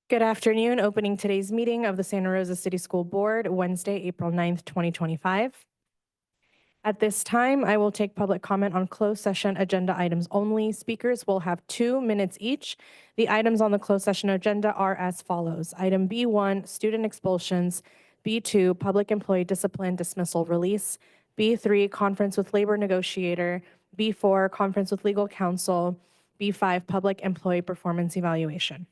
Good afternoon. Opening today's meeting of the Santa Rosa City School Board, Wednesday, April 9th, 2025. At this time, I will take public comment on closed session agenda items only. Speakers will have 2 minutes each. The items on the closed session agenda are as follows. Item B1, student expulsions. B2, public employee discipline dismissal release. B3, conference with labor negotiator. B4, conference with legal counsel. B5, public employee performance evaluation.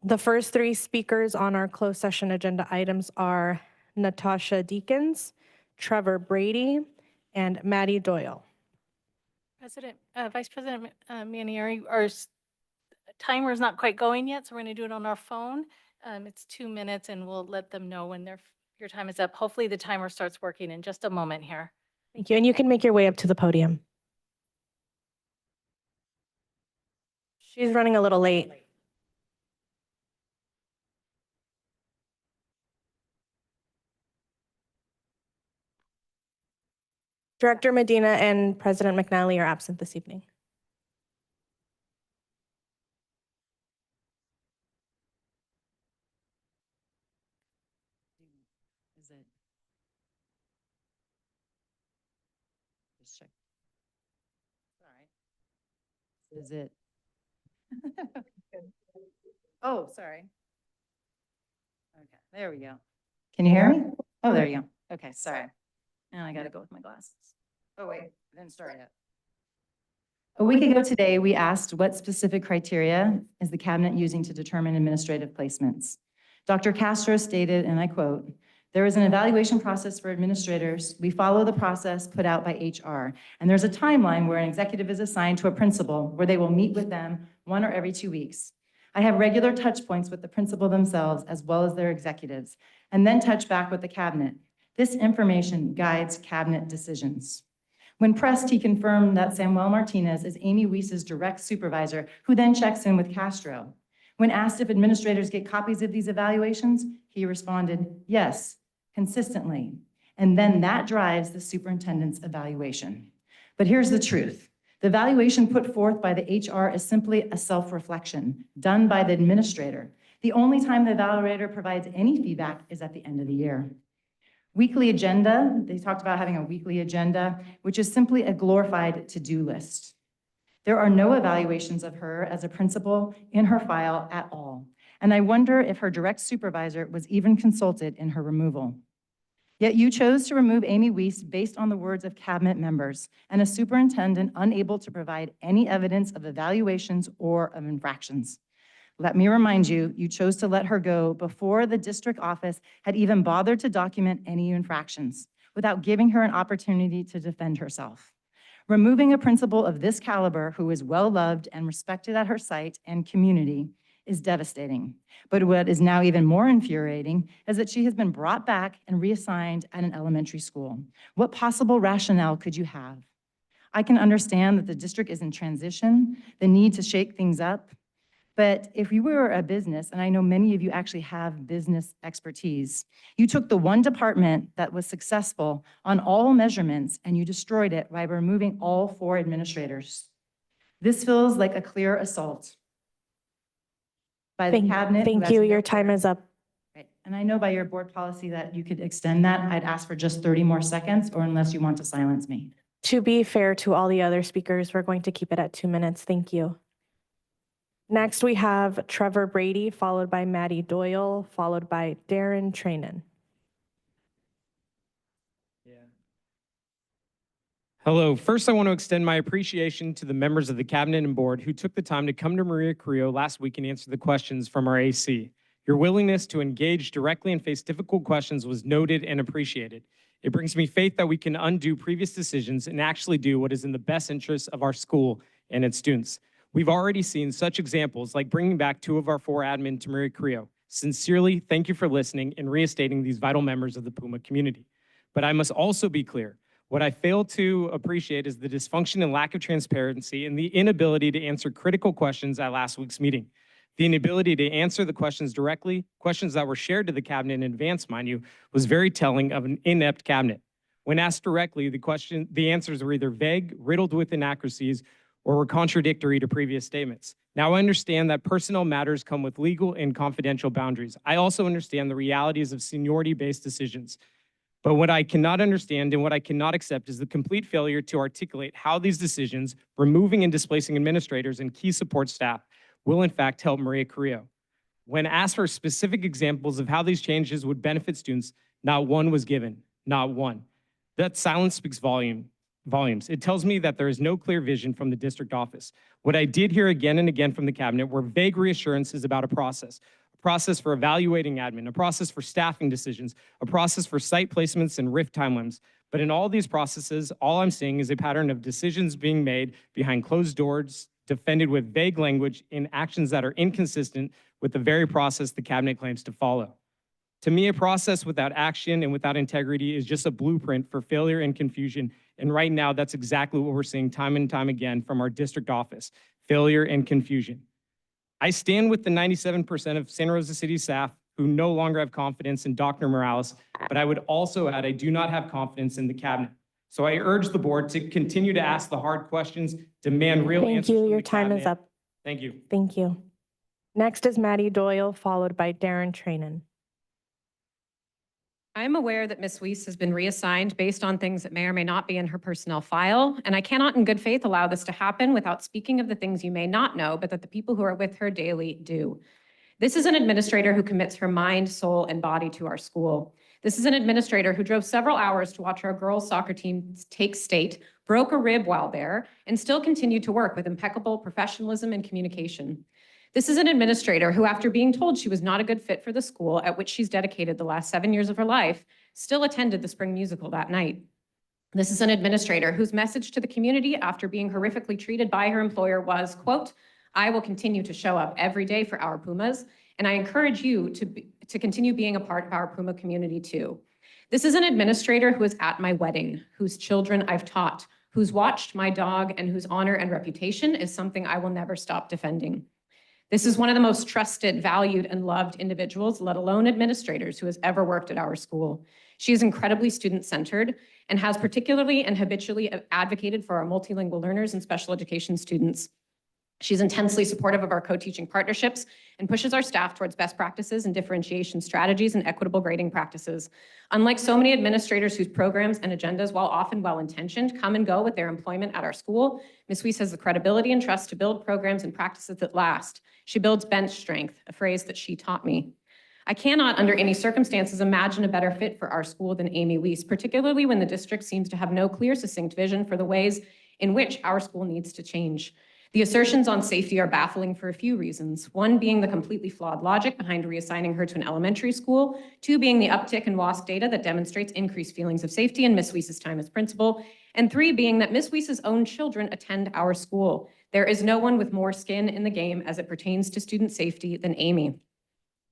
The first 3 speakers on our closed session agenda items are Natasha Deakins, Trevor Brady, and Maddie Doyle. Vice President Manieri, our timer is not quite going yet, so we're going to do it on our phone. It's 2 minutes, and we'll let them know when your time is up. Hopefully the timer starts working in just a moment here. Thank you, and you can make your way up to the podium. She's running a little late. Director Medina and President McNally are absent this evening. Is it? Just check. All right. Is it? Oh, sorry. Okay, there we go. Can you hear me? Oh, there you go. Okay, sorry. Now I got to go with my glasses. Oh, wait, I didn't start yet. A week ago today, we asked what specific criteria is the cabinet using to determine administrative placements. Dr. Castro stated, and I quote, "There is an evaluation process for administrators. We follow the process put out by HR, and there's a timeline where an executive is assigned to a principal where they will meet with them 1 or every 2 weeks. I have regular touch points with the principal themselves as well as their executives, and then touch back with the cabinet. This information guides cabinet decisions." When pressed, he confirmed that Samuel Martinez is Amy Weiss's direct supervisor, who then checks in with Castro. When asked if administrators get copies of these evaluations, he responded, "Yes, consistently." And then that drives the superintendent's evaluation. But here's the truth. The evaluation put forth by the HR is simply a self-reflection done by the administrator. The only time the evaluator provides any feedback is at the end of the year. Weekly agenda, they talked about having a weekly agenda, which is simply a glorified to-do list. There are no evaluations of her as a principal in her file at all. And I wonder if her direct supervisor was even consulted in her removal. Yet you chose to remove Amy Weiss based on the words of cabinet members and a superintendent unable to provide any evidence of evaluations or of infractions. Let me remind you, you chose to let her go before the district office had even bothered to document any infractions, without giving her an opportunity to defend herself. Removing a principal of this caliber, who is well-loved and respected at her site and community, is devastating. But what is now even more infuriating is that she has been brought back and reassigned at an elementary school. What possible rationale could you have? I can understand that the district is in transition, the need to shake things up. But if you were a business, and I know many of you actually have business expertise, you took the one department that was successful on all measurements and you destroyed it by removing all 4 administrators. This feels like a clear assault by the cabinet. Thank you. Your time is up. Right. And I know by your board policy that you could extend that. I'd ask for just 30 more seconds, or unless you want to silence me. To be fair to all the other speakers, we're going to keep it at 2 minutes. Thank you. Next, we have Trevor Brady, followed by Maddie Doyle, followed by Darren Trainin. Hello. First, I want to extend my appreciation to the members of the cabinet and board who took the time to come to Maria Carrillo last week and answer the questions from our AC. Your willingness to engage directly and face difficult questions was noted and appreciated. It brings me faith that we can undo previous decisions and actually do what is in the best interest of our school and its students. We've already seen such examples like bringing back 2 of our 4 admin to Maria Carrillo. Sincerely, thank you for listening and reinstating these vital members of the Puma community. But I must also be clear, what I fail to appreciate is the dysfunction and lack of transparency and the inability to answer critical questions at last week's meeting. The inability to answer the questions directly, questions that were shared to the cabinet in advance, mind you, was very telling of an inept cabinet. When asked directly, the answers were either vague, riddled with inaccuracies, or were contradictory to previous statements. Now I understand that personnel matters come with legal and confidential boundaries. I also understand the realities of seniority-based decisions. But what I cannot understand and what I cannot accept is the complete failure to articulate how these decisions, removing and displacing administrators and key support staff, will in fact help Maria Carrillo. When asked for specific examples of how these changes would benefit students, not one was given, not one. That silence speaks volumes. It tells me that there is no clear vision from the district office. What I did hear again and again from the cabinet were vague reassurances about a process for evaluating admin, a process for staffing decisions, a process for site placements and RIF timelines. But in all these processes, all I'm seeing is a pattern of decisions being made behind closed doors, defended with vague language in actions that are inconsistent with the very process the cabinet claims to follow. To me, a process without action and without integrity is just a blueprint for failure and confusion. And right now, that's exactly what we're seeing time and time again from our district office, failure and confusion. I stand with the 97% of Santa Rosa City staff who no longer have confidence in Dr. Morales, but I would also add I do not have confidence in the cabinet. So I urge the board to continue to ask the hard questions, demand real answers. Thank you. from Your the time is cabinet. up. Thank you. Thank you. Next is Maddie Doyle, followed by Darren Trainin. I'm aware that Ms. Weiss has been reassigned based on things that may or may not be in her personnel file, and I cannot in good faith allow this to happen without speaking of the things you may not know, but that the people who are with her daily do. This is an administrator who commits her mind, soul, and body to our school. This is an administrator who drove several hours to watch our girls' soccer team take state, broke a rib while there, and still continued to work with impeccable professionalism and communication. This is an administrator who, after being told she was not a good fit for the school at which she's dedicated the last 7 years of her life, still attended the spring musical that night. This is an administrator whose message to the community after being horrifically treated by her employer was, quote, "I will continue to show up every day for our Pumas, and I encourage you to continue being a part of our Puma community too." This is an administrator who is at my wedding, whose children I've taught, who's watched my dog, and whose honor and reputation is something I will never stop defending. This is one of the most trusted, valued, and loved individuals, let alone administrators, who has ever worked at our school. She is incredibly student-centered and has particularly and habitually advocated for our multilingual learners and special education students. She's intensely supportive of our co-teaching partnerships and pushes our staff towards best practices and differentiation strategies and equitable grading practices. Unlike so many administrators whose programs and agendas, while often well-intentioned, come and go with their employment at our school, Ms. Weiss has the credibility and trust to build programs and practices that last. She builds bench strength, a phrase that she taught me. I cannot, under any circumstances, imagine a better fit for our school than Amy Weiss, particularly when the district seems to have no clear, succinct vision for the ways in which our school needs to change. The assertions on safety are baffling for a few reasons. One being the completely flawed logic behind reassigning her to an elementary school. Two being the uptick in WASC data that demonstrates increased feelings of safety in Ms. Weiss's time as principal. And three being that Ms. Weiss's own children attend our school. There is no one with more skin in the game as it pertains to student safety than Amy.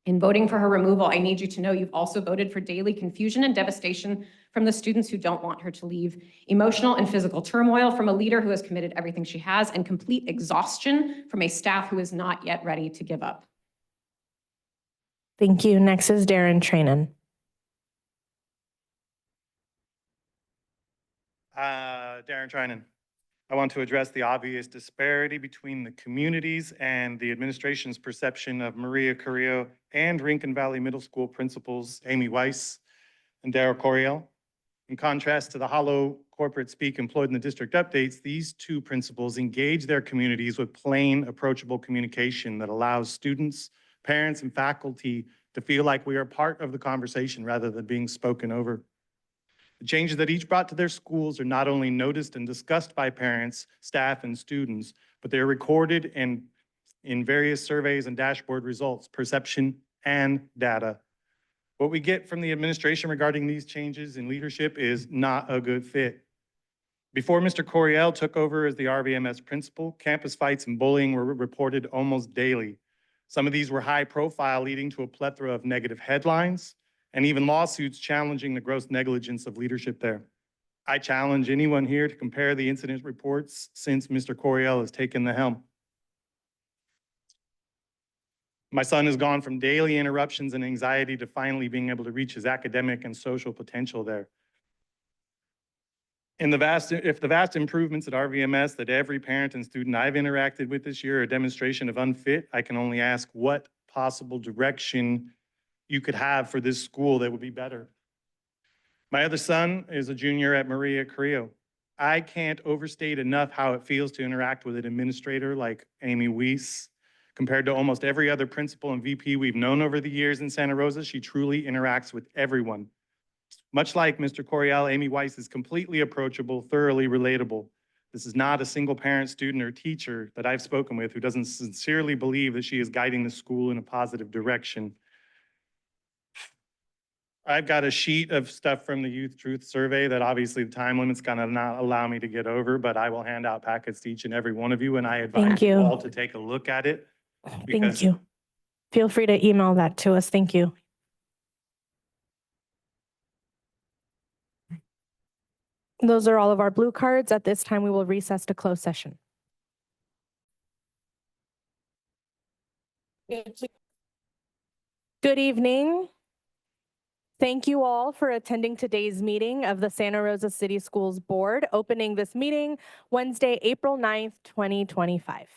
In voting for her removal, I need you to know you've also voted for daily confusion and devastation from the students who don't want her to leave, emotional and physical turmoil from a leader who has committed everything she has, and complete exhaustion from a staff who is not yet ready to give up. Thank you. Next is Darren Trainin. Darren Trinan. I want to address the obvious disparity between the communities and the administration's perception of Maria Carrillo and Rincon Valley Middle School principals Amy Weiss and Darryl Coriel. In contrast to the hollow corporate speak employed in the district updates, these two principals engage their communities with plain, approachable communication that allows students, parents, and faculty to feel like we are part of the conversation rather than being spoken over. The changes that each brought to their schools are not only noticed and discussed by parents, staff, and students, but they're recorded in various surveys and dashboard results, perception, and data. What we get from the administration regarding these changes in leadership is not a good fit. Before Mr. Coriel took over as the RVMS principal, campus fights and bullying were reported almost daily. Some of these were high profile, leading to a plethora of negative headlines and even lawsuits challenging the gross negligence of leadership there. I challenge anyone here to compare the incident reports since Mr. Coriel has taken the helm. My son has gone from daily interruptions and anxiety to finally being able to reach his academic and social potential there. If the vast improvements at RVMS that every parent and student I've interacted with this year are a demonstration of unfit, I can only ask what possible direction you could have for this school that would be better. My other son is a junior at Maria Carrillo. I can't overstate enough how it feels to interact with an administrator like Amy Weiss. Compared to almost every other principal and VP we've known over the years in Santa Rosa, she truly interacts with everyone. Much like Mr. Coriel, Amy Weiss is completely approachable, thoroughly relatable. This is not a single parent, student, or teacher that I've spoken with who doesn't sincerely believe that she is guiding the school in a positive direction. I've got a sheet of stuff from the Youth Truth Survey that obviously the time limit's gonna not allow me to get over, but I will hand out packets to each and every one of you, and I advise Thank you you. all to take a look at it. Thank because- you. Feel free to email that to us. Thank you. Those are all of our blue cards. At this time, we will recess to close session. Good evening. Thank you all for attending today's meeting of the Santa Rosa City Schools Board, opening this meeting Wednesday, April 9th, 2025.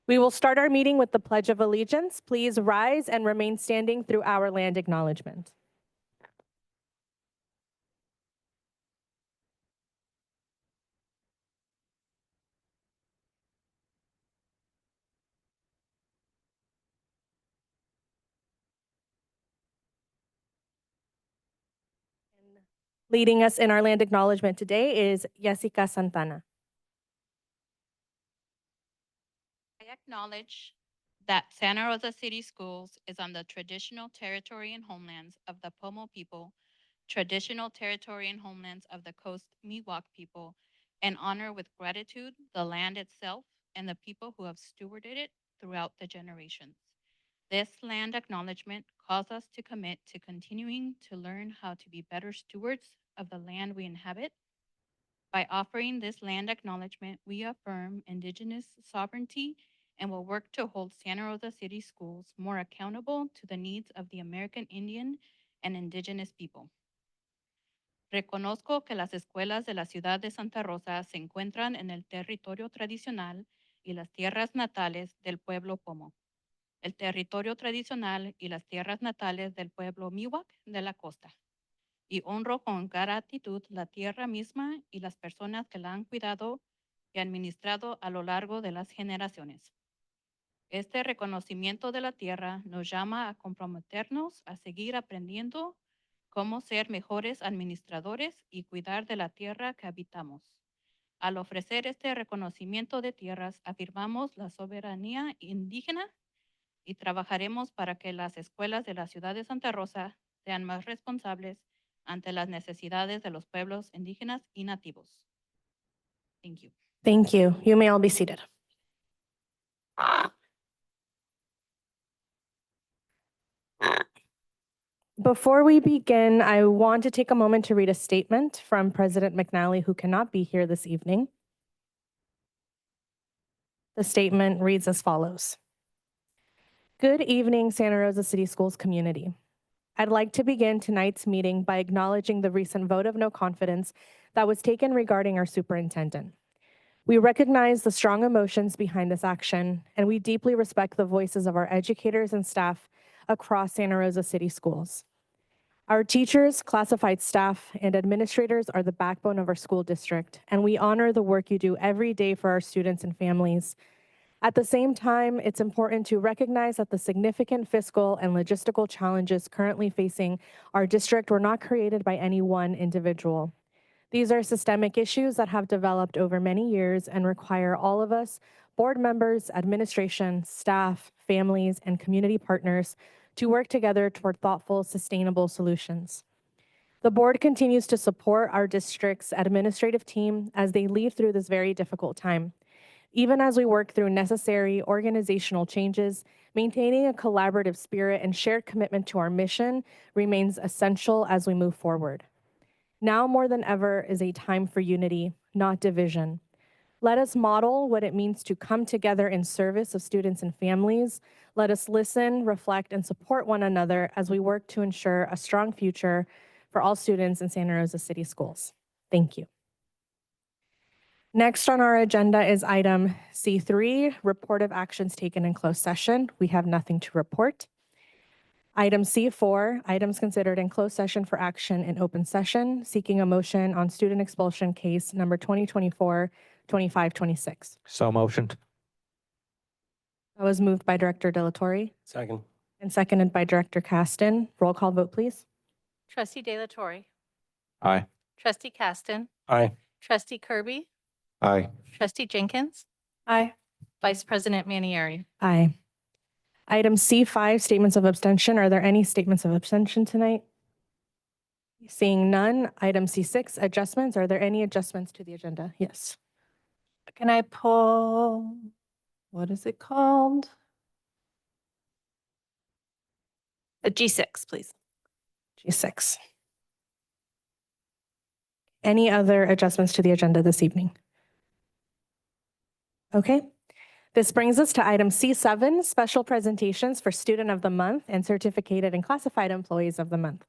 We will start our meeting with the Pledge of Allegiance. Please rise and remain standing through our land acknowledgement. Leading us in our land acknowledgement today is Jessica Santana. I acknowledge that Santa Rosa City Schools is on the traditional territory and homelands of the Pomo people, traditional territory and homelands of the Coast Miwok people, and honor with gratitude the land itself and the people who have stewarded it throughout the generations. This land acknowledgement calls us to commit to continuing to learn how to be better stewards of the land we inhabit. By offering this land acknowledgement, we affirm Indigenous sovereignty and will work to hold Santa Rosa City Schools more accountable to the needs of the American Indian and Indigenous people. Reconozco que las escuelas de la ciudad de Santa Rosa se encuentran en el territorio tradicional y las tierras natales del pueblo Pomo, el territorio tradicional y las tierras natales del pueblo Miwok de la costa. Y honro con gratitud la tierra misma y las personas que la han cuidado y administrado a lo largo de las generaciones. Este reconocimiento de la tierra nos llama a comprometernos a seguir aprendiendo cómo ser mejores administradores y cuidar de la tierra que habitamos. Al ofrecer este reconocimiento de tierras, afirmamos la soberanía indígena y trabajaremos para que las escuelas de la ciudad de Santa Rosa sean más responsables ante las necesidades de los pueblos indígenas y nativos. Thank you. Thank you. You may all be seated. Before we begin, I want to take a moment to read a statement from President McNally, who cannot be here this evening. The statement reads as follows. Good evening, Santa Rosa City Schools community. I'd like to begin tonight's meeting by acknowledging the recent vote of no confidence that was taken regarding our superintendent. We recognize the strong emotions behind this action, and we deeply respect the voices of our educators and staff across Santa Rosa City Schools. Our teachers, classified staff, and administrators are the backbone of our school district, and we honor the work you do every day for our students and families. At the same time, it's important to recognize that the significant fiscal and logistical challenges currently facing our district were not created by any one individual. These are systemic issues that have developed over many years and require all of us, board members, administration, staff, families, and community partners to work together toward thoughtful, sustainable solutions. The board continues to support our district's administrative team as they lead through this very difficult time. Even as we work through necessary organizational changes, maintaining a collaborative spirit and shared commitment to our mission remains essential as we move forward. Now more than ever is a time for unity, not division. Let us model what it means to come together in service of students and families. Let us listen, reflect, and support one another as we work to ensure a strong future for all students in Santa Rosa City Schools. Thank you. Next on our agenda is item C3, report of actions taken in closed session. We have nothing to report. Item C4, items considered in closed session for action in open session, seeking a motion on student expulsion case number 2024-2526. So motioned. That was moved by Director Delatorre Second. and seconded by Director Caston. Roll call vote, please. Trustee De La Torre, Aye. Trustee Caston, Aye. Trustee Kirby, Aye. Trustee Jenkins, Aye. Vice President Manieri. Aye. Item C5, statements of abstention. Are there any statements of abstention tonight? Seeing none. Item C6, adjustments. Are there any adjustments to the agenda? Yes. Can I pull, what is it called? A G6, please. G6. Any other adjustments to the agenda this evening? Okay. This brings us to item C7, special presentations for Student of the Month and Certificated and Classified Employees of the Month.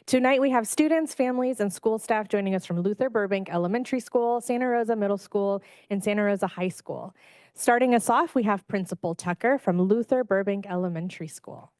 Tonight we have students, families, and school staff joining us from Luther Burbank Elementary School, Santa Rosa Middle School, and Santa Rosa High School. Starting us off, we have Principal Tucker from Luther Burbank Elementary School.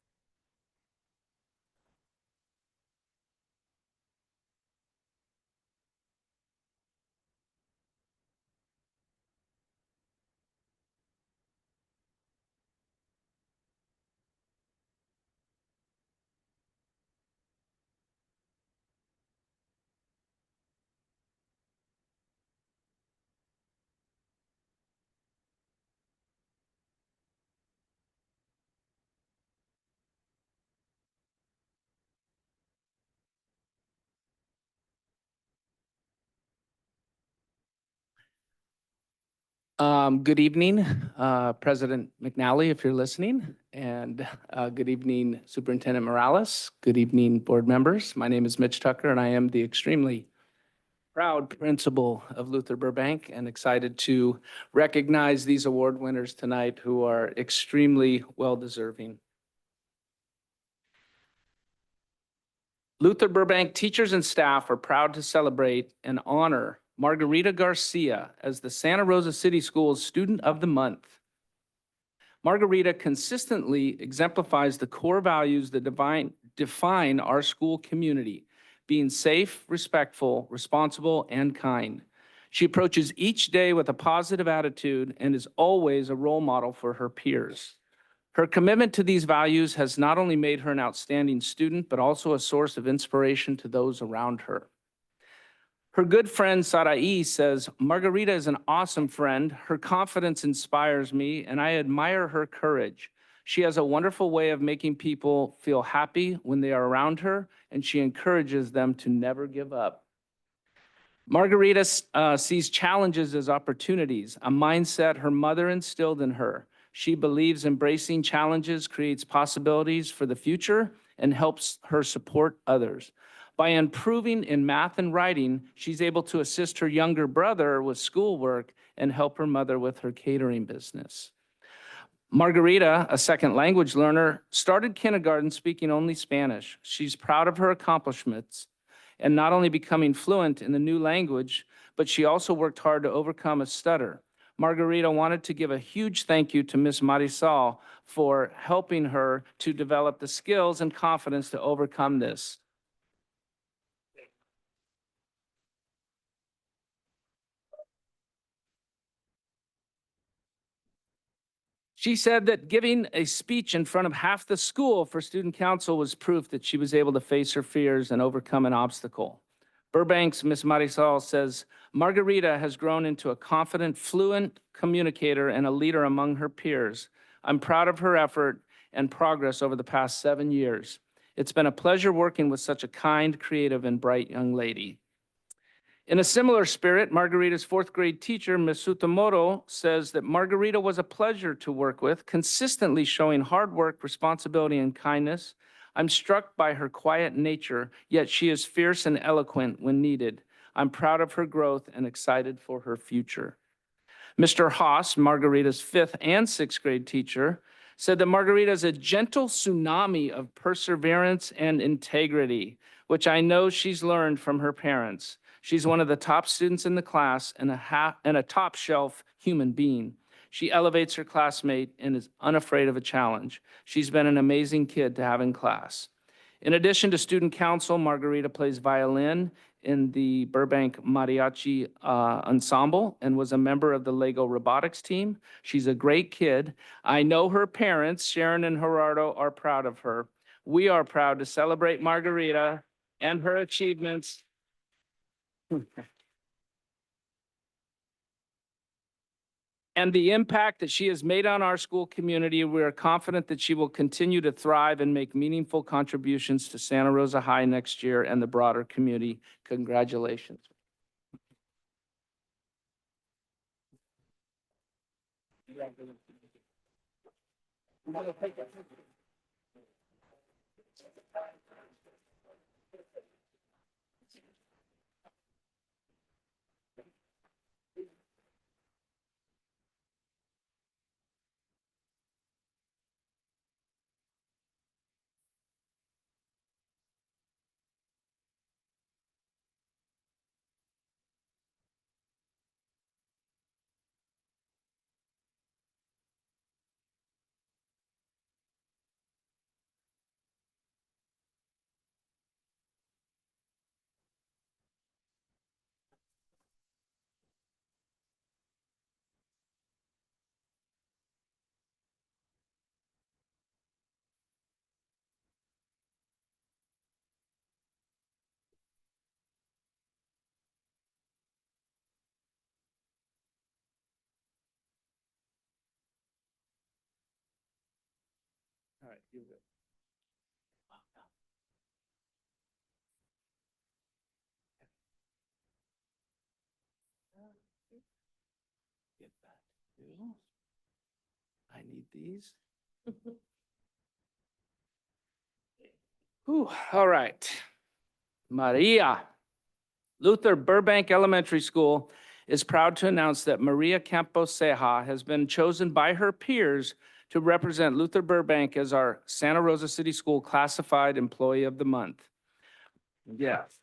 Good evening, President McNally, if you're listening, and good evening, Superintendent Morales. Good evening, board members. My name is Mitch Tucker, and I am the extremely proud principal of Luther Burbank, and excited to recognize these award winners tonight who are extremely well-deserving. Luther Burbank teachers and staff are proud to celebrate and honor Margarita Garcia as the Santa Rosa City Schools Student of the Month. Margarita consistently exemplifies the core values that define our school community, being safe, respectful, responsible, and kind. She approaches each day with a positive attitude and is always a role model for her peers. Her commitment to these values has not only made her an outstanding student, but also a source of inspiration to those around her. Her good friend Sarai says, Margarita is an awesome friend. Her confidence inspires me, and I admire her courage. She has a wonderful way of making people feel happy when they are around her, and she encourages them to never give up. Margarita sees challenges as opportunities, a mindset her mother instilled in her. She believes embracing challenges creates possibilities for the future and helps her support others. By improving in math and writing, she's able to assist her younger brother with schoolwork and help her mother with her catering business. Margarita, a second language learner, started kindergarten speaking only Spanish. She's proud of her accomplishments and not only becoming fluent in the new language, but she also worked hard to overcome a stutter. Margarita wanted to give a huge thank you to Miss Marisol for helping her to develop the skills and confidence to overcome this. She said that giving a speech in front of half the school for student council was proof that she was able to face her fears and overcome an obstacle. Burbank's Miss Marisol says, Margarita has grown into a confident, fluent communicator and a leader among her peers. I'm proud of her effort and progress over the past 7 years. It's been a pleasure working with such a kind, creative, and bright young lady. In a similar spirit, Margarita's fourth grade teacher, Ms. Sutamoto, says that Margarita was a pleasure to work with, consistently showing hard work, responsibility, and kindness. I'm struck by her quiet nature, yet she is fierce and eloquent when needed. I'm proud of her growth and excited for her future. Mr. Haas, Margarita's fifth and sixth grade teacher, said that Margarita is a gentle tsunami of perseverance and integrity, which I know she's learned from her parents. She's one of the top students in the class and a top shelf human being. She elevates her classmate and is unafraid of a challenge. She's been an amazing kid to have in class. In addition to student council, Margarita plays violin in the Burbank Mariachi Ensemble and was a member of the Lego robotics team. She's a great kid. I know her parents, Sharon and Gerardo, are proud of her. We are proud to celebrate Margarita and her achievements. And the impact that she has made on our school community. We are confident that she will continue to thrive and make meaningful contributions to Santa Rosa High next year and the broader community. Congratulations. All right, you're good. Get that too. I need these. Whew, all right. Maria. Luther Burbank Elementary School is proud to announce that Maria Campos Ceja has been chosen by her peers to represent Luther Burbank as our Santa Rosa City School Classified Employee of the Month. Yes.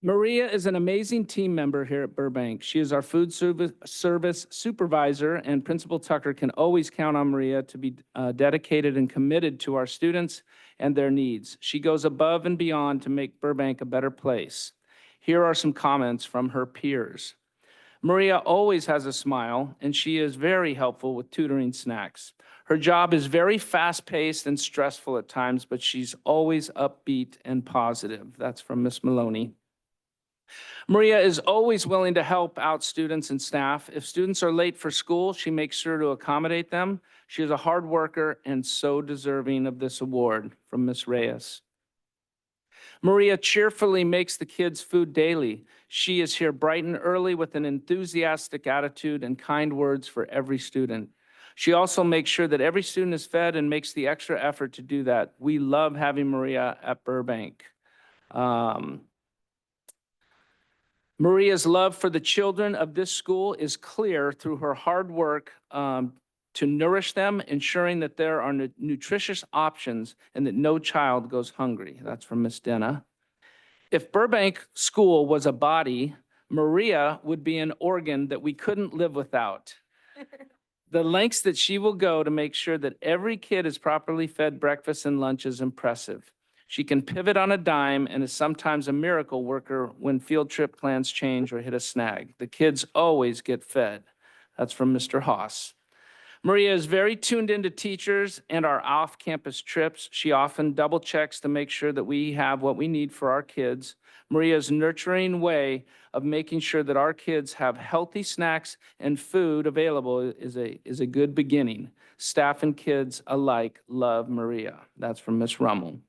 Maria is an amazing team member here at Burbank. She is our food service supervisor, and Principal Tucker can always count on Maria to be dedicated and committed to our students and their needs. She goes above and beyond to make Burbank a better place. Here are some comments from her peers. Maria always has a smile, and she is very helpful with tutoring snacks. Her job is very fast-paced and stressful at times, but she's always upbeat and positive. That's from Miss Maloney. Maria is always willing to help out students and staff. If students are late for school, she makes sure to accommodate them. She is a hard worker and so deserving of this award from Miss Reyes. Maria cheerfully makes the kids food daily. She is here bright and early with an enthusiastic attitude and kind words for every student. She also makes sure that every student is fed and makes the extra effort to do that. We love having Maria at Burbank. Maria's love for the children of this school is clear through her hard work to nourish them, ensuring that there are nutritious options and that no child goes hungry. That's from Miss Denna. If Burbank School was a body, Maria would be an organ that we couldn't live without. The lengths that she will go to make sure that every kid is properly fed breakfast and lunch is impressive. She can pivot on a dime and is sometimes a miracle worker when field trip plans change or hit a snag. The kids always get fed. That's from Mr. Haas. Maria is very tuned into teachers and our off-campus trips. She often double checks to make sure that we have what we need for our kids. Maria's nurturing way of making sure that our kids have healthy snacks and food available is a good beginning. Staff and kids alike love Maria. That's from Miss Rummel.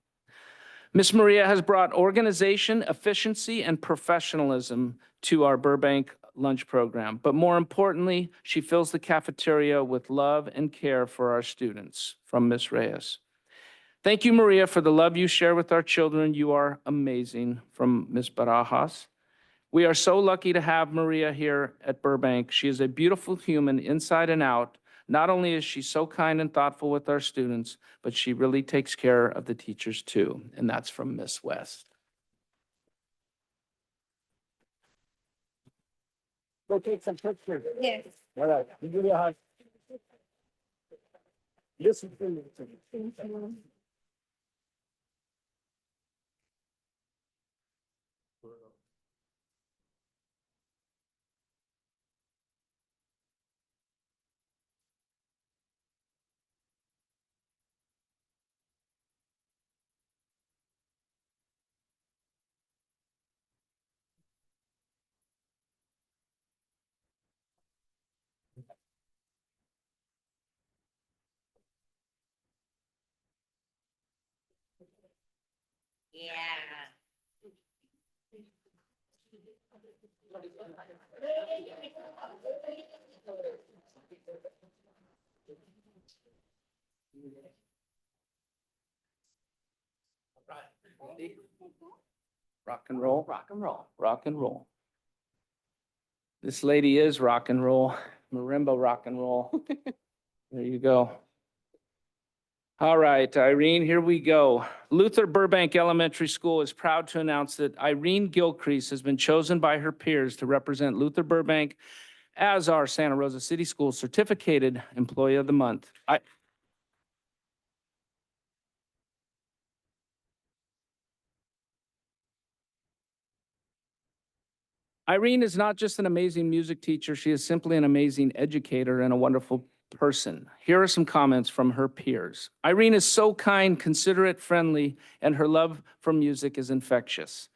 Miss Maria has brought organization, efficiency, and professionalism to our Burbank lunch program. But more importantly, she fills the cafeteria with love and care for our students. From Miss Reyes. Thank you, Maria, for the love you share with our children. You are amazing. From Miss Barajas. We are so lucky to have Maria here at Burbank. She is a beautiful human inside and out. Not only is she so kind and thoughtful with our students, but she really takes care of the teachers too. And that's from Miss West. Go take some pictures. Yes. All right. You give me a hug. Listen to me. Ready? Rock and roll. Rock and roll. Rock and roll. This lady is rock and roll, marimba rock and roll. There you go. All right, Irene, here we go. Luther Burbank Elementary School is proud to announce that Irene Gilcrease has been chosen by her peers to represent Luther Burbank as our Santa Rosa City School Certificated Employee of the Month. Irene is not just an amazing music teacher, she is simply an amazing educator and a wonderful person. Here are some comments from her peers. Irene is so kind, considerate, friendly, and her love for music is infectious.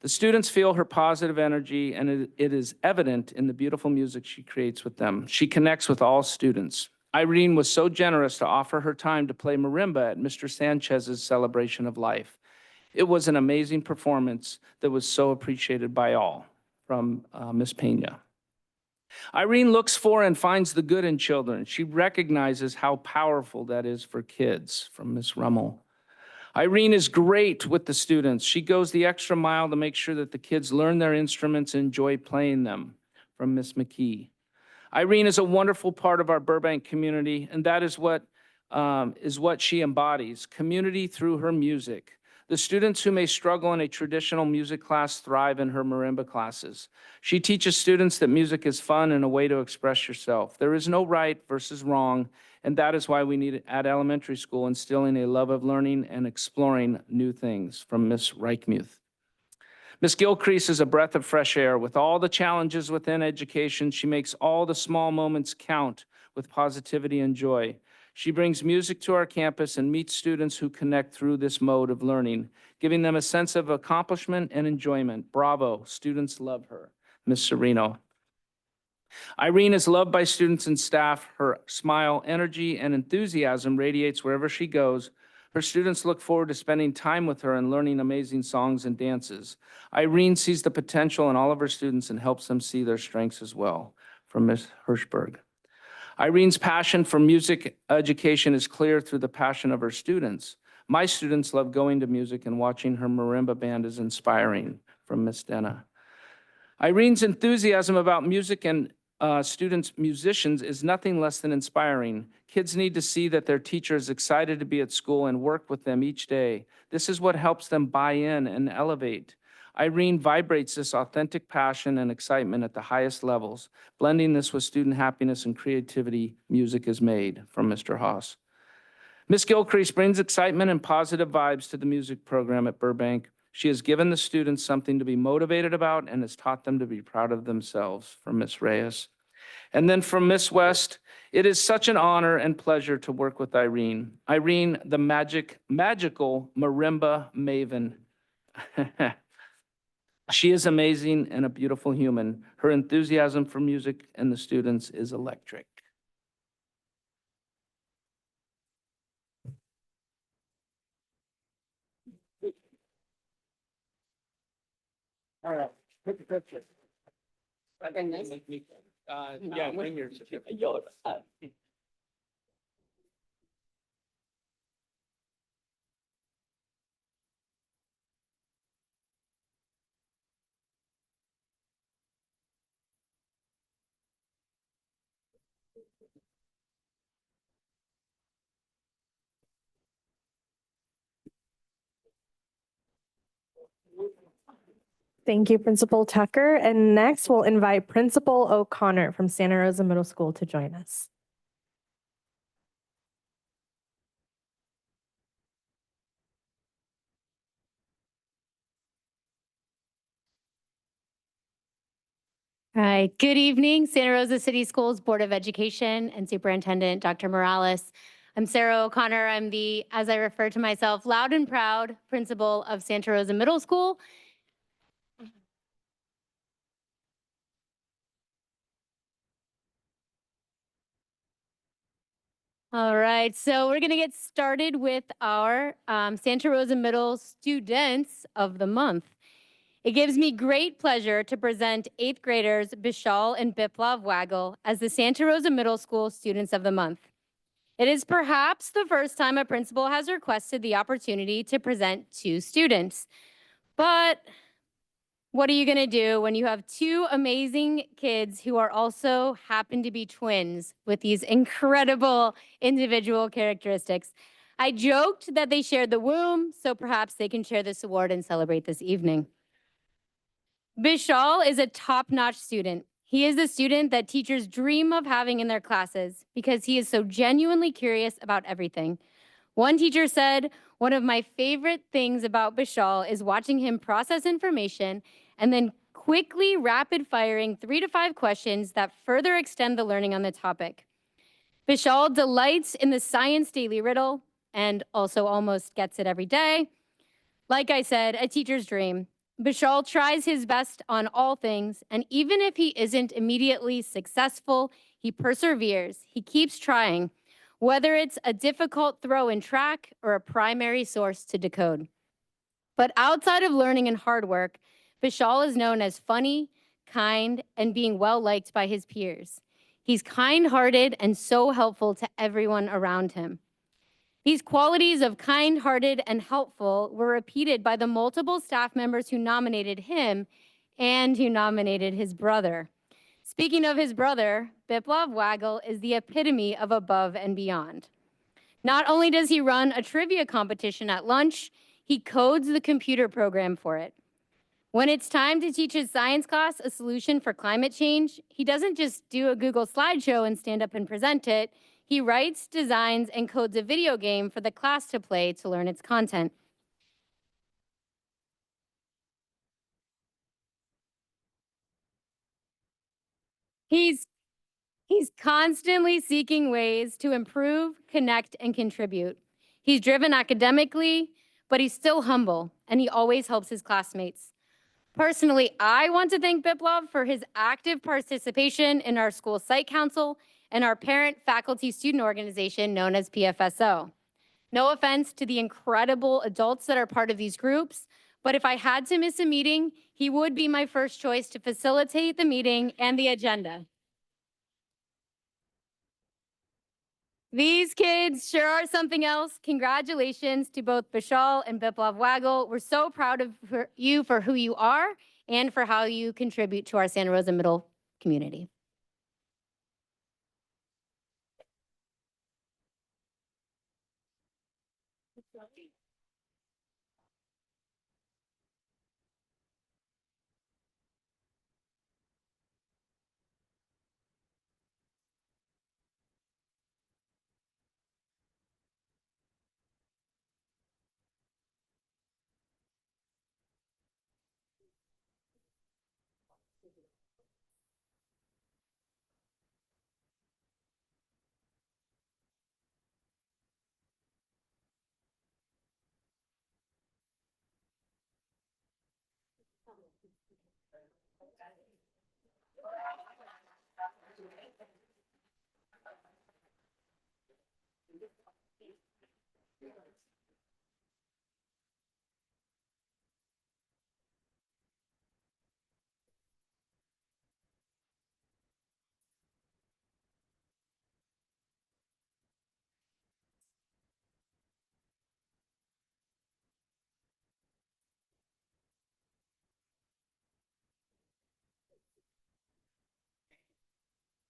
The students feel her positive energy, and it is evident in the beautiful music she creates with them. She connects with all students. Irene was so generous to offer her time to play marimba at Mr. Sanchez's celebration of life. It was an amazing performance that was so appreciated by all. From Ms. Pena. Irene looks for and finds the good in children. She recognizes how powerful that is for kids. From Ms. Rummel. Irene is great with the students. She goes the extra mile to make sure that the kids learn their instruments and enjoy playing them. From Ms. McKee. Irene is a wonderful part of our Burbank community, and that is what she embodies, community through her music. The students who may struggle in a traditional music class thrive in her marimba classes. She teaches students that music is fun and a way to express yourself. There is no right versus wrong, and that is why we need at elementary school instilling a love of learning and exploring new things. From Ms. Reichmuth. Ms. Gilcrease is a breath of fresh air. With all the challenges within education, she makes all the small moments count with positivity and joy. She brings music to our campus and meets students who connect through this mode of learning, giving them a sense of accomplishment and enjoyment. Bravo, students love her. Ms. Sereno. Irene is loved by students and staff. Her smile, energy, and enthusiasm radiates wherever she goes. Her students look forward to spending time with her and learning amazing songs and dances. Irene sees the potential in all of her students and helps them see their strengths as well. From Ms. Hirschberg. Irene's passion for music education is clear through the passion of her students. My students love going to music, and watching her marimba band is inspiring. From Ms. Denna. Irene's enthusiasm about music and musicians is nothing less than inspiring. Kids need to see that their teacher is excited to be at school and work with them each day. This is what helps them buy in and elevate. Irene vibrates this authentic passion and excitement at the highest levels. Blending this with student happiness and creativity, music is made. From Mr. Haas. Ms. Gilcrease brings excitement and positive vibes to the music program at Burbank. She has given the students something to be motivated about and has taught them to be proud of themselves. From Ms. Reyes. And then from Ms. West, it is such an honor and pleasure to work with Irene. Irene, the magical marimba maven. She is amazing and a beautiful human. Her enthusiasm for music and the students is electric. All right, take a picture. Yeah, bring your certificate. Thank you, Principal Tucker. And next, we'll invite Principal O'Connor from Santa Rosa Middle School to join us. Hi, good evening, Santa Rosa City Schools Board of Education and Superintendent Dr. Morales. I'm Sarah O'Connor. I'm the, as I refer to myself, loud and proud principal of Santa Rosa Middle School. All right, so we're going to get started with our Santa Rosa Middle Students of the Month. It gives me great pleasure to present 8th graders Bishal and Biplav Waggle as the Santa Rosa Middle School Students of the Month. It is perhaps the first time a principal has requested the opportunity to present 2 students. But what are you going to do when you have 2 amazing kids who are also happen to be twins with these incredible individual characteristics? I joked that they shared the womb, so perhaps they can share this award and celebrate this evening. Bishal is a top-notch student. He is the student that teachers dream of having in their classes because he is so genuinely curious about everything. One teacher said, "One of my favorite things about Bishal is watching him process information and then quickly rapid firing 3 to 5 questions that further extend the learning on the topic." Bishal delights in the science daily riddle and also almost gets it every day. Like I said, a teacher's dream. Bishal tries his best on all things, and even if he isn't immediately successful, he perseveres. He keeps trying, whether it's a difficult throw in track or a primary source to decode. But outside of learning and hard work, Bishal is known as funny, kind, and being well-liked by his peers. He's kind-hearted and so helpful to everyone around him. These qualities of kind-hearted and helpful were repeated by the multiple staff members who nominated him and who nominated his brother. Speaking of his brother, Biplav Waggle is the epitome of above and beyond. Not only does he run a trivia competition at lunch, he codes the computer program for it. When it's time to teach his science class a solution for climate change, he doesn't just do a Google slideshow and stand up and present it. He writes, designs, and codes a video game for the class to play to learn its content. He's constantly seeking ways to improve, connect, and contribute. He's driven academically, but he's still humble, and he always helps his classmates. Personally, I want to thank Biplav for his active participation in our school site council and our parent faculty student organization known as PFSO. No offense to the incredible adults that are part of these groups, but if I had to miss a meeting, he would be my first choice to facilitate the meeting and the agenda. These kids sure are something else. Congratulations to both Bishal and Biplav Waggle. We're so proud of you for who you are and for how you contribute to our Santa Rosa Middle community.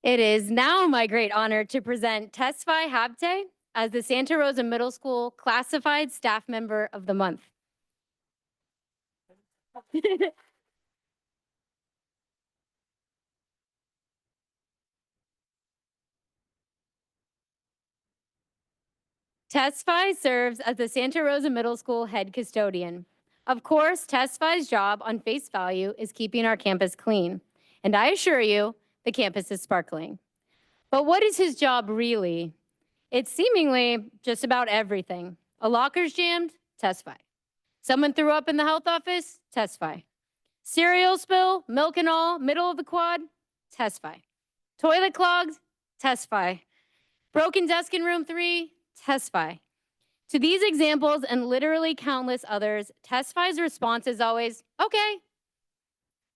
It is now my great honor to present Tesfai Habte as the Santa Rosa Middle School Classified Staff Member of the Month. Testify serves as the Santa Rosa Middle School head custodian. Of course, Testify's job on face value is keeping our campus clean. And I assure you, the campus is sparkling. But what is his job really? It's seemingly just about everything. A locker's jammed, Testify. Someone threw up in the health office, Testify. Cereal spill, milk and all, middle of the quad, Testify. Toilet clogged, Testify. Broken desk in room 3, Testify. To these examples and literally countless others, Testify's response is always, okay.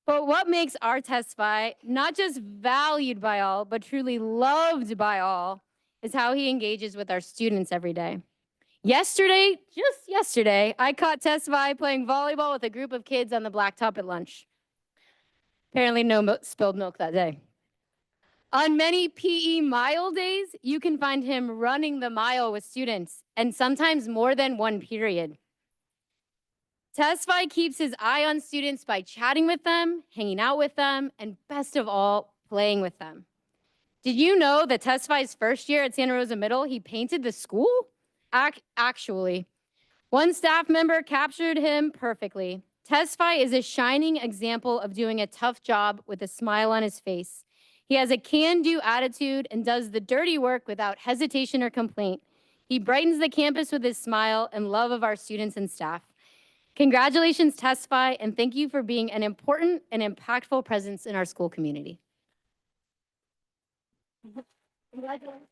But what makes our Testify not just valued by all, but truly loved by all, is how he engages with our students every day. Yesterday, just yesterday, I caught Testify playing volleyball with a group of kids on the blacktop at lunch. Apparently no spilled milk that day. On many PE mile days, you can find him running the mile with students, and sometimes more than one period. Testify keeps his eye on students by chatting with them, hanging out with them, and best of all, playing with them. Did you know that Testify's first year at Santa Rosa Middle, he painted the school? Actually, one staff member captured him perfectly. Testify is a shining example of doing a tough job with a smile on his face. He has a can-do attitude and does the dirty work without hesitation or complaint. He brightens the campus with his smile and love of our students and staff. Congratulations, Testify, and thank you for being an important and impactful presence in our school community. Congratulations.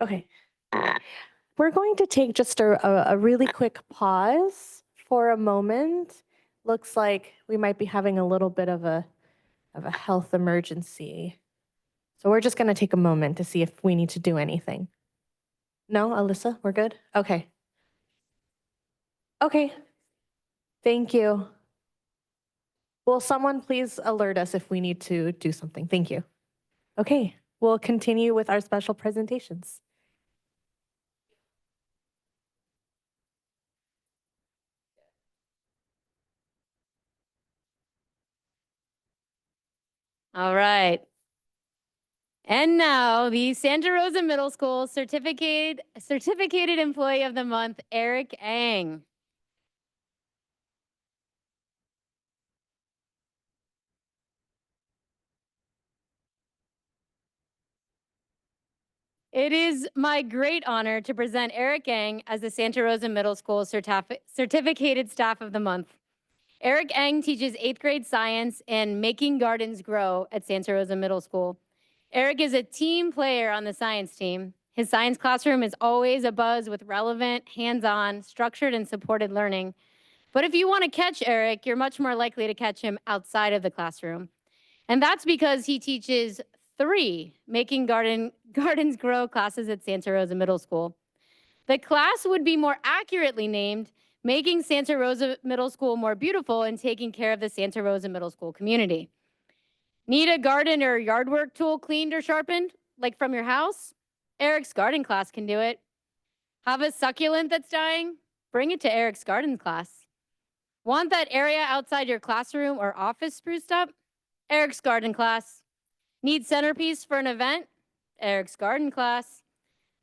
Okay. We're going to take just a really quick pause for a moment. Looks like we might be having a little bit of a health emergency. So we're just going to take a moment to see if we need to do anything. No, Alyssa, we're good? Okay. Okay. Thank you. Will someone please alert us if we need to do something? Thank you. Okay, we'll continue with our special presentations. All right. And now the Santa Rosa Middle School Certificated Employee of the Month, Eric Ang. It is my great honor to present Eric Ang as the Santa Rosa Middle School Certificated Staff of the Month. Eric Ang teaches 8th grade science and Making Gardens Grow at Santa Rosa Middle School. Eric is a team player on the science team. His science classroom is always abuzz with relevant, hands-on, structured, and supported learning. But if you want to catch Eric, you're much more likely to catch him outside of the classroom. And that's because he teaches 3 Making Gardens Grow classes at Santa Rosa Middle School. The class would be more accurately named Making Santa Rosa Middle School More Beautiful and Taking Care of the Santa Rosa Middle School Community. Need a garden or yard work tool cleaned or sharpened, like from your house? Eric's garden class can do it. Have a succulent that's dying? Bring it to Eric's garden class. Want that area outside your classroom or office spruced up? Eric's garden class. Need centerpiece for an event? Eric's garden class.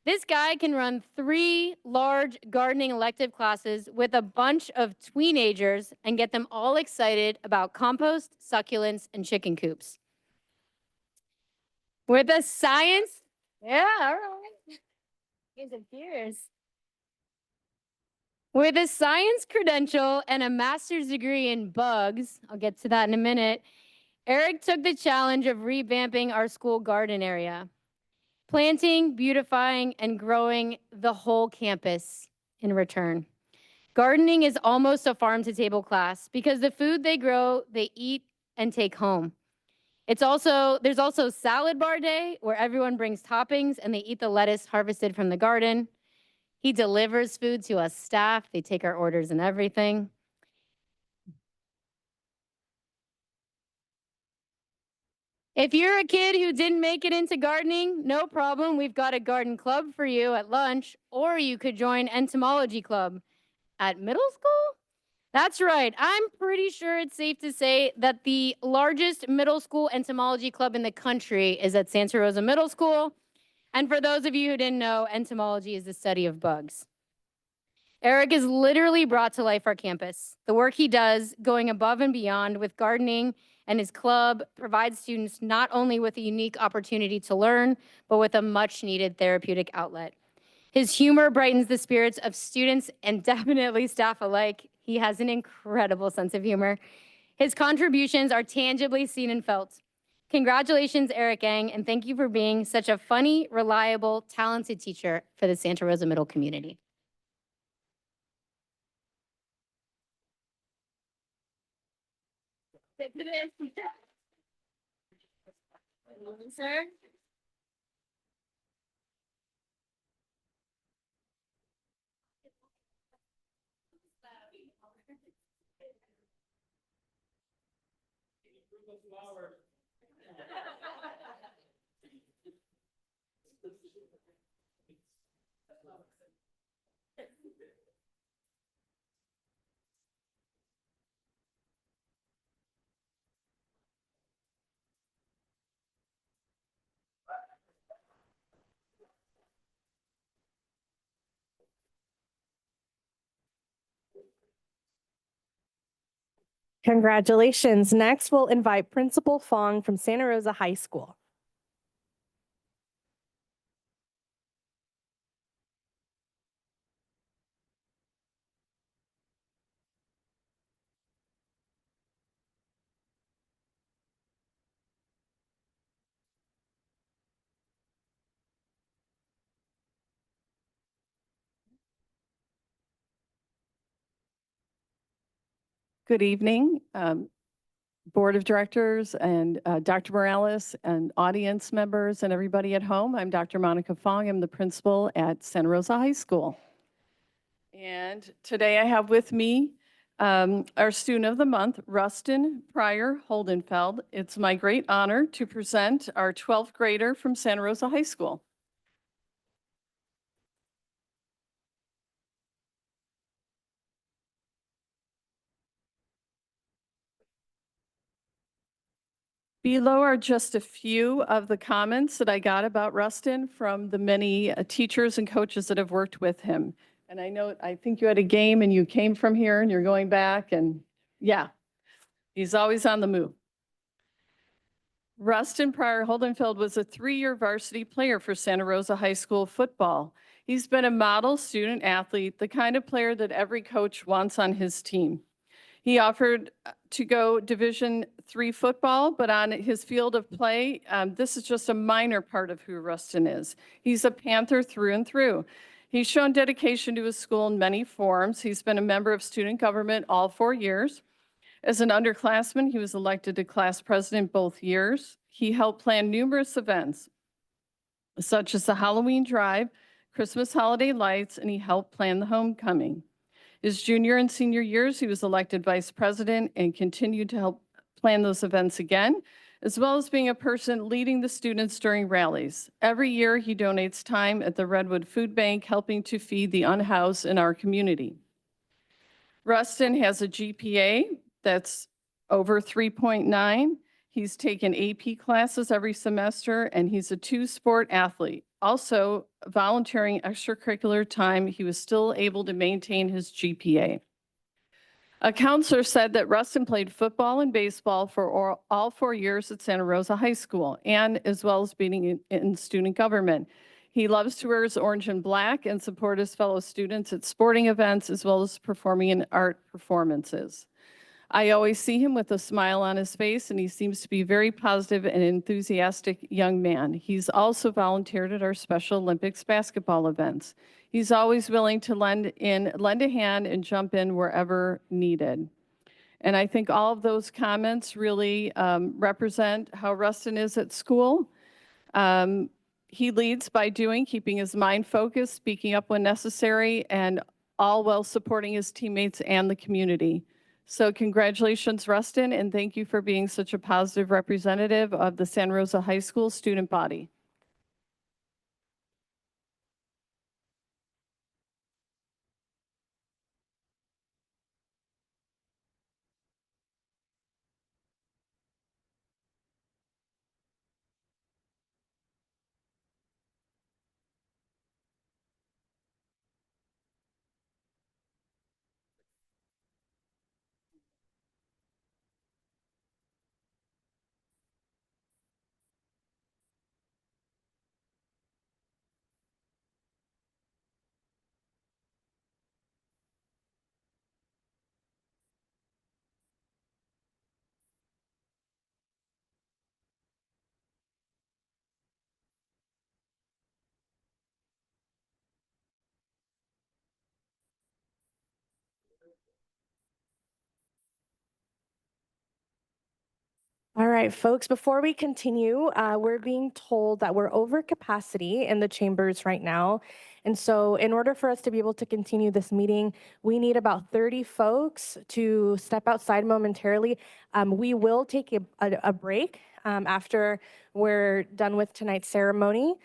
This guy can run 3 large gardening elective classes with a bunch of tweenagers and get them all excited about compost, succulents, and chicken coops. With a science, yeah, all right. Here's a cheers. With a science credential and a master's degree in bugs, I'll get to that in a minute, Eric took the challenge of revamping our school garden area. planting, beautifying, and growing the whole campus in return. Gardening is almost a farm-to-table class because the food they grow, they eat and take home. There's also salad bar day where everyone brings toppings and they eat the lettuce harvested from the garden. He delivers food to us staff. They take our orders and everything. If you're a kid who didn't make it into gardening, no problem. We've got a garden club for you at lunch, or you could join entomology club at middle school. That's right. I'm pretty sure it's safe to say that the largest middle school entomology club in the country is at Santa Rosa Middle School. And for those of you who didn't know, entomology is the study of bugs. Eric has literally brought to life our campus. The work he does, going above and beyond with gardening and his club, provides students not only with a unique opportunity to learn, but with a much needed therapeutic outlet. His humor brightens the spirits of students and definitely staff alike. He has an incredible sense of humor. His contributions are tangibly seen and felt. Congratulations, Eric Yang, and thank you for being such a funny, reliable, talented teacher for the Santa Rosa Middle community. Sir? Congratulations. Next, we'll invite Principal Fong from Santa Rosa High School. Good evening, Board of Directors and Dr. Morales and audience members and everybody at home. I'm Dr. Monica Fong. I'm the principal at Santa Rosa High School. And today I have with me our student of the month, Rustin Pryor Holdenfeld. It's my great honor to present our 12th grader from Santa Rosa High School. Below are just a few of the comments that I got about Rustin from the many teachers and coaches that have worked with him. And I think you had a game and you came from here and you're going back, and yeah, he's always on the move. Rustin Pryor Holdenfeld was a 3-year varsity player for Santa Rosa High School football. He's been a model student athlete, the kind of player that every coach wants on his team. He offered to go Division III football, but on his field of play, this is just a minor part of who Rustin is. He's a Panther through and through. He's shown dedication to his school in many forms. He's been a member of student government all 4 years. As an underclassman, he was elected to class president both years. He helped plan numerous events, such as the Halloween drive, Christmas holiday lights, and he helped plan the homecoming. His junior and senior years, he was elected vice president and continued to help plan those events again, as well as being a person leading the students during rallies. Every year, he donates time at the Redwood Food Bank, helping to feed the unhoused in our community. Rustin has a GPA that's over 3.9. He's taken AP classes every semester, and he's a 2-sport athlete. Also, volunteering extracurricular time, he was still able to maintain his GPA. A counselor said that Rustin played football and baseball for all 4 years at Santa Rosa High School, and as well as being in student government. He loves to wear his orange and black and support his fellow students at sporting events, as well as performing in art performances. I always see him with a smile on his face, and he seems to be a very positive and enthusiastic young man. He's also volunteered at our Special Olympics basketball events. He's always willing to lend a hand and jump in wherever needed. And I think all of those comments really represent how Rustin is at school. He leads by doing, keeping his mind focused, speaking up when necessary, and all while supporting his teammates and the community. So congratulations, Rustin, and thank you for being such a positive representative of the Santa Rosa High School student body. All right, folks, before we continue, we're being told that we're over capacity in the chambers right now. And so in order for us to be able to continue this meeting, we need about 30 folks to step outside momentarily. We will take a break after we're done with tonight's ceremony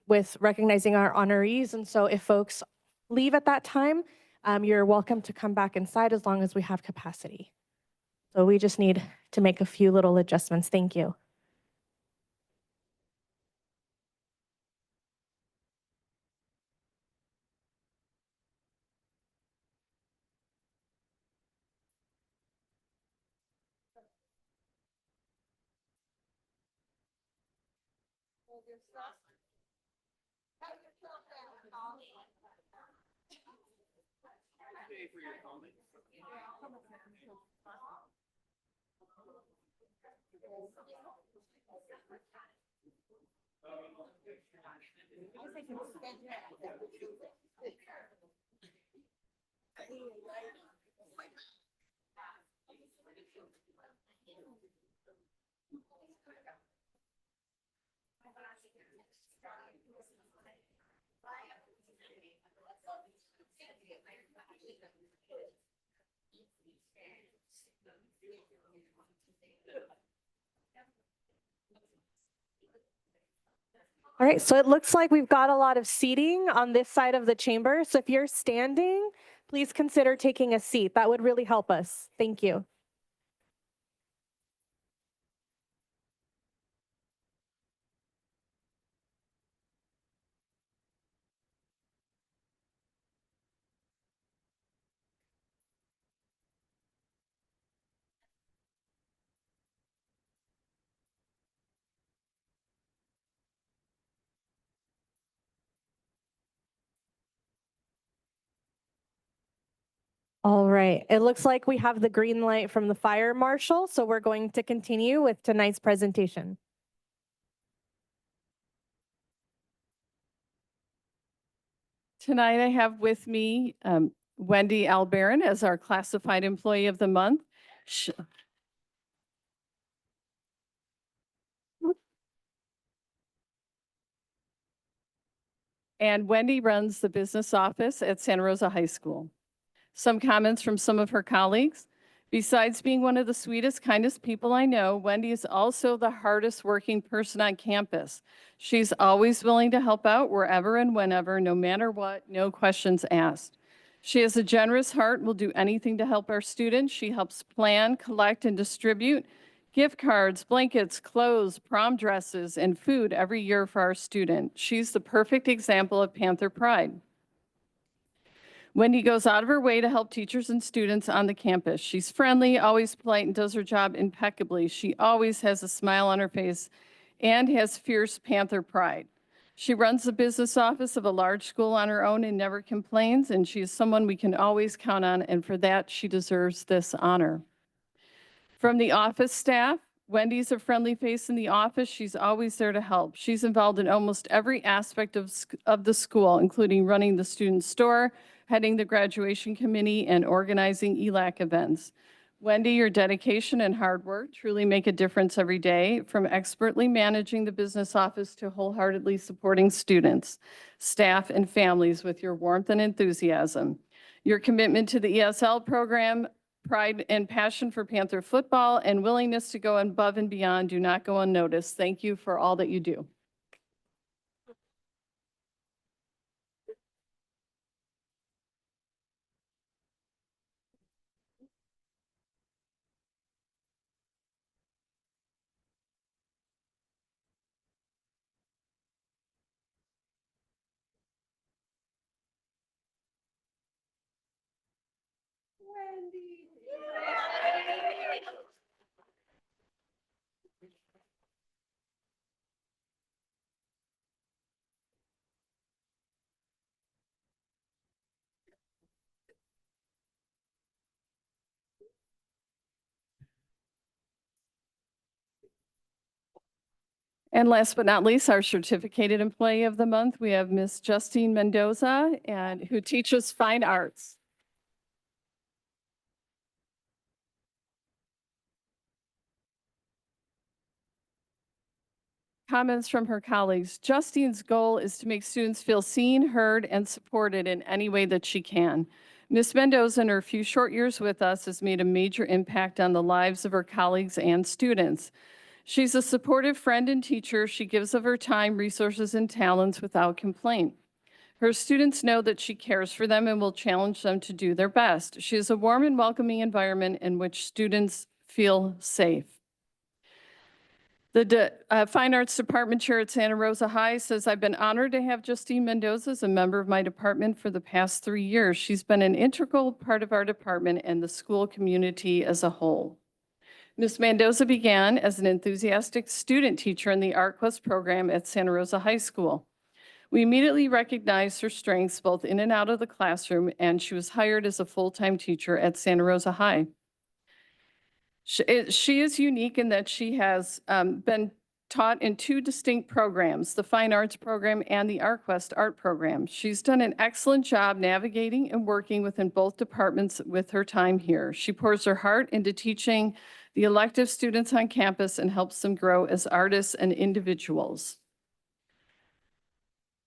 with recognizing our honorees. And so if folks leave at that time, you're welcome to come back inside as long as we have capacity. So we just need to make a few little adjustments. Thank you. All right, so it looks like we've got a lot of seating on this side of the chamber. So if you're standing, please consider taking a seat. That would really help us. Thank you. All right, it looks like we have the green light from the fire marshal, so we're going to continue with tonight's presentation. Tonight I have with me Wendy Albaran as our classified employee of the month. And Wendy runs the business office at Santa Rosa High School. Some comments from some of her colleagues. Besides being one of the sweetest, kindest people I know, Wendy is also the hardest working person on campus. She's always willing to help out wherever and whenever, no matter what, no questions asked. She has a generous heart and will do anything to help our students. She helps plan, collect, and distribute gift cards, blankets, clothes, prom dresses, and food every year for our students. She's the perfect example of Panther Pride. Wendy goes out of her way to help teachers and students on the campus. She's friendly, always polite, and does her job impeccably. She always has a smile on her face and has fierce Panther pride. She runs the business office of a large school on her own and never complains, and she is someone we can always count on, and for that, she deserves this honor. From the office staff, Wendy's a friendly face in the office. She's always there to help. She's involved in almost every aspect of the school, including running the student store, heading the graduation committee, and organizing ELAC events. Wendy, your dedication and hard work truly make a difference every day, from expertly managing the business office to wholeheartedly supporting students, staff, and families with your warmth and enthusiasm. Your commitment to the ESL program, pride and passion for Panther football, and willingness to go above and beyond do not go unnoticed. Thank you for all that you do. And last but not least, our certificated employee of the month, we have Miss Justine Mendoza, and who teaches fine arts. Comments from her colleagues. Justine's goal is to make students feel seen, heard, and supported in any way that she can. Ms. Mendoza, in her few short years with us, has made a major impact on the lives of her colleagues and students. She's a supportive friend and teacher. She gives of her time, resources, and talents without complaint. Her students know that she cares for them and will challenge them to do their best. She is a warm and welcoming environment in which students feel safe. The Fine Arts Department Chair at Santa Rosa High says, I've been honored to have Justine Mendoza as a member of my department for the past 3 years. She's been an integral part of our department and the school community as a whole. Ms. Mendoza began as an enthusiastic student teacher in the ArtQuest program at Santa Rosa High School. We immediately recognized her strengths both in and out of the classroom, and she was hired as a full-time teacher at Santa Rosa High. She is unique in that she has been taught in 2 distinct programs, the Fine Arts program and the ArtQuest art program. She's done an excellent job navigating and working within both departments with her time here. She pours her heart into teaching the elective students on campus and helps them grow as artists and individuals.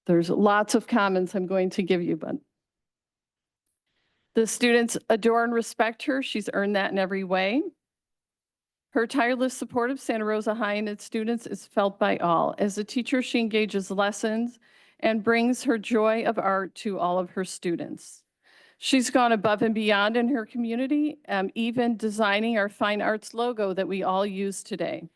There's lots of comments I'm going to give you, but the students adore and respect her. She's earned that in every way. Her tireless support of Santa Rosa High and its students is felt by all. As a teacher, she engages lessons and brings her joy of art to all of her students. She's gone above and beyond in her community, even designing our fine arts logo that we all use today.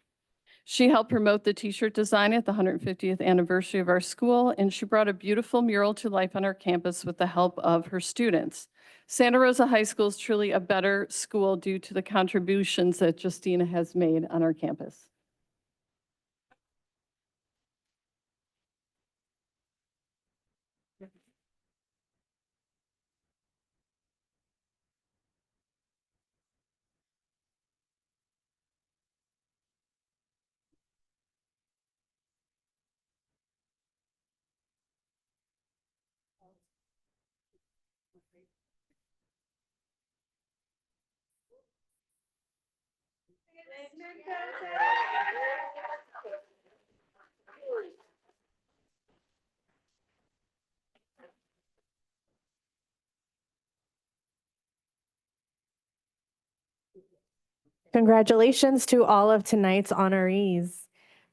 She helped promote the t-shirt design at the 150th anniversary of our school, and she brought a beautiful mural to life on our campus with the help of her students. Santa Rosa High School is truly a better school due to the contributions that Justina has made on our campus. Congratulations to all of tonight's honorees.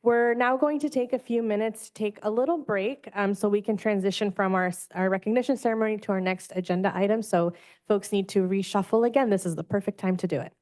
We're now going to take a few minutes to take a little break so we can transition from our recognition ceremony to our next agenda item. So folks need to reshuffle again. This is the perfect time to do it.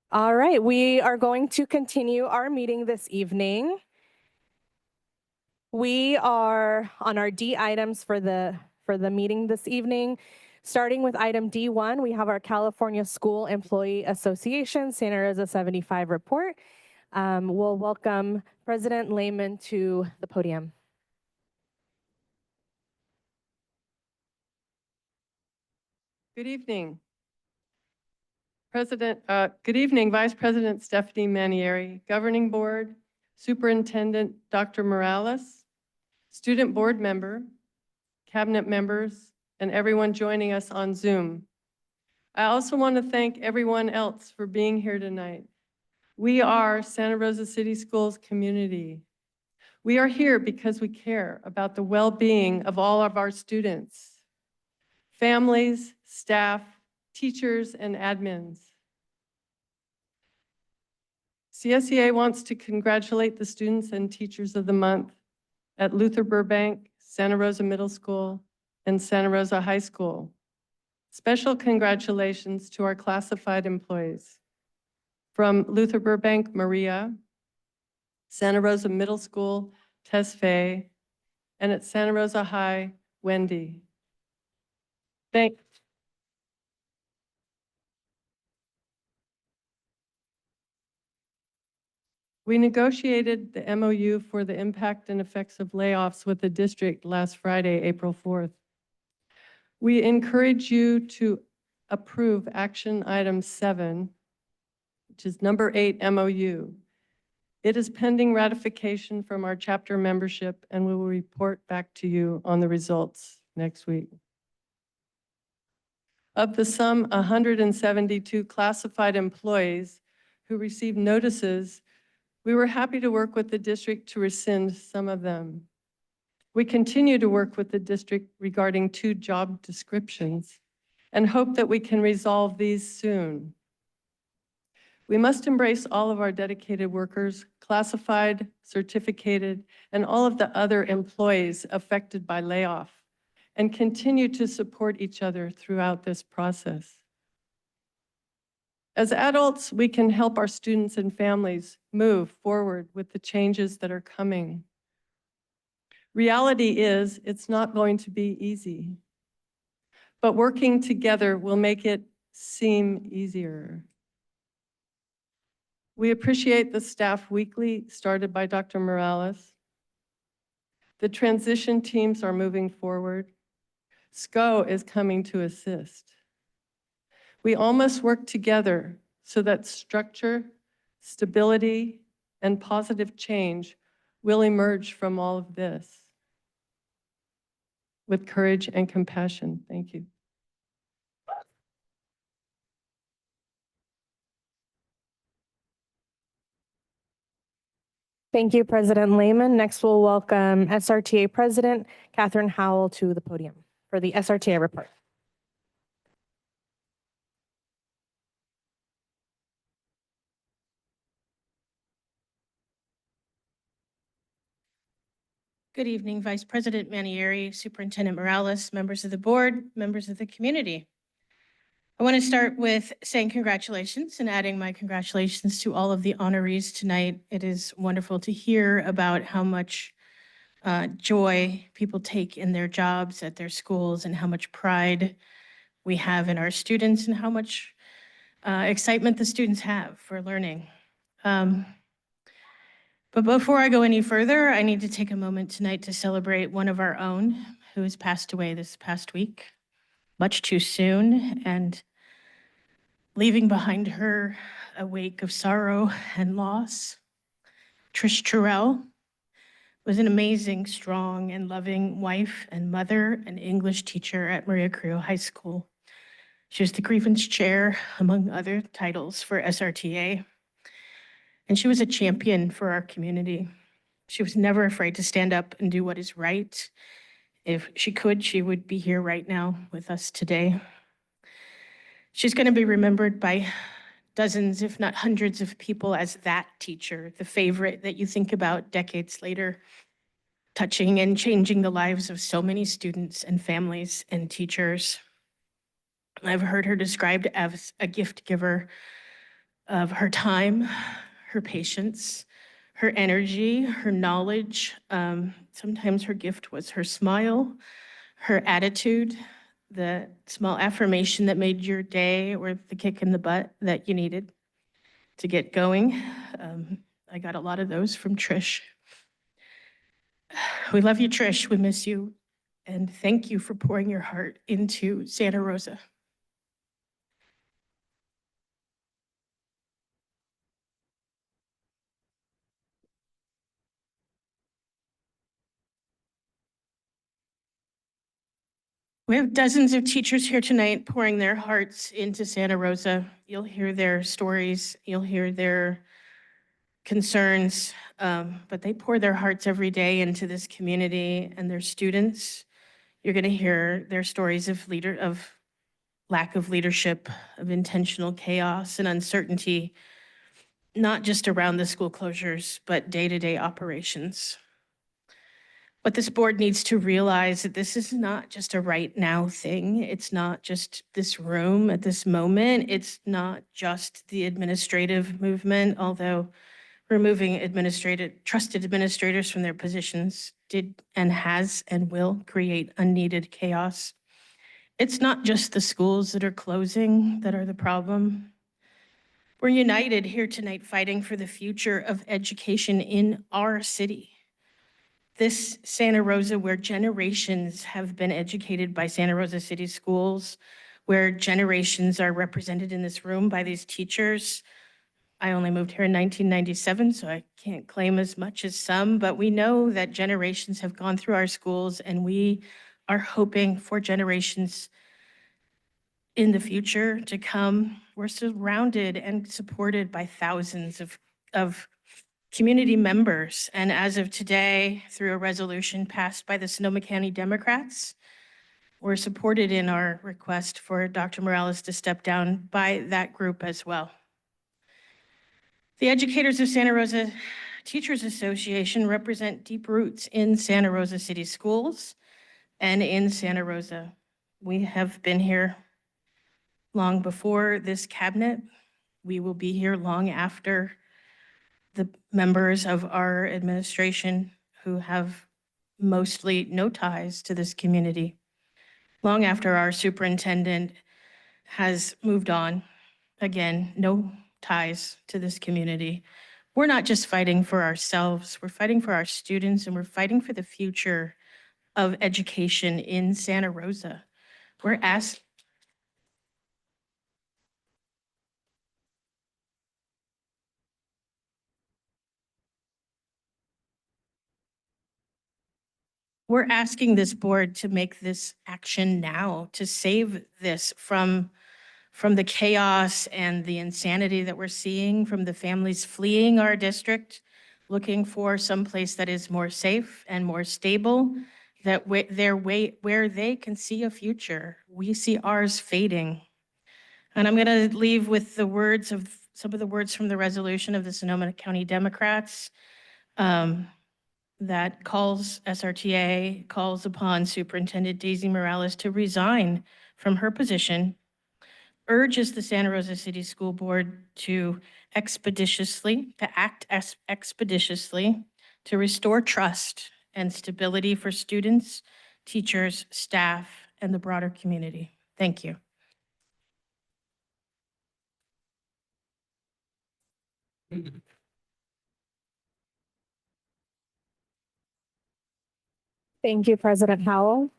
All right, we are going to continue our meeting this evening. We are on our D items for the meeting this evening. Starting with item D1, we have our California School Employee Association Santa Rosa 75 report. We'll welcome President Lehman to the podium. Good evening. Good evening, Vice President Stephanie Manieri, Governing Board, Superintendent Dr. Morales, Student Board Member, Cabinet members, and everyone joining us on Zoom. I also want to thank everyone else for being here tonight. We are Santa Rosa City Schools community. We are here because we care about the well-being of all of our students, families, staff, teachers, and admins. CSEA wants to congratulate the students and teachers of the month at Luther Burbank, Santa Rosa Middle School, and Santa Rosa High School. Special congratulations to our classified employees. From Luther Burbank, Maria, Santa Rosa Middle School, Tess Faye, and at Santa Rosa High, Wendy. We negotiated the MOU for the impact and effects of layoffs with the district last Friday, April 4th. We encourage you to approve action item 7, which is number 8 MOU. It is pending ratification from our chapter membership, and we will report back to you on the results next week. Of the some 172 classified employees who received notices We were happy to work with the district to rescind some of them. We continue to work with the district regarding 2 job descriptions and hope that we can resolve these soon. We must embrace all of our dedicated workers, classified, certificated, and all of the other employees affected by layoff, and continue to support each other throughout this process. As adults, we can help our students and families move forward with the changes that are coming. Reality is, it's not going to be easy, but working together will make it seem easier. We appreciate the staff weekly started by Dr. Morales. The transition teams are moving forward. SCO is coming to assist. We all must work together so that structure, stability, and positive change will emerge from all of this. With courage and compassion, thank you. Thank you, President Lehman. Next, we'll welcome SRTA President Catherine Howell to the podium for the SRTA report. Good evening, Vice President Manieri, Superintendent Morales, members of the board, members of the community. I want to start with saying congratulations and adding my congratulations to all of the honorees tonight. It is wonderful to hear about how much joy people take in their jobs at their schools and how much pride we have in our students and how much excitement the students have for learning. But before I go any further, I need to take a moment tonight to celebrate one of our own who has passed away this past week, much too soon, and leaving behind her a wake of sorrow and loss. Trish Terrell was an amazing, strong, and loving wife and mother and English teacher at Maria Carrillo High School. She was the grievance chair, among other titles, for SRTA. And she was a champion for our community. She was never afraid to stand up and do what is right. If she could, she would be here right now with us today. She's going to be remembered by dozens, if not hundreds of people as that teacher, the favorite that you think about decades later, touching and changing the lives of so many students and families and teachers. I've heard her described as a gift giver of her time, her patience, her energy, her knowledge. Sometimes her gift was her smile, her attitude, the small affirmation that made your day, or the kick in the butt that you needed to get going. I got a lot of those from Trish. We love you, Trish. We miss you. And thank you for pouring your heart into Santa Rosa. We have dozens of teachers here tonight pouring their hearts into Santa Rosa. You'll hear their stories, you'll hear their concerns, but they pour their hearts every day into this community and their students. You're going to hear their stories of lack of leadership, of intentional chaos and uncertainty, not just around the school closures, but day-to-day operations. What this board needs to realize that this is not just a right now thing. It's not just this room at this moment. It's not just the administrative movement, although removing trusted administrators from their positions did and has and will create unneeded chaos. It's not just the schools that are closing that are the problem. We're united here tonight fighting for the future of education in our city. This Santa Rosa, where generations have been educated by Santa Rosa City Schools, where generations are represented in this room by these teachers. I only moved here in 1997, so I can't claim as much as some, but we know that generations have gone through our schools, and we are hoping for generations in the future to come. We're surrounded and supported by thousands of community members. And as of today, through a resolution passed by the Sonoma County Democrats, we're supported in our request for Dr. Morales to step down by that group as well. The educators of Santa Rosa Teachers Association represent deep roots in Santa Rosa City Schools and in Santa Rosa. We have been here long before this cabinet. We will be here long after the members of our administration who have mostly no ties to this community. Long after our superintendent has moved on, again, no ties to this community. We're not just fighting for ourselves, we're fighting for our students, and we're fighting for the future of education in Santa Rosa. We're asking this board to make this action now, to save this from the chaos and the insanity that we're seeing, from the families fleeing our district, looking for someplace that is more safe and more stable, that where they can see a future. We see ours fading. And I'm going to leave with the words of some of the words from the resolution of the Sonoma County Democrats that calls SRTA calls upon Superintendent Daisy Morales to resign from her position, urges the Santa Rosa City School Board to act expeditiously to restore trust and stability for students, teachers, staff, and the broader community. Thank you. Thank you, President Howell.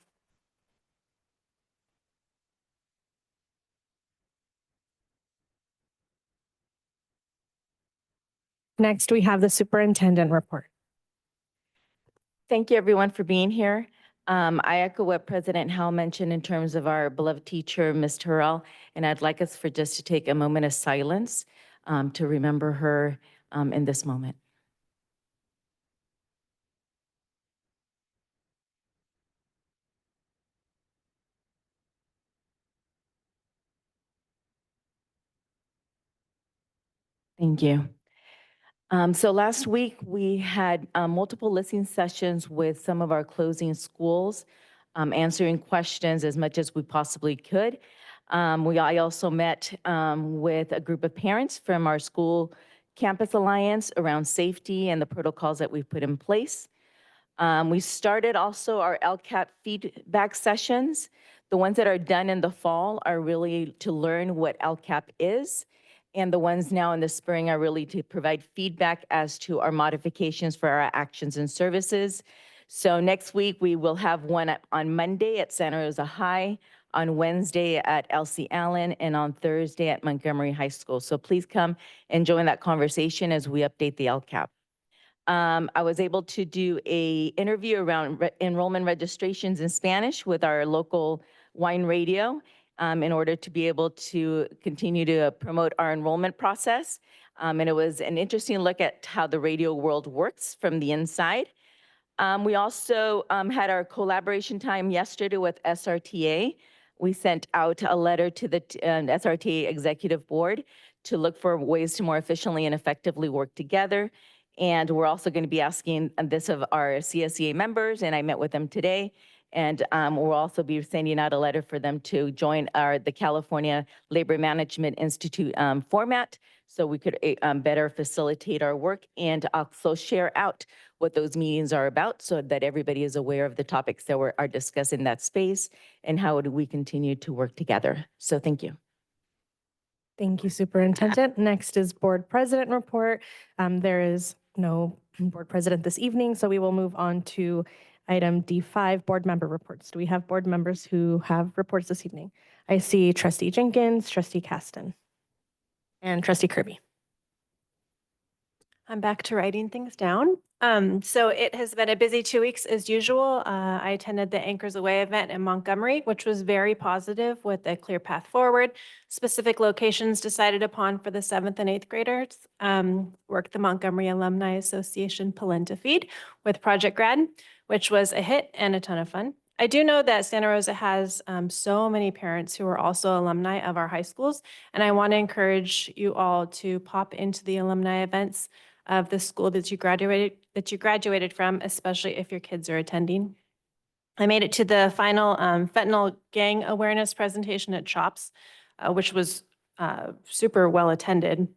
Next, we have the superintendent report. Thank you, everyone, for being here. I echo what President Howell mentioned in terms of our beloved teacher, Ms. Terrell, and I'd like us for just to take a moment of silence to remember her in this moment. Thank you. So last week, we had multiple listening sessions with some of our closing schools, answering questions as much as we possibly could. I also met with a group of parents from our school campus alliance around safety and the protocols that we've put in place. We started also our LCAP feedback sessions. The ones that are done in the fall are really to learn what LCAP is. And the ones now in the spring are really to provide feedback as to our modifications for our actions and services. So next week, we will have one on Monday at Santa Rosa High, on Wednesday at LC Allen, and on Thursday at Montgomery High School. So please come and join that conversation as we update the LCAP. I was able to do an interview around enrollment registrations in Spanish with our local wine radio in order to be able to continue to promote our enrollment process. And it was an interesting look at how the radio world works from the inside. We also had our collaboration time yesterday with SRTA. We sent out a letter to the SRTA Executive Board to look for ways to more efficiently and effectively work together. And we're also going to be asking this of our CSEA members, and I met with them today. And we'll also be sending out a letter for them to join the California Labor Management Institute format, so we could better facilitate our work and also share out what those meetings are about so that everybody is aware of the topics that are discussed in that space and how do we continue to work together. So thank you. Thank you, Superintendent. Next is Board President report. There is no Board President this evening, so we will move on to item D5, Board Member reports. Do we have board members who have reports this evening? I see Trustee Jenkins, Trustee Caston, and Trustee Kirby. I'm back to writing things down. So it has been a busy 2 weeks as usual. I attended the Anchors Away event in Montgomery, which was very positive with a clear path forward. Specific locations decided upon for the 7th and 8th graders. Worked the Montgomery Alumni Association Polenta Feed with Project Grad, which was a hit and a ton of fun. I do know that Santa Rosa has so many parents who are also alumni of our high schools, and I want to encourage you all to pop into the alumni events of the school that you graduated from, especially if your kids are attending. I made it to the final fentanyl gang awareness presentation at CHOPS, which was super well attended.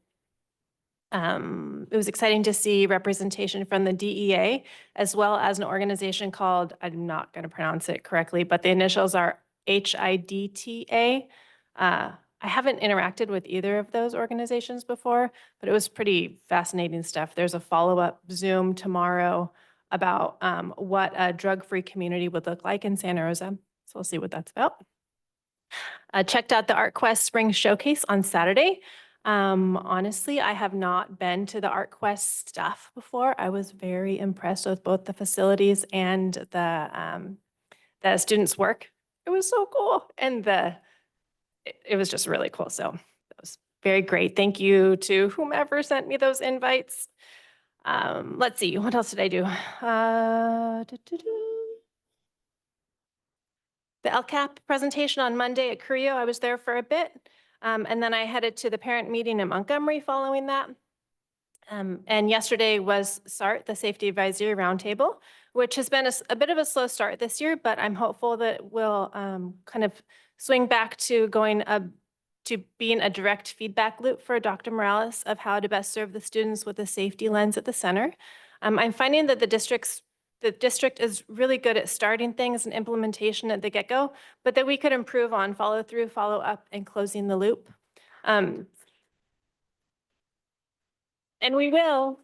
It was exciting to see representation from the DEA, as well as an organization called, I'm not going to pronounce it correctly, but the initials are HIDTA. I haven't interacted with either of those organizations before, but it was pretty fascinating stuff. There's a follow-up Zoom tomorrow about what a drug-free community would look like in Santa Rosa. So we'll see what that's about. Checked out the ArtQuest Spring Showcase on Saturday. Honestly, I have not been to the ArtQuest stuff before. I was very impressed with both the facilities and the students' work. It was so cool. And it was just really cool. So that was very great. Thank you to whomever sent me those invites. Let's see, what else did I do? The LCAP presentation on Monday at Curio, I was there for a bit. And then I headed to the parent meeting in Montgomery following that. And yesterday was SART, the Safety Advisory Roundtable, which has been a bit of a slow start this year, but I'm hopeful that we'll kind of swing back to to being a direct feedback loop for Dr. Morales of how to best serve the students with a safety lens at the center. I'm finding that the district is really good at starting things and implementation at the get-go, but that we could improve on follow through, follow up, and closing the loop. And we will.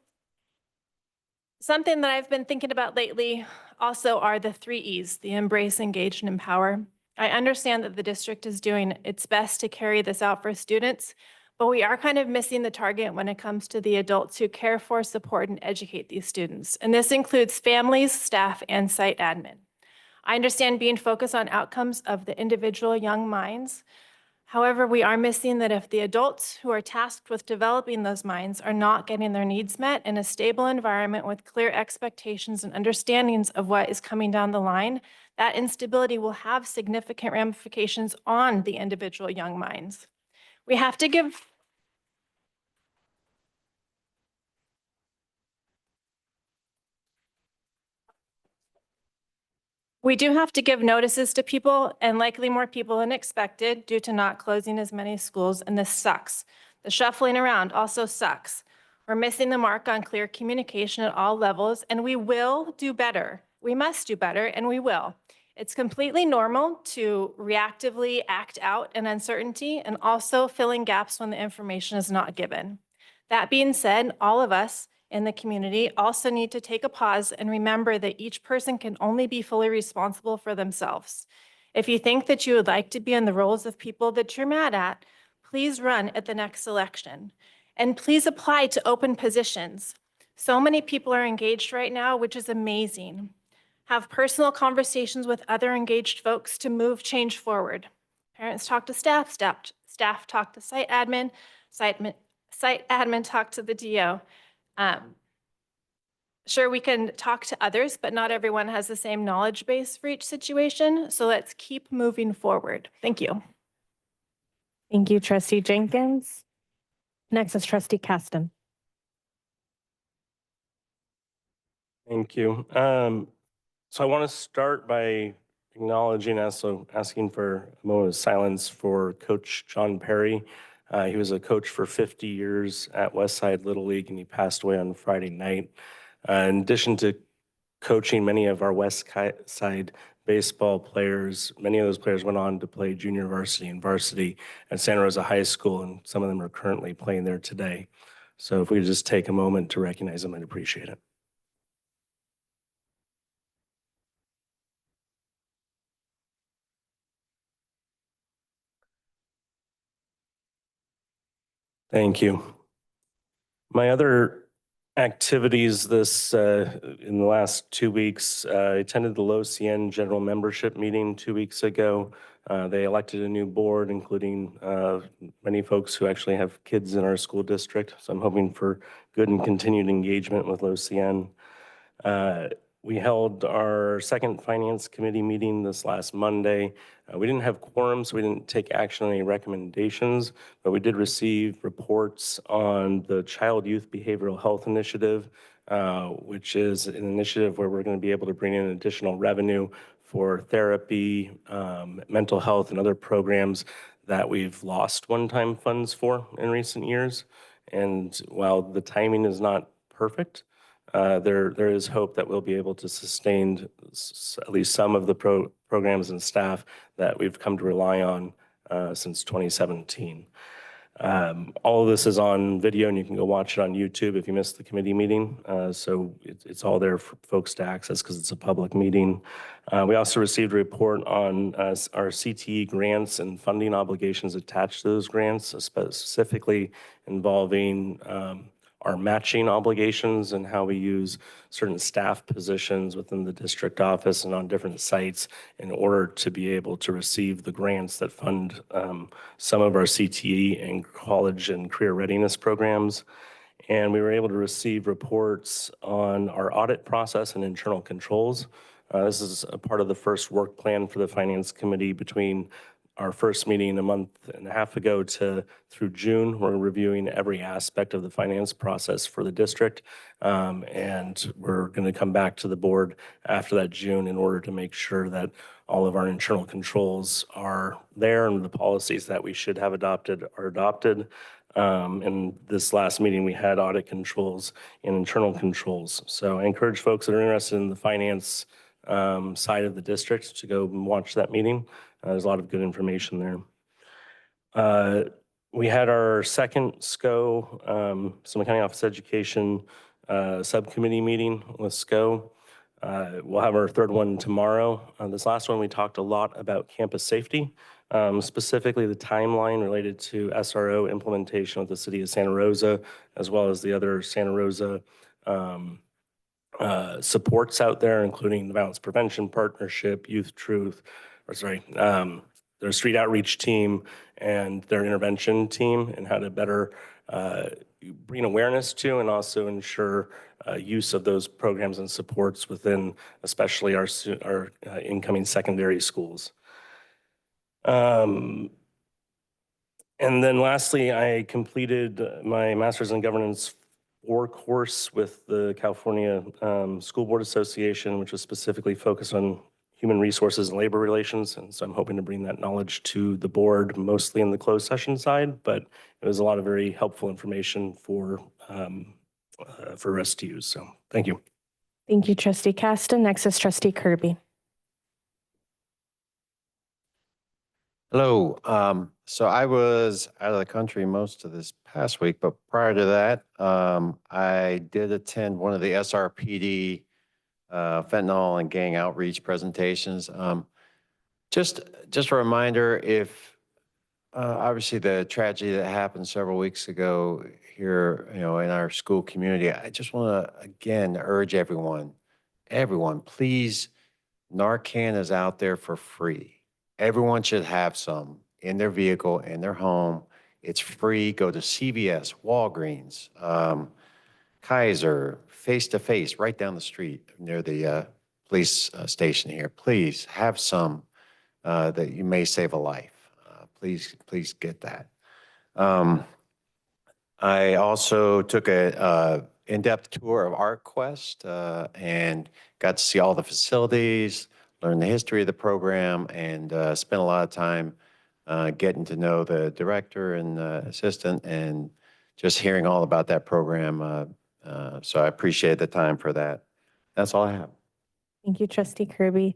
Something that I've been thinking about lately also are the 3 E's, the embrace, engage, and empower. I understand that the district is doing its best to carry this out for students, but we are kind of missing the target when it comes to the adults who care for, support, and educate these students. And this includes families, staff, and site admin. I understand being focused on outcomes of the individual young minds. However, we are missing that if the adults who are tasked with developing those minds are not getting their needs met in a stable environment with clear expectations and understandings of what is coming down the line, that instability will have significant ramifications on the individual young minds. We have to give We do have to give notices to people, and likely more people than expected due to not closing as many schools, and this sucks. The shuffling around also sucks. We're missing the mark on clear communication at all levels, and we will do better. We must do better, and we will. It's completely normal to reactively act out in uncertainty and also filling gaps when the information is not given. That being said, all of us in the community also need to take a pause and remember that each person can only be fully responsible for themselves. If you think that you would like to be in the roles of people that you're mad at, please run at the next election. And please apply to open positions. So many people are engaged right now, which is amazing. Have personal conversations with other engaged folks to move change forward. Parents talk to staff, staff talk to site admin talk to the DO. Sure, we can talk to others, but not everyone has the same knowledge base for each situation. So let's keep moving forward. Thank you. Thank you, Trustee Jenkins. Next is Trustee Caston. Thank you. So I want to start by acknowledging, also asking for a moment of silence for Coach John Perry. He was a coach for 50 years at Westside Little League, and he passed away on Friday night. In addition to coaching many of our Westside baseball players, many of those players went on to play junior varsity and varsity at Santa Rosa High School, and some of them are currently playing there today. So if we could just take a moment to recognize them, I'd appreciate it. Thank you. My other activities in the last 2 weeks. I attended the Low CN General Membership Meeting 2 weeks ago. They elected a new board, including many folks who actually have kids in our school district. So I'm hoping for good and continued engagement with Low CN. We held our second Finance Committee meeting this last Monday. We didn't have quorum, so we didn't take action on any recommendations, but we did receive reports on the Child Youth Behavioral Health Initiative, which is an initiative where we're going to be able to bring in additional revenue for therapy, mental health, and other programs that we've lost one-time funds for in recent years. And while the timing is not perfect, there is hope that we'll be able to sustain at least some of the programs and staff that we've come to rely on since 2017. All of this is on video, and you can go watch it on YouTube if you missed the committee meeting. So it's all there for folks to access because it's a public meeting. We also received a report on our CTE grants and funding obligations attached to those grants, specifically involving our matching obligations and how we use certain staff positions within the district office and on different sites in order to be able to receive the grants that fund some of our CTE and college and career readiness programs. And we were able to receive reports on our audit process and internal controls. This is a part of the first work plan for the Finance Committee between our first meeting a month and a half ago through June. We're reviewing every aspect of the finance process for the district. And we're going to come back to the board after that June in order to make sure that all of our internal controls are there and the policies that we should have adopted are adopted. In this last meeting, we had audit controls and internal controls. So I encourage folks that are interested in the finance side of the district to go and watch that meeting. There's a lot of good information there. We had our second SCO, Sonoma County Office of Education subcommittee meeting with SCO. We'll have our third one tomorrow. This last one, we talked a lot about campus safety, specifically the timeline related to SRO implementation with the city of Santa Rosa, as well as the other Santa Rosa supports out there, including the Violence Prevention Partnership, Youth Truth, their street outreach team and their intervention team, and how to better bring awareness to and also ensure use of those programs and supports within especially our incoming secondary schools. And then lastly, I completed my Master's in Governance 4 course with the California School Board Association, which was specifically focused on human resources and labor relations. And so I'm hoping to bring that knowledge to the board, mostly in the closed session side, but it was a lot of very helpful information for us to use. So thank you. Thank you, Trustee Caston. Next is Trustee Kirby. Hello. So I was out of the country most of this past week, but prior to that, I did attend one of the SRPD fentanyl and gang outreach presentations. Just a reminder, if obviously the tragedy that happened several weeks ago here, in our school community, I just want to again urge everyone, please, Narcan is out there for free. Everyone should have some in their vehicle, in their home. It's free. Go to CVS, Walgreens, Kaiser, Face to Face, right down the street near the police station here. Please have some that you may save a life. Please get that. I also took a in-depth tour of ArtQuest and got to see all the facilities, learn the history of the program, and spent a lot of time getting to know the director and assistant and just hearing all about that program. So I appreciate the time for that. That's all I have. Thank you, Trustee Kirby.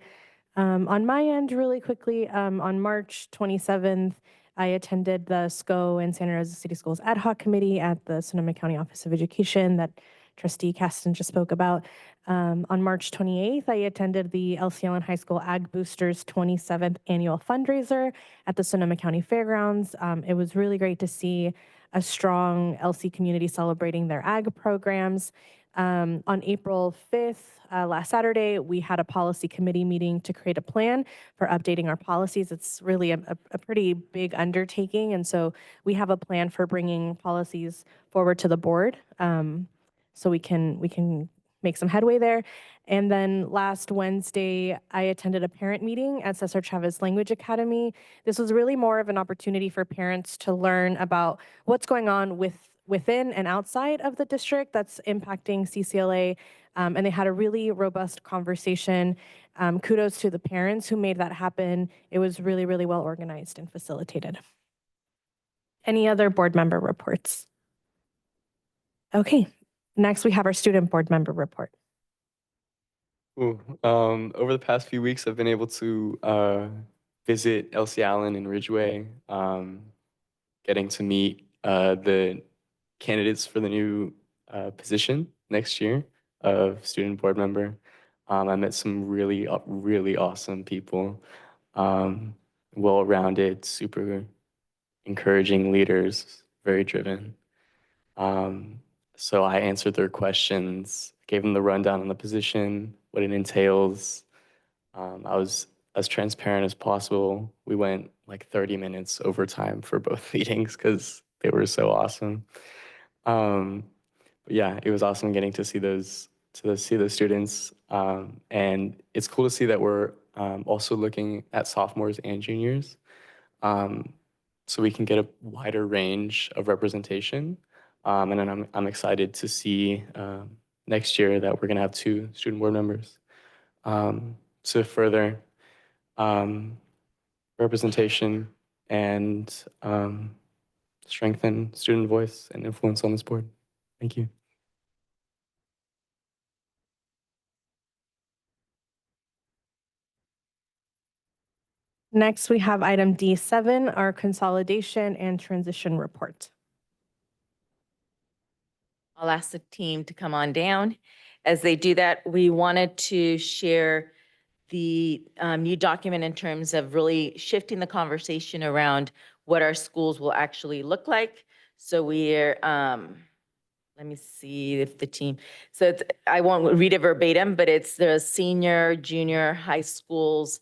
On my end, really quickly, on March 27th, I attended the SCO and Santa Rosa City Schools Ad Hoc Committee at the Sonoma County Office of Education that Trustee Caston just spoke about. On March 28th, I attended the LCLN High School Ag Boosters 27th Annual Fundraiser at the Sonoma County Fairgrounds. It was really great to see a strong LC community celebrating their ag programs. On April 5th, last Saturday, we had a policy committee meeting to create a plan for updating our policies. It's really a pretty big undertaking. And so we have a plan for bringing policies forward to the board. So we can make some headway there. And then last Wednesday, I attended a parent meeting at Cesar Chavez Language Academy. This was really more of an opportunity for parents to learn about what's going on within and outside of the district that's impacting CCLA. And they had a really robust conversation. Kudos to the parents who made that happen. It was really, really well organized and facilitated. Any other board member reports? Okay, next we have our student board member report. Over the past few weeks, I've been able to visit LC Allen and Ridgeway, getting to meet the candidates for the new position next year of student board member. I met some really awesome people, well-rounded, super encouraging leaders, very driven. So I answered their questions, gave them the rundown on the position, what it entails. I was as transparent as possible. We went like 30 minutes overtime for both meetings because they were so awesome. But yeah, it was awesome getting to see those students. And it's cool to see that we're also looking at sophomores and juniors, so we can get a wider range of representation. And then I'm excited to see next year that we're going to have 2 student board members to further representation and strengthen student voice and influence on this board. Thank you. Next, we have item D7, our consolidation and transition report. I'll ask the team to come on down. As they do that, we wanted to share the new document in terms of really shifting the conversation around what our schools will actually look like. So we're, let me see if the team, so it's, I won't read it verbatim, but it's the senior, junior high schools.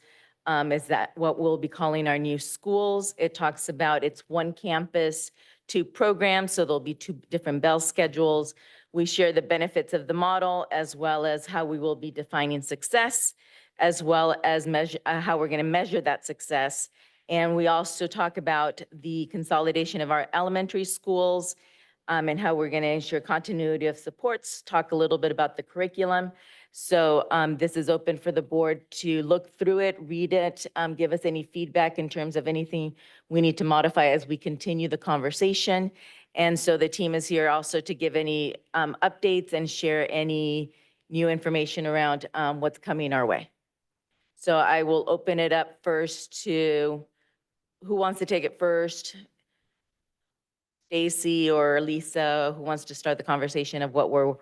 Is that what we'll be calling our new schools? It talks about it's 1 campus, 2 programs, so there'll be 2 different bell schedules. We share the benefits of the model as well as how we will be defining success, as well as measure how we're going to measure that success. And we also talk about the consolidation of our elementary schools and how we're going to ensure continuity of supports, talk a little bit about the curriculum. So this is open for the board to look through it, read it, give us any feedback in terms of anything we need to modify as we continue the conversation. And so the team is here also to give any updates and share any new information around what's coming our way. So I will open it up first to, who wants to take it first? Stacy or Lisa, who wants to start the conversation of what we're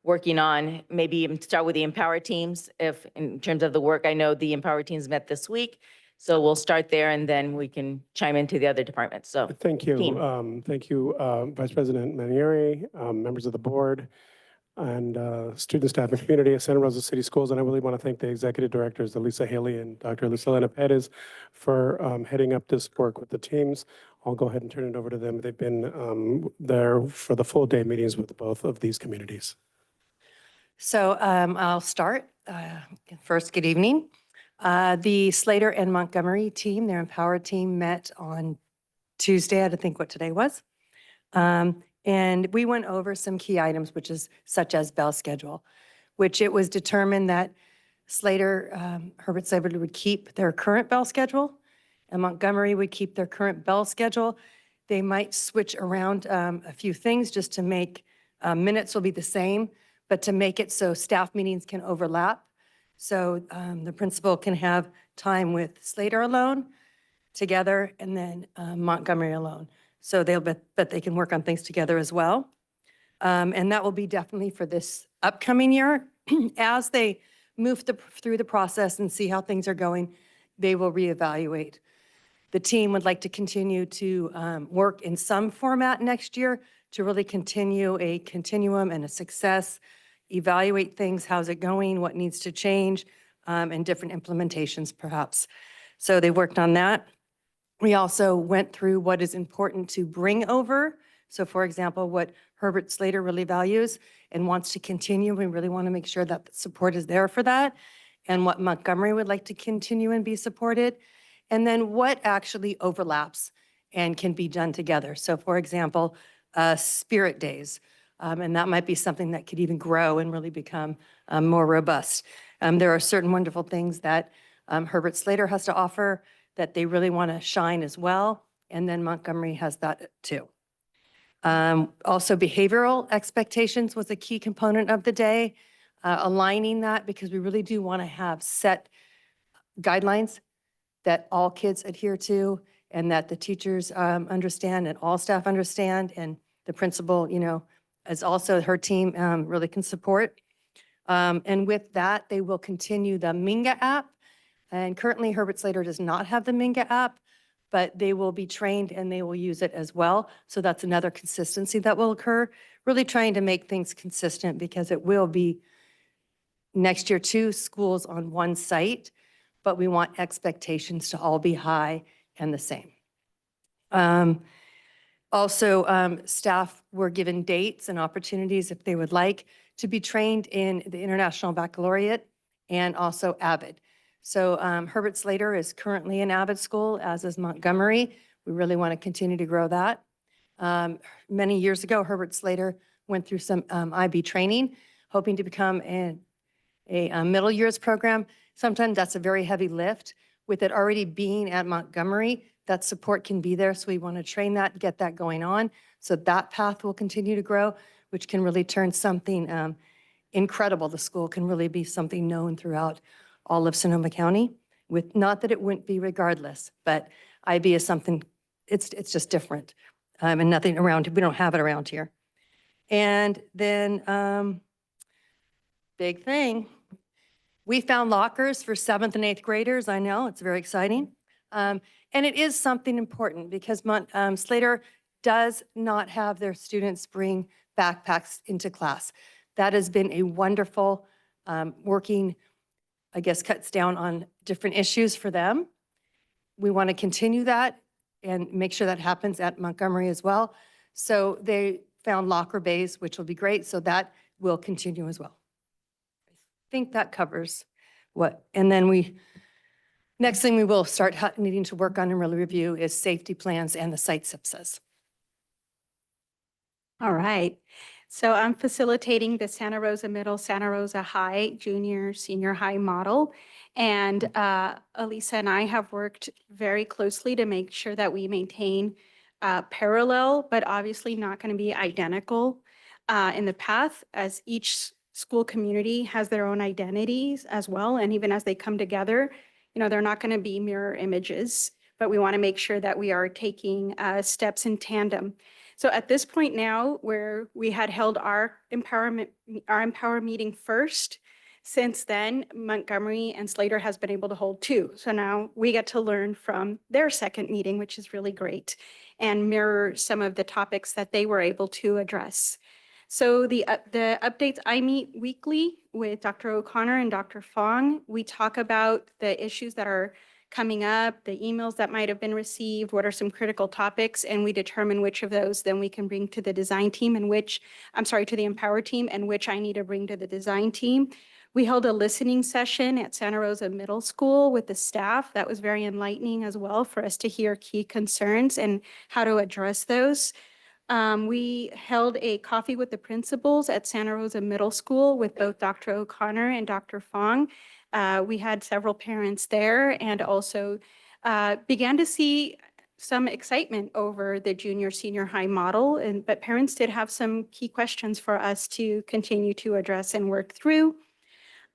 working on? Maybe even start with the Empower teams. If in terms of the work, I know the Empower teams met this week. So we'll start there and then we can chime into the other departments. So Thank you. team. Thank you, Vice President Manieri, members of the board, and student, staff, and community at Santa Rosa City Schools. And I really want to thank the executive directors, Elisa Haley and Dr. Lucilena Perez, for heading up this work with the teams. I'll go ahead and turn it over to them. They've been there for the full day meetings with both of these communities. So I'll start. First, good evening. The Slater and Montgomery team, their Empower team, met on Tuesday. I had to think what today was. And we went over some key items, which is such as bell schedule, which it was determined that Slater, Herbert Slater would keep their current bell schedule and Montgomery would keep their current bell schedule. They might switch around a few things just to make minutes will be the same, but to make it so staff meetings can overlap. So the principal can have time with Slater alone together and then Montgomery alone. So but they can work on things together as well. And that will be definitely for this upcoming year. As they move through the process and see how things are going, they will reevaluate. The team would like to continue to work in some format next year to really continue a continuum and a success, evaluate things, how's it going, what needs to change, and different implementations perhaps. So they worked on that. We also went through what is important to bring over. So for example, what Herbert Slater really values and wants to continue, we really want to make sure that the support is there for that. And what Montgomery would like to continue and be supported. And then what actually overlaps and can be done together. So for example, Spirit Days. And that might be something that could even grow and really become more robust. There are certain wonderful things that Herbert Slater has to offer that they really want to shine as well. And then Montgomery has that too. Also, behavioral expectations was a key component of the day, aligning that because we really do want to have set guidelines that all kids adhere to and that the teachers understand and all staff understand and the principal, as also her team really can support. And with that, they will continue the Minga app. And currently Herbert Slater does not have the Minga app, but they will be trained and they will use it as well. So that's another consistency that will occur, really trying to make things consistent because it will be next year 2 schools on one site, but we want expectations to all be high and the same. Also, staff were given dates and opportunities if they would like to be trained in the International Baccalaureate and also AVID. So Herbert Slater is currently in AVID school, as is Montgomery. We really want to continue to grow that. Many years ago, Herbert Slater went through some IB training, hoping to become a middle years program. Sometimes that's a very heavy lift. With it already being at Montgomery, that support can be there. So we want to train that, get that going on. So that path will continue to grow, which can really turn something incredible. The school can really be something known throughout all of Sonoma County, with not that it wouldn't be regardless, but IB is something, it's just different and nothing around, we don't have it around here. And then big thing, we found lockers for 7th and 8th graders. I know, it's very exciting. And it is something important because Slater does not have their students bring backpacks into class. That has been a wonderful working, I guess, cuts down on different issues for them. We want to continue that and make sure that happens at Montgomery as well. So they found locker bays, which will be great. So that will continue as well. I think that covers what, and then next thing we will start needing to work on and really review is safety plans and the site SIPSAs. All right. So I'm facilitating the Santa Rosa Middle, Santa Rosa High, Junior, Senior High model. And Elisa and I have worked very closely to make sure that we maintain parallel, but obviously not going to be identical in the path, as each school community has their own identities as well. And even as they come together, they're not going to be mirror images, but we want to make sure that we are taking steps in tandem. So at this point now, where we had held our Empower meeting first, since then, Montgomery and Slater has been able to hold 2. So now we get to learn from their second meeting, which is really great, and mirror some of the topics that they were able to address. So the updates, I meet weekly with Dr. O'Connor and Dr. Fong. We talk about the issues that are coming up, the emails that might have been received, what are some critical topics, and we determine which of those then we can bring to the design team and to the Empower team, and which I need to bring to the design team. We held a listening session at Santa Rosa Middle School with the staff. That was very enlightening as well for us to hear key concerns and how to address those. We held a coffee with the principals at Santa Rosa Middle School with both Dr. O'Connor and Dr. Fong. We had several parents there and also began to see some excitement over the junior senior high model, but parents did have some key questions for us to continue to address and work through.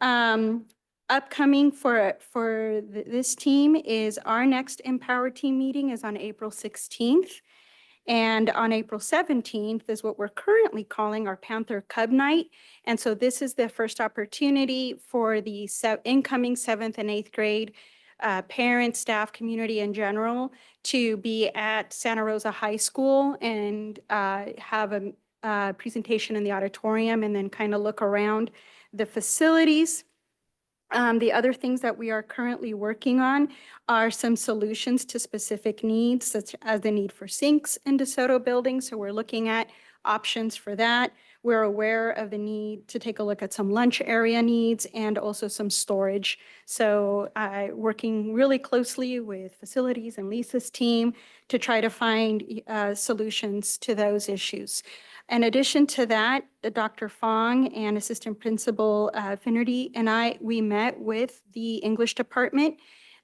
Upcoming for this team is our next Empower team meeting is on April 16th. And on April 17th is what we're currently calling our Panther Cub Night. And so this is the first opportunity for the incoming 7th and 8th grade parents, staff, community in general to be at Santa Rosa High School and have a presentation in the auditorium and then kind of look around the facilities. The other things that we are currently working on are some solutions to specific needs, such as the need for sinks in DeSoto buildings. So we're looking at options for that. We're aware of the need to take a look at some lunch area needs and also some storage. So working really closely with facilities and Lisa's team to try to find solutions to those issues. In addition to that, Dr. Fong and Assistant Principal Finnerty and we met with the English department,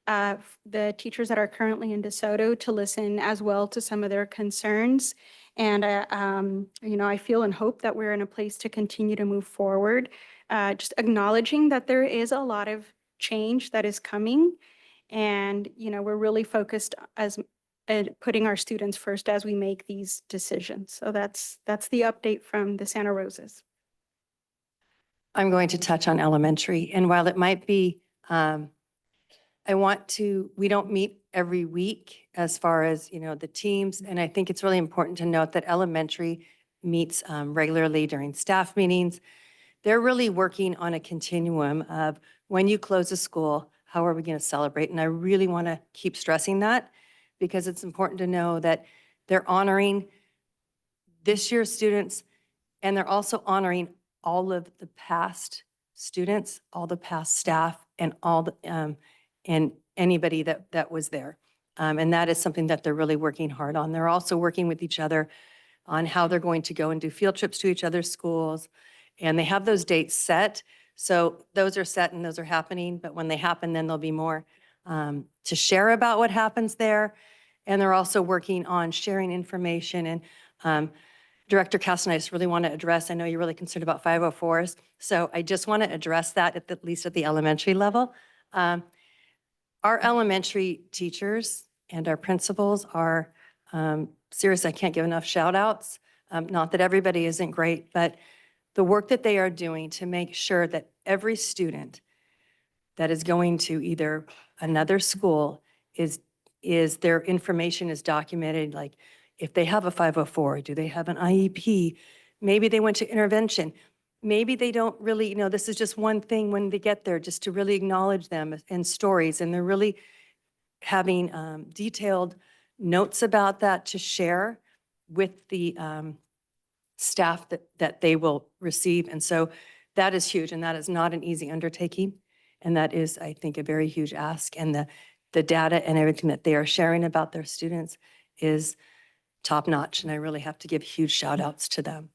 the teachers that are currently in DeSoto, to listen as well to some of their concerns. And, I feel and hope that we're in a place to continue to move forward, just acknowledging that there is a lot of change that is coming. And, we're really focused and putting our students first as we make these decisions. So that's the update from the Santa Rosas. I'm going to touch on elementary. And while it might be, we don't meet every week as far as, the teams. And I think it's really important to note that elementary meets regularly during staff meetings. They're really working on a continuum of when you close a school, how are we going to celebrate? And I really want to keep stressing that, because it's important to know that they're honoring this year's students, and they're also honoring all of the past students, all the past staff, and and anybody that was there. And that is something that they're really working hard on. They're also working with each other on how they're going to go and do field trips to each other's schools. And they have those dates set. So those are set and those are happening. But when they happen, then there'll be more to share about what happens there. And they're also working on sharing information. And Director Caston, I just really want to address, I know you're really concerned about 504s. So I just want to address that at least at the elementary level. Our elementary teachers and our principals are, seriously, I can't give enough shout outs. Not that everybody isn't great, but the work that they are doing to make sure that every student that is going to either another school is their information is documented. Like if they have a 504, do they have an IEP? Maybe they went to intervention. Maybe they don't really, this is just one thing when they get there, just to really acknowledge them and stories. And they're really having detailed notes about that to share with the staff that they will receive. And so that is huge, and that is not an easy undertaking. And that is, I think, a very huge ask. And the data and everything that they are sharing about their students is top notch. And I really have to give huge shout outs to them.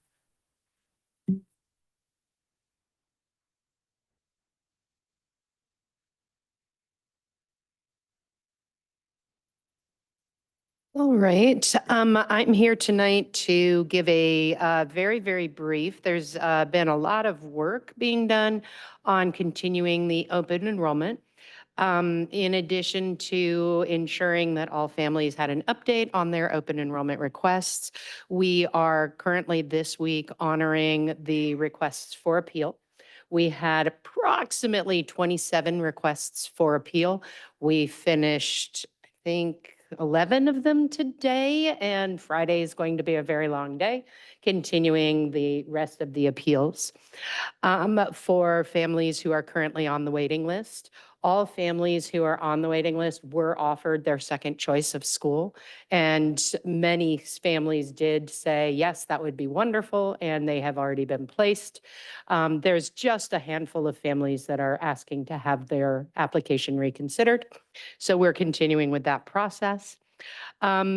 All right. I'm here tonight to give a very, very brief. There's been a lot of work being done on continuing the open enrollment. In addition to ensuring that all families had an update on their open enrollment requests, we are currently this week honoring the requests for appeal. We had approximately 27 requests for appeal. We finished, I think, 11 of them today, and Friday is going to be a very long day, continuing the rest of the appeals. For families who are currently on the waiting list, all families who are on the waiting list were offered their second choice of school. And many families did say, yes, that would be wonderful, and they have already been placed. There's just a handful of families that are asking to have their application reconsidered. So we're continuing with that process.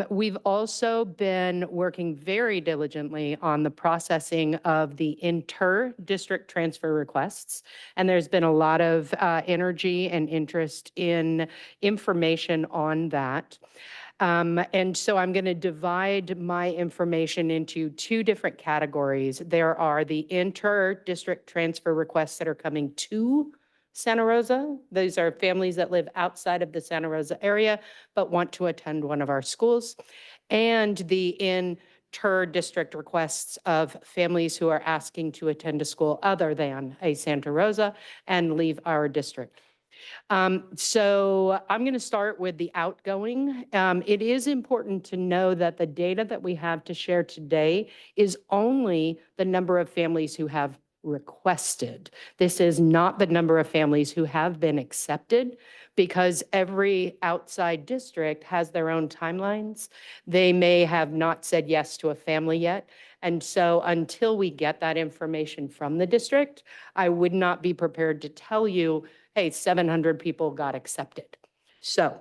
We've also been working very diligently on the processing of the inter-district transfer requests. And there's been a lot of energy and interest in information on that. And so I'm going to divide my information into two different categories. There are the inter-district transfer requests that are coming to Santa Rosa. These are families that live outside of the Santa Rosa area, but want to attend one of our schools. And the inter-district requests of families who are asking to attend a school other than a Santa Rosa and leave our district. So I'm going to start with the outgoing. It is important to know that the data that we have to share today is only the number of families who have requested. This is not the number of families who have been accepted, because every outside district has their own timelines. They may have not said yes to a family yet. And so until we get that information from the district, I would not be prepared to tell you, hey, 700 people got accepted. So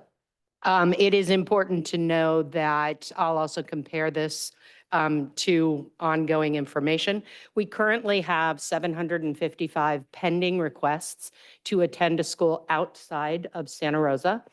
it is important to know that I'll also compare this to ongoing information. We currently have 755 pending requests to attend a school outside of Santa Rosa.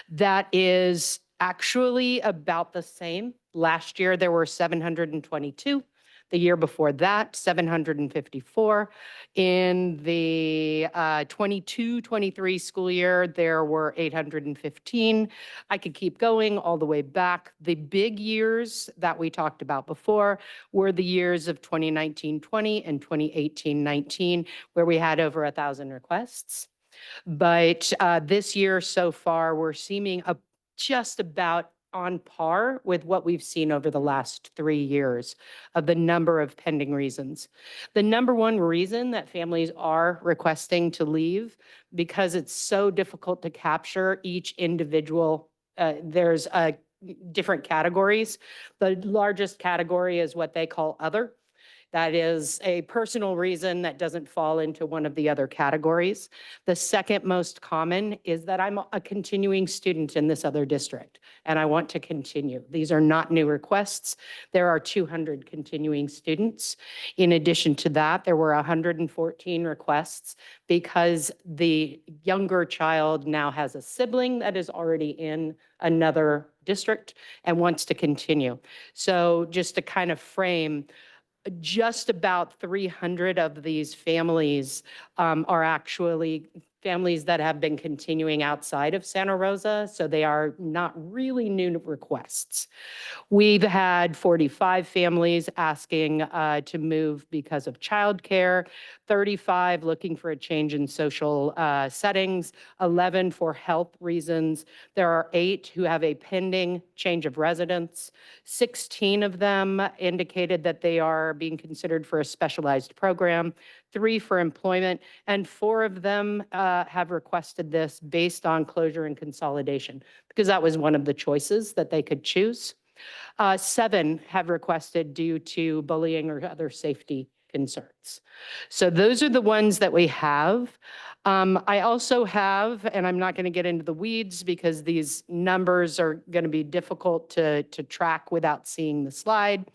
That is actually about the same. Last year, there were 722. The year before that, 754. In the 22-23 school year, there were 815. I could keep going all the way back. The big years that we talked about before were the years of 2019-20 and 2018-19, where we had over 1,000 requests. But this year so far, we're seeming just about on par with what we've seen over the last 3 years of the number of pending reasons. The number one reason that families are requesting to leave, because it's so difficult to capture each individual, there's different categories. The largest category is what they call other. That is a personal reason that doesn't fall into one of the other categories. The second most common is that I'm a continuing student in this other district and I want to continue. These are not new requests. There are 200 continuing students. In addition to that, there were 114 requests because the younger child now has a sibling that is already in another district and wants to continue. So just to kind of frame, just about 300 of these families are actually families that have been continuing outside of Santa Rosa, so they are not really new requests. We've had 45 families asking to move because of childcare, 35 looking for a change in social settings, 11 for health reasons. There are 8 who have a pending change of residence. 16 of them indicated that they are being considered for a specialized program, 3 for employment, and 4 of them have requested this based on closure and consolidation, because that was one of the choices that they could choose. 7 have requested due to bullying or other safety concerns. So those are the ones that we have. I also have, and I'm not going to get into the weeds because these numbers are going to be difficult to track without seeing the slide,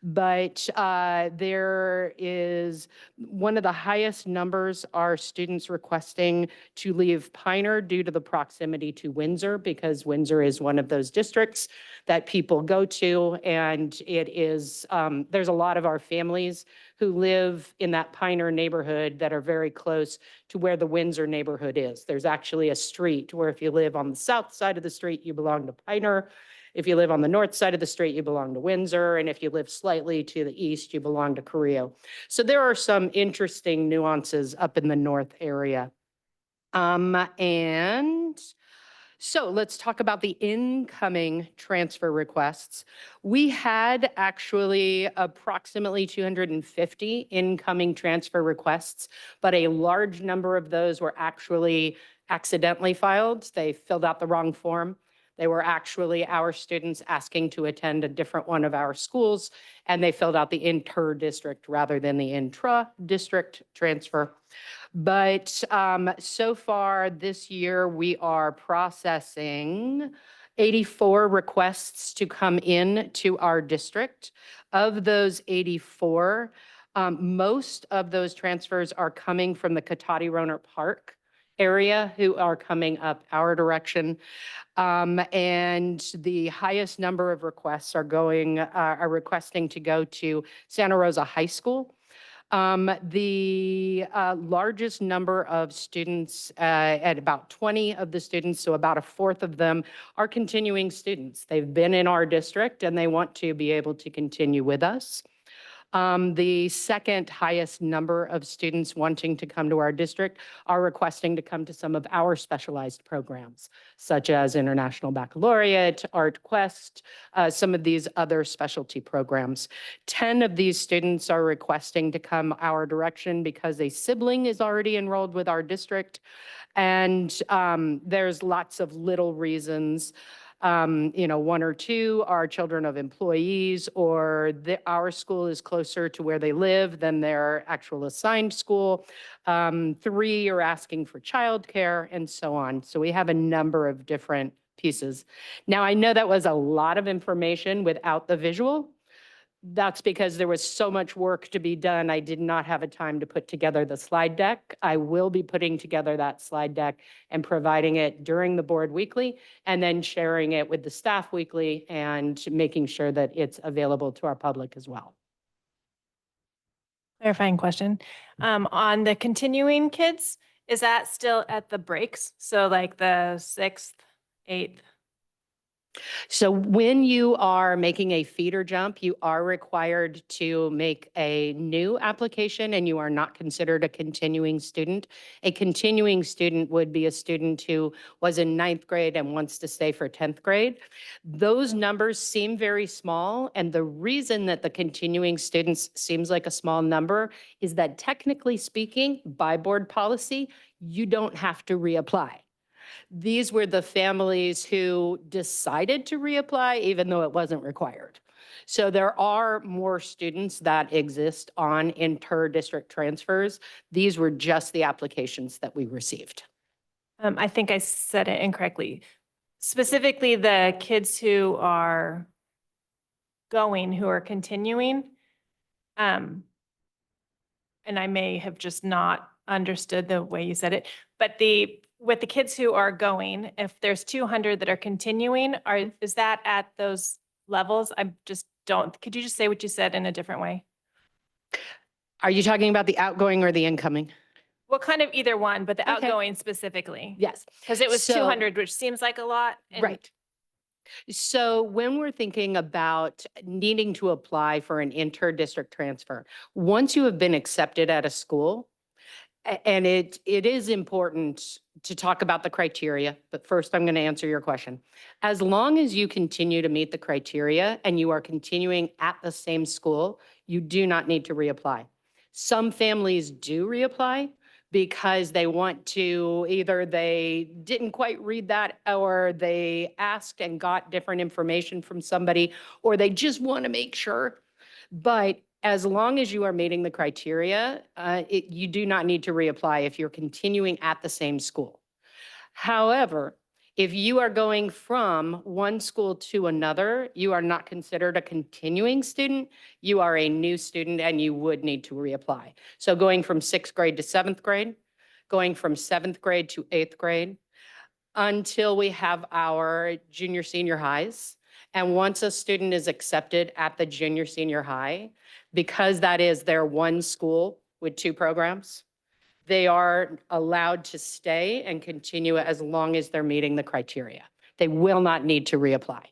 but there is one of the highest numbers are students requesting to leave Piner due to the proximity to Windsor, because Windsor is one of those districts that people go to, and it is, there's a lot of our families who live in that Piner neighborhood that are very close to where the Windsor neighborhood is. There's actually a street where if you live on the south side of the street, you belong to Piner. If you live on the north side of the street, you belong to Windsor. And if you live slightly to the east, you belong to Carrillo. So there are some interesting nuances up in the north area. So let's talk about the incoming transfer requests. We had actually approximately 250 incoming transfer requests, but a large number of those were actually accidentally filed. They filled out the wrong form. They were actually our students asking to attend a different one of our schools, and they filled out the inter-district rather than the intra-district transfer. But so far this year, we are processing 84 requests to come in to our district. Of those 84, most of those transfers are coming from the Cotati-Rohnert Park area who are coming up our direction. And the highest number of requests are requesting to go to Santa Rosa High School. The largest number of students, at about 20 of the students, so about a fourth of them, are continuing students. They've been in our district and they want to be able to continue with us. The second highest number of students wanting to come to our district are requesting to come to some of our specialized programs, such as International Baccalaureate, Art Quest, some of these other specialty programs. 10 of these students are requesting to come our direction because a sibling is already enrolled with our district. And there's lots of little reasons. One or two are children of employees, or our school is closer to where they live than their actual assigned school. 3 are asking for childcare, and so on. So we have a number of different pieces. Now, I know that was a lot of information without the visual. That's because there was so much work to be done. I did not have a time to put together the slide deck. I will be putting together that slide deck and providing it during the board weekly, and then sharing it with the staff weekly and making sure that it's available to our public as well. Clarifying question. On the continuing kids, is that still at the breaks? So like the 6th, 8th? So when you are making a feeder jump, you are required to make a new application, and you are not considered a continuing student. A continuing student would be a student who was in 9th grade and wants to stay for 10th grade. Those numbers seem very small, and the reason that the continuing students seems like a small number is that technically speaking, by board policy, you don't have to reapply. These were the families who decided to reapply, even though it wasn't required. So there are more students that exist on inter-district transfers. These were just the applications that we received. I think I said it incorrectly. Specifically, the kids who are going, who are continuing, and I may have just not understood the way you said it, but with the kids who are going, if there's 200 that are continuing, is that at those levels? Could you just say what you said in a different way? Are you talking about the outgoing or the incoming? Well, kind of either one, but the Okay. outgoing specifically. Yes. Because it was So- 200, which seems like a lot. and- Right. So when we're thinking about needing to apply for an inter-district transfer, once you have been accepted at a school, and it is important to talk about the criteria, but first I'm going to answer your question. As long as you continue to meet the criteria and you are continuing at the same school, you do not need to reapply. Some families do reapply because they want to, either they didn't quite read that, or they asked and got different information from somebody, or they just want to make sure. But as long as you are meeting the criteria, you do not need to reapply if you're continuing at the same school. However, if you are going from one school to another, you are not considered a continuing student. You are a new student, and you would need to reapply. So going from 6th grade to 7th grade, going from 7th grade to 8th grade, until we have our junior, senior highs. And once a student is accepted at the junior, senior high, because that is their one school with 2 programs, they are allowed to stay and continue as long as they're meeting the criteria. They will not need to reapply.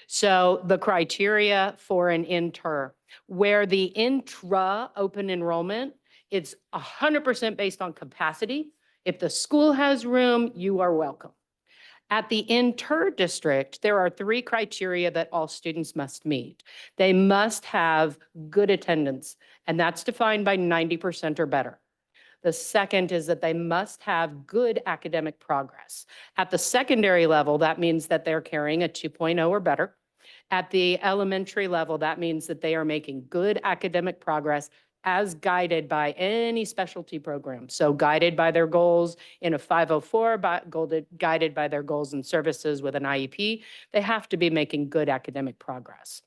So the criteria for an inter, where the intra open enrollment, it's 100% based on capacity. If the school has room, you are welcome. At the inter-district, there are 3 criteria that all students must meet. They must have good attendance, and that's defined by 90% or better. The second is that they must have good academic progress. At the secondary level, that means that they're carrying a 2.0 or better. At the elementary level, that means that they are making good academic progress as guided by any specialty program. So guided by their goals in a 504, guided by their goals and services with an IEP, they have to be making good academic progress.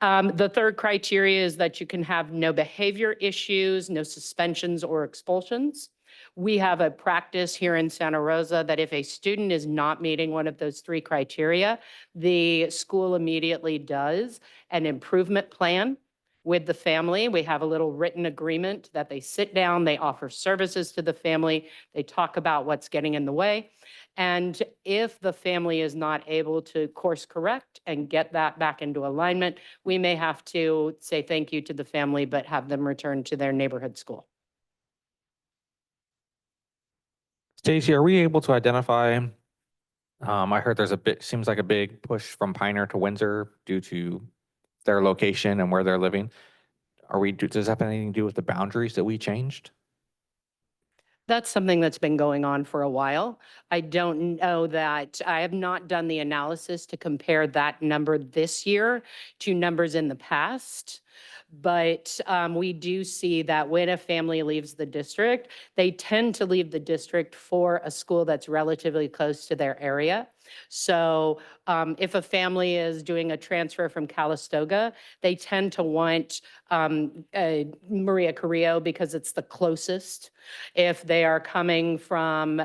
The third criteria is that you can have no behavior issues, no suspensions or expulsions. We have a practice here in Santa Rosa that if a student is not meeting one of those 3 criteria, the school immediately does an improvement plan with the family. We have a little written agreement that they sit down, they offer services to the family, they talk about what's getting in the way. And if the family is not able to course correct and get that back into alignment, we may have to say thank you to the family, but have them return to their neighborhood school. Stacy, are we able to identify, I heard there's seems like a big push from Pioneer to Windsor due to their location and where they're living. Does that have anything to do with the boundaries that we changed? That's something that's been going on for a while. I don't know that, I have not done the analysis to compare that number this year to numbers in the past. But we do see that when a family leaves the district, they tend to leave the district for a school that's relatively close to their area. So if a family is doing a transfer from Calistoga, they tend to want Maria Carrillo because it's the closest. If they are coming from,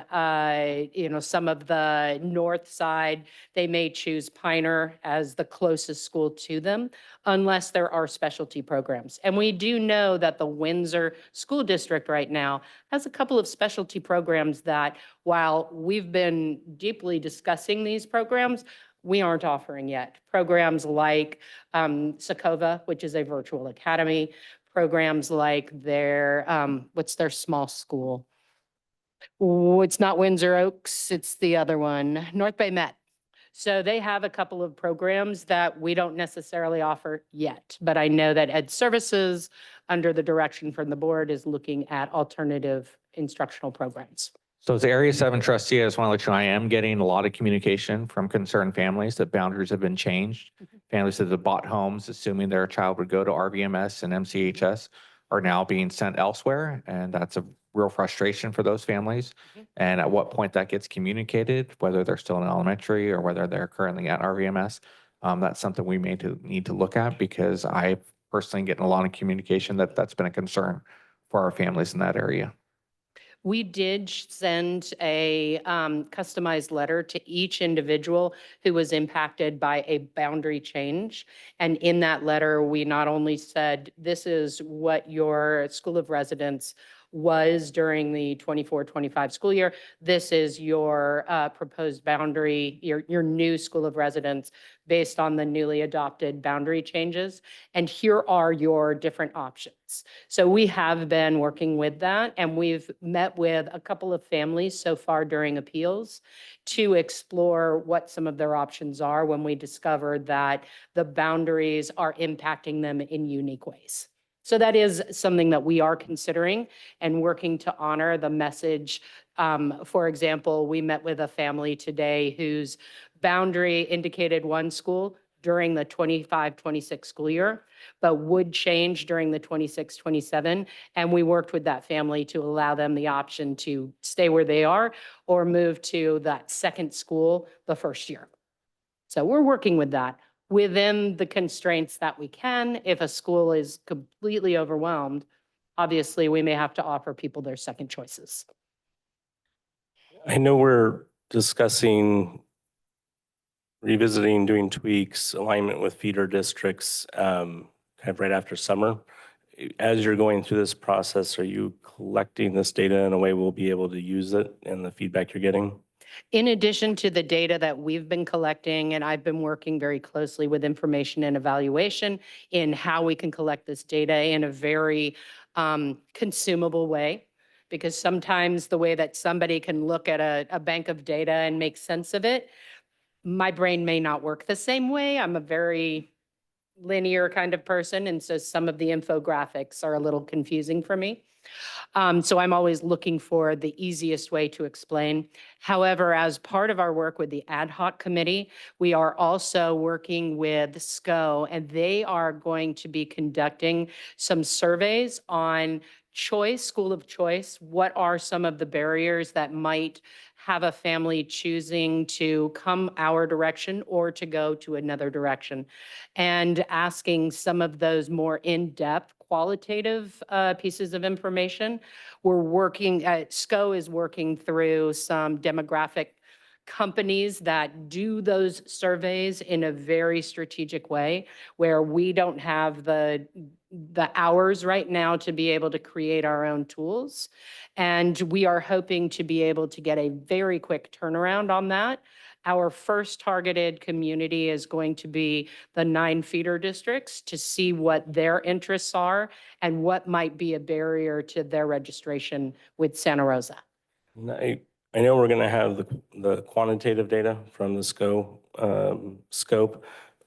some of the north side, they may choose Pioneer as the closest school to them, unless there are specialty programs. And we do know that the Windsor School District right now has a couple of specialty programs that, while we've been deeply discussing these programs, we aren't offering yet. Programs like Sakova, which is a virtual academy, programs like their, what's their small school? Oh, it's not Windsor Oaks, it's the other one, North Bay Met. So they have a couple of programs that we don't necessarily offer yet, but I know that Ed Services, under the direction from the board, is looking at alternative instructional programs. So as the Area 7 trustee, I just want to let you know, I am getting a lot of communication from concerned families that boundaries have been changed. Families that have bought homes, assuming their child would go to RVMS and MCHS, are now being sent elsewhere. And that's a real frustration for those families. And at what point that gets communicated, whether they're still in elementary or whether they're currently at RVMS, that's something we may need to look at, because I personally getting a lot of communication that that's been a concern for our families in that area. We did send a customized letter to each individual who was impacted by a boundary change. And in that letter, we not only said, this is what your school of residence was during the 24-25 school year. This is your proposed boundary, your new school of residence based on the newly adopted boundary changes. And here are your different options. So we have been working with that, and we've met with a couple of families so far during appeals to explore what some of their options are when we discovered that the boundaries are impacting them in unique ways. So that is something that we are considering and working to honor the message. For example, we met with a family today whose boundary indicated one school during the 25-26 school year, but would change during the 26-27. And we worked with that family to allow them the option to stay where they are or move to that second school the first year. So we're working with that within the constraints that we can. If a school is completely overwhelmed, obviously we may have to offer people their second choices. I know we're discussing revisiting, doing tweaks, alignment with feeder districts, kind of right after summer. As you're going through this process, are you collecting this data in a way we'll be able to use it and the feedback you're getting? In addition to the data that we've been collecting, and I've been working very closely with information and evaluation in how we can collect this data in a very consumable way, because sometimes the way that somebody can look at a bank of data and make sense of it, my brain may not work the same way. I'm a very linear kind of person, and so some of the infographics are a little confusing for me. So I'm always looking for the easiest way to explain. However, as part of our work with the ad hoc committee, we are also working with SCO, and they are going to be conducting some surveys on choice, school of choice. What are some of the barriers that might have a family choosing to come our direction or to go to another direction? And asking some of those more in-depth qualitative pieces of information. We're working, SCO is working through some demographic companies that do those surveys in a very strategic way, where we don't have the hours right now to be able to create our own tools. And we are hoping to be able to get a very quick turnaround on that. Our first targeted community is going to be the 9 feeder districts to see what their interests are and what might be a barrier to their registration with Santa Rosa. And I know we're going to have the quantitative data from the scope.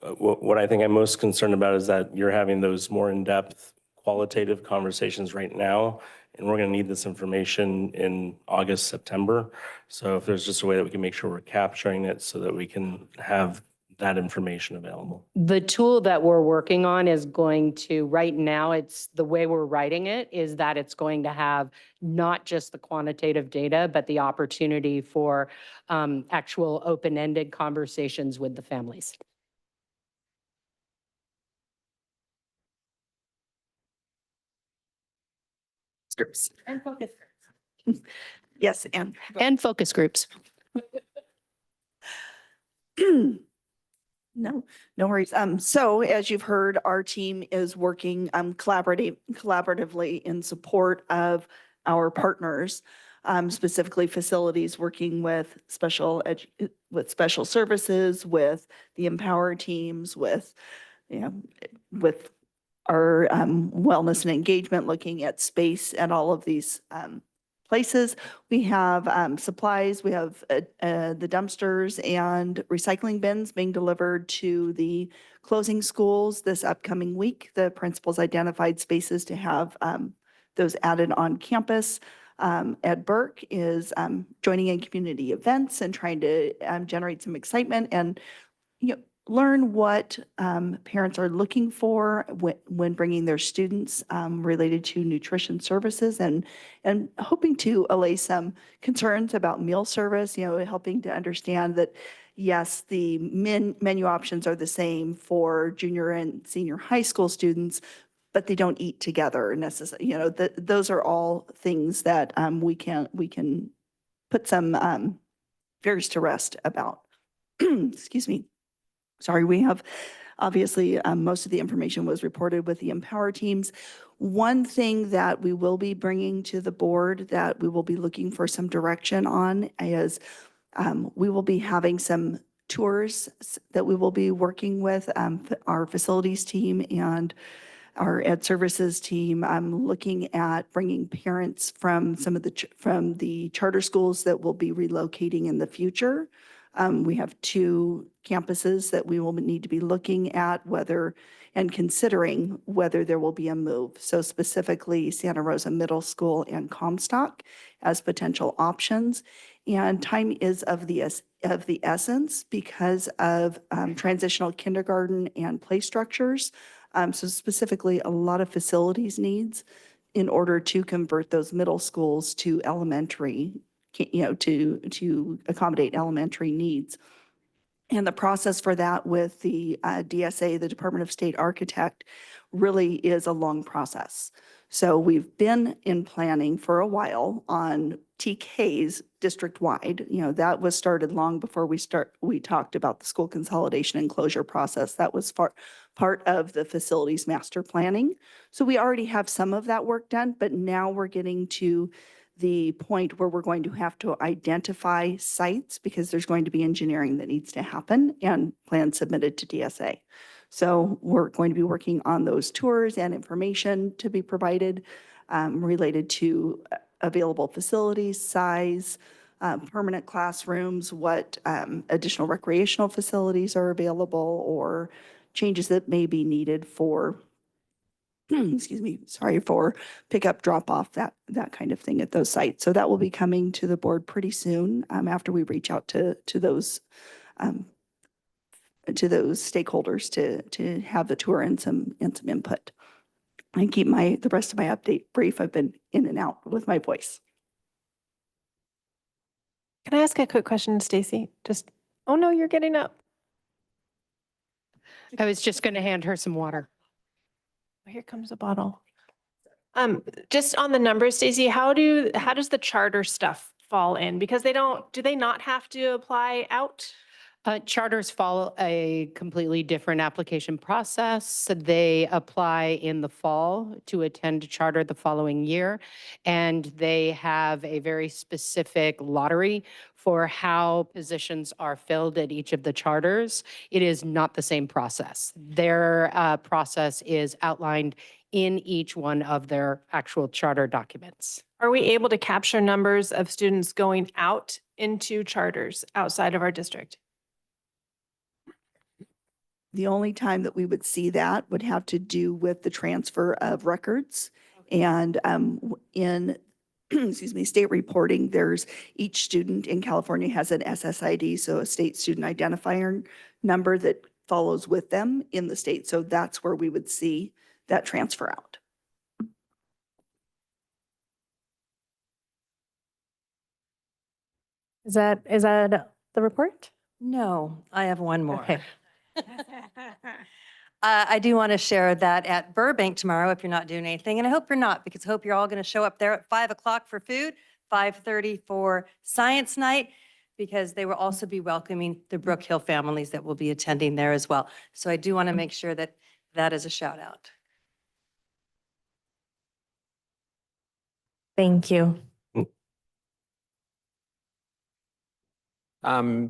What I think I'm most concerned about is that you're having those more in-depth qualitative conversations right now, and we're going to need this information in August, September. So if there's just a way that we can make sure we're capturing it so that we can have that information available. The tool that we're working on is going to, right now, it's the way we're writing it is that it's going to have not just the quantitative data, but the opportunity for actual open-ended conversations with the families. Groups. And focus groups. Yes, And focus groups. No worries. So as you've heard, our team is working collaboratively in support of our partners, specifically facilities working with special services, with the Empower teams, with our wellness and engagement, looking at space at all of these places. We have supplies, we have the dumpsters and recycling bins being delivered to the closing schools this upcoming week. The principals identified spaces to have those added on campus. Ed Burke is joining in community events and trying to generate some excitement and learn what parents are looking for when bringing their students related to nutrition services, and hoping to allay some concerns about meal service, helping to understand that, yes, the menu options are the same for junior and senior high school students, but they don't eat together necessarily. Those are all things that we can put some fears to rest about. Excuse me. Sorry, we have, obviously, most of the information was reported with the Empower teams. One thing that we will be bringing to the board that we will be looking for some direction on is we will be having some tours that we will be working with our facilities team and our ed services team. I'm looking at bringing parents from some of the charter schools that will be relocating in the future. We have 2 campuses that we will need to be looking at and considering whether there will be a move. So specifically Santa Rosa Middle School and Comstock as potential options. And time is of the essence because of transitional kindergarten and play structures. So specifically a lot of facilities needs in order to convert those middle schools to elementary, to accommodate elementary needs. And the process for that with the DSA, the Department of State Architect, really is a long process. So we've been in planning for a while on TKs district-wide. That was started long before we talked about the school consolidation and closure process. That was part of the facilities master planning. So we already have some of that work done, but now we're getting to the point where we're going to have to identify sites because there's going to be engineering that needs to happen and plans submitted to DSA. So we're going to be working on those tours and information to be provided related to available facilities, size, permanent classrooms, what additional recreational facilities are available, or changes that may be needed for excuse me, sorry, for pickup, drop off, that kind of thing at those sites. So that will be coming to the board pretty soon after we reach out to those stakeholders to have the tour and some input. I keep the rest of my update brief. I've been in and out with my voice. Can I ask a quick question, Stacy? Oh no, you're getting up. I was just going to hand her some water. Here comes a bottle. Just on the numbers, Stacy, how does the charter stuff fall in? Because do they not have to apply out? Charters follow a completely different application process. They apply in the fall to attend charter the following year, and they have a very specific lottery for how positions are filled at each of the charters. It is not the same process. Their process is outlined in each one of their actual charter documents. Are we able to capture numbers of students going out into charters outside of our district? The only time that we would see that would have to do with the transfer of records. And in, excuse me, state reporting, there's each student in California has an SSID, so a state student identifier number that follows with them in the state. So that's where we would see that transfer out. Is that the report? No, I have one more. Okay. I do want to share that at Burbank tomorrow, if you're not doing anything, and I hope you're not, because I hope you're all going to show up there at 5 o'clock for food, 5:30 for science night, because they will also be welcoming the Brook Hill families that will be attending there as well. So I do want to make sure that that is a shout out. Thank you.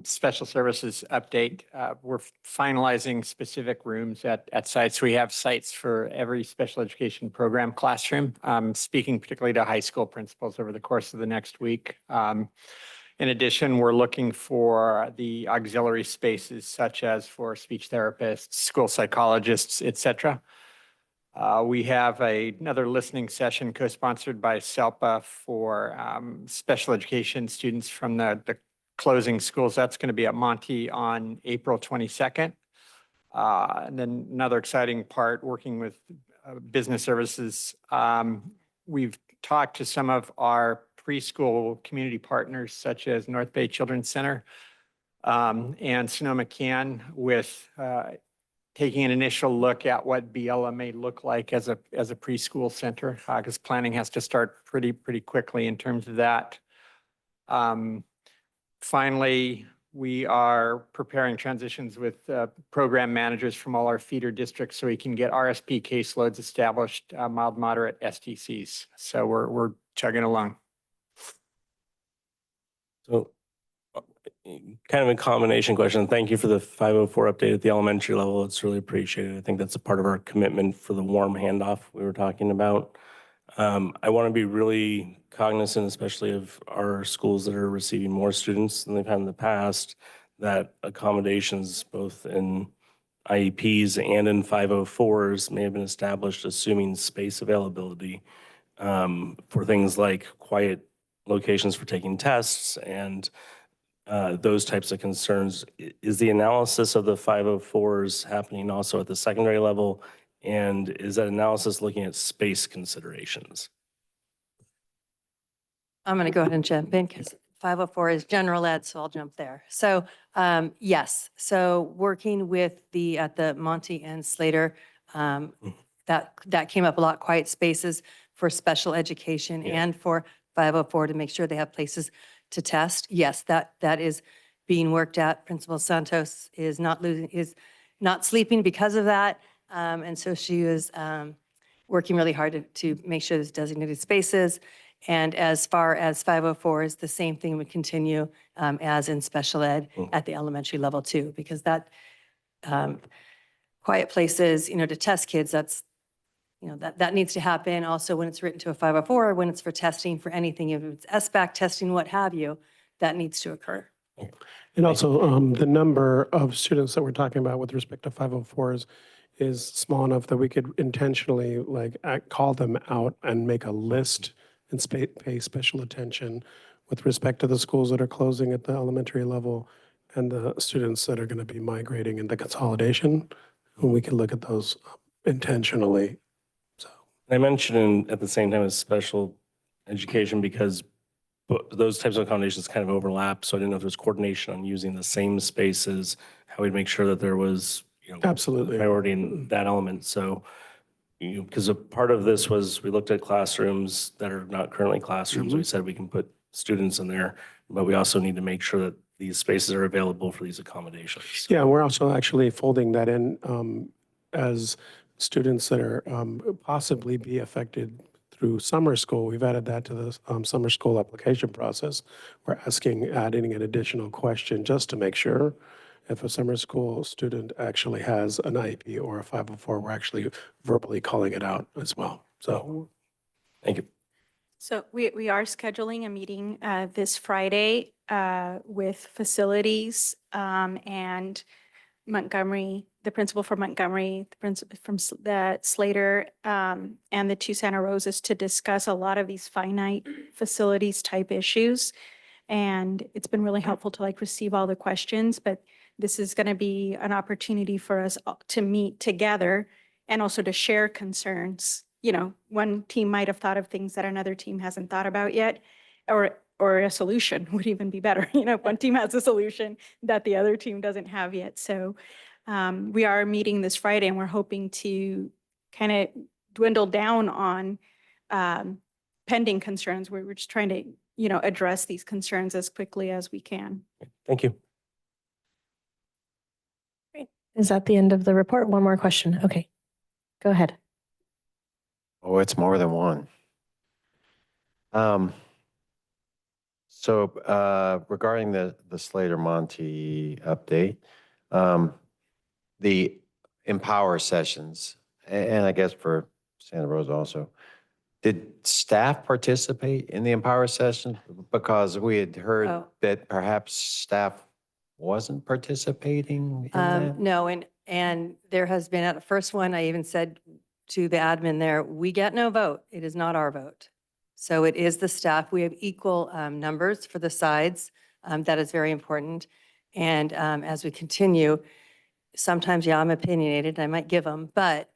Special services update. We're finalizing specific rooms at sites. We have sites for every special education program classroom. Speaking particularly to high school principals over the course of the next week. In addition, we're looking for the auxiliary spaces such as for speech therapists, school psychologists, et cetera. We have another listening session co-sponsored by SELPA for special education students from the closing schools. That's going to be at Monty on April 22nd. And then another exciting part, working with business services. We've talked to some of our preschool community partners, such as North Bay Children's Center and Sonoma Can, with taking an initial look at what Biella may look like as a preschool center, because planning has to start pretty quickly in terms of that. Finally, we are preparing transitions with program managers from all our feeder districts so we can get RSP caseloads established, mild, moderate STCs. So we're chugging along. So kind of a combination question. Thank you for the 504 update at the elementary level. It's really appreciated. I think that's a part of our commitment for the warm handoff we were talking about. I want to be really cognizant, especially of our schools that are receiving more students than they've had in the past, that accommodations both in IEPs and in 504s may have been established assuming space availability for things like quiet locations for taking tests and those types of concerns. Is the analysis of the 504s happening also at the secondary level? And is that analysis looking at space considerations? I'm going to go ahead and jump in because 504 is general ed, so I'll jump there. So yes, so working with at the Monty and Slater, that came up a lot, quiet spaces for special education and for 504 to make sure they have places to test. Yes, that is being worked at. Principal Santos is not sleeping because of that. And so she was working really hard to make sure there's designated spaces. And as far as 504s, the same thing would continue as in special ed at the elementary level too, because that quiet places, to test kids, that's, that needs to happen. Also, when it's written to a 504, when it's for testing for anything, if it's SBAC testing, what have you, that needs to occur. And also the number of students that we're talking about with respect to 504s is small enough that we could intentionally call them out and make a list and pay special attention with respect to the schools that are closing at the elementary level and the students that are going to be migrating in the consolidation. And we can look at those intentionally. I mentioned at the same time as special education because those types of accommodations kind of overlap. So I didn't know if there's coordination on using the same spaces, how we'd make sure that there was absolutely priority in that element. So, because a part of this was we looked at classrooms that are not currently classrooms. We said we can put students in there, but we also need to make sure that these spaces are available for these accommodations. Yeah, we're also actually folding that in as students that are possibly be affected through summer school. We've added that to the summer school application process. We're adding an additional question just to make sure if a summer school student actually has an IEP or a 504, we're actually verbally calling it out as well. So, thank you. So we are scheduling a meeting this Friday with facilities and Montgomery, the principal for Montgomery, the principal from the Slater, and the two Santa Rosas to discuss a lot of these finite facilities type issues. And it's been really helpful to like receive all the questions, but this is going to be an opportunity for us to meet together and also to share concerns. You know, one team might have thought of things that another team hasn't thought about yet, or a solution would even be better. You know, if one team has a solution that the other team doesn't have yet. So we are meeting this Friday and we're hoping to kind of dwindle down on pending concerns. We're just trying to, you know, address these concerns as quickly as we can. Thank you. Great. Is that the end of the report? One more question. Okay, go ahead. Oh, it's more than one. So regarding the Slater Monty update, the Empower sessions, and I guess for Santa Rosa also, did staff participate in the Empower session? Because we had heard that perhaps staff wasn't participating in that. No, and there has been, at the first one, I even said to the admin there, we get no vote. It is not our vote. So it is the staff. We have equal numbers for the sides. That is very important. And as we continue, sometimes, yeah, I'm opinionated, I might give them, but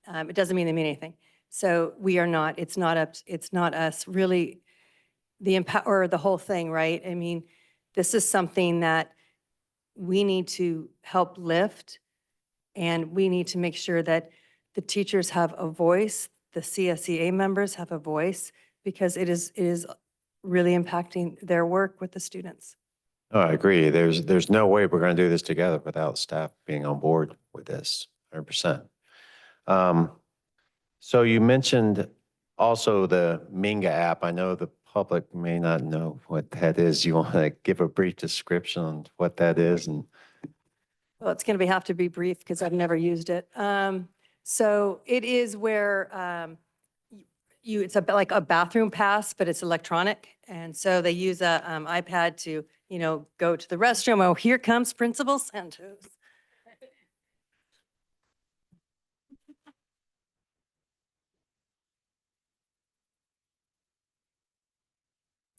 it doesn't mean they mean anything. So we are not, it's not us really, the empower, the whole thing, right? I mean, this is something that we need to help lift, and we need to make sure that the teachers have a voice, the CSEA members have a voice, because it is really impacting their work with the students. Oh, I agree. There's no way we're going to do this together without staff being on board with this 100%. So you mentioned also the Minga app. I know the public may not know what that is. You want to give a brief description on what that is? And Well, it's going to have to be brief because I've never used it. So it is where it's like a bathroom pass, but it's electronic. And so they use a iPad to, you know, go to the restroom. Oh, here comes Principal Santos.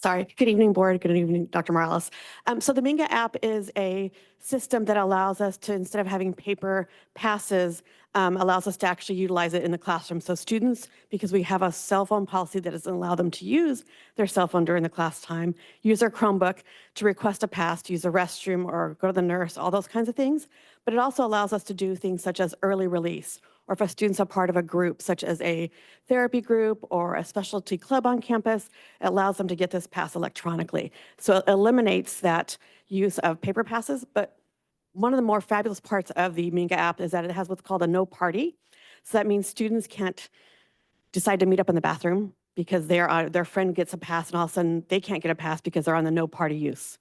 Sorry. Good evening, board. Good evening, Dr. Morales. So the Minga app is a system that allows us to, instead of having paper passes, allows us to actually utilize it in the classroom. So students, because we have a cell phone policy that doesn't allow them to use their cell phone during the class time, use their Chromebook to request a pass, to use the restroom or go to the nurse, all those kinds of things. But it also allows us to do things such as early release, or if a student's a part of a group, such as a therapy group or a specialty club on campus, it allows them to get this pass electronically. So it eliminates that use of paper passes. But one of the more fabulous parts of the Minga app is that it has what's called a no party. So that means students can't decide to meet up in the bathroom because their friend gets a pass and all of a sudden they can't get a pass because they're on the no party use.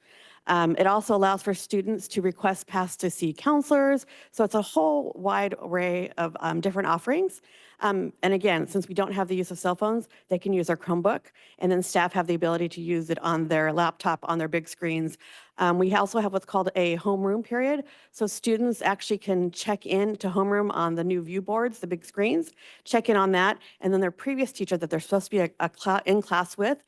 It also allows for students to request pass to see counselors. So it's a whole wide array of different offerings. And again, since we don't have the use of cell phones, they can use their Chromebook, and then staff have the ability to use it on their laptop, on their big screens. We also have what's called a homeroom period. So students actually can check in to homeroom on the new view boards, the big screens, check in on that, and then their previous teacher that they're supposed to be in class with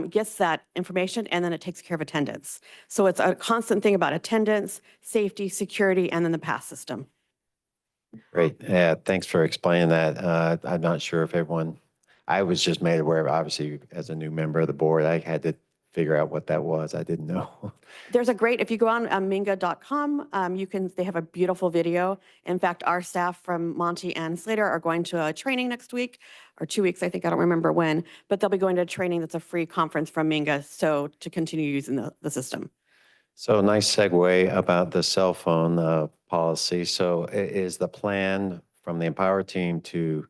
gets that information, and then it takes care of attendance. So it's a constant thing about attendance, safety, security, and then the pass system. great. Yeah, thanks for explaining that. I'm not sure if everyone, I was just made aware of, obviously, as a new member of the board, I had to figure out what that was. I didn't know. There's a great, if you go on minga.com, they have a beautiful video. In fact, our staff from Monty and Slater are going to a training next week, or 2 weeks, I think, I don't remember when, but they'll be going to a training that's a free conference from Minga, so to continue using the system. So nice segue about the cell phone policy. So is the plan from the Empower team to,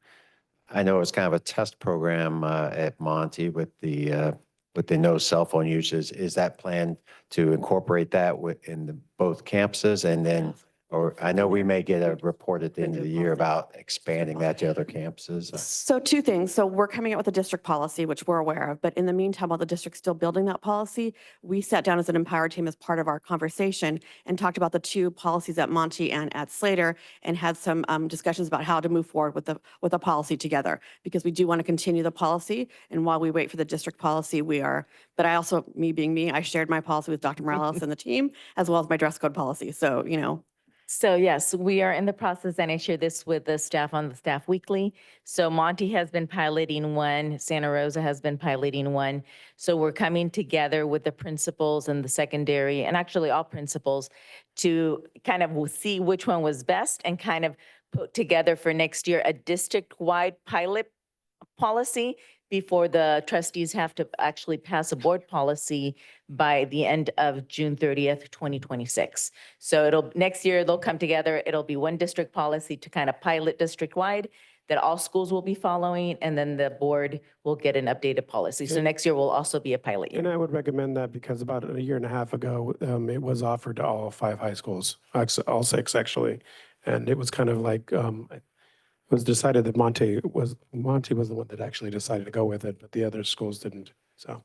I know it's kind of a test program at Monty with the no cell phone usage. Is that plan to incorporate that in both campuses? And then, or I know we may get a report at the end of the year about expanding that to other campuses. So two things. So we're coming out with a district policy, which we're aware of. But in the meantime, while the district's still building that policy, we sat down as an Empower team as part of our conversation and talked about the two policies at Monty and at Slater, and had some discussions about how to move forward with the policy together, because we do want to continue the policy. And while we wait for the district policy, but I also, me being me, I shared my policy with Dr. Morales and the team, as well as my dress code policy. So, So yes, we are in the process, and I share this with the staff on the Staff Weekly. So Monty has been piloting one, Santa Rosa has been piloting one. So we're coming together with the principals and the secondary, and actually all principals, to kind of see which one was best and kind of put together for next year a district-wide pilot policy before the trustees have to actually pass a board policy by the end of June 30th, 2026. So next year they'll come together. It'll be one district policy to kind of pilot district-wide that all schools will be following, and then the board will get an updated policy. So next year will also be a pilot year. And I would recommend that because about a year and a half ago, it was offered to all 5 high schools, all 6 actually. And it was kind of like, it was decided that Monty was the one that actually decided to go with it, but the other schools didn't, so.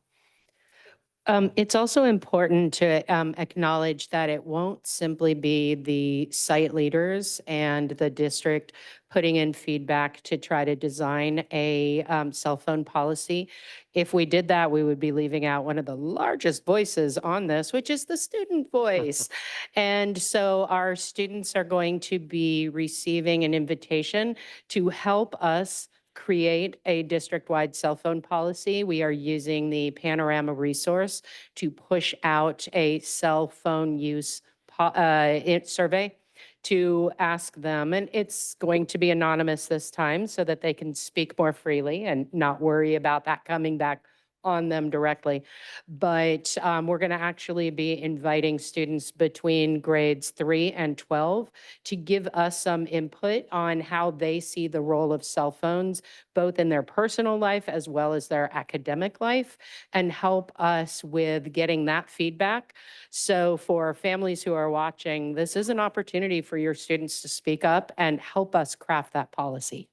It's also important to acknowledge that it won't simply be the site leaders and the district putting in feedback to try to design a cell phone policy. If we did that, we would be leaving out one of the largest voices on this, which is the student voice. And so our students are going to be receiving an invitation to help us create a district-wide cell phone policy. We are using the Panorama resource to push out a cell phone use survey to ask them. And it's going to be anonymous this time so that they can speak more freely and not worry about that coming back on them directly. But we're going to actually be inviting students between grades 3 and 12 to give us some input on how they see the role of cell phones, both in their personal life as well as their academic life, and help us with getting that feedback. So for families who are watching, this is an opportunity for your students to speak up and help us craft that policy.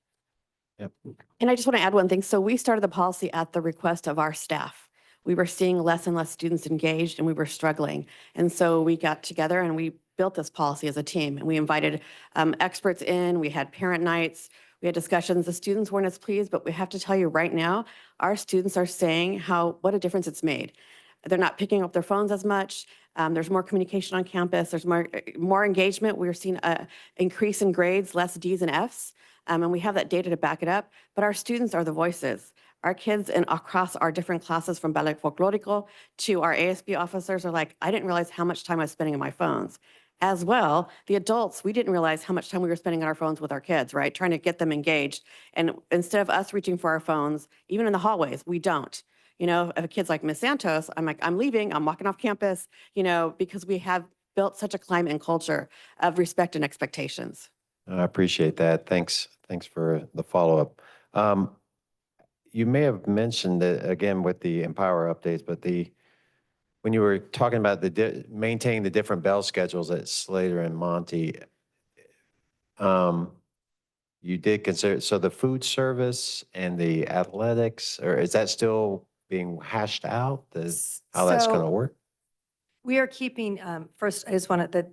And I just want to add one thing. So we started the policy at the request of our staff. We were seeing less and less students engaged, and we were struggling. And so we got together and we built this policy as a team. And we invited experts in. We had parent nights. We had discussions. The students weren't as pleased, but we have to tell you right now, our students are saying what a difference it's made. They're not picking up their phones as much. There's more communication on campus. There's more engagement. We're seeing an increase in grades, less Ds and Fs. And we have that data to back it up. But our students are the voices. Our kids across our different classes, from Ballet Folklorico to our ASB officers, are like, I didn't realize how much time I was spending on my phones. As well, the adults, we didn't realize how much time we were spending on our phones with our kids, right? Trying to get them engaged. And instead of us reaching for our phones, even in the hallways, we don't. If a kid's like Miss Santos, I'm like, I'm leaving, I'm walking off campus, because we have built such a climate and culture of respect and expectations. I appreciate that. Thanks for the follow-up. You may have mentioned that again with the Empower updates, but when you were talking about maintaining the different bell schedules at Slater and Monty, you did consider, so the food service and the athletics, or is that still being hashed out, how that's going to work? We are keeping, first, I just wanted that,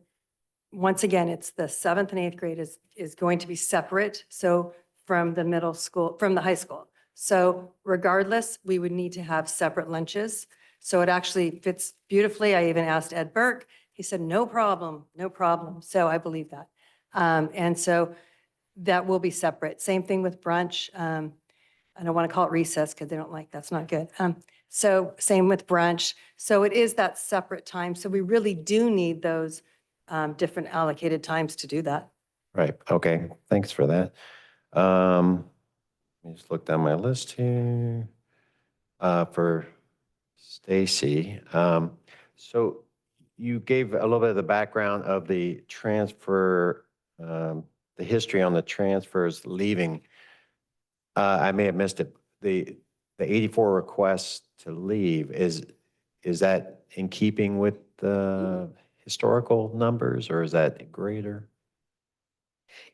once again, it's the 7th and 8th grade is going to be separate. So from the middle school, from the high school. So regardless, we would need to have separate lunches. So it actually fits beautifully. I even asked Ed Burke. He said, no problem, no problem. So I believe that. And so that will be separate. Same thing with brunch. I don't want to call it recess because they don't like, that's not good. So same with brunch. So it is that separate time. So we really do need those different allocated times to do that. Right, okay, thanks for that. Let me just look down my list here. For Stacy, so you gave a little bit of the background of the transfer, the history on the transfers leaving. I may have missed it. The 84 requests to leave, is that in keeping with the historical numbers, or is that greater?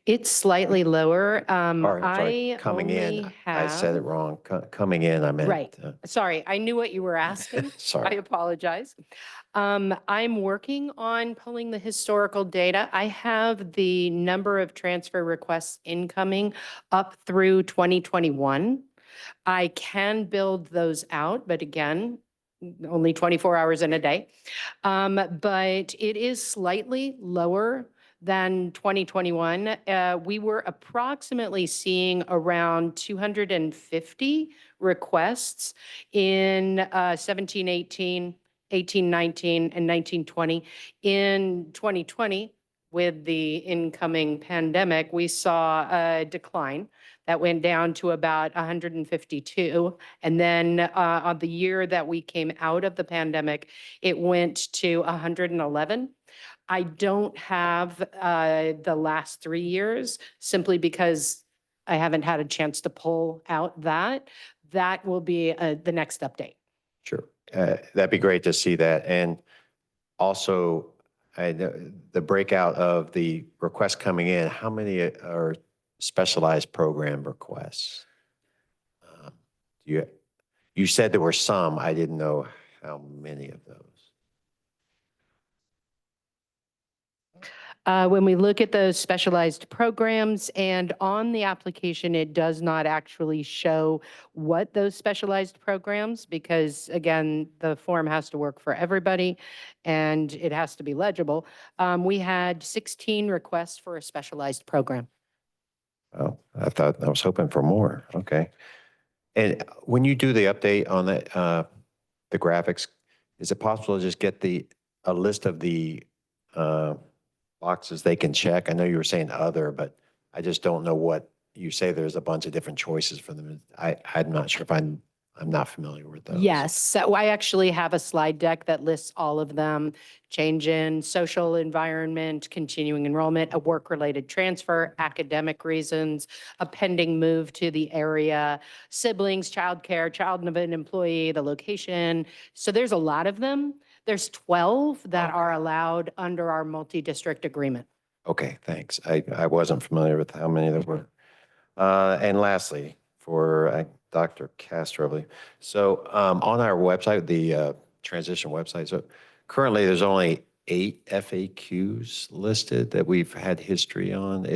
It's slightly lower. Sorry, I coming in. only I said it have- wrong. Coming in, I meant. Right. Sorry, I knew what you were asking. Sorry. I apologize. I'm working on pulling the historical data. I have the number of transfer requests incoming up through 2021. I can build those out, but again, only 24 hours in a day. But it is slightly lower than 2021. We were approximately seeing around 250 requests in 17, 18, 18, 19, and 19, 20. In 2020, with the incoming pandemic, we saw a decline that went down to about 152. And then on the year that we came out of the pandemic, it went to 111. I don't have the last 3 years simply because I haven't had a chance to pull out that. That will be the next update. Sure. That'd be great to see that. And also, the breakout of the requests coming in, how many are specialized program requests? You said there were some. I didn't know how many of those. When we look at those specialized programs and on the application, it does not actually show what those specialized programs, because again, the form has to work for everybody and it has to be legible. We had 16 requests for a specialized program. Oh, I was hoping for more. Okay. And when you do the update on that, the graphics, is it possible to just get a list of the boxes they can check? I know you were saying other, but I just don't know what you say. There's a bunch of different choices for them. I'm not sure if I'm not familiar with those. Yes, so I actually have a slide deck that lists all of them. Change in social environment, continuing enrollment, a work-related transfer, academic reasons, a pending move to the area, siblings, childcare, child of an employee, the location. So there's a lot of them. There's 12 that are allowed under our multi-district agreement. Okay, thanks. I wasn't familiar with how many there were. And lastly, for Dr. Castro, I believe. So on our website, the transition website, so currently there's only 8 FAQs listed that we've had history on.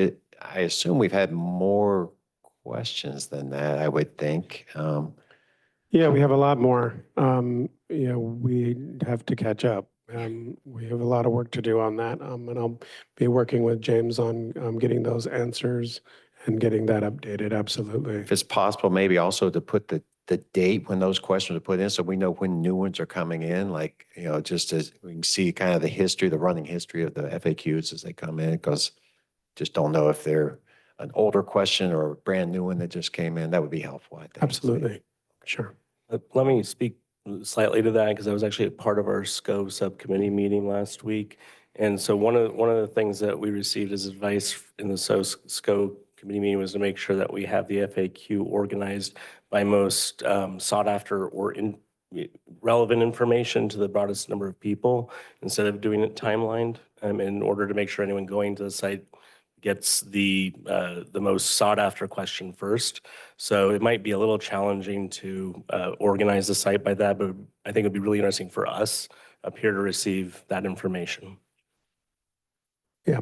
I assume we've had more questions than that, I would think. Yeah, we have a lot more. We have to catch up. We have a lot of work to do on that. And I'll be working with James on getting those answers and getting that updated. Absolutely. If it's possible, maybe also to put the date when those questions are put in, so we know when new ones are coming in, like, just as we can see kind of the running history of the FAQs as they come in, because just don't know if they're an older question or a brand new one that just came in. That would be helpful, I think. Absolutely. Sure. Let me speak slightly to that, because I was actually a part of our SCO subcommittee meeting last week. And so one of the things that we received as advice in the SCO committee meeting was to make sure that we have the FAQ organized by most sought after or relevant information to the broadest number of people, instead of doing it timelined, in order to make sure anyone going to the site gets the most sought after question first. So it might be a little challenging to organize the site by that, but I think it'd be really interesting for us up here to receive that information. Yeah.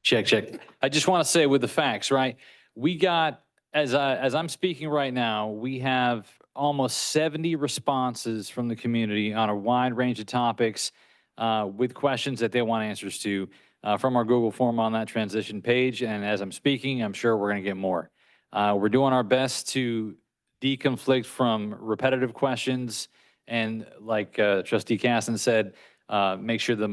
Check. I just want to say with the facts, right? We got, as I'm speaking right now, we have almost 70 responses from the community on a wide range of topics with questions that they want answers to. from our Google form on that transition page. And as I'm speaking, I'm sure we're going to get more. We're doing our best to deconflict from repetitive questions. And like Trustee Casson said, make sure the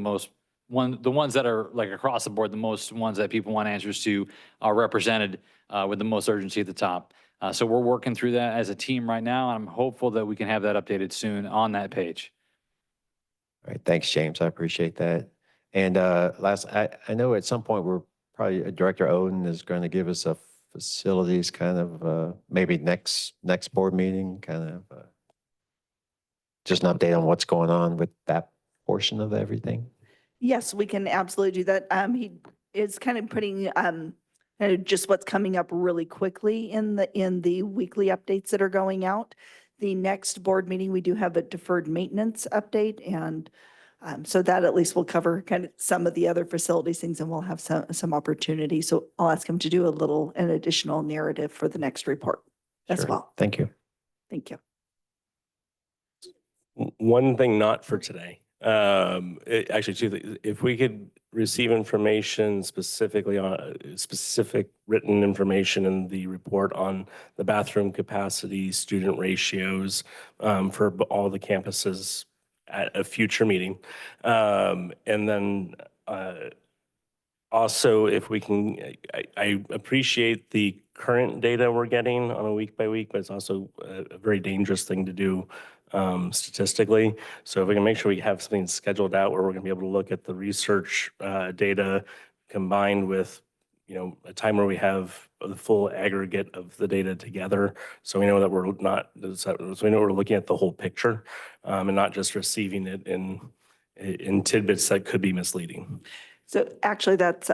ones that are like across the board, the most ones that people want answers to are represented with the most urgency at the top. So we're working through that as a team right now. I'm hopeful that we can have that updated soon on that page. All right, thanks, James. I appreciate that. And I know at some point we're probably Director Oden is going to give us a facilities kind of maybe next board meeting, kind of just an update on what's going on with that portion of everything. Yes, we can absolutely do that. He is kind of putting just what's coming up really quickly in the weekly updates that are going out. The next board meeting, we do have a deferred maintenance update, and so that at least will cover kind of some of the other facilities things, and we'll have some opportunity. So I'll ask him to do an additional narrative for the next report as Sure. well. Thank you. Thank you. One thing not for today. Actually, two things. If we could receive information specifically on specific written information in the report on the bathroom capacity, student ratios for all the campuses at a future meeting. And then also, if we can, I appreciate the current data we're getting on a week by week, but it's also a very dangerous thing to do statistically. So if we can make sure we have something scheduled out where we're going to be able to look at the research data combined with, a time where we have the full aggregate of the data together. So we know that we're not, so we know we're looking at the whole picture and not just receiving it in tidbits that could be misleading. So actually, that's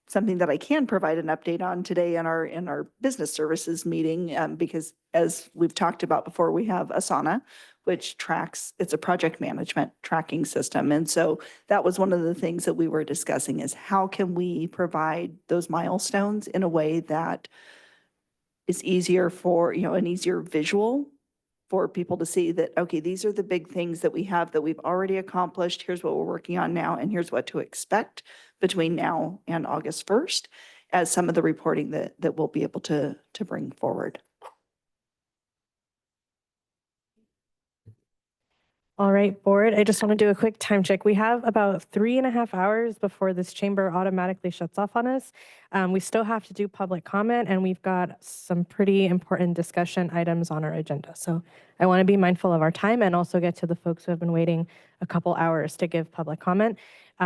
something that I can provide an update on today in our business services meeting, because as we've talked about before, we have Asana, which tracks, it's a project management tracking system. And so that was one of the things that we were discussing is how can we provide those milestones in a way that is easier for, an easier visual for people to see that, okay, these are the big things that we have that we've already accomplished. Here's what we're working on now, and here's what to expect between now and August 1st as some of the reporting that we'll be able to bring forward. All right, board, I just want to do a quick time check. We have about 3.5 hours before this chamber automatically shuts off on us. We still have to do public comment, and we've got some pretty important discussion items on our agenda. So I want to be mindful of our time and also get to the folks who have been waiting a couple hours to give public comment.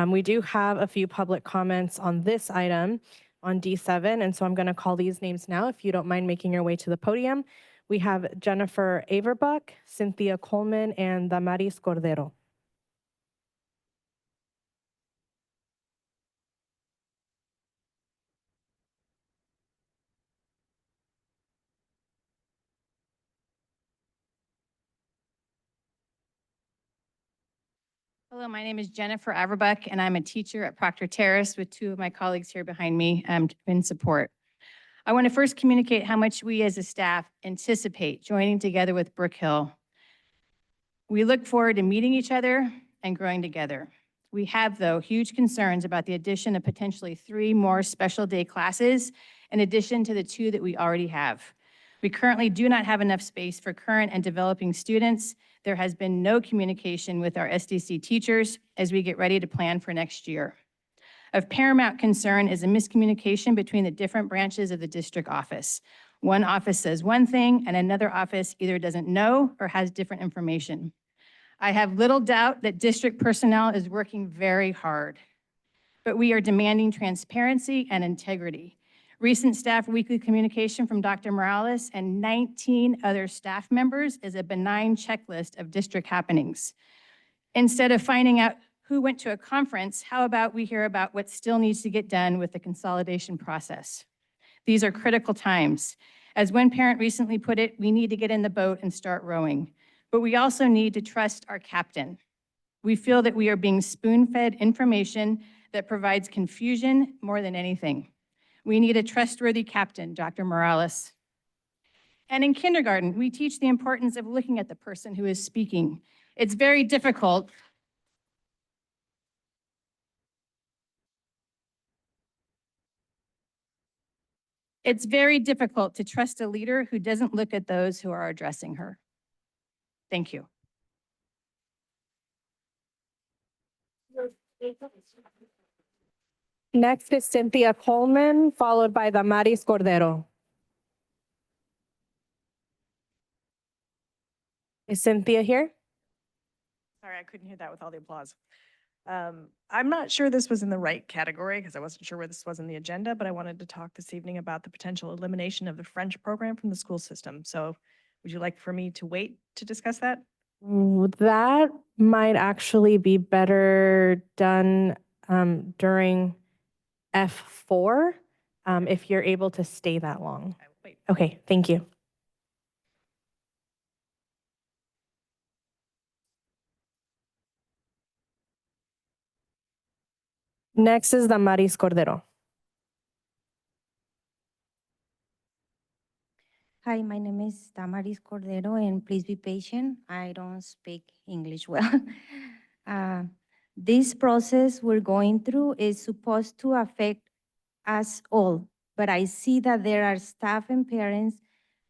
We do have a few public comments on this item on D7, and so I'm going to call these names now if you don't mind making your way to the podium. We have Jennifer Averbuck, Cynthia Coleman, and Damaris Cordero. Hello, my name is Jennifer Averbuck, and I'm a teacher at Proctor Terrace with two of my colleagues here behind me in support. I want to first communicate how much we as a staff anticipate joining together with Brookhill. We look forward to meeting each other and growing together. We have, though, huge concerns about the addition of potentially 3 more special day classes in addition to the 2 that we already have. We currently do not have enough space for current and developing students. There has been no communication with our SDC teachers as we get ready to plan for next year. Of paramount concern is a miscommunication between the different branches of the district office. One office says one thing and another office either doesn't know or has different information. I have little doubt that district personnel is working very hard, but we are demanding transparency and integrity. Recent staff weekly communication from Dr. Morales and 19 other staff members is a benign checklist of district happenings. Instead of finding out who went to a conference, how about we hear about what still needs to get done with the consolidation process? These are critical times. As one parent recently put it, we need to get in the boat and start rowing. But we also need to trust our captain. We feel that we are being spoon-fed information that provides confusion more than anything. We need a trustworthy captain, Dr. Morales. And in kindergarten, we teach the importance of looking at the person who is speaking. It's very difficult It's very difficult to trust a leader who doesn't look at those who are addressing her. Thank you. Next is Cynthia Coleman, followed by Damaris Cordero. Is Cynthia here? Sorry, I couldn't hear that with all the applause. I'm not sure this was in the right category because I wasn't sure where this was in the agenda, but I wanted to talk this evening about the potential elimination of the French program from the school system. So would you like for me to wait to discuss that? That might actually be better done during F4, if you're able to stay that long. I will wait. Okay, thank you. Next is Damaris Cordero. Hi, my name is Damaris Cordero, and please be patient. I don't speak English well. This process we're going through is supposed to affect us all, but I see that there are staff and parents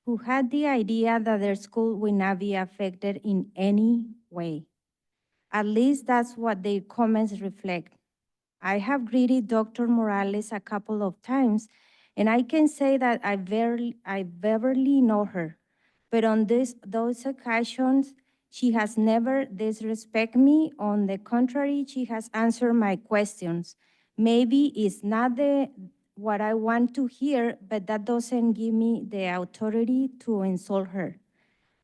who had the idea that their school will not be affected in any way. At least that's what their comments reflect. I have greeted Dr. Morales a couple of times, and I can say that I barely know her. But on those occasions, she has never disrespected me. On the contrary, she has answered my questions. Maybe it's not what I want to hear, but that doesn't give me the authority to insult her.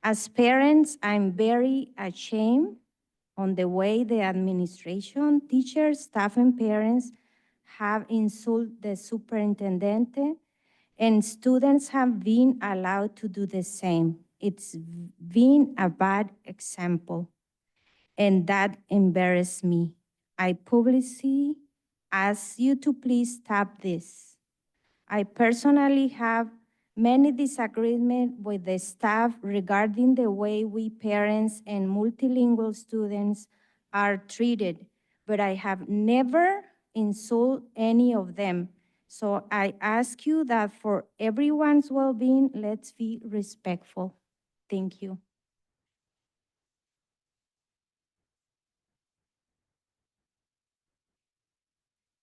As parents, I'm very ashamed on the way the administration, teachers, staff, and parents have insulted the superintendent, and students have been allowed to do the same. It's been a bad example, and that embarrassed me. I publicly ask you to please stop this. I personally have many disagreements with the staff regarding the way we parents and multilingual students are treated, but I have never insulted any of them. So I ask you that for everyone's well-being, let's be respectful. Thank you.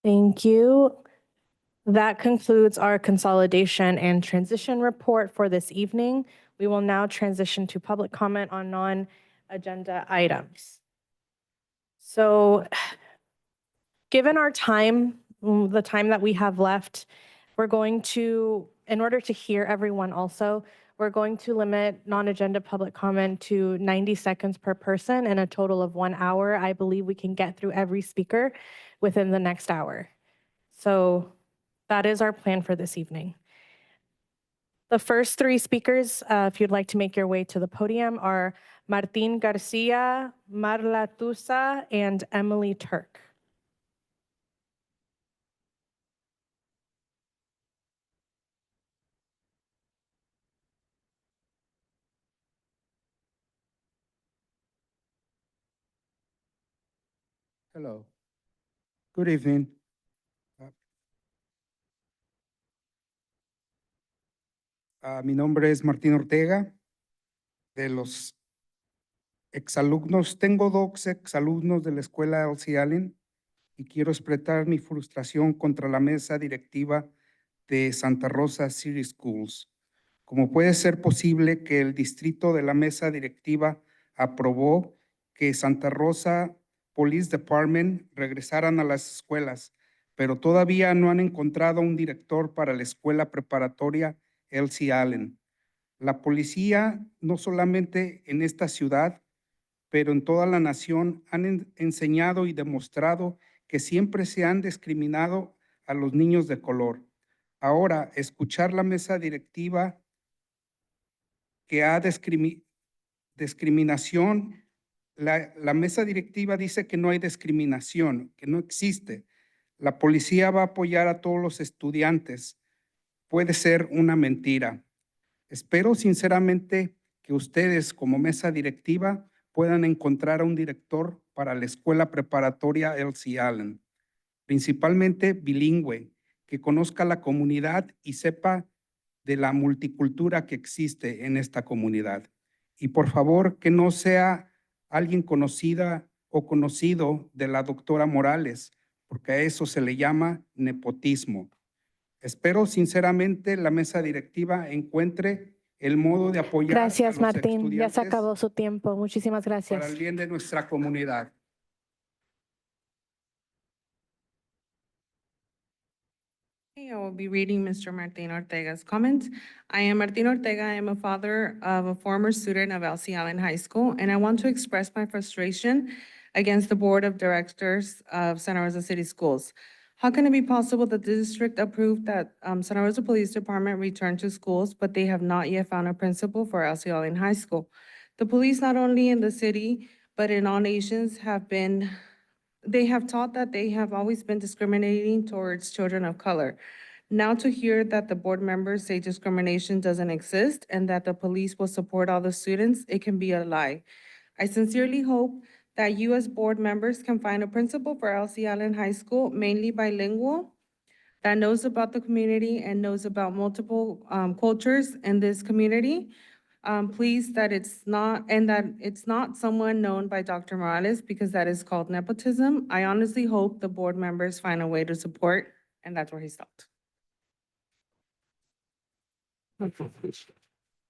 Thank you. That concludes our consolidation and transition report for this evening. We will now transition to public comment on non-agenda items. So given our time, the time that we have left, we're going to, in order to hear everyone also, we're going to limit non-agenda public comment to 90 seconds per person and a total of 1 hour. I believe we can get through every speaker within the next hour. So that is our plan for this evening. The first 3 speakers, if you'd like to make your way to the podium, are Martín Garcia, Marla Tusa, and Emily Turk. Hello. Good evening. Mi nombre es Martín Ortega. De los exalumnos, tengo 2 exalumnos de la escuela Elsie Allen y quiero expresar mi frustración contra la mesa directiva de Santa Rosa City Schools. ¿Cómo puede ser posible que el distrito de la mesa directiva aprobó que Santa Rosa Police Department regresaran a las escuelas, pero todavía no han encontrado un director para la escuela preparatoria Elsie Allen? La policía, no solamente en esta ciudad, pero en toda la nación, han enseñado y demostrado que siempre se han discriminado a los niños de color. Ahora, escuchar la mesa directiva que ha discriminación, la mesa directiva dice que no hay discriminación, que no existe. La policía va a apoyar a todos los estudiantes. Puede ser una mentira. Espero sinceramente que ustedes como mesa directiva puedan encontrar a un director para la escuela preparatoria Elsie Allen, principalmente bilingüe, que conozca la comunidad y sepa de la multicultura que existe en esta comunidad. Y por favor, que no sea alguien conocida o conocido de la doctora Morales, porque a eso se le llama nepotismo. Espero sinceramente la mesa directiva encuentre el modo de apoyar Gracias, a los Martín. Ya se estudiantes acabó su tiempo. Muchísimas para gracias. el bien de nuestra comunidad. I will be reading Mr. Martin Ortega's comments. I am Martin Ortega. I am a father of a former student of Elsie Allen High School, and I want to express my frustration against the Board of Directors of Santa Rosa City Schools. How can it be possible that the district approved that Santa Rosa Police Department return to schools, but they have not yet found a principal for Elsie Allen High School? The police, not only in the city, but in all nations, they have taught that they have always been discriminating towards children of color. Now to hear that the board members say discrimination doesn't exist and that the police will support all the students, it can be a lie. I sincerely hope that you as board members can find a principal for Elsie Allen High School, mainly bilingual, that knows about the community and knows about multiple cultures in this community. Please, that it's not someone known by Dr. Morales, because that is called nepotism. I honestly hope the board members find a way to support, and that's where he stopped.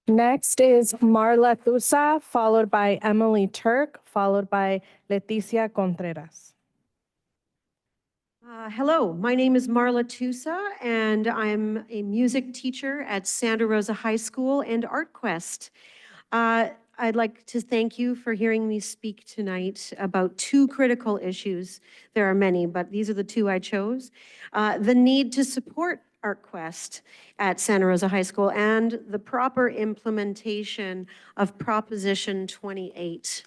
Next is Marla Tusa, followed by Emily Turk, followed by Leticia Contreras. Hello, my name is Marla Tusa, and I'm a music teacher at Santa Rosa High School and ArtQuest. I'd like to thank you for hearing me speak tonight about two critical issues. There are many, but these are the two I chose. The need to support ArtQuest at Santa Rosa High School and the proper implementation of Proposition 28,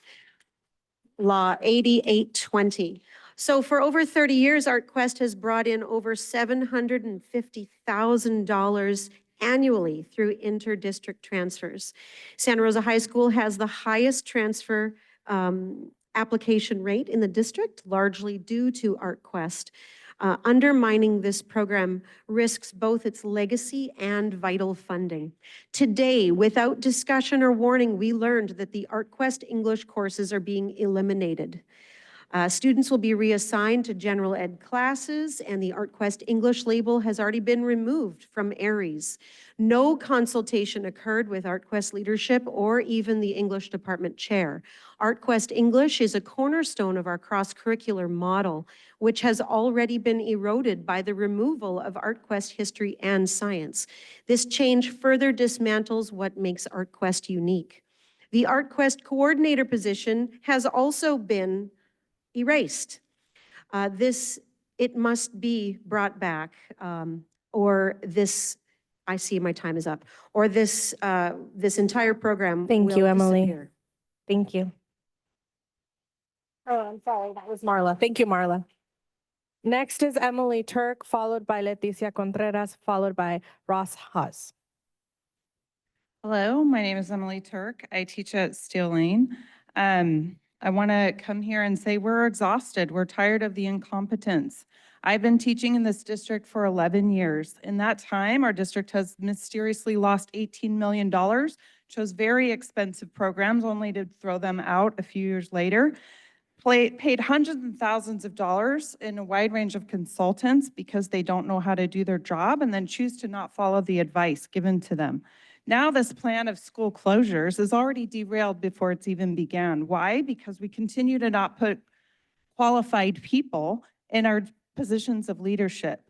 Law 8820. So for over 30 years, ArtQuest has brought in over $750,000 annually through inter-district transfers. Santa Rosa High School has the highest transfer application rate in the district, largely due to ArtQuest. Undermining this program risks both its legacy and vital funding. Today, without discussion or warning, we learned that the ArtQuest English courses are being eliminated. Students will be reassigned to general ed classes, and the ArtQuest English label has already been removed from ARIES. No consultation occurred with ArtQuest leadership or even the English department chair. ArtQuest English is a cornerstone of our cross-curricular model, which has already been eroded by the removal of ArtQuest history and science. This change further dismantles what makes ArtQuest unique. The ArtQuest coordinator position has also been erased. It must be brought back, or this, I see my time is up, or this entire program Thank you, will Emily. disappear. Thank you. Oh, I'm sorry, that was Marla. Thank you, Marla. Next is Emily Turk, followed by Leticia Contreras, followed by Ross Haas. Hello, my name is Emily Turk. I teach at Steel Lane. I want to come here and say we're exhausted. We're tired of the incompetence. I've been teaching in this district for 11 years. In that time, our district has mysteriously lost $18 million, chose very expensive programs only to throw them out a few years later, paid hundreds of thousands of dollars in a wide range of consultants because they don't know how to do their job and then choose to not follow the advice given to them. Now this plan of school closures is already derailed before it's even began. Why? Because we continue to not put qualified people in our positions of leadership.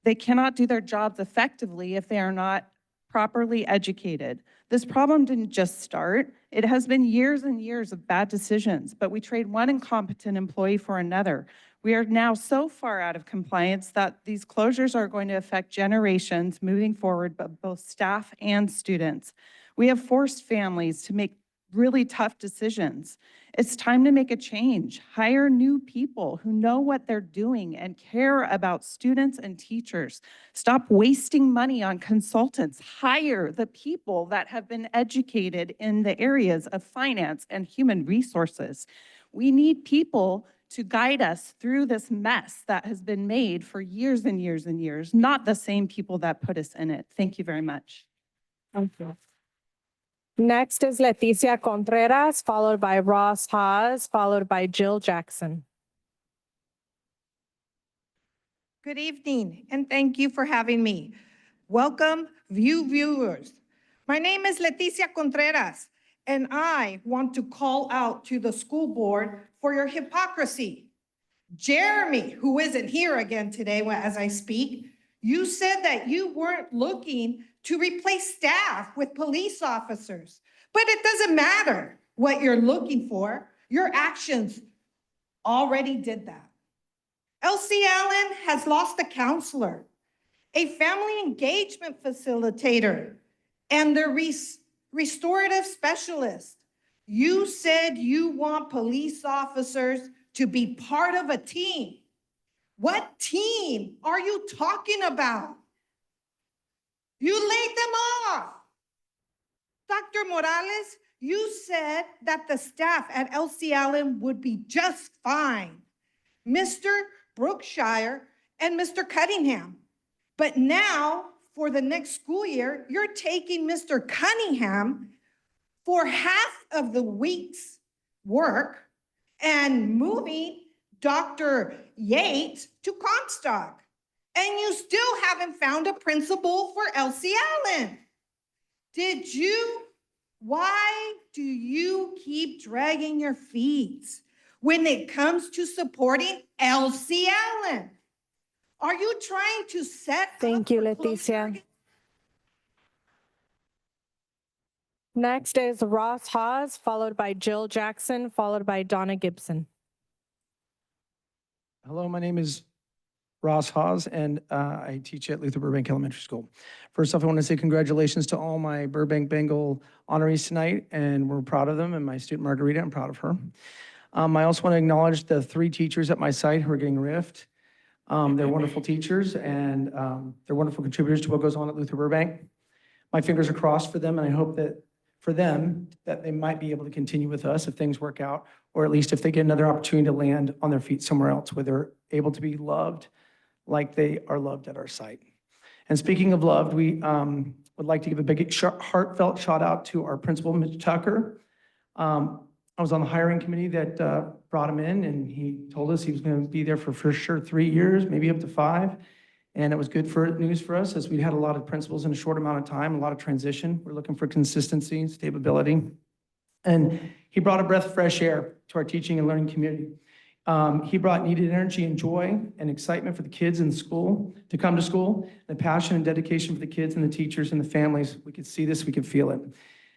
They cannot do their jobs effectively if they are not properly educated. This problem didn't just start. It has been years and years of bad decisions, but we trade one incompetent employee for another. We are now so far out of compliance that these closures are going to affect generations moving forward, but both staff and students. We have forced families to make really tough decisions. It's time to make a change. Hire new people who know what they're doing and care about students and teachers. Stop wasting money on consultants. Hire the people that have been educated in the areas of finance and human resources. We need people to guide us through this mess that has been made for years and years and years, not the same people that put us in it. Thank you very much. Thank you. Next is Leticia Contreras, followed by Ross Haas, followed by Jill Jackson. Good evening, and thank you for having me. Welcome, viewers. My name is Leticia Contreras, and I want to call out to the school board for your hypocrisy. Jeremy, who isn't here again today as I speak, you said that you weren't looking to replace staff with police officers, but it doesn't matter what you're looking for. Your actions already did that. LC Allen has lost a counselor, a family engagement facilitator, and the restorative specialist. You said you want police officers to be part of a team. What team are you talking about? You laid them off. Dr. Morales, you said that the staff at LC Allen would be just fine. Mr. Brookshire and Mr. Cunningham. But now, for the next school year, you're taking Mr. Cunningham for half of the week's work and moving Dr. Yates to Comstock. And you still haven't found a principal for LC Allen. Why do you keep dragging your feet when it comes to supporting LC Allen? Are you trying to set Thank you, Leticia. Next is Ross Haas, followed by Jill Jackson, followed by Donna Gibson. Hello, my name is Ross Haas, and I teach at Luther Burbank Elementary School. First off, I want to say congratulations to all my Burbank Bengal honorees tonight, and we're proud of them, and my student Margarita, I'm proud of her. I also want to acknowledge the 3 teachers at my site who are getting riffed. They're wonderful teachers, and they're wonderful contributors to what goes on at Luther Burbank. My fingers are crossed for them, and I hope that for them, that they might be able to continue with us if things work out, or at least if they get another opportunity to land on their feet somewhere else where they're able to be loved like they are loved at our site. And speaking of loved, we would like to give a big heartfelt shout out to our principal, Mr. Tucker. I was on the hiring committee that brought him in, and he told us he was going to be there for sure 3 years, maybe up to 5. And it was good news for us as we had a lot of principals in a short amount of time, a lot of transition. We're looking for consistency and stability. And he brought a breath of fresh air to our teaching and learning community. He brought needed energy and joy and excitement for the kids in school to come to school, and passion and dedication for the kids and the teachers and the families. We could see this, we could feel it.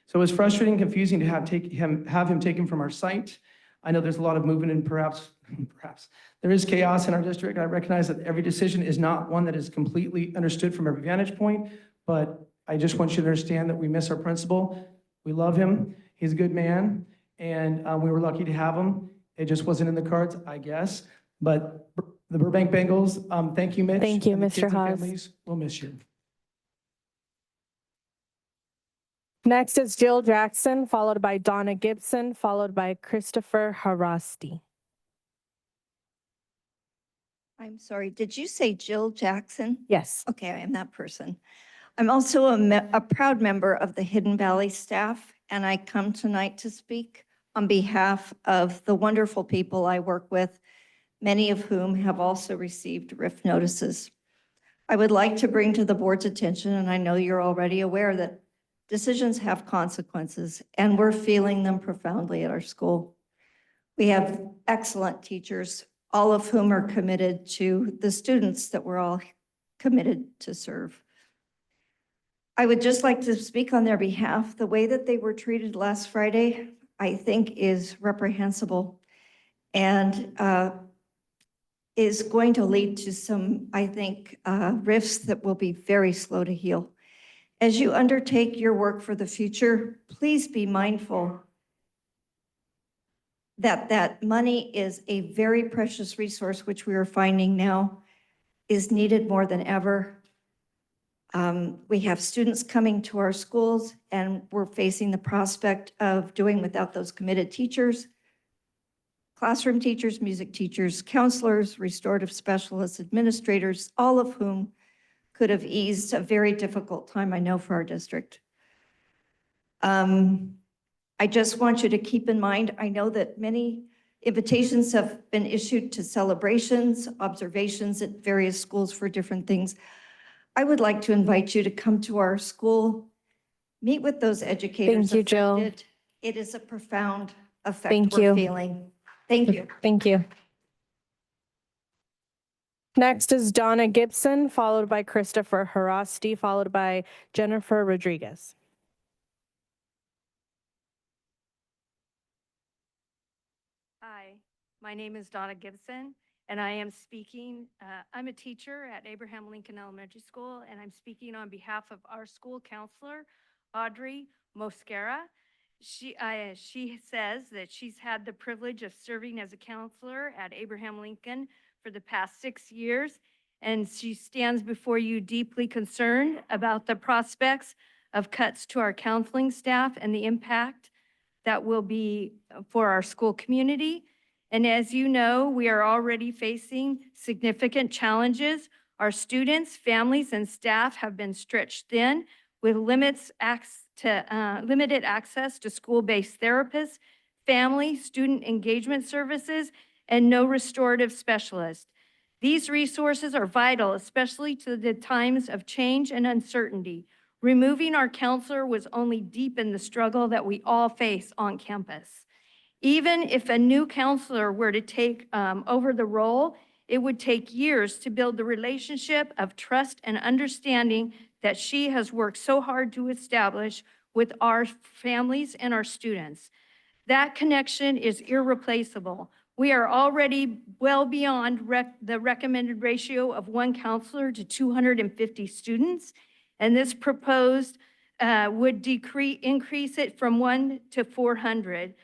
So it was frustrating and confusing to have him taken from our site. I know there's a lot of movement and perhaps there is chaos in our district. I recognize that every decision is not one that is completely understood from every vantage point, but I just want you to understand that we miss our principal. We love him. He's a good man, and we were lucky to have him. It just wasn't in the cards, I guess. But the Burbank Bengals, thank you, Mitch. Thank you, and the Mr. kids and Haas. families, we'll miss you. Next is Jill Jackson, followed by Donna Gibson, followed by Christopher Harasti. I'm sorry, did you say Jill Jackson? Yes. Okay, I am that person. I'm also a proud member of the Hidden Valley staff, and I come tonight to speak on behalf of the wonderful people I work with, many of whom have also received RIF notices. I would like to bring to the board's attention, and I know you're already aware, that decisions have consequences, and we're feeling them profoundly at our school. We have excellent teachers, all of whom are committed to the students that we're all committed to serve. I would just like to speak on their behalf. The way that they were treated last Friday, I think, is reprehensible and is going to lead to some, I think, rifts that will be very slow to heal. As you undertake your work for the future, please be mindful that money is a very precious resource, which we are finding now is needed more than ever. We have students coming to our schools, and we're facing the prospect of doing without those committed teachers. classroom teachers, music teachers, counselors, restorative specialists, administrators, all of whom could have eased a very difficult time, I know, for our district. I just want you to keep in mind, I know that many invitations have been issued to celebrations, observations at various schools for different things. I would like to invite you to come to our school, meet with those educators. Thank you, Jill. affected. It is a profound effect Thank we're you. feeling. Thank you. Thank you. Next is Donna Gibson, followed by Christopher Harasti, followed by Jennifer Rodriguez. Hi, my name is Donna Gibson, and I am speaking, I'm a teacher at Abraham Lincoln Elementary School, and I'm speaking on behalf of our school counselor, Audrey Mosquera. She says that she's had the privilege of serving as a counselor at Abraham Lincoln for the past 6 years, and she stands before you deeply concerned about the prospects of cuts to our counseling staff and the impact that will be for our school community. And as you know, we are already facing significant challenges. Our students, families, and staff have been stretched thin with limited access to school-based therapists, family, student engagement services, and no restorative specialists. These resources are vital, especially to the times of change and uncertainty. Removing our counselor was only deepen the struggle that we all face on campus. Even if a new counselor were to take over the role, it would take years to build the relationship of trust and understanding that she has worked so hard to establish with our families and our students. That connection is irreplaceable. We are already well beyond the recommended ratio of 1 counselor to 250 students. And this proposed would increase it from 1 to 400,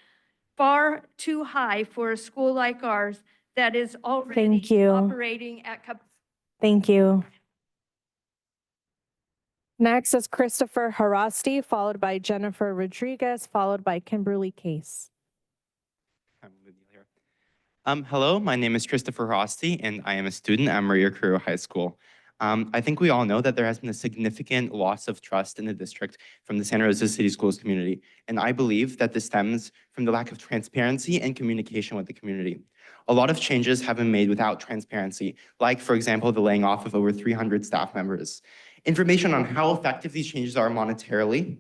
far too high for a school like ours that is already operating at capacity. Thank you. Next is Christopher Harasti, followed by Jennifer Rodriguez, followed by Kimberly Case. Hello, my name is Christopher Rosti, and I am a student at Maria Carrillo High School. I think we all know that there has been a significant loss of trust in the district from the Santa Rosa City Schools community, and I believe that this stems from the lack of transparency and communication with the community. A lot of changes have been made without transparency, like, for example, the laying off of over 300 staff members. Information on how effective these changes are monetarily,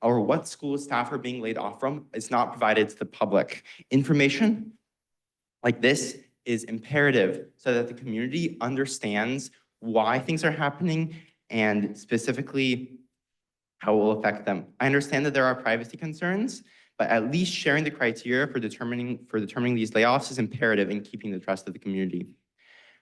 or what school staff are being laid off from, is not provided to the public. Information like this is imperative so that the community understands why things are happening and specifically how it will affect them. I understand that there are privacy concerns, but at least sharing the criteria for determining these layoffs is imperative in keeping the trust of the community.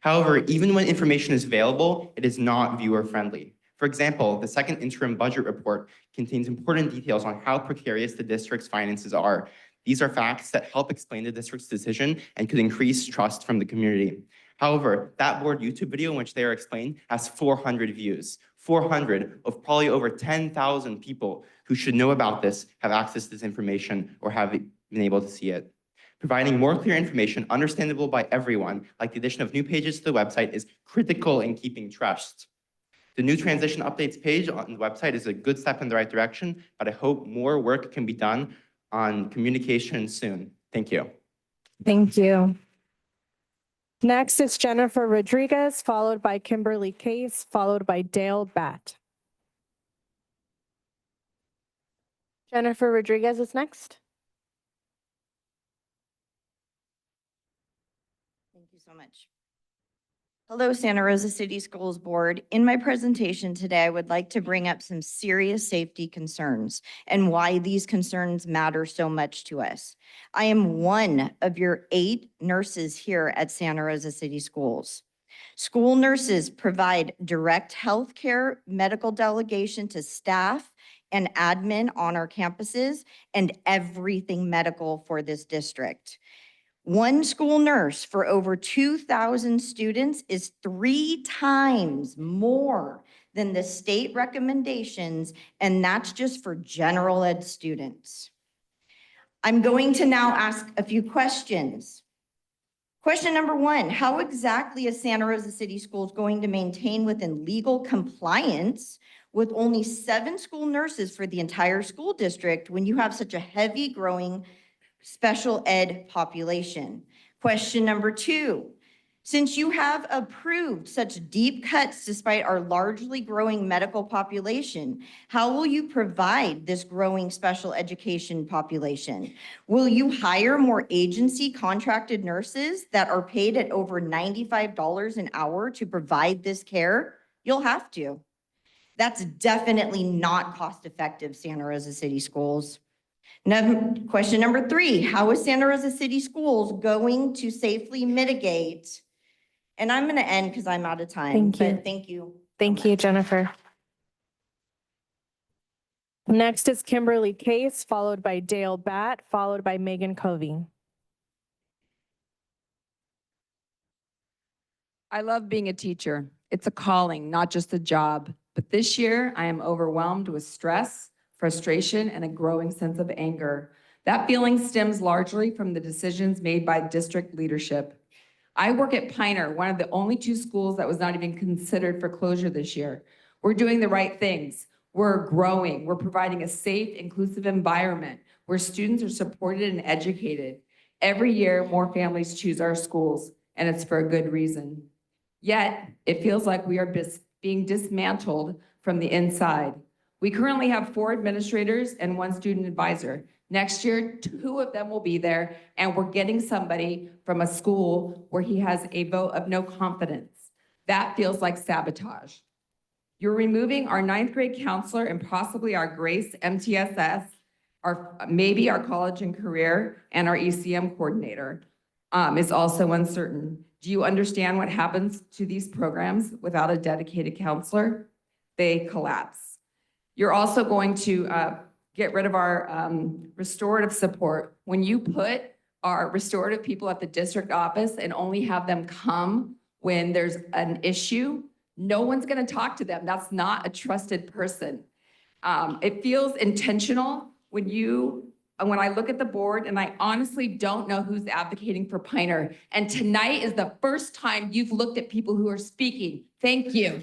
However, even when information is available, it is not viewer-friendly. For example, the second interim budget report contains important details on how precarious the district's finances are. These are facts that help explain the district's decision and could increase trust from the community. However, that board YouTube video in which they are explained has 400 views. 400 of probably over 10,000 people who should know about this have access to this information or have been able to see it. Providing more clear information, understandable by everyone, like the addition of new pages to the website, is critical in keeping trust. The new transition updates page on the website is a good step in the right direction, but I hope more work can be done on communication soon. Thank you. Thank you. Next is Jennifer Rodriguez, followed by Kimberly Case, followed by Dale Batt. Jennifer Rodriguez is next. Thank you so much. Hello, Santa Rosa City Schools Board. In my presentation today, I would like to bring up some serious safety concerns and why these concerns matter so much to us. I am one of your 8 nurses here at Santa Rosa City Schools. School nurses provide direct health care, medical delegation to staff and admin on our campuses, and everything medical for this district. One school nurse for over 2,000 students is 3 times more than the state recommendations, and that's just for general ed students. I'm going to now ask a few questions. Question number 1, how exactly is Santa Rosa City Schools going to maintain within legal compliance with only 7 school nurses for the entire school district when you have such a heavy growing special ed population? Question number 2, since you have approved such deep cuts despite our largely growing medical population, how will you provide this growing special education population? Will you hire more agency contracted nurses that are paid at over $95 an hour to provide this care? You'll have to. That's definitely not cost effective, Santa Rosa City Schools. Now, question number 3, how is Santa Rosa City Schools going to safely mitigate? And I'm going to end because I'm out of time. Thank you. But thank you. Thank you, Jennifer. Next is Kimberly Case, followed by Dale Batt, followed by Megan Covey. I love being a teacher. It's a calling, not just a job. But this year, I am overwhelmed with stress, frustration, and a growing sense of anger. That feeling stems largely from the decisions made by district leadership. I work at Piner, one of the only 2 schools that was not even considered for closure this year. We're doing the right things. We're growing. We're providing a safe, inclusive environment where students are supported and educated. Every year, more families choose our schools, and it's for a good reason. Yet, it feels like we are being dismantled from the inside. We currently have 4 administrators and 1 student advisor. Next year, 2 of them will be there, and we're getting somebody from a school where he has a vote of no confidence. That feels like sabotage. You're removing our 9th grade counselor and possibly our Grace MTSS, maybe our college and career, and our ECM coordinator is also uncertain. Do you understand what happens to these programs without a dedicated counselor? They collapse. You're also going to get rid of our restorative support. When you put our restorative people at the district office and only have them come when there's an issue, no one's gonna talk to them. That's not a trusted person. It feels intentional when I look at the board, and I honestly don't know who's advocating for Piner. And tonight is the first time you've looked at people who are speaking. Thank you.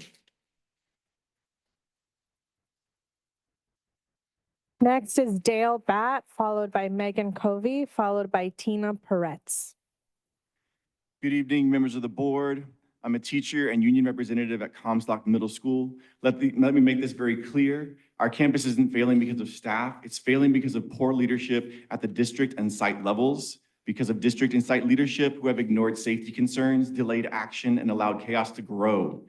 Next is Dale Batt, followed by Megan Covey, followed by Tina Peretz. Good evening, members of the board. I'm a teacher and union representative at Comstock Middle School. Let me make this very clear. Our campus isn't failing because of staff. It's failing because of poor leadership at the district and site levels, because of district and site leadership who have ignored safety concerns, delayed action, and allowed chaos to grow.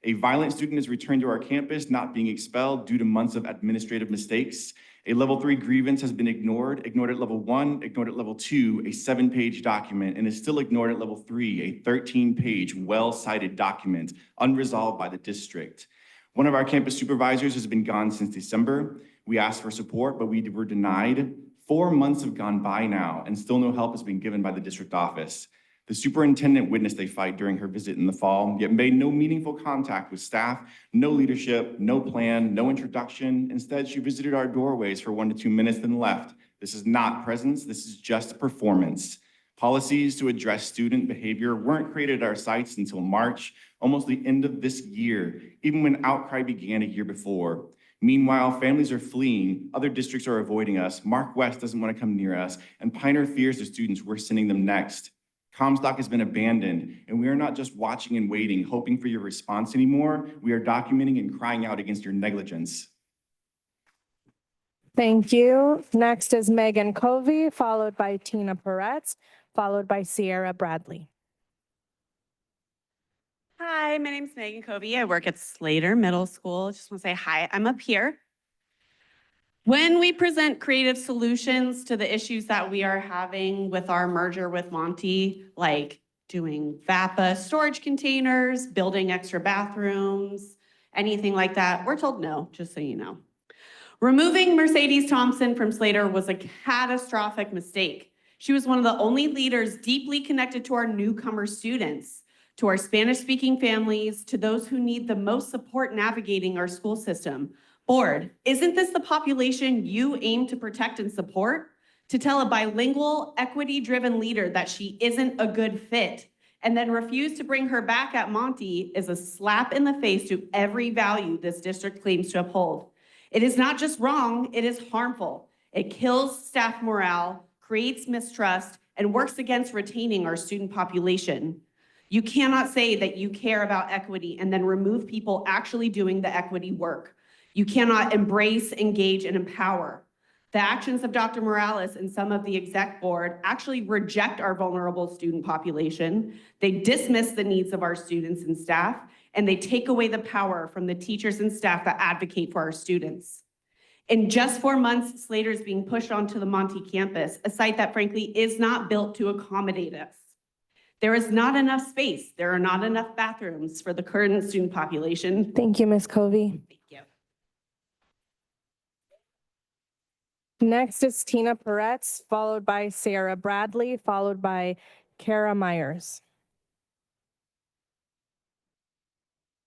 A violent student is returned to our campus, not being expelled due to months of administrative mistakes. A level 3 grievance has been ignored at level 1, ignored at level 2, a 7-page document, and is still ignored at level 3, a 13-page, well-cited document, unresolved by the district. One of our campus supervisors has been gone since December. We asked for support, but we were denied. 4 months have gone by now, and still no help has been given by the district office. The superintendent witnessed a fight during her visit in the fall, yet made no meaningful contact with staff, no leadership, no plan, no introduction. Instead, she visited our doorways for 1 to 2 minutes, then left. This is not presence, this is just performance. Policies to address student behavior weren't created at our sites until March, almost the end of this year, even when outcry began a year before. Meanwhile, families are fleeing, other districts are avoiding us, Mark West doesn't want to come near us, and Piner fears the students we're sending them next. Comstock has been abandoned, and we are not just watching and waiting, hoping for your response anymore. We are documenting and crying out against your negligence. Thank you. Next is Megan Covey, followed by Tina Peretz, followed by Sierra Bradley. Hi, my name is Megan Covey. I work at Slater Middle School. Just want to say hi. I'm up here. When we present creative solutions to the issues that we are having with our merger with Monty, like doing VAPA storage containers, building extra bathrooms, anything like that, we're told no, just so you know. Removing Mercedes Thompson from Slater was a catastrophic mistake. She was one of the only leaders deeply connected to our newcomer students, to our Spanish-speaking families, to those who need the most support navigating our school system. Board, isn't this the population you aim to protect and support? To tell a bilingual, equity-driven leader that she isn't a good fit and then refuse to bring her back at Monty is a slap in the face to every value this district claims to uphold. It is not just wrong, it is harmful. It kills staff morale, creates mistrust, and works against retaining our student population. You cannot say that you care about equity and then remove people actually doing the equity work. You cannot embrace, engage, and empower. The actions of Dr. Morales and some of the exec board actually reject our vulnerable student population. They dismiss the needs of our students and staff, and they take away the power from the teachers and staff that advocate for our students. In just 4 months, Slater is being pushed onto the Monty campus, a site that frankly is not built to accommodate us. There is not enough space. There are not enough bathrooms for the current student population. Thank you, Ms. Covey. Thank you. Next is Tina Peretz, followed by Sarah Bradley, followed by Kara Myers.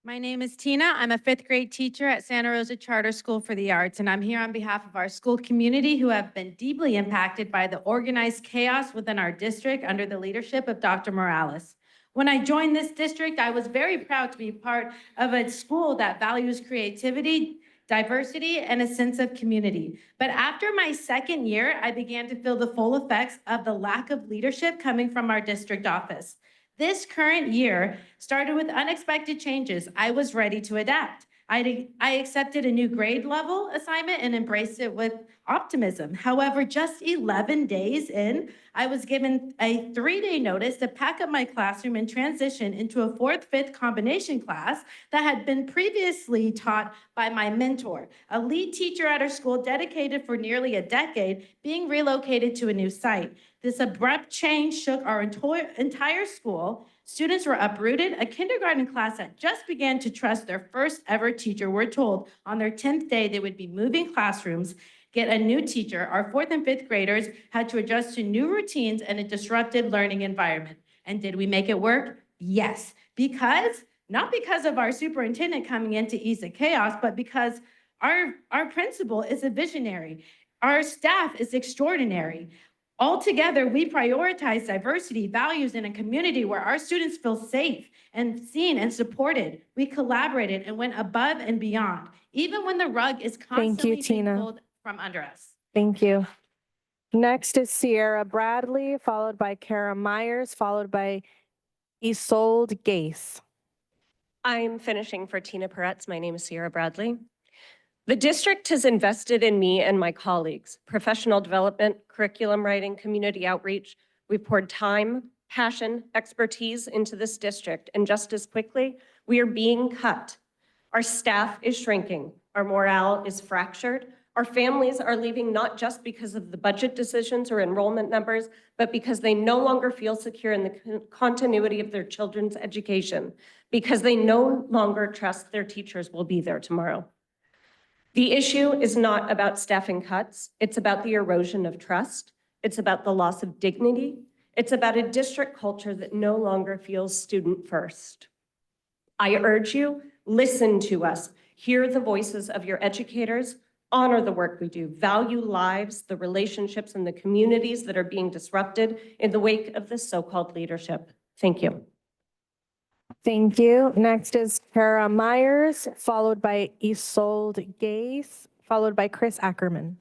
My name is Tina. I'm a 5th grade teacher at Santa Rosa Charter School for the Arts, and I'm here on behalf of our school community who have been deeply impacted by the organized chaos within our district under the leadership of Dr. Morales. When I joined this district, I was very proud to be part of a school that values creativity, diversity, and a sense of community. But after my 2nd year, I began to feel the full effects of the lack of leadership coming from our district office. This current year started with unexpected changes. I was ready to adapt. I accepted a new grade level assignment and embraced it with optimism. However, just 11 days in, I was given a 3-day notice to pack up my classroom and transition into a 4th-5th combination class that had been previously taught by my mentor, a lead teacher at our school dedicated for nearly a decade, being relocated to a new site. This abrupt change shook our entire school. Students were uprooted. A kindergarten class that just began to trust their first ever teacher were told on their 10th day they would be moving classrooms, get a new teacher. Our 4th and 5th graders had to adjust to new routines and a disrupted learning environment. And did we make it work? Yes, not because of our superintendent coming in to ease the chaos, but because our principal is a visionary. Our staff is extraordinary. Altogether, we prioritize diversity, values, in a community where our students feel safe and seen and supported. We collaborated and went above and beyond, even when the rug is constantly being pulled from under us. Thank you. Next is Sierra Bradley, followed by Kara Myers, followed by Isolde Gase. I'm finishing for Tina Peretz. My name is Sierra Bradley. The district has invested in me and my colleagues, professional development, curriculum writing, community outreach. We've poured time, passion, expertise into this district, and just as quickly, we are being cut. Our staff is shrinking. Our morale is fractured. Our families are leaving not just because of the budget decisions or enrollment numbers, but because they no longer feel secure in the continuity of their children's education, because they no longer trust their teachers will be there tomorrow. The issue is not about staffing cuts. It's about the erosion of trust. It's about the loss of dignity. It's about a district culture that no longer feels student first. I urge you, listen to us, hear the voices of your educators, honor the work we do, value lives, the relationships, and the communities that are being disrupted in the wake of this so-called leadership. Thank you. Thank you. Next is Kara Myers, followed by Isolde Gase, followed by Chris Ackerman.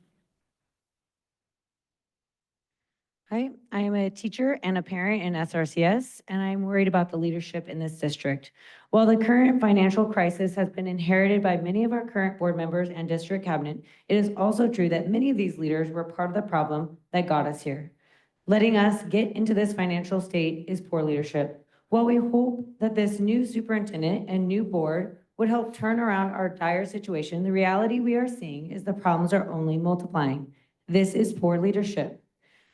Hi, I am a teacher and a parent in SRCS, and I'm worried about the leadership in this district. While the current financial crisis has been inherited by many of our current board members and district cabinet, it is also true that many of these leaders were part of the problem that got us here. Letting us get into this financial state is poor leadership. While we hope that this new superintendent and new board would help turn around our dire situation, the reality we are seeing is the problems are only multiplying. This is poor leadership.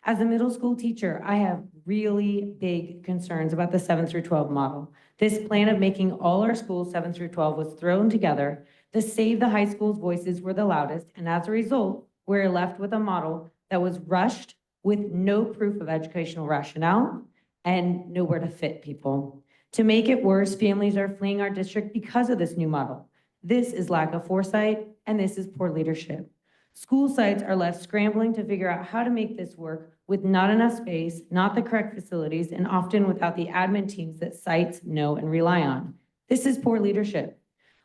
As a middle school teacher, I have really big concerns about the 7 through 12 model. This plan of making all our schools 7 through 12 was thrown together. The Save the High Schools voices were the loudest, and as a result, we're left with a model that was rushed with no proof of educational rationale and nowhere to fit people. To make it worse, families are fleeing our district because of this new model. This is lack of foresight, and this is poor leadership. School sites are left scrambling to figure out how to make this work with not enough space, not the correct facilities, and often without the admin teams that sites know and rely on. This is poor leadership.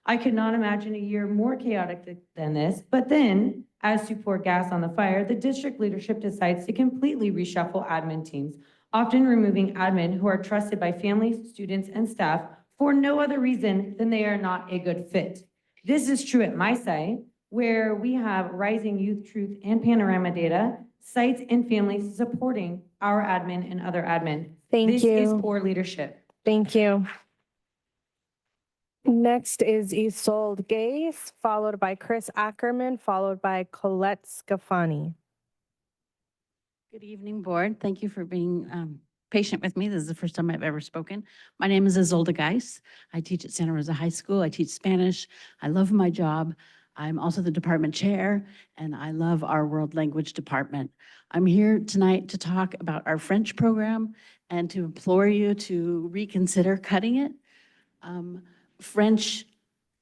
I could not imagine a year more chaotic than this, but then, as to pour gas on the fire, the district leadership decides to completely reshuffle admin teams, often removing admin who are trusted by families, students, and staff for no other reason than they are not a good fit. This is true at my site, where we have rising youth truth and panorama data, sites and families supporting our admin and other admin. Thank you. This is poor leadership. Thank you. Next is Isolde Gaze, followed by Chris Ackerman, followed by Colette Scafani. Good evening, board. Thank you for being patient with me. This is the first time I've ever spoken. My name is Isolde Geis. I teach at Santa Rosa High School. I teach Spanish. I love my job. I'm also the department chair, and I love our world language department. I'm here tonight to talk about our French program and to implore you to reconsider cutting it. French,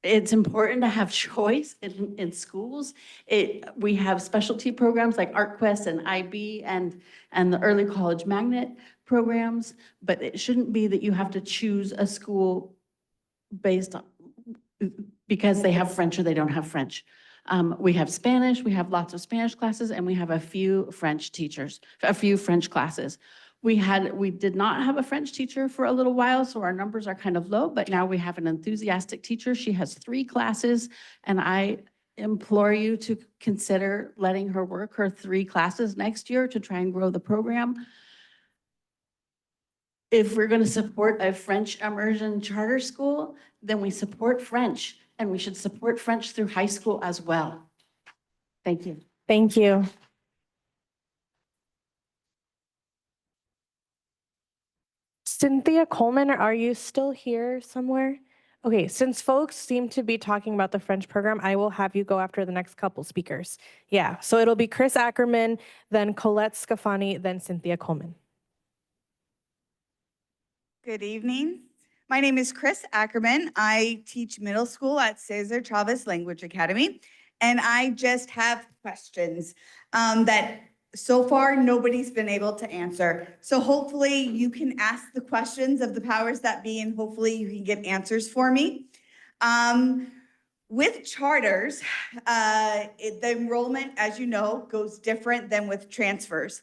it's important to have choice in schools. We have specialty programs like ArtQuest and IB and the early college magnet programs, but it shouldn't be that you have to choose a school based on because they have French or they don't have French. We have Spanish, we have lots of Spanish classes, and we have a few French teachers, a few French classes. We did not have a French teacher for a little while, so our numbers are kind of low, but now we have an enthusiastic teacher. She has 3 classes, and I implore you to consider letting her work her 3 classes next year to try and grow the program. If we're going to support a French immersion charter school, then we support French, and we should support French through high school as well. Thank you. Thank you. Cynthia Coleman, are you still here somewhere? Okay, since folks seem to be talking about the French program, I will have you go after the next couple speakers. Yeah, so it'll be Chris Ackerman, then Colette Scafani, then Cynthia Coleman. Good evening. My name is Chris Ackerman. I teach middle school at Cesar Chavez Language Academy, and I just have questions that so far nobody's been able to answer. So hopefully you can ask the questions of the powers that be, and hopefully you can get answers for me. With charters, the enrollment, as you know, goes different than with transfers.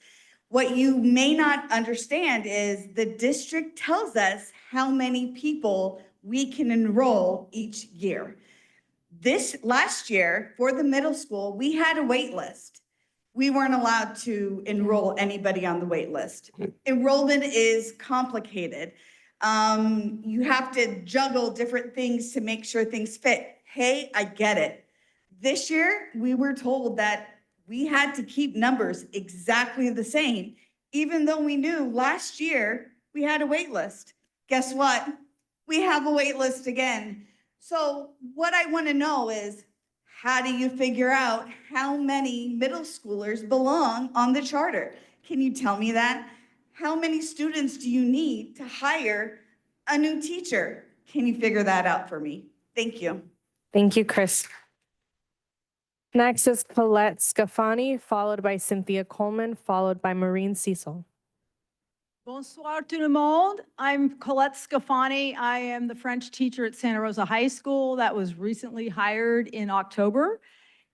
What you may not understand is the district tells us how many people we can enroll each year. This last year for the middle school, we had a wait list. We weren't allowed to enroll anybody on the wait list. Enrollment is complicated. You have to juggle different things to make sure things fit. Hey, I get it. This year, we were told that we had to keep numbers exactly the same, even though we knew last year we had a wait list. Guess what? We have a wait list again. So what I want to know is, how do you figure out how many middle schoolers belong on the charter? Can you tell me that? How many students do you need to hire a new teacher? Can you figure that out for me? Thank you. Thank you, Chris. Next is Colette Scafani, followed by Cynthia Coleman, followed by Maureen Cecil. Bonsoir tout le monde. I'm Colette Scafani. I am the French teacher at Santa Rosa High School that was recently hired in October.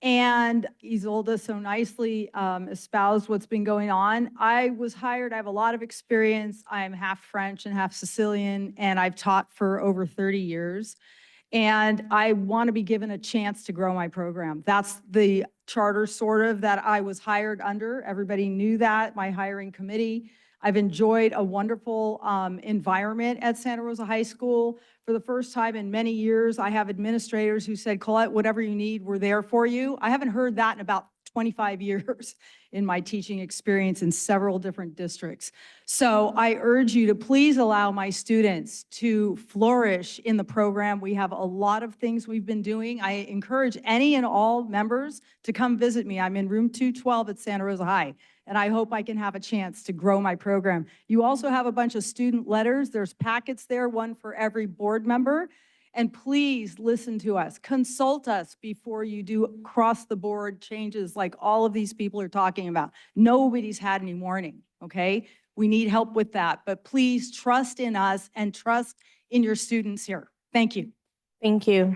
And Isolde so nicely espoused what's been going on. I was hired, I have a lot of experience. I'm half French and half Sicilian, and I've taught for over 30 years. And I want to be given a chance to grow my program. That's the charter sort of that I was hired under. Everybody knew that, my hiring committee. I've enjoyed a wonderful environment at Santa Rosa High School. For the first time in many years, I have administrators who said, Colette, whatever you need, we're there for you. I haven't heard that in about 25 years in my teaching experience in several different districts. So I urge you to please allow my students to flourish in the program. We have a lot of things we've been doing. I encourage any and all members to come visit me. I'm in room 212 at Santa Rosa High, and I hope I can have a chance to grow my program. You also have a bunch of student letters. There's packets there, one for every board member. And please listen to us. Consult us before you do across-the-board changes like all of these people are talking about. Nobody's had any warning, okay? We need help with that, but please trust in us and trust in your students here. Thank you. Thank you.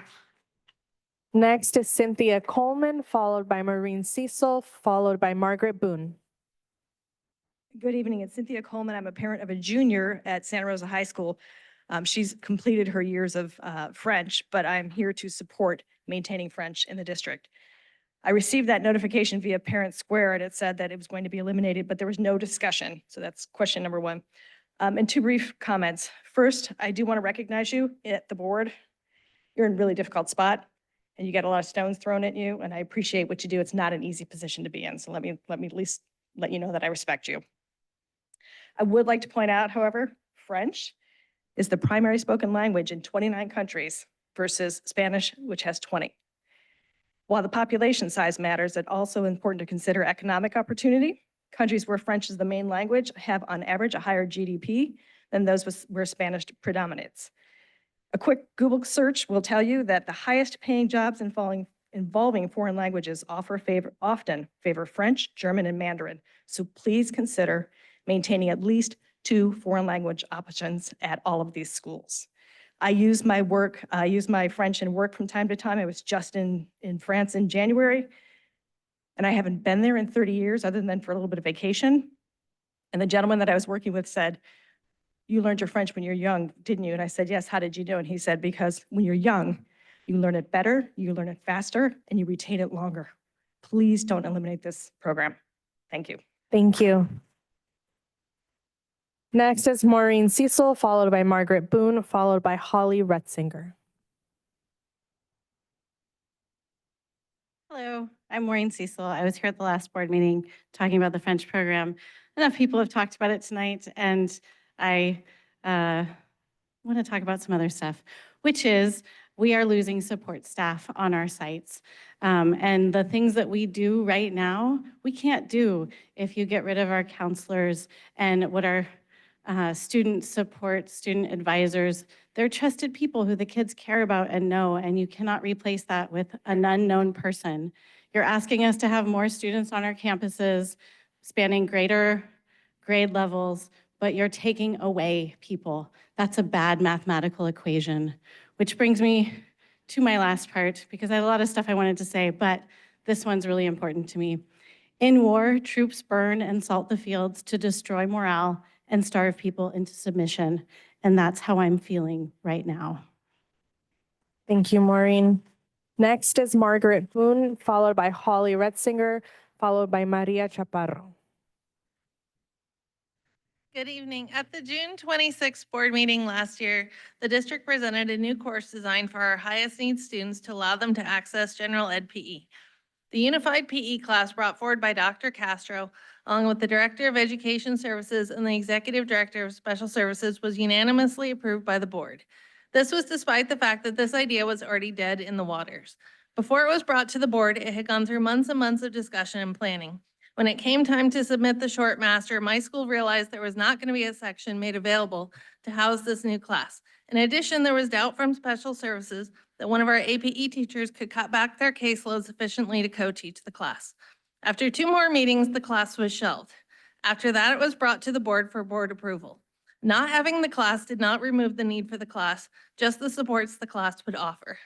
Next is Cynthia Coleman, followed by Maureen Cecil, followed by Margaret Boone. Good evening, it's Cynthia Coleman. I'm a parent of a junior at Santa Rosa High School. She's completed her years of French, but I'm here to support maintaining French in the district. I received that notification via Parent Square, and it said that it was going to be eliminated, but there was no discussion. So that's question number one. And two brief comments. First, I do want to recognize you at the board. You're in a really difficult spot, and you get a lot of stones thrown at you, and I appreciate what you do. It's not an easy position to be in, so let me at least let you know that I respect you. I would like to point out, however, French is the primary spoken language in 29 countries versus Spanish, which has 20. While the population size matters, it's also important to consider economic opportunity. Countries where French is the main language have on average a higher GDP than those where Spanish predominates. A quick Google search will tell you that the highest paying jobs involving foreign languages often favor French, German, and Mandarin. So please consider maintaining at least 2 foreign language options at all of these schools. I use my French in work from time to time. I was just in France in January, and I haven't been there in 30 years other than for a little bit of vacation. And the gentleman that I was working with said, "You learned your French when you're young, didn't you?" And I said, "Yes, how did you know?" And he said, "Because when you're young, you learn it better, you learn it faster, and you retain it longer." Please don't eliminate this program. Thank you. Thank you. Next is Maureen Cecil, followed by Margaret Boone, followed by Holly Retzinger. Hello, I'm Maureen Cecil. I was here at the last board meeting talking about the French program. Enough people have talked about it tonight, and I want to talk about some other stuff, which is we are losing support staff on our sites. And the things that we do right now, we can't do if you get rid of our counselors and what our student support, student advisors. They're trusted people who the kids care about and know, and you cannot replace that with an unknown person. You're asking us to have more students on our campuses, spanning greater grade levels, but you're taking away people. That's a bad mathematical equation, which brings me to my last part, because I had a lot of stuff I wanted to say, but this one's really important to me. In war, troops burn and salt the fields to destroy morale and starve people into submission. And that's how I'm feeling right now. Thank you, Maureen. Next is Margaret Boone, followed by Holly Retzinger, followed by Maria Chaparro. Good evening. At the June 26th board meeting last year, the district presented a new course design for our highest needs students to allow them to access general ed PE. The unified PE class brought forward by Dr. Castro, along with the Director of Education Services and the Executive Director of Special Services, was unanimously approved by the board. This was despite the fact that this idea was already dead in the waters. Before it was brought to the board, it had gone through months and months of discussion and planning. When it came time to submit the short master, my school realized there was not going to be a section made available to house this new class. In addition, there was doubt from Special Services that one of our APE teachers could cut back their caseload sufficiently to co-teach the class. After 2 more meetings, the class was shelved. After that, it was brought to the board for board approval. Not having the class did not remove the need for the class, just the supports the class would offer.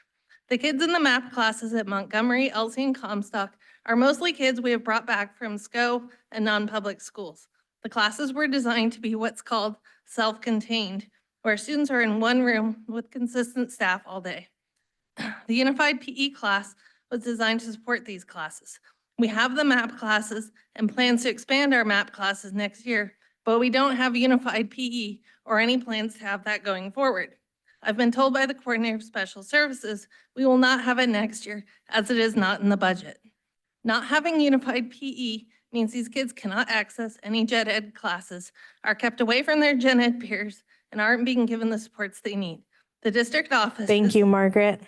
The kids in the math classes at Montgomery, Elsie, and Comstock are mostly kids we have brought back from SCO and non-public schools. The classes were designed to be what's called self-contained, where students are in one room with consistent staff all day. The unified PE class was designed to support these classes. We have the MAP classes and plans to expand our MAP classes next year, but we don't have unified PE or any plans to have that going forward. I've been told by the coordinator of special services, we will not have it next year as it is not in the budget. Not having unified PE means these kids cannot access any gen ed classes, are kept away from their gen ed peers, and aren't being given the supports they need. The district office. Thank you, Margaret.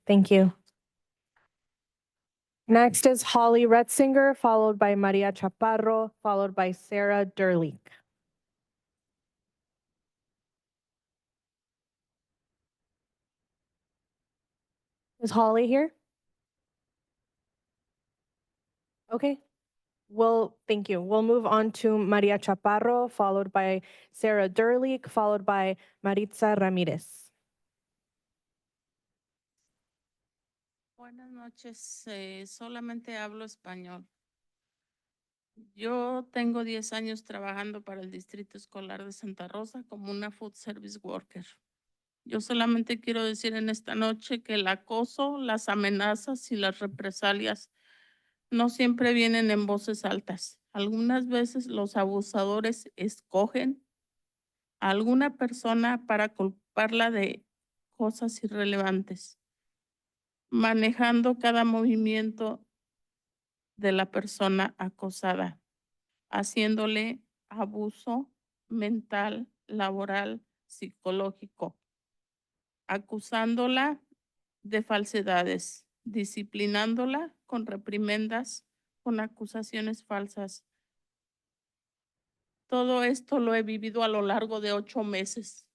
Thank you. Next is Holly Retzinger, followed by Maria Chaparro, followed by Sarah Derleek. Is Holly here? Okay. Well, thank you. We'll move on to Maria Chaparro, followed by Sarah Durlik, followed by Maritza Ramirez. Buenas noches, solamente hablo español. Yo tengo 10 años trabajando para el Distrito Escolar de Santa Rosa como una Food Service Worker. Yo solamente quiero decir en esta noche que el acoso, las amenazas y las represalias no siempre vienen en voces altas. Algunas veces los abusadores escogen a alguna persona para culparla de cosas irrelevantes, manejando cada movimiento de la persona acosada, haciéndole abuso mental, laboral, psicológico, acusándola de falsedades, disciplinándola con reprimendas, con acusaciones falsas. Todo esto lo he vivido a lo largo de 8 meses,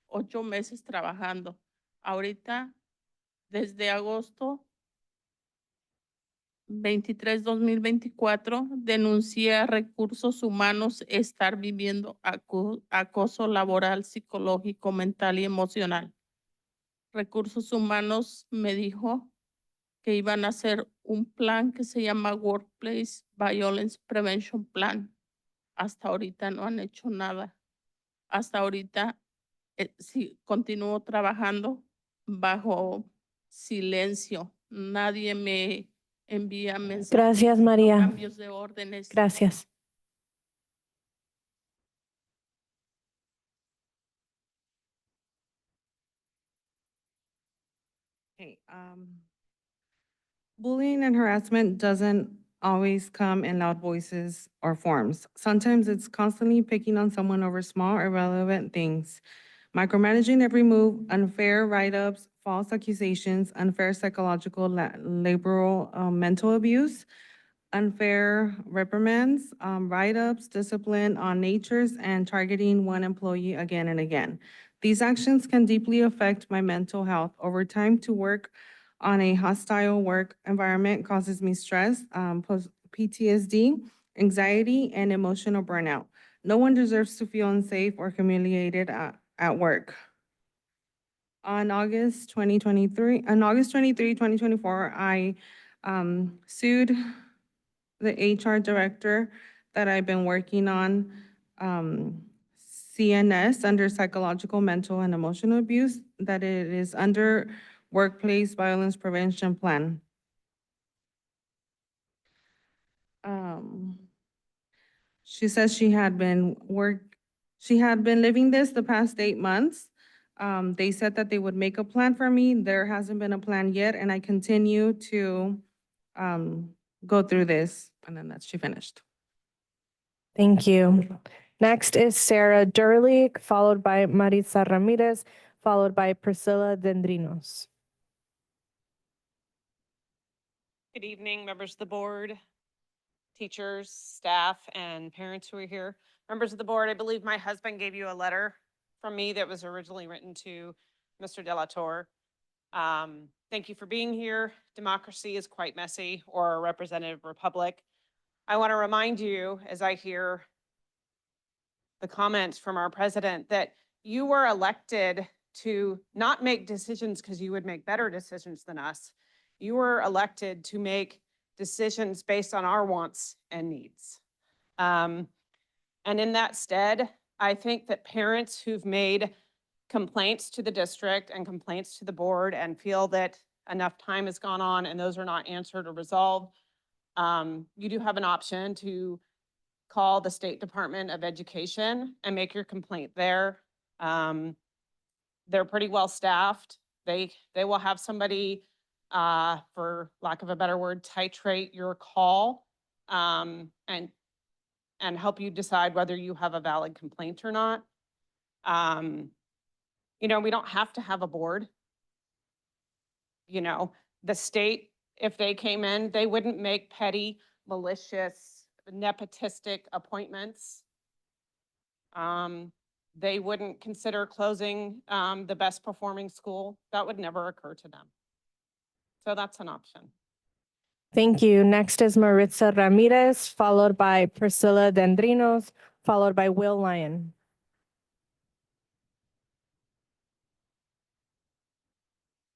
8 meses trabajando. Ahorita, desde agosto 23, 2024, denuncié a Recursos Humanos estar viviendo acoso laboral, psicológico, mental y emocional. Recursos Humanos me dijo que iban a hacer un plan que se llama Workplace Violence Prevention Plan. Hasta ahorita no han hecho nada. Hasta ahorita sí, continúo trabajando bajo silencio. Nadie me envía mensajes. Gracias, María. Cambios de órdenes. Gracias. Okay, bullying and harassment doesn't always come in loud voices or forms. Sometimes it's constantly picking on someone over small, irrelevant things. Micromanaging every move, unfair write-ups, false accusations, unfair psychological, laboral, mental abuse, unfair reprimands, write-ups, discipline on natures, and targeting one employee again and again. These actions can deeply affect my mental health. Over time, to work on a hostile work environment causes me stress, PTSD, anxiety, and emotional burnout. No one deserves to feel unsafe or humiliated at work. On August 23, 2024, I sued the HR director that I've been working on, CNS, under psychological, mental, and emotional abuse, that it is under Workplace Violence Prevention Plan. She says she had been living this the past 8 months. They said that they would make a plan for me. There hasn't been a plan yet, and I continue to go through this, and then she finished. Thank you. Next is Sarah Durlik, followed by Maritza Ramirez, followed by Priscilla Dendrinos. Good evening, members of the board, teachers, staff, and parents who are here. Members of the board, I believe my husband gave you a letter from me that was originally written to Mr. Delatorre. Thank you for being here. Democracy is quite messy, or a representative republic. I want to remind you, as I hear the comments from our president, that you were elected to not make decisions because you would make better decisions than us. You were elected to make decisions based on our wants and needs. And in that stead, I think that parents who've made complaints to the district and complaints to the board and feel that enough time has gone on and those are not answered or resolved, you do have an option to call the State Department of Education and make your complaint there. They're pretty well staffed. They will have somebody, for lack of a better word, titrate your call and help you decide whether you have a valid complaint or not. You know, we don't have to have a board. You know, the state, if they came in, they wouldn't make petty, malicious, nepotistic appointments. They wouldn't consider closing the best performing school. That would never occur to them. So that's an option. Thank you. Next is Maritza Ramirez, followed by Priscilla Dendrinos, followed by Will Lyon.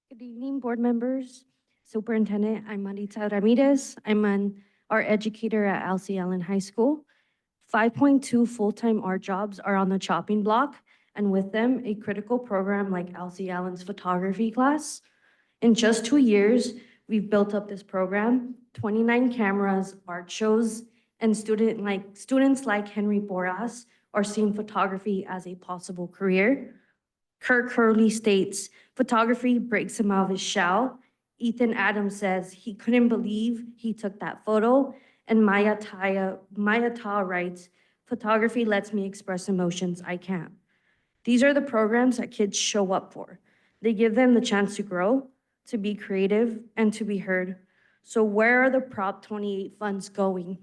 Good evening, board members, superintendent. I'm Maritza Ramirez. I'm an art educator at Alcy Allen High School. 5.2 full-time art jobs are on the chopping block, and with them, a critical program like Alcy Allen's photography class. In just 2 years, we've built up this program, 29 cameras, art shows, and students like Henry Boras are seeing photography as a possible career. Kirk Hurley states, photography breaks him out of his shell. Ethan Adams says he couldn't believe he took that photo. And Maya Ta writes, photography lets me express emotions I can't. These are the programs that kids show up for. They give them the chance to grow, to be creative, and to be heard. So where are the Prop 28 funds going?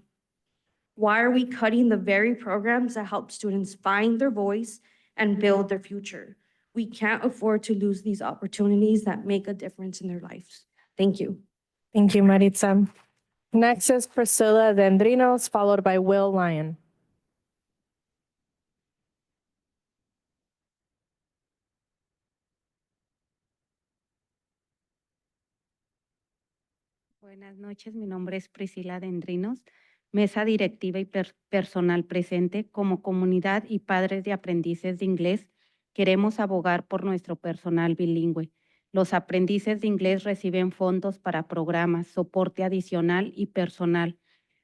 Why are we cutting the very programs that help students find their voice and build their future? We can't afford to lose these opportunities that make a difference in their lives. Thank you. Thank you, Maritza. Next is Priscilla Dendrinos, followed by Will Lyon. Buenas noches, mi nombre es Priscila Dendrinos, mesa directiva y personal presente. Como comunidad y padres de aprendices de inglés, queremos abogar por nuestro personal bilingüe. Los aprendices de inglés reciben fondos para programas, soporte adicional y personal.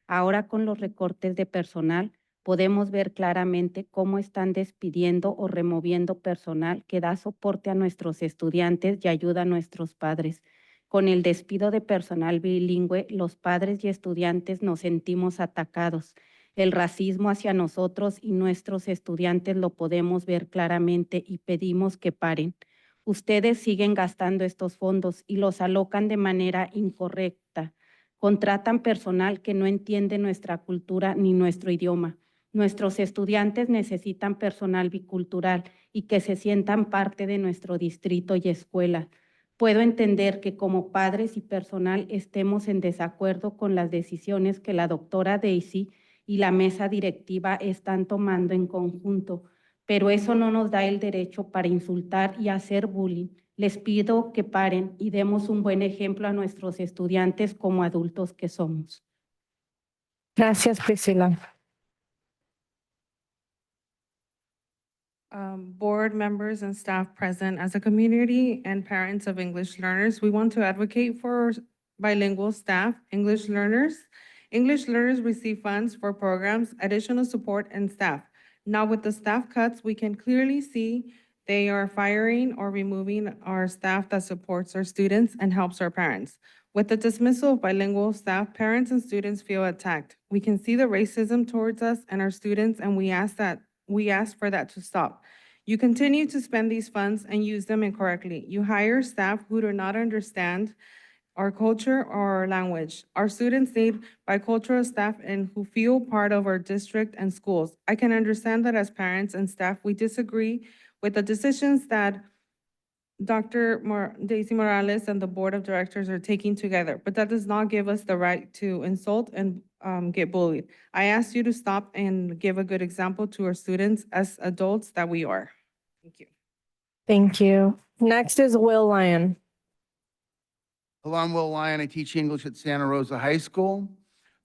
Ahora con los recortes de personal, podemos ver claramente cómo están despidiendo o removiendo personal que da soporte a nuestros estudiantes y ayuda a nuestros padres. Con el despido de personal bilingüe, los padres y estudiantes nos sentimos atacados. El racismo hacia nosotros y nuestros estudiantes lo podemos ver claramente y pedimos que paren. Ustedes siguen gastando estos fondos y los alocan de manera incorrecta. Contratan personal que no entiende nuestra cultura ni nuestro idioma. Nuestros estudiantes necesitan personal bicultural y que se sientan parte de nuestro distrito y escuela. Puedo entender que como padres y personal estemos en desacuerdo con las decisiones que la doctora Daisy y la mesa directiva están tomando en conjunto, pero eso no nos da el derecho para insultar y hacer bullying. Les pido que paren y demos un buen ejemplo a nuestros estudiantes como adultos que somos. Gracias, Priscila. Board members and staff present, as a community and parents of English learners, we want to advocate for bilingual staff, English learners. English learners receive funds for programs, additional support, and staff. Now with the staff cuts, we can clearly see they are firing or removing our staff that supports our students and helps our parents. With the dismissal of bilingual staff, parents and students feel attacked. We can see the racism towards us and our students, and we ask for that to stop. You continue to spend these funds and use them incorrectly. You hire staff who do not understand our culture or our language. Our students need bicultural staff and who feel part of our district and schools. I can understand that as parents and staff, we disagree with the decisions that Dr. Daisy Morales and the board of directors are taking together, but that does not give us the right to insult and get bullied. I ask you to stop and give a good example to our students as adults that we are. Thank you. Thank you. Next is Will Lyon. Hello, I'm Will Lyon. I teach English at Santa Rosa High School.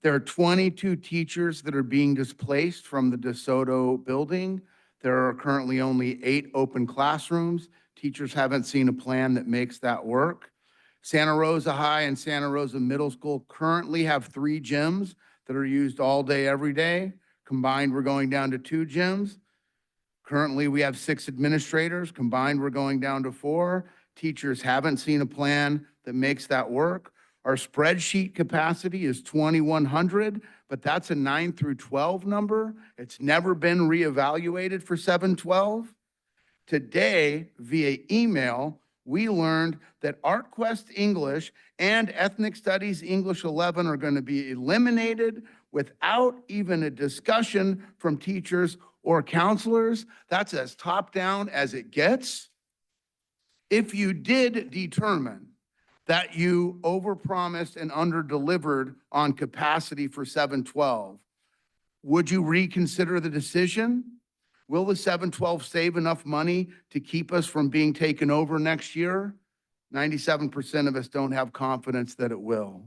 There are 22 teachers that are being displaced from the DeSoto building. There are currently only 8 open classrooms. Teachers haven't seen a plan that makes that work. Santa Rosa High and Santa Rosa Middle School currently have 3 gyms that are used all day, every day. Combined, we're going down to 2 gyms. Currently, we have 6 administrators. Combined, we're going down to 4. Teachers haven't seen a plan that makes that work. Our spreadsheet capacity is 2,100, but that's a 9 through 12 number. It's never been reevaluated for 7-12. Today, via email, we learned that ArtQuest English and Ethnic Studies English 11 are going to be eliminated without even a discussion from teachers or counselors. That's as top down as it gets. If you did determine that you overpromised and underdelivered on capacity for 712. Would you reconsider the decision? Will the 712 save enough money to keep us from being taken over next year? 97% of us don't have confidence that it will.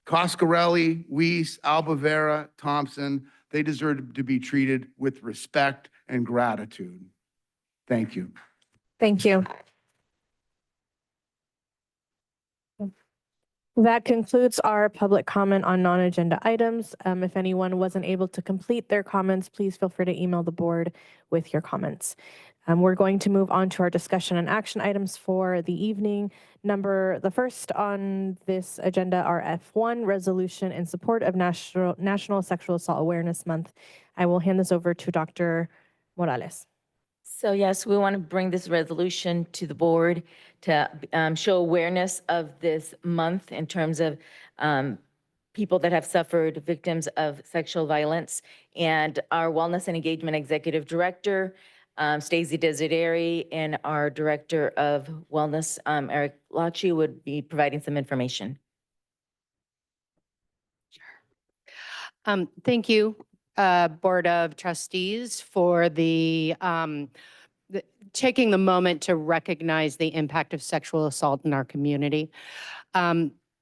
Coscarelli, Weiss, Albavera, Thompson, they deserve to be treated with respect and gratitude. Thank you. Thank you. That concludes our public comment on non-agenda items. If anyone wasn't able to complete their comments, please feel free to email the board with your comments. We're going to move on to our discussion and action items for the evening. The first on this agenda are F1, resolution in support of National Sexual Assault Awareness Month. I will hand this over to Dr. Morales. So yes, we want to bring this resolution to the board to show awareness of this month in terms of people that have suffered victims of sexual violence. And our Wellness and Engagement Executive Director, Stacey Desideri, and our Director of Wellness, Eric Lacci, would be providing some information. Thank you, Board of Trustees, for taking the moment to recognize the impact of sexual assault in our community.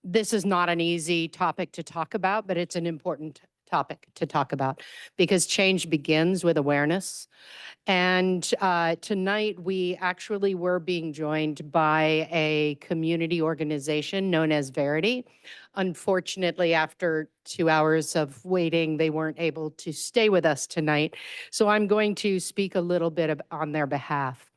This is not an easy topic to talk about, but it's an important topic to talk about because change begins with awareness. And tonight we actually were being joined by a community organization known as Verity. Unfortunately, after 2 hours of waiting, they weren't able to stay with us tonight. So I'm going to speak a little bit on their behalf.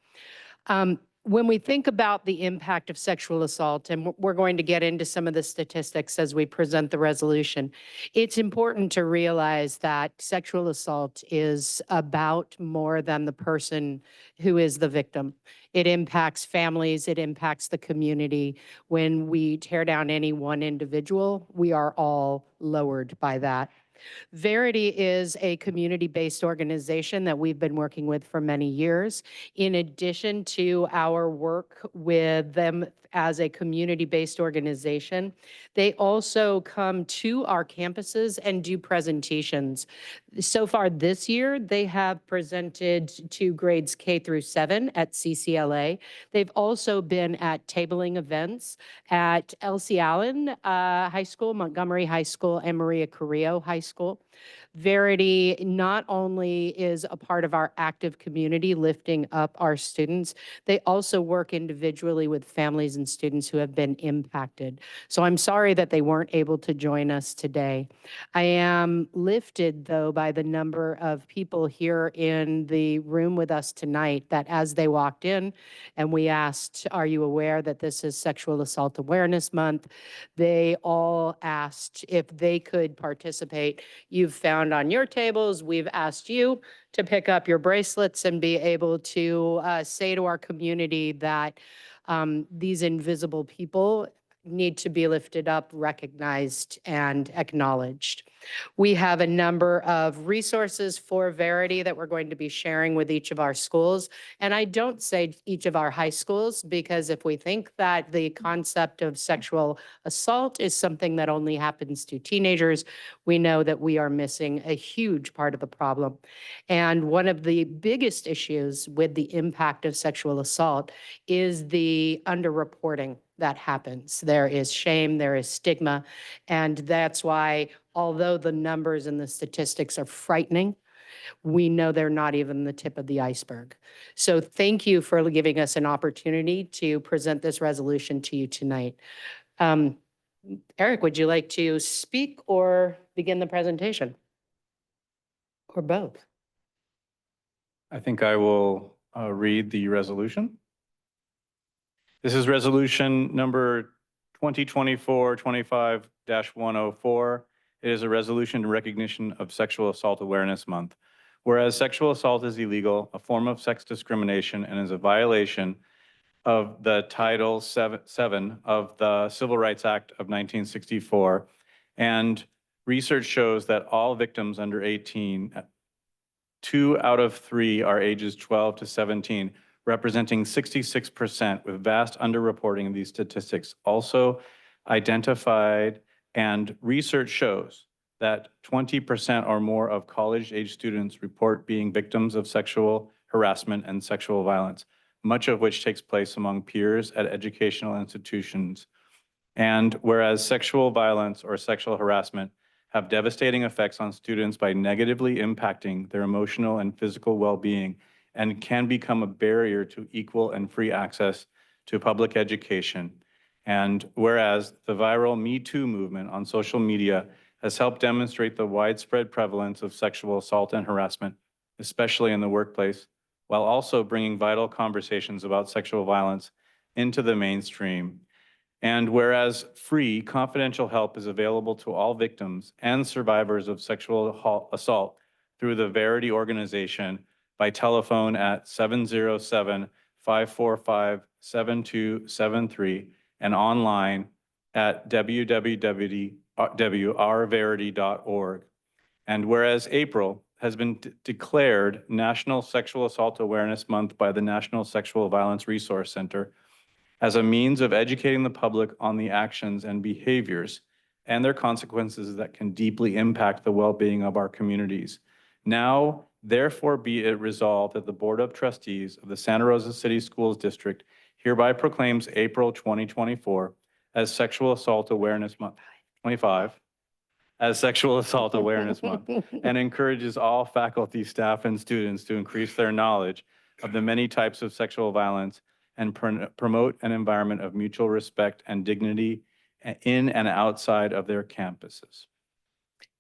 When we think about the impact of sexual assault, and we're going to get into some of the statistics as we present the resolution, it's important to realize that sexual assault is about more than the person who is the victim. It impacts families, it impacts the community. When we tear down any one individual, we are all lowered by that. Verity is a community-based organization that we've been working with for many years. In addition to our work with them as a community-based organization, they also come to our campuses and do presentations. So far this year, they have presented to grades K through 7 at CCLA. They've also been at tabling events at Elsie Allen High School, Montgomery High School, and Maria Carrillo High School. Verity not only is a part of our active community lifting up our students, they also work individually with families and students who have been impacted. So I'm sorry that they weren't able to join us today. I am lifted, though, by the number of people here in the room with us tonight that as they walked in and we asked, are you aware that this is Sexual Assault Awareness Month? They all asked if they could participate. You've found on your tables, we've asked you to pick up your bracelets and be able to say to our community that these invisible people need to be lifted up, recognized, and acknowledged. We have a number of resources for Verity that we're going to be sharing with each of our schools. And I don't say each of our high schools because if we think that the concept of sexual assault is something that only happens to teenagers, we know that we are missing a huge part of the problem. And one of the biggest issues with the impact of sexual assault is the underreporting that happens. There is shame, there is stigma, and that's why, although the numbers and the statistics are frightening, we know they're not even the tip of the iceberg. So thank you for giving us an opportunity to present this resolution to you tonight. Eric, would you like to speak or begin the presentation? Or both? I think I will read the resolution. This is resolution number 2024-25-104. It is a resolution in recognition of Sexual Assault Awareness Month. Whereas sexual assault is illegal, a form of sex discrimination, and is a violation of the Title VII of the Civil Rights Act of 1964. And research shows that all victims under 18, 2 out of 3 are ages 12 to 17, representing 66% with vast underreporting of these statistics. Also identified, and research shows that 20% or more of college-age students report being victims of sexual harassment and sexual violence, much of which takes place among peers at educational institutions. And whereas sexual violence or sexual harassment have devastating effects on students by negatively impacting their emotional and physical well-being and can become a barrier to equal and free access to public education. And whereas the viral Me Too movement on social media has helped demonstrate the widespread prevalence of sexual assault and harassment, especially in the workplace, while also bringing vital conversations about sexual violence into the mainstream. And whereas free, confidential help is available to all victims and survivors of sexual assault through the Verity organization by telephone at 707-545-7273 and online at www.rverity.org. And whereas April has been declared National Sexual Assault Awareness Month by the National Sexual Violence Resource Center as a means of educating the public on the actions and behaviors and their consequences that can deeply impact the well-being of our communities. Now, therefore be it resolved that the Board of Trustees of the Santa Rosa City Schools District hereby proclaims April 2024 as Sexual Assault Awareness Month, 25, as Sexual Assault Awareness Month, and encourages all faculty, staff, and students to increase their knowledge of the many types of sexual violence and promote an environment of mutual respect and dignity in and outside of their campuses.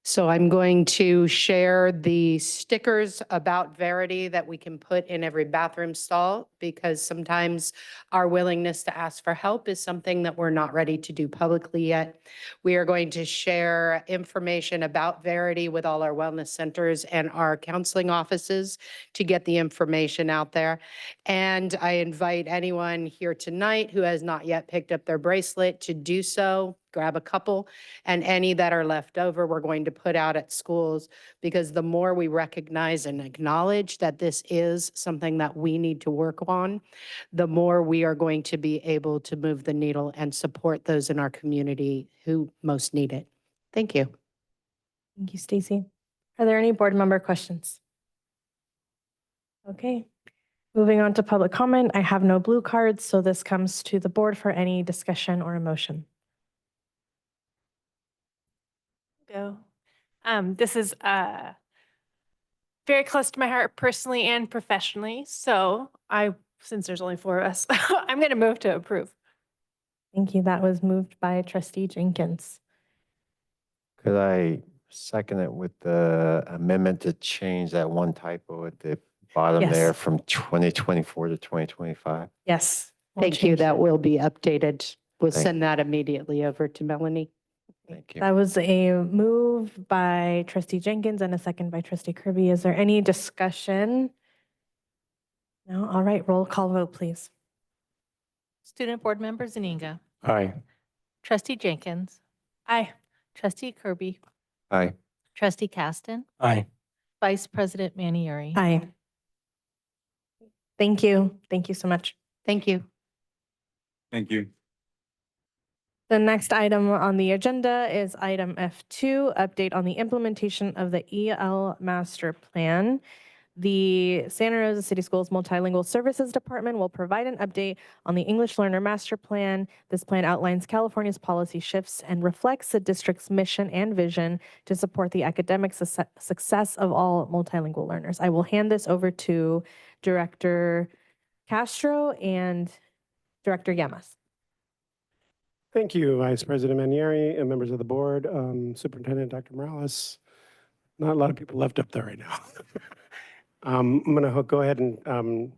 So I'm going to share the stickers about Verity that we can put in every bathroom stall, because sometimes our willingness to ask for help is something that we're not ready to do publicly yet. We are going to share information about Verity with all our wellness centers and our counseling offices to get the information out there. And I invite anyone here tonight who has not yet picked up their bracelet to do so. Grab a couple, and any that are left over, we're going to put out at schools, because the more we recognize and acknowledge that this is something that we need to work on, the more we are going to be able to move the needle and support those in our community who most need it. Thank you. Thank you, Stacy. Are there any board member questions? Okay. Moving on to public comment. I have no blue cards, so this comes to the board for any discussion or emotion. Go. This is very close to my heart personally and professionally. So since there's only 4 of us, I'm going to move to approve. Thank you. That was moved by Trustee Jenkins. Could I second it with the amendment to change that one typo at the bottom Yes. there from 2024 to 2025? Yes. we'll Thank you. change That will be updated. We'll Thank- send that immediately over to Melanie. Thank you. That was a move by Trustee Jenkins and a second by Trustee Kirby. Is there any discussion? No? All right, roll call vote, please. Student Board Member Zuniga. Aye. Trustee Jenkins. Aye. Trustee Kirby. Aye. Trustee Caston. Aye. Vice President Manieri. Aye. Thank you. Thank you so much. Thank you. Thank you. The next item on the agenda is item F2, update on the implementation of the EL Master Plan. The Santa Rosa City Schools Multilingual Services Department will provide an update on the English Learner Master Plan. This plan outlines California's policy shifts and reflects the district's mission and vision to support the academic success of all multilingual learners. I will hand this over to Director Castro and Director Llamas. Thank you, Vice President Manieri and members of the board, Superintendent Dr. Morales. Not a lot of people left up there right now. I'm going to go ahead and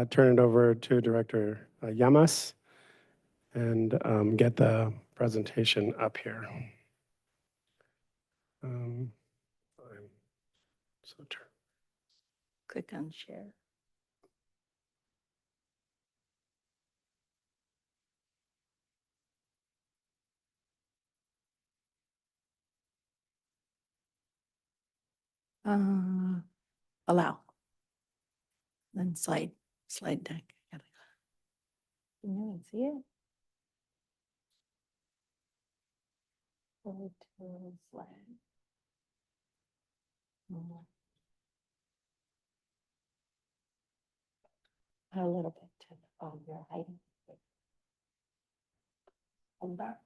turn it over to Director Llamas and get the presentation up here. Click on share. Allow. Then slide. Slide deck. Can you see it? Forward to slide. A little bit to, oh, you're hiding. Hold back.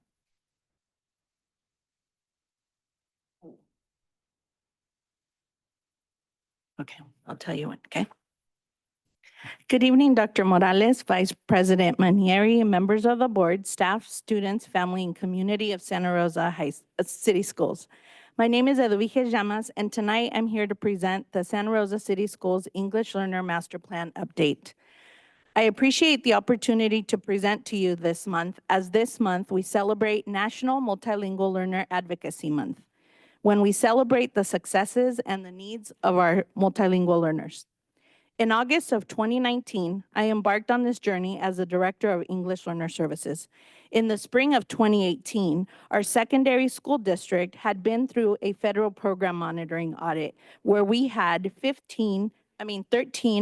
Okay, I'll tell you when, okay? Good evening, Dr. Morales, Vice President Manieri, and members of the board, staff, students, family, and community of Santa Rosa City Schools. My name is Eduvige Llamas, and tonight I'm here to present the Santa Rosa City Schools English Learner Master Plan update. I appreciate the opportunity to present to you this month, as this month we celebrate National Multilingual Learner Advocacy Month, when we celebrate the successes and the needs of our multilingual learners. In August of 2019, I embarked on this journey as the Director of English Learner Services. In the spring of 2018, our secondary school district had been through a federal program monitoring audit where we had 13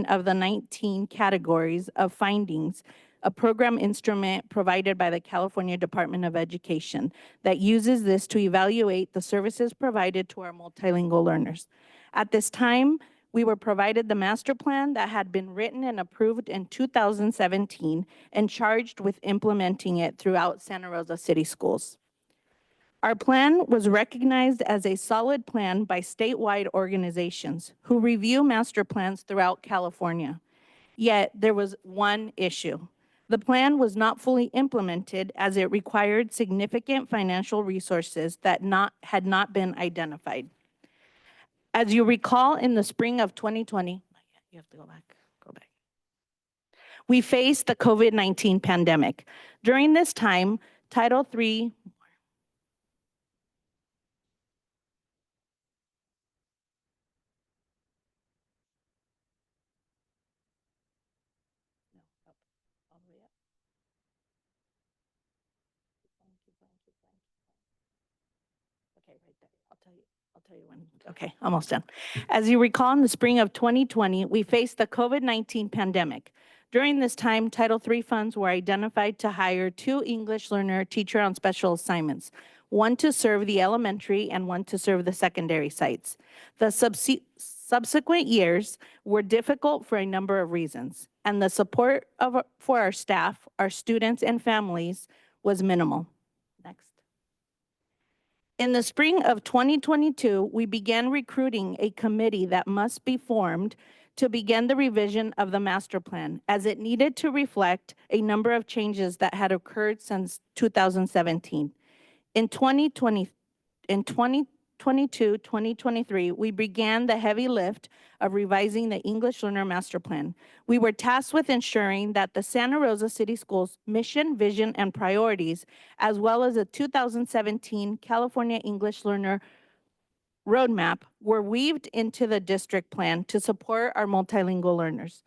of the 19 categories of findings, a program instrument provided by the California Department of Education that uses this to evaluate the services provided to our multilingual learners. At this time, we were provided the master plan that had been written and approved in 2017 and charged with implementing it throughout Santa Rosa City Schools. Our plan was recognized as a solid plan by statewide organizations who review master plans throughout California. Yet there was one issue. The plan was not fully implemented as it required significant financial resources that had not been identified. As you recall, in the spring of 2020, you have to go back. We faced the COVID-19 pandemic. During this time, Title III I'll tell you when. Okay, almost done. As you recall, in the spring of 2020, we faced the COVID-19 pandemic. During this time, Title III funds were identified to hire 2 English learner teacher on special assignments, one to serve the elementary and one to serve the secondary sites. The subsequent years were difficult for a number of reasons, and the support for our staff, our students, and families was minimal. Next. In the spring of 2022, we began recruiting a committee that must be formed to begin the revision of the master plan, as it needed to reflect a number of changes that had occurred since 2017. In 2022-2023, we began the heavy lift of revising the English Learner Master Plan. We were tasked with ensuring that the Santa Rosa City Schools mission, vision, and priorities, as well as the 2017 California English Learner Roadmap, were weaved into the district plan to support our multilingual learners.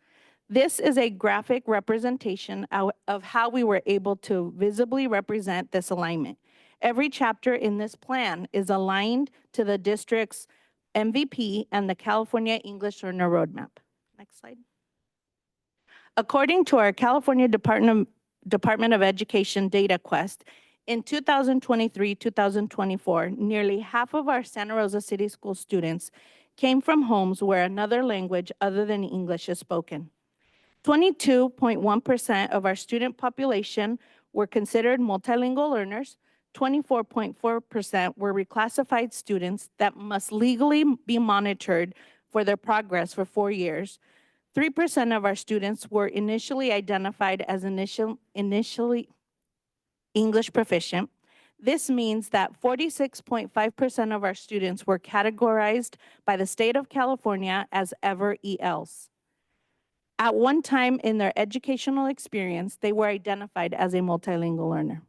This is a graphic representation of how we were able to visibly represent this alignment. Every chapter in this plan is aligned to the district's MVP and the California English Learner Roadmap. Next slide. According to our California Department of Education data quest, in 2023-2024, nearly half of our Santa Rosa City School students came from homes where another language other than English is spoken. 22.1% of our student population were considered multilingual learners. 24.4% were reclassified students that must legally be monitored for their progress for 4 years. 3% of our students were initially identified as initially English proficient. This means that 46.5% of our students were categorized by the state of California as ever ELs. At one time in their educational experience, they were identified as a multilingual learner.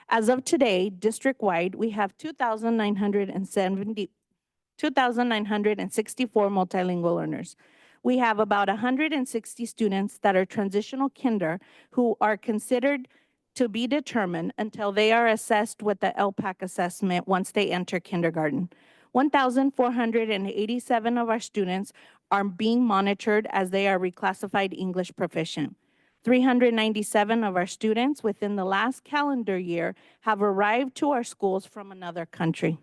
As of today, district-wide, we have 2,964 multilingual learners. We have about 160 students that are transitional kinder who are considered to be determined until they are assessed with the LPAC assessment once they enter kindergarten. 1,487 of our students are being monitored as they are reclassified English proficient. 397 of our students within the last calendar year have arrived to our schools from another country.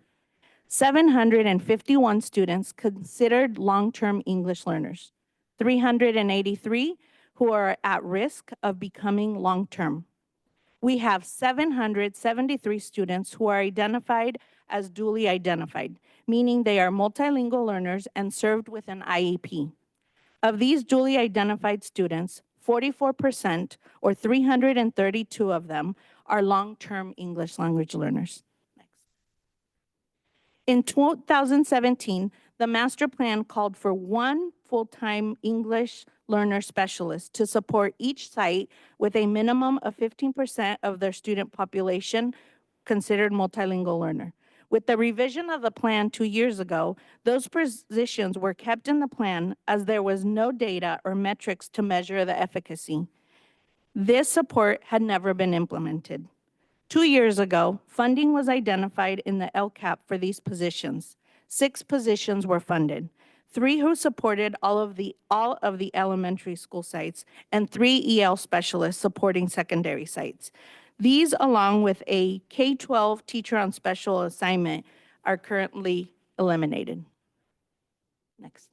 751 students considered long-term English learners. 383 who are at risk of becoming long-term. We have 773 students who are identified as duly identified, meaning they are multilingual learners and served with an IEP. Of these duly identified students, 44% or 332 of them are long-term English language learners. In 2017, the master plan called for one full-time English learner specialist to support each site with a minimum of 15% of their student population considered multilingual learner. With the revision of the plan 2 years ago, those positions were kept in the plan as there was no data or metrics to measure the efficacy. This support had never been implemented. 2 years ago, funding was identified in the LCAP for these positions. 6 positions were funded, 3 who supported all of the elementary school sites, and 3 EL specialists supporting secondary sites. These, along with a K-12 teacher on special assignment, are currently eliminated. Next.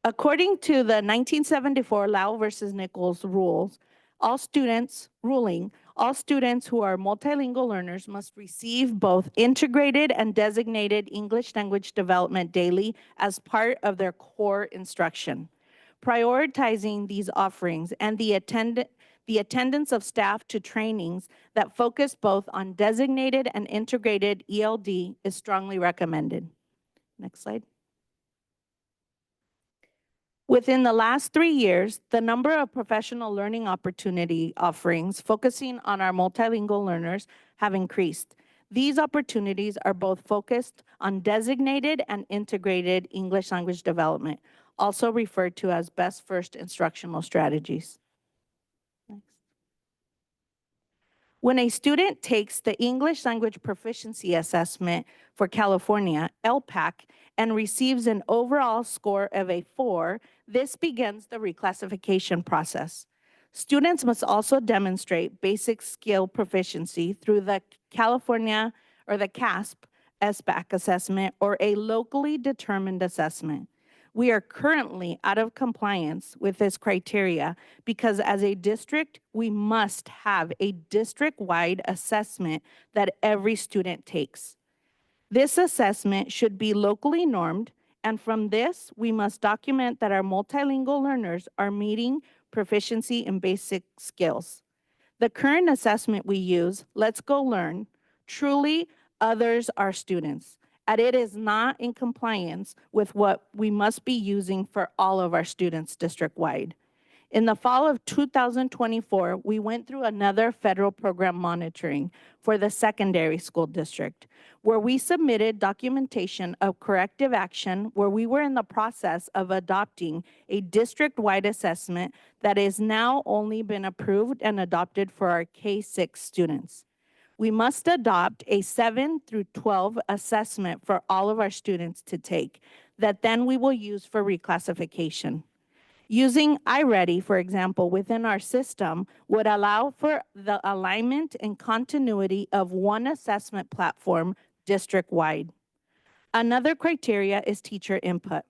According to the 1974 Lau versus Nichols rules, all students who are multilingual learners must receive both integrated and designated English language development daily as part of their core instruction. Prioritizing these offerings and the attendance of staff to trainings that focus both on designated and integrated ELD is strongly recommended. Next slide. Within the last 3 years, the number of professional learning opportunity offerings focusing on our multilingual learners have increased. These opportunities are both focused on designated and integrated English language development, also referred to as best first instructional strategies. Next. When a student takes the English language proficiency assessment for California, LPAC, and receives an overall score of a 4, this begins the reclassification process. Students must also demonstrate basic skill proficiency through the California or the CASP SBAC assessment or a locally determined assessment. We are currently out of compliance with this criteria because as a district, we must have a district-wide assessment that every student takes. This assessment should be locally normed, and from this, we must document that our multilingual learners are meeting proficiency in basic skills. The current assessment we use, Let's Go Learn, truly others are students, and it is not in compliance with what we must be using for all of our students district-wide. In the fall of 2024, we went through another federal program monitoring for the secondary school district, where we submitted documentation of corrective action where we were in the process of adopting a district-wide assessment that is now only been approved and adopted for our K-6 students. We must adopt a 7 through 12 assessment for all of our students to take that then we will use for reclassification. Using iReady, for example, within our system would allow for the alignment and continuity of one assessment platform district-wide. Another criteria is teacher input.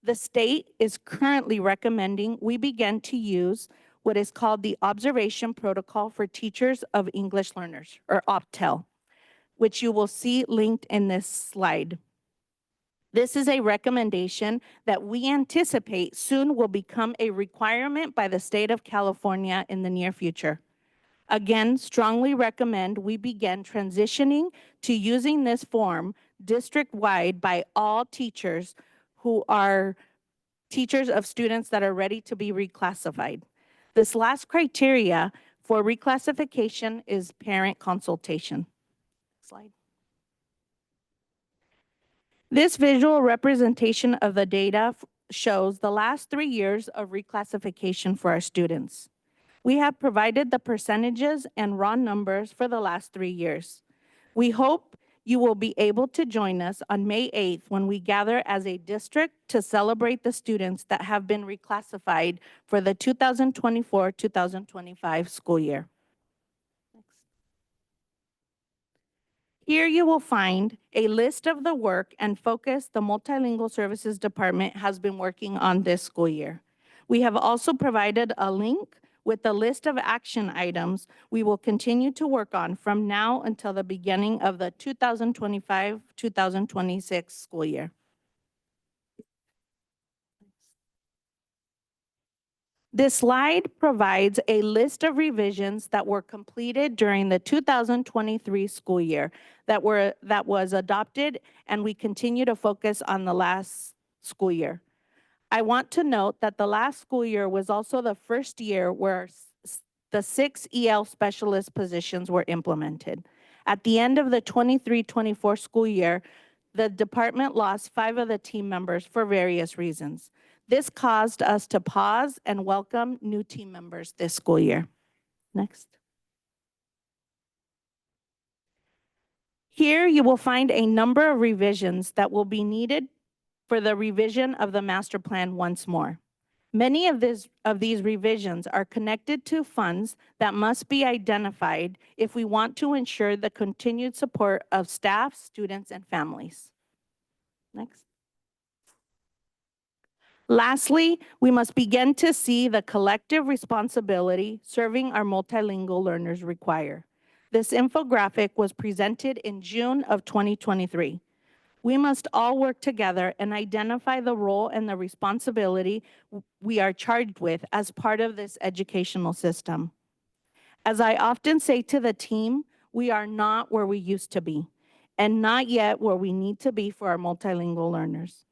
The state is currently recommending we begin to use what is called the Observation Protocol for Teachers of English Learners, or OPTEL, which you will see linked in this slide. This is a recommendation that we anticipate soon will become a requirement by the state of California in the near future. Again, strongly recommend we begin transitioning to using this form district-wide by all teachers who are teachers of students that are ready to be reclassified. This last criteria for reclassification is parent consultation. Slide. This visual representation of the data shows the last 3 years of reclassification for our students. We have provided the percentages and raw numbers for the last 3 years. We hope You will be able to join us on May 8th when we gather as a district to celebrate the students that have been reclassified for the 2024-2025 school year. Here you will find a list of the work and focus the Multilingual Services Department has been working on this school year. We have also provided a link with the list of action items we will continue to work on from now until the beginning of the 2025-2026 school year. This slide provides a list of revisions that were completed during the 2023 school year that was adopted, and we continue to focus on the last school year. I want to note that the last school year was also the first year where the 6 EL specialist positions were implemented. At the end of the 23-24 school year, the department lost 5 of the team members for various reasons. This caused us to pause and welcome new team members this school year. Next. Here you will find a number of revisions that will be needed for the revision of the master plan once more. Many of these revisions are connected to funds that must be identified if we want to ensure the continued support of staff, students, and families. Next. Lastly, we must begin to see the collective responsibility serving our multilingual learners require. This infographic was presented in June of 2023. We must all work together and identify the role and the responsibility we are charged with as part of this educational system. As I often say to the team, we are not where we used to be, and not yet where we need to be for our multilingual learners.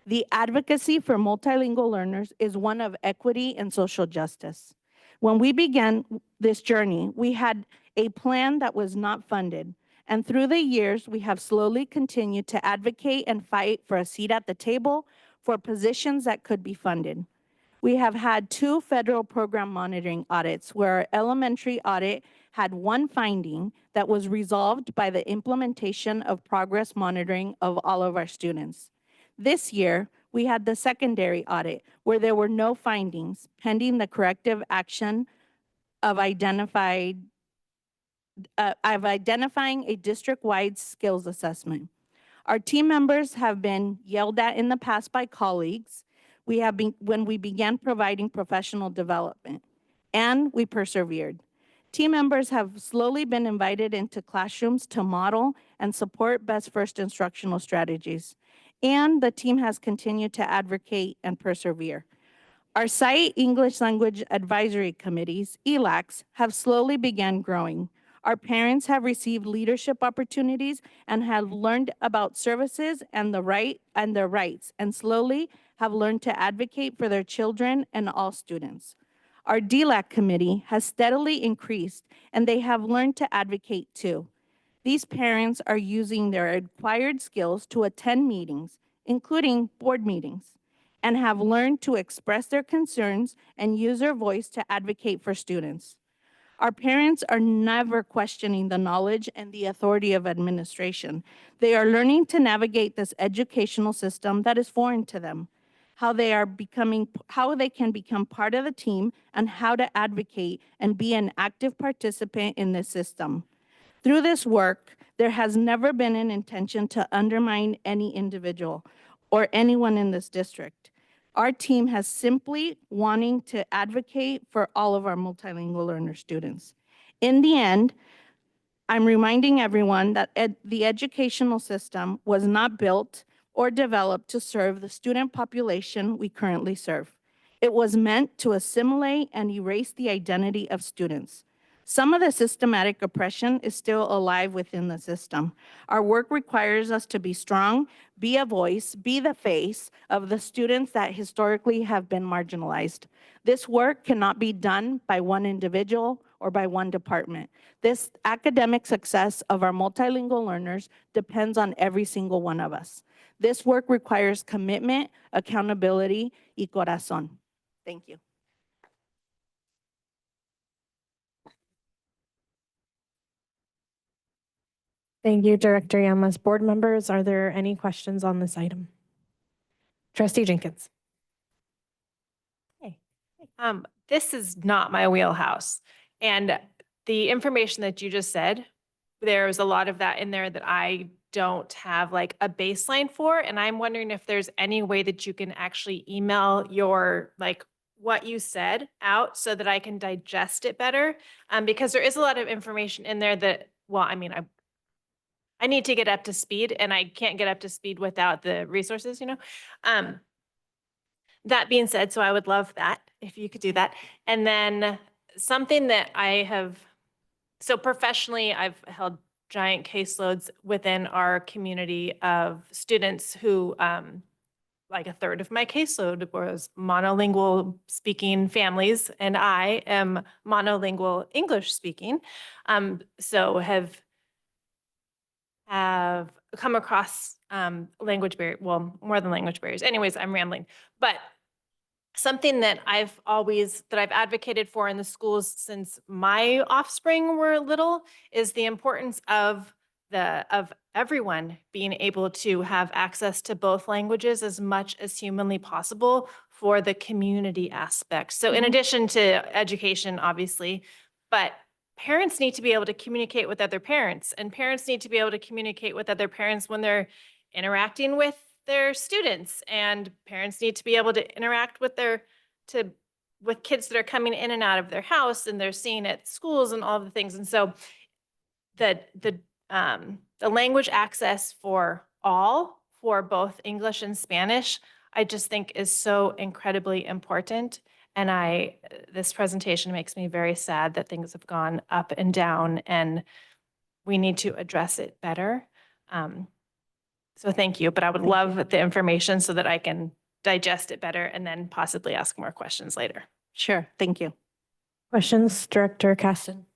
The advocacy for multilingual learners is one of equity and social justice. When we began this journey, we had a plan that was not funded. And through the years, we have slowly continued to advocate and fight for a seat at the table for positions that could be funded. We have had 2 federal program monitoring audits where our elementary audit had 1 finding that was resolved by the implementation of progress monitoring of all of our students. This year, we had the secondary audit where there were no findings pending the corrective action of identifying a district-wide skills assessment. Our team members have been yelled at in the past by colleagues when we began providing professional development, and we persevered. Team members have slowly been invited into classrooms to model and support best first instructional strategies, and the team has continued to advocate and persevere. Our site English Language Advisory Committees, ELACs, have slowly begun growing. Our parents have received leadership opportunities and have learned about services and their rights, and slowly have learned to advocate for their children and all students. Our DLAC committee has steadily increased, and they have learned to advocate too. These parents are using their acquired skills to attend meetings, including board meetings, and have learned to express their concerns and use their voice to advocate for students. Our parents are never questioning the knowledge and the authority of administration. They are learning to navigate this educational system that is foreign to them, how they can become part of the team, and how to advocate and be an active participant in this system. Through this work, there has never been an intention to undermine any individual or anyone in this district. Our team has simply wanting to advocate for all of our multilingual learner students. In the end, I'm reminding everyone that the educational system was not built or developed to serve the student population we currently serve. It was meant to assimilate and erase the identity of students. Some of the systematic oppression is still alive within the system. Our work requires us to be strong, be a voice, be the face of the students that historically have been marginalized. This work cannot be done by one individual or by one department. This academic success of our multilingual learners depends on every single one of us. This work requires commitment, accountability, y corazón. Thank you. Thank you, Director Yamas. Board members, are there any questions on this item? Trustee Jenkins. This is not my wheelhouse. And the information that you just said, there's a lot of that in there that I don't have like a baseline for. And I'm wondering if there's any way that you can actually email your, like, what you said out so that I can digest it better. Because there is a lot of information in there that, well, I mean, I need to get up to speed and I can't get up to speed without the resources, you know? That being said, so I would love that if you could do that. And then something that I have, so professionally, I've held giant caseloads within our community of students who, like a third of my caseload was monolingual speaking families, and I am monolingual English speaking. So have come across language barrier, well, more than language barriers. Anyways, I'm rambling. But something that I've advocated for in the schools since my offspring were little is the importance of everyone being able to have access to both languages as much as humanly possible for the community aspect. So in addition to education, obviously, but parents need to be able to communicate with other parents, and parents need to be able to communicate with other parents when they're interacting with their students, and parents need to be able to interact with with kids that are coming in and out of their house and they're seeing at schools and all of the things. And so the language access for all, for both English and Spanish, I just think is so incredibly important. And this presentation makes me very sad that things have gone up and down, and we need to address it better. So thank you, but I would love the information so that I can digest it better and then possibly ask more questions later. Sure, thank you. Questions, Director Caston?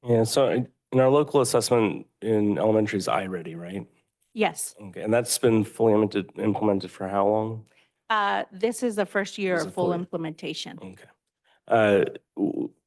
Yeah, so in our local assessment in elementary is iReady, right? Yes, Okay, and that's been fully implemented for how long? this is the first year Is of it full fully- implementation. Okay.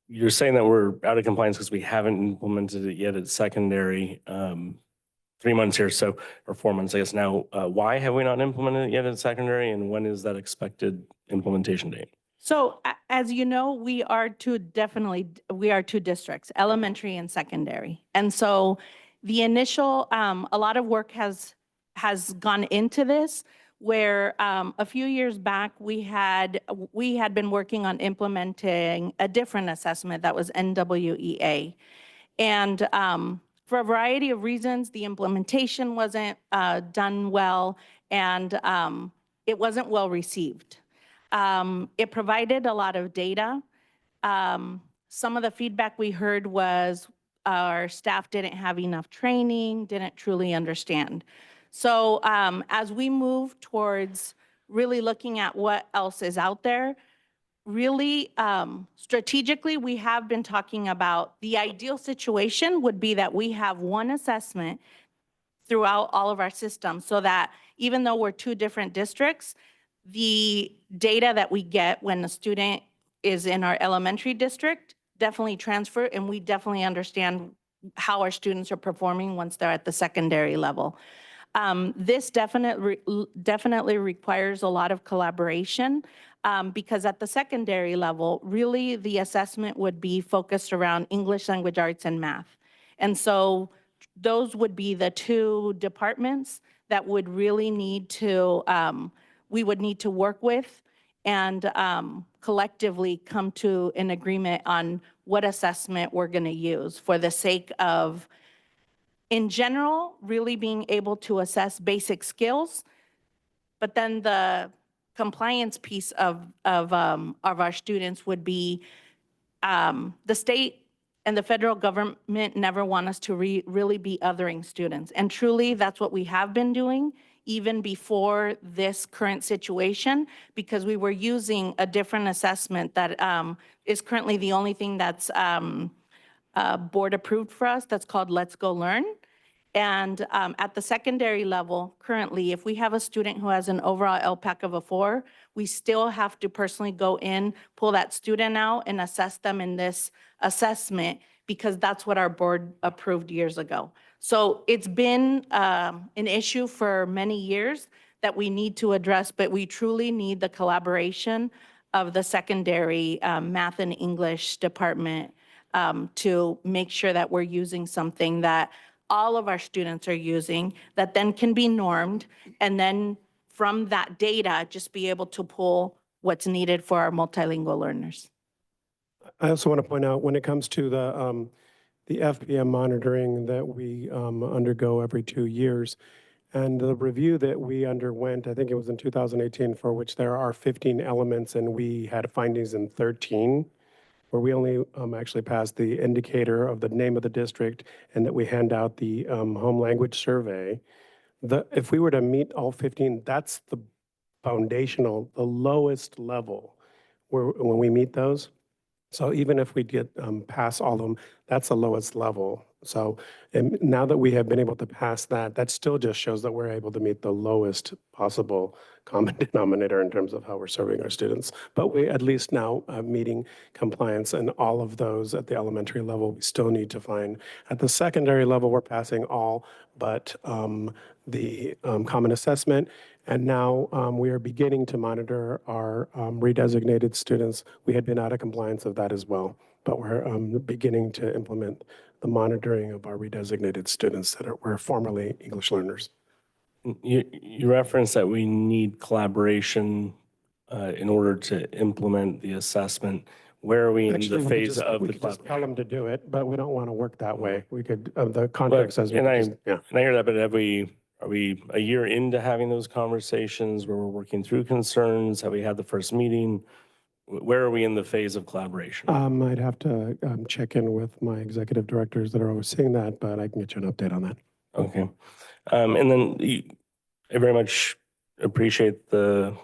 You're saying that we're out of compliance because we haven't implemented it yet at secondary. 3 months here, so, or 4 months, I guess now. Why have we not implemented it yet at secondary, and when is that expected implementation date? So as you know, we are two districts, elementary and secondary. And so the initial, a lot of work has gone into this, where a few years back, we had been working on implementing a different assessment that was NWEA. And for a variety of reasons, the implementation wasn't done well, and it wasn't well received. It provided a lot of data. Some of the feedback we heard was our staff didn't have enough training, didn't truly understand. So as we move towards really looking at what else is out there, really strategically, we have been talking about the ideal situation would be that we have one assessment throughout all of our systems, so that even though we're two different districts, the data that we get when the student is in our elementary district definitely transfer, and we definitely understand how our students are performing once they're at the secondary level. This definitely requires a lot of collaboration, because at the secondary level, really the assessment would be focused around English language arts and math. And so those would be the two departments that would really need to, we would need to work with and collectively come to an agreement on what assessment we're going to use for the sake of, in general, really being able to assess basic skills, but then the compliance piece of our students would be the state and the federal government never want us to really be othering students. And truly, that's what we have been doing even before this current situation, because we were using a different assessment that is currently the only thing that's board approved for us, that's called Let's Go Learn. And at the secondary level, currently, if we have a student who has an overall LPAC of a 4, we still have to personally go in, pull that student out, and assess them in this assessment, because that's what our board approved years ago. So it's been an issue for many years that we need to address, but we truly need the collaboration of the secondary math and English department to make sure that we're using something that all of our students are using that then can be normed, and then from that data, just be able to pull what's needed for our multilingual learners. I also want to point out, when it comes to the FPM monitoring that we undergo every 2 years, and the review that we underwent, I think it was in 2018, for which there are 15 elements, and we had findings in 13, where we only actually passed the indicator of the name of the district, and that we hand out the home language survey. If we were to meet all 15, that's the foundational, the lowest level when we meet those. So even if we get past all of them, that's the lowest level. So and now that we have been able to pass that, that still just shows that we're able to meet the lowest possible common denominator in terms of how we're serving our students. But we at least now meeting compliance in all of those at the elementary level. We still need to find at the secondary level, we're passing all but the common assessment. And now we are beginning to monitor our redesignated students. We had been out of compliance of that as well, but we're beginning to implement the monitoring of our redesignated students that were formerly English learners. You referenced that we need collaboration in order to implement the assessment. Where are we in Actually, the phase of we the could just collaboration? tell them to do it, but we don't want to work that way. We could, the contract says, we And could I just- yeah. and I hear that, but are we a year into having those conversations where we're working through concerns? Have we had the first meeting? Where are we in the phase of collaboration? I'd have to check in with my executive directors that are overseeing that, but I can get you an update on that. Okay. And then I very much appreciate the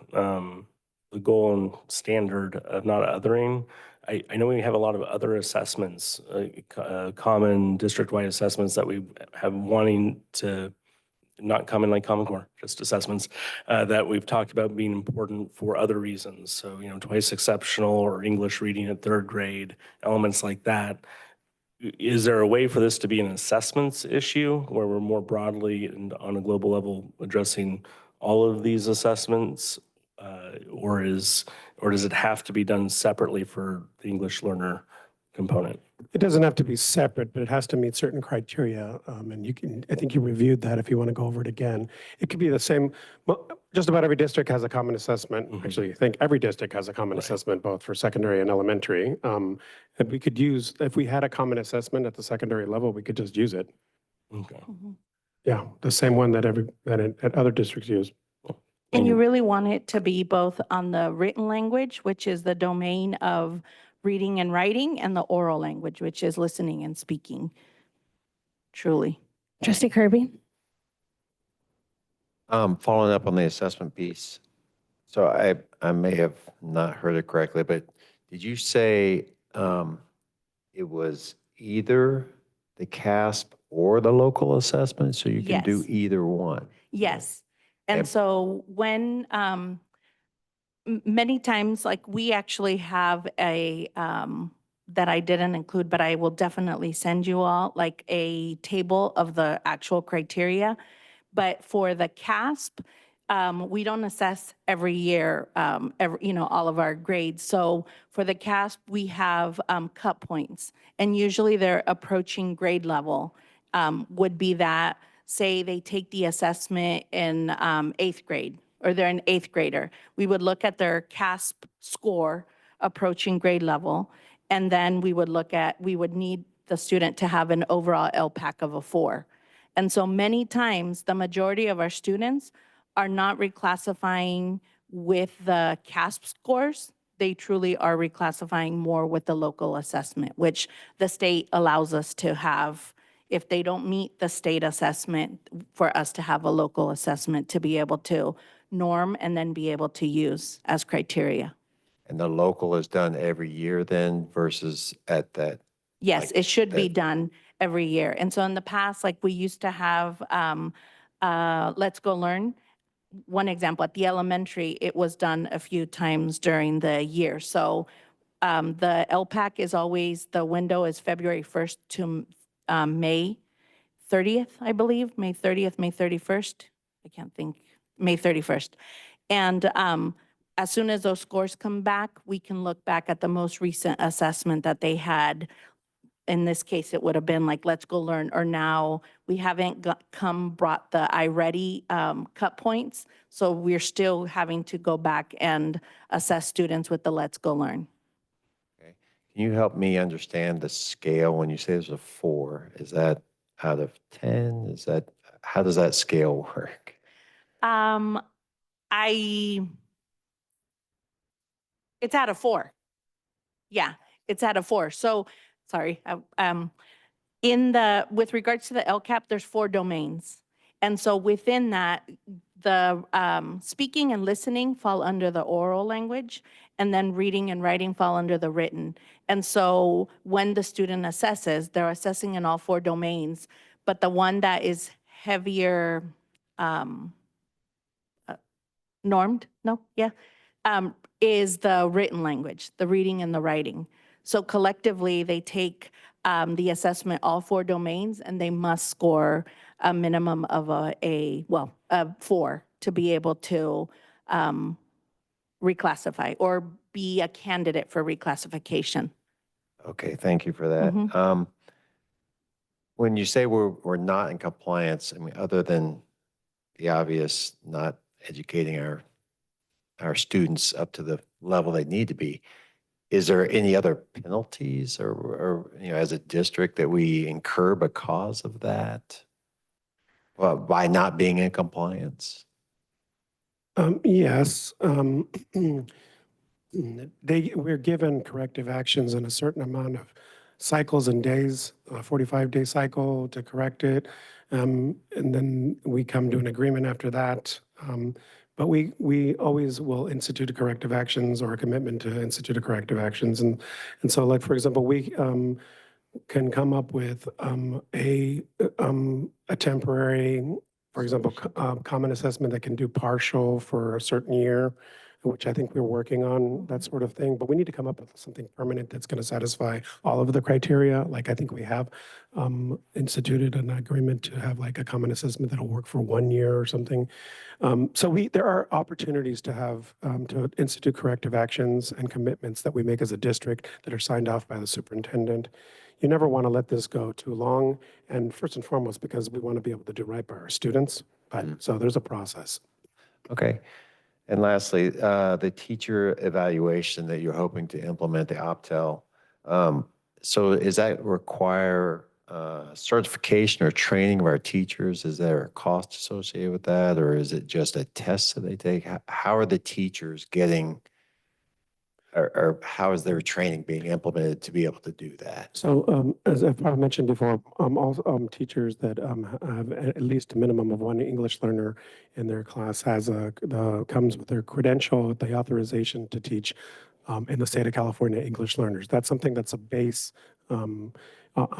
goal and standard of not othering. I know we have a lot of other assessments, common district-wide assessments that we have wanting to not come in like Common Core, just assessments that we've talked about being important for other reasons. So, twice exceptional or English reading at 3rd grade, elements like that. Is there a way for this to be an assessments issue where we're more broadly and on a global level addressing all of these assessments? Or does it have to be done separately for the English learner component? It doesn't have to be separate, but it has to meet certain criteria. And I think you reviewed that if you want to go over it again. It could be the same, well, just about every district has a common assessment. Actually, I think every district has a common assessment, both for secondary and elementary. And we could use, if we had a common assessment at the secondary level, we could just use it. Okay. Yeah, the same one that other districts use. And you really want it to be both on the written language, which is the domain of reading and writing, and the oral language, which is listening and speaking. Truly. Trustee Kirby? Following up on the assessment piece. So I may have not heard it correctly, but did you say it was either the CASP or the local assessment? So you can do Yes. either one? Yes. And And- so when, many times, like we actually have a, that I didn't include, but I will definitely send you all like a table of the actual criteria. But for the CASP, we don't assess every year, all of our grades. So for the CASP, we have cut points, and usually they're approaching grade level. Would be that, say they take the assessment in 8th grade, or they're an 8th grader. We would look at their CASP score approaching grade level, and then we would need the student to have an overall LPAC of a 4. And so many times, the majority of our students are not reclassifying with the CASP scores. They truly are reclassifying more with the local assessment, which the state allows us to have. If they don't meet the state assessment, for us to have a local assessment to be able to norm and then be able to use as criteria. And the local is done every year then versus at that? Yes, like it should be that- done every year. And so in the past, like we used to have Let's Go Learn. One example, at the elementary, it was done a few times during the year. So the LPAC is always, the window is February 1st to May 30th, I believe, May 30th, May 31st. I can't think, May 31st. And as soon as those scores come back, we can look back at the most recent assessment that they had. In this case, it would have been like, Let's Go Learn, or now we haven't brought the iReady cut points. So we're still having to go back and assess students with the Let's Go Learn. Okay. Can you help me understand the scale when you say there's a 4? Is that out of 10? Is that, how does that scale work? It's out of 4. Yeah, it's out of 4. So, sorry, with regards to the LCAP, there's 4 domains. And so within that, the speaking and listening fall under the oral language, and then reading and writing fall under the written. And so when the student assesses, they're assessing in all 4 domains, but the one that is heavier normed, is the written language, the reading and the writing. So collectively, they take the assessment, all 4 domains, and they must score a minimum of a 4 to be able to reclassify or be a candidate for reclassification. Okay, thank you for that. When you say we're not in compliance, I mean, other than the obvious, not educating our students up to the level they need to be, is there any other penalties or as a district that we incur because of that? Well, by not being in compliance? Yes. We're given corrective actions in a certain amount of cycles and days, a 45-day cycle to correct it. And then we come to an agreement after that. But we always will institute corrective actions or a commitment to institute corrective actions. And so, like, for example, we can come up with a temporary, for example, common assessment that can do partial for a certain year, which I think we're working on, that sort of thing. But we need to come up with something permanent that's going to satisfy all of the criteria. Like, I think we have instituted an agreement to have like a common assessment that'll work for 1 year or something. So there are opportunities to have to institute corrective actions and commitments that we make as a district that are signed off by the superintendent. You never want to let this go too long, and first and foremost, because we want to be able to do right by our students. But so there's a process. Okay. And lastly, the teacher evaluation that you're hoping to implement, the Optel. So does that require certification or training of our teachers? Is there a cost associated with that, or is it just a test that they take? How are the teachers getting, or how is their training being implemented to be able to do that? So as I've probably mentioned before, all teachers that have at least a minimum of 1 English learner in their class comes with their credential, the authorization to teach in the state of California English learners. That's something that's a base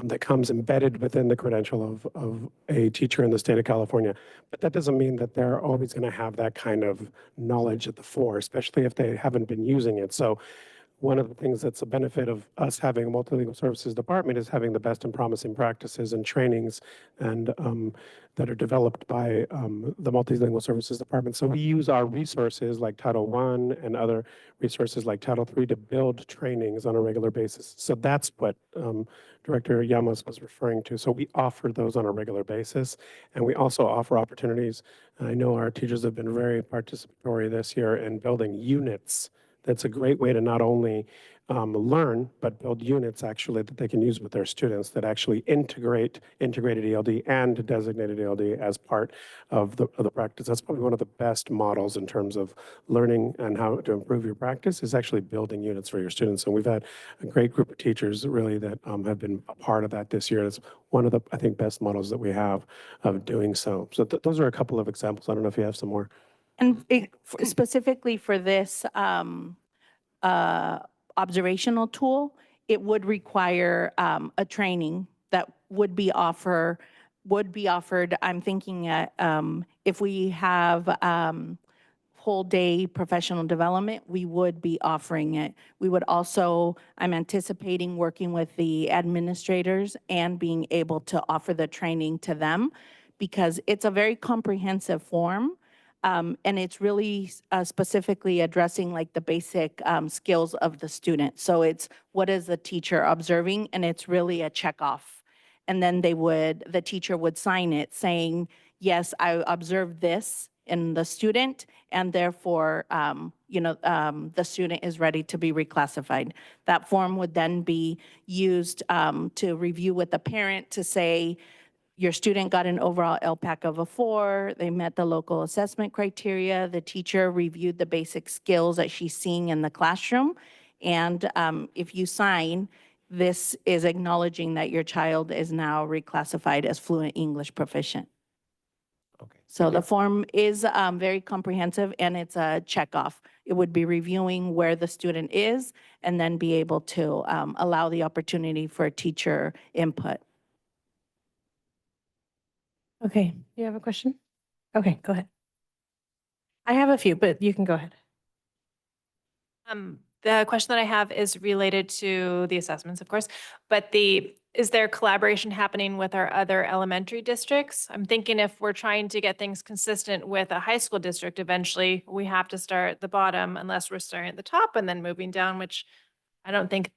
that comes embedded within the credential of a teacher in the state of California. But that doesn't mean that they're always going to have that kind of knowledge at the fore, especially if they haven't been using it. So one of the things that's a benefit of us having a multilingual services department is having the best and promising practices and trainings and that are developed by the multilingual services department. So we use our resources like Title I and other resources like Title III to build trainings on a regular basis. So that's what Director Llamas was referring to. So we offer those on a regular basis, and we also offer opportunities. I know our teachers have been very participatory this year in building units. That's a great way to not only learn, but build units actually that they can use with their students that actually integrated ELD and designated ELD as part of the practice. That's probably one of the best models in terms of learning and how to improve your practice is actually building units for your students. And we've had a great group of teachers really that have been a part of that this year. It's one of the, I think, best models that we have of doing so. So those are a couple of examples. I don't know if you have some more. And specifically for this observational tool, it would require a training that would be offered. I'm thinking if we have whole day professional development, we would be offering it. We would also, I'm anticipating working with the administrators and being able to offer the training to them because it's a very comprehensive form. And it's really specifically addressing like the basic skills of the student. So it's what is the teacher observing, and it's really a check off. And then the teacher would sign it saying, yes, I observed this in the student, and therefore, the student is ready to be reclassified. That form would then be used to review with the parent to say, your student got an overall LPAC of a 4, they met the local assessment criteria, the teacher reviewed the basic skills that she's seeing in the classroom, and if you sign, this is acknowledging that your child is now reclassified as fluent English proficient. Okay. So the form is very comprehensive, and it's a checkoff. It would be reviewing where the student is and then be able to allow the opportunity for teacher input. Okay, you have a question? Okay, go ahead. I have a few, but you can go ahead. The question that I have is related to the assessments, of course, but is there collaboration happening with our other elementary districts? I'm thinking if we're trying to get things consistent with a high school district, eventually we have to start at the bottom unless we're starting at the top and then moving down, which I don't think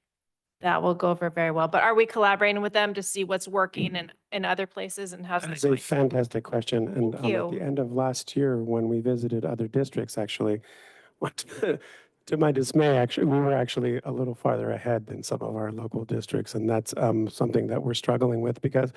that will go over very well. But are we collaborating with them to see what's working in other places and how's that That's a going? fantastic question. And Thank you. at the end of last year, when we visited other districts, actually, what, to my dismay, actually, we were actually a little farther ahead than some of our local districts. And that's something that we're struggling with because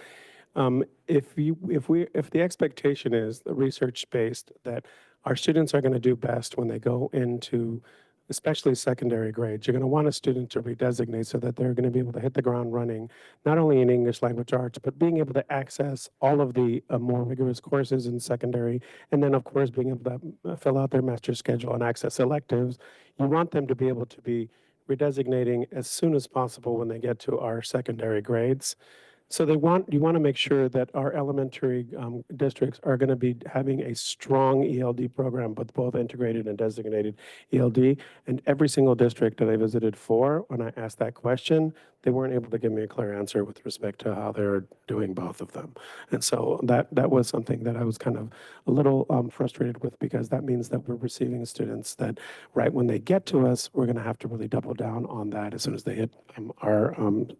if the expectation is the research-based that our students are going to do best when they go into especially secondary grades, you're going to want a student to redesignate so that they're going to be able to hit the ground running, not only in English language arts, but being able to access all of the more rigorous courses in secondary, and then of course being able to fill out their master's schedule and access electives. You want them to be able to be redesignating as soon as possible when they get to our secondary grades. So you want to make sure that our elementary districts are going to be having a strong ELD program, but both integrated and designated ELD. And every single district that I visited for, when I asked that question, they weren't able to give me a clear answer with respect to how they're doing both of them. And so that was something that I was kind of a little frustrated with, because that means that we're receiving students that right when they get to us, we're going to have to really double down on that as soon as they hit our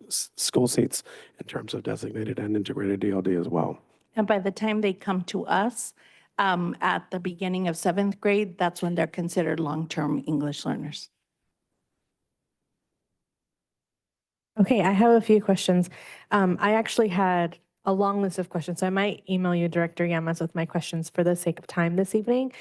school seats in terms of designated and integrated ELD as well. And by the time they come to us at the beginning of 7th grade, that's when they're considered long-term English learners. Okay, I have a few questions. I actually had a long list of questions, so I might email you, Director Llamas, with my questions for the sake of time this evening.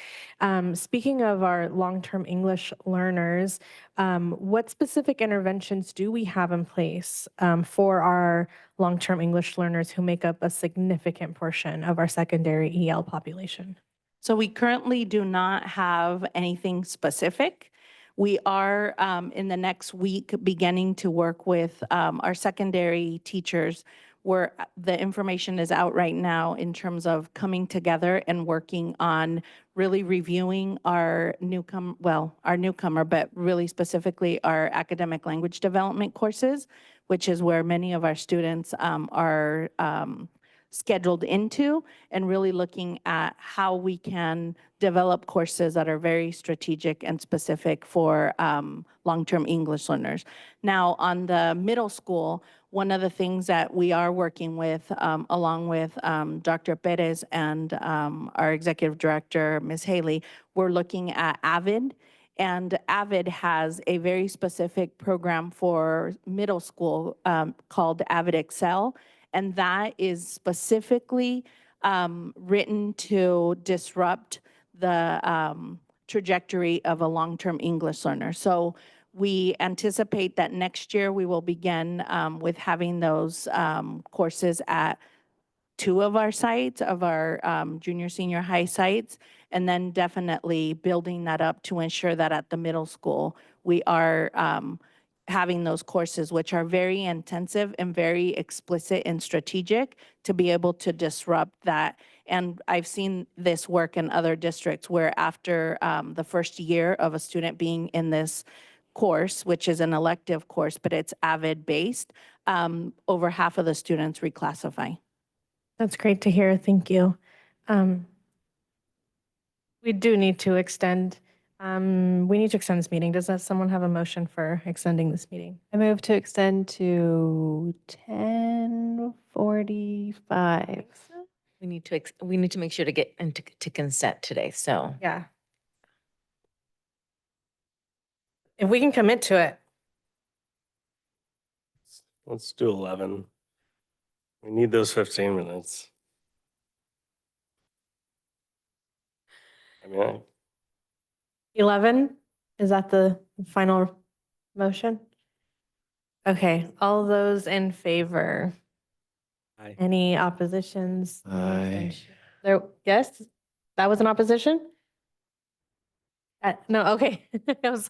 Speaking of our long-term English learners, what specific interventions do we have in place for our long-term English learners who make up a significant portion of our secondary EL population? So we currently do not have anything specific. We are in the next week beginning to work with our secondary teachers, where the information is out right now in terms of coming together and working on really reviewing our newcomer, but really specifically our academic language development courses, which is where many of our students are scheduled into, and really looking at how we can develop courses that are very strategic and specific for long-term English learners. Now, on the middle school, one of the things that we are working with, along with Dr. Perez and our executive director, Ms. Haley, we're looking at AVID. And AVID has a very specific program for middle school called AVID Excel. And that is specifically written to disrupt the trajectory of a long-term English learner. So we anticipate that next year we will begin with having those courses at 2 of our sites, of our junior, senior high sites, and then definitely building that up to ensure that at the middle school we are having those courses, which are very intensive and very explicit and strategic, to be able to disrupt that And I've seen this work in other districts where after the first year of a student being in this course, which is an elective course, but it's AVID-based, over half of the students reclassify. That's great to hear. Thank you. We do need to extend, this meeting. Does someone have a motion for extending this meeting? I move to extend to 10:45. We need to make sure to get into to consent today, so. Yeah. If we can commit to it. Let's do 11. We need those 15 minutes. I mean, 11, is that the final motion? Okay, all those in favor? Aye. Any oppositions? Aye. Yes, that was an opposition? No, okay.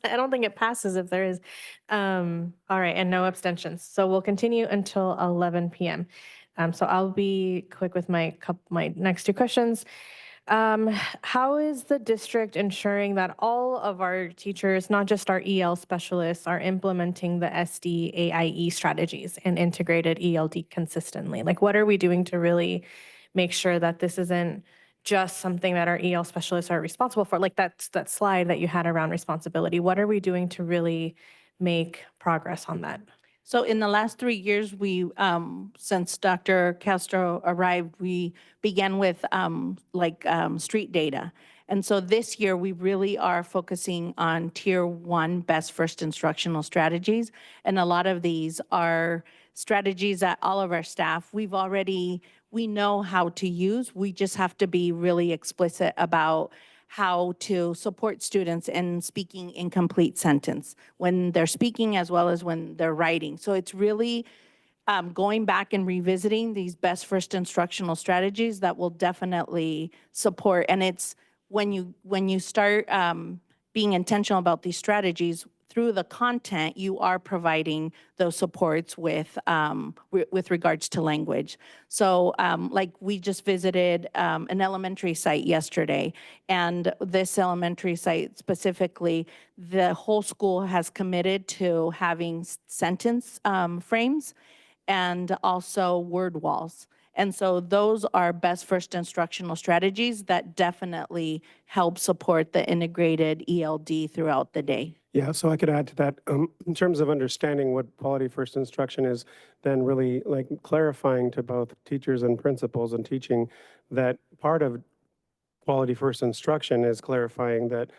I don't think it passes if there is. All right, and no abstentions. So we'll continue until 11 p.m. So I'll be quick with my next two questions. How is the district ensuring that all of our teachers, not just our EL specialists, are implementing the SDAIE strategies and integrated ELD consistently? Like, what are we doing to really make sure that this isn't just something that our EL specialists are responsible for? Like that slide that you had around responsibility. What are we doing to really make progress on that? So in the last 3 years, we, since Dr. Castro arrived, we began with street data. And so this year, we really are focusing on Tier 1 best first instructional strategies. And a lot of these are strategies that all of our staff, we know how to use. We just have to be really explicit about how to support students in speaking incomplete sentence when they're speaking as well as when they're writing. So it's really going back and revisiting these best first instructional strategies that will definitely support. And it's when you start being intentional about these strategies, through the content, you are providing those supports with regards to language. So like we just visited an elementary site yesterday, and this elementary site specifically, the whole school has committed to having sentence frames and also word walls. And so those are best first instructional strategies that definitely help support the integrated ELD throughout the day. Yeah, so I could add to that, in terms of understanding what quality first instruction is, then really like clarifying to both teachers and principals and teaching that part of quality first instruction is clarifying that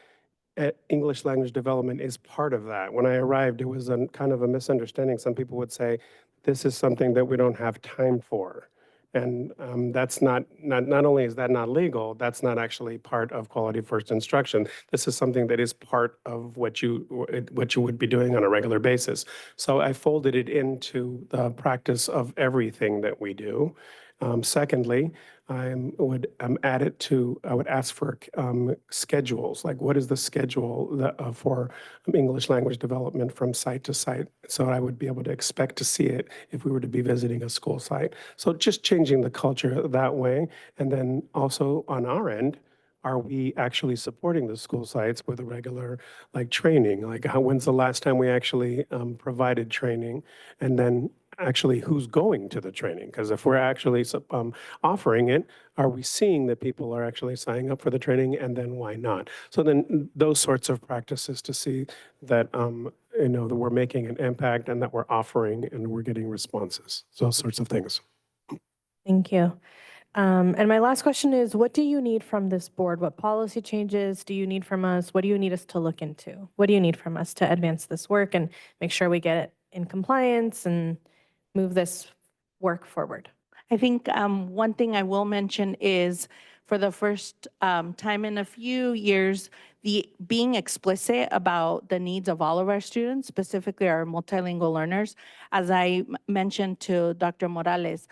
English language development is part of that. When I arrived, it was kind of a misunderstanding. Some people would say, this is something that we don't have time for. And that's not only is that not legal, that's not actually part of quality first instruction. This is something that is part of what you would be doing on a regular basis. So I folded it into the practice of everything that we do. Secondly, I would add it to, I would ask for schedules, like what is the schedule for English language development from site to site? So I would be able to expect to see it if we were to be visiting a school site. So just changing the culture that way. And then also on our end, are we actually supporting the school sites with a regular training? Like when's the last time we actually provided training? And then actually who's going to the training? Because if we're actually offering it, are we seeing that people are actually signing up for the training, and then why not? So then those sorts of practices to see that, that we're making an impact and that we're offering and we're getting responses, those sorts of things. Thank you. And my last question is, what do you need from this board? What policy changes do you need from us? What do you need us to look into? What do you need from us to advance this work and make sure we get it in compliance and move this work forward? I think one thing I will mention is for the first time in a few years, being explicit about the needs of all of our students, specifically our multilingual learners. As I mentioned to Dr. Morales,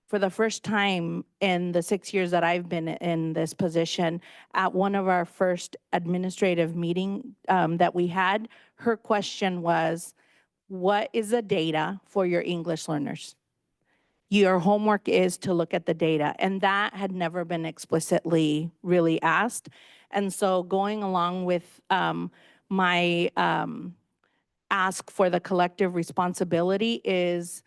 for the first time in the 6 years that I've been in this position, at one of our first administrative meeting that we had, her question was, what is the data for your English learners? your homework is to look at the data. And that had never been explicitly really asked. And so going along with my ask for the collective responsibility is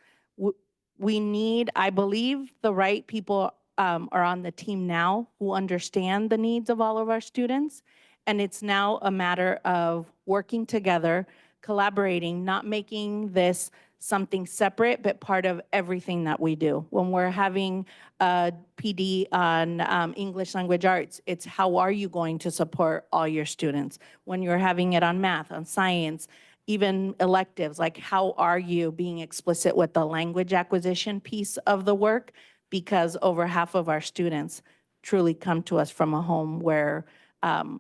we need, I believe the right people are on the team now who understand the needs of all of our students. And it's now a matter of working together, collaborating, not making this something separate, but part of everything that we do. When we're having a PD on English language arts, it's how are you going to support all your students? When you're having it on math, on science, even electives, like how are you being explicit with the language acquisition piece of the work? Because over half of our students truly come to us from a home where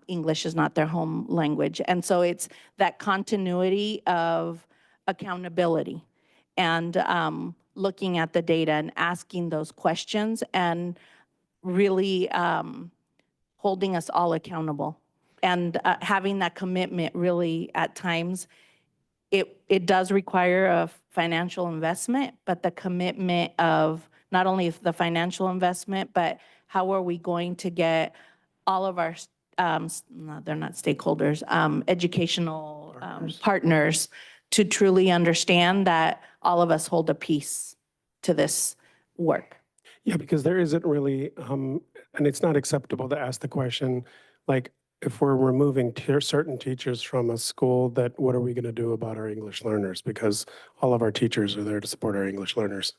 English is not their home language. And so it's that continuity of accountability and looking at the data and asking those questions and really holding us all accountable and having that commitment really at times. It does require a financial investment, but the commitment of not only the financial investment, but how are we going to get all of our, no, they're not stakeholders, educational partners to truly understand that all of us hold a piece to this work. Yeah, because there isn't really, and it's not acceptable to ask the question, like, if we're removing certain teachers from a school, that what are we going to do about our English learners? Because all of our teachers are there to support our English learners.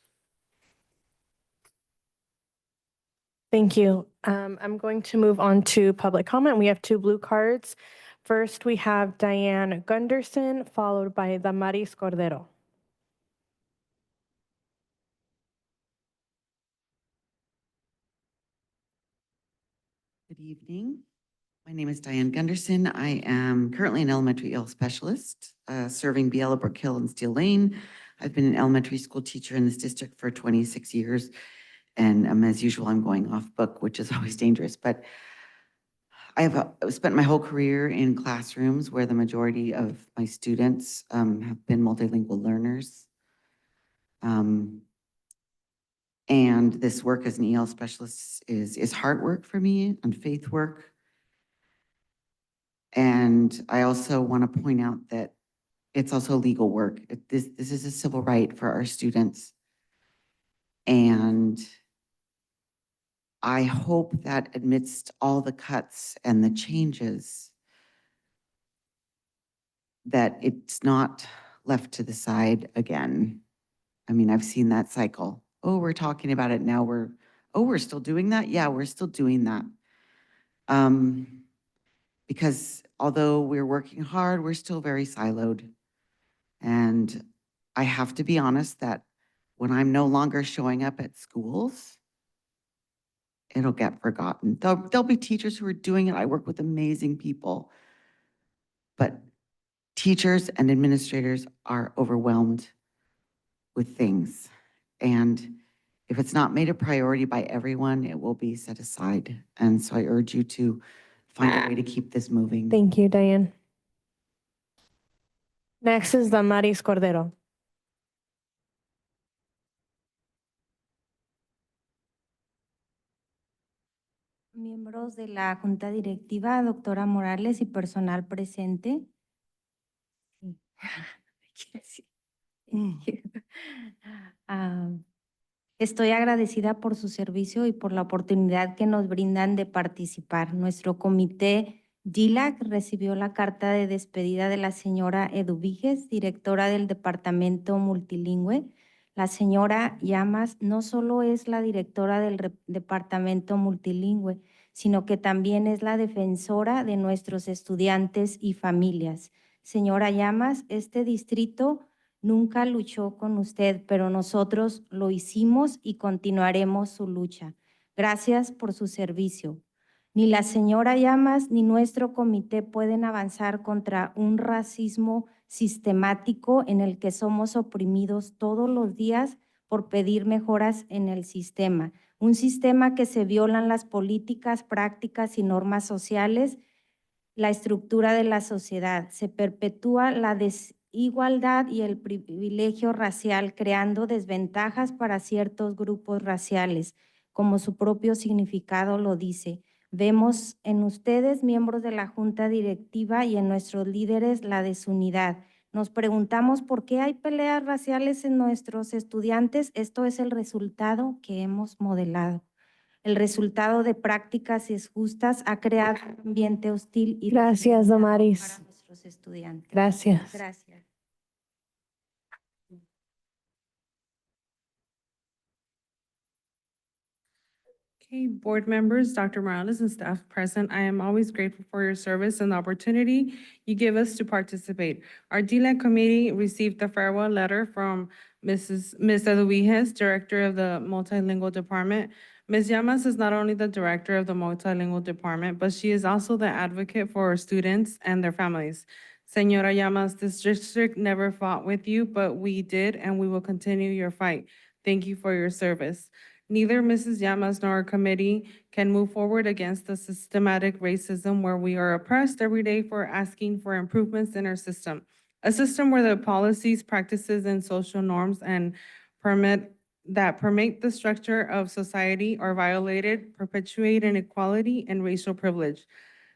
Thank you. I'm going to move on to public comment. We have 2 blue cards. First, we have Diane Gunderson, followed by Damaris Cordero. Good evening. My name is Diane Gunderson. I am currently an elementary EL specialist, serving Biela, Brook Hill, and Steel Lane. I've been an elementary school teacher in this district for 26 years. And as usual, I'm going off book, which is always dangerous. But I've spent my whole career in classrooms where the majority of my students have been multilingual learners. And this work as an EL specialist is hard work for me and faith work. And I also want to point out that it's also legal work. This is a civil right for our students. And I hope that amidst all the cuts and the changes, that it's not left to the side again. I mean, I've seen that cycle. Oh, we're talking about it now. We're still doing that? Yeah, we're still doing that. Because although we're working hard, we're still very siloed. And I have to be honest that when I'm no longer showing up at schools, it'll get forgotten. There'll be teachers who are doing it. I work with amazing people. But teachers and administrators are overwhelmed with things. And if it's not made a priority by everyone, it will be set aside. And so I urge you to find a way to keep this moving. Thank you, Diane. Next is Damaris Cordero. Miembros de la Junta Directiva, doctora Morales y personal presente. Estoy agradecida por su servicio y por la oportunidad que nos brindan de participar. Nuestro comité DILAC recibió la carta de despedida de la señora Eduviges, directora del Departamento Multilingüe. La señora Llamas no solo es la directora del Departamento Multilingüe, sino que también es la defensora de nuestros estudiantes y familias. Señora Llamas, este distrito nunca luchó con usted, pero nosotros lo hicimos y continuaremos su lucha. Gracias por su servicio. Ni la señora Llamas ni nuestro comité pueden avanzar contra un racismo sistemático en el que somos oprimidos todos los días por pedir mejoras en el sistema. Un sistema que se violan las políticas, prácticas y normas sociales, la estructura de la sociedad. Se perpetúa la igualdad y el privilegio racial, creando desventajas para ciertos grupos raciales, como su propio significado lo dice. Vemos en ustedes, miembros de la Junta Directiva, y en nuestros líderes la desunidad. Nos preguntamos por qué hay peleas raciales en nuestros estudiantes. Esto es el resultado que hemos modelado. El resultado de prácticas injustas ha creado un ambiente hostil y Gracias, Damaris. para nuestros estudiantes. Gracias. Gracias. Okay, board members, Dr. Morales and staff present, I am always grateful for your service and the opportunity you give us to participate. Our DLAC committee received a farewell letter from Ms. Eduviges, Director of the Multilingual Department. Ms. Llamas is not only the Director of the Multilingual Department, but she is also the advocate for our students and their families. Señora Llamas, this district never fought with you, but we did, and we will continue your fight. Thank you for your service. Neither Mrs. Llamas nor our committee can move forward against the systematic racism where we are oppressed every day for asking for improvements in our system. A system where the policies, practices, and social norms permit the structure of society are violated, perpetuate inequality and racial privilege,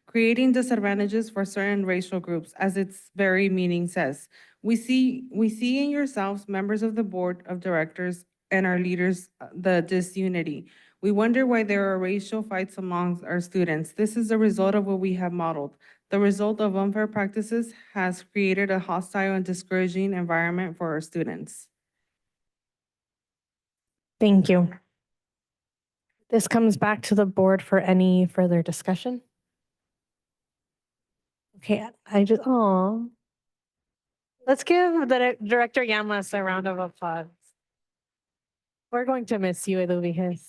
creating disadvantages for certain racial groups, as its very meaning says. We see in yourselves, members of the board of directors, and our leaders, the disunity. We wonder why there are racial fights among our students. This is the result of what we have modeled. The result of unfair practices has created a hostile and discouraging environment for our students. Thank you. This comes back to the board for any further discussion. Okay, let's give the Director Llamas a round of applause. We're going to miss you, Eduviges.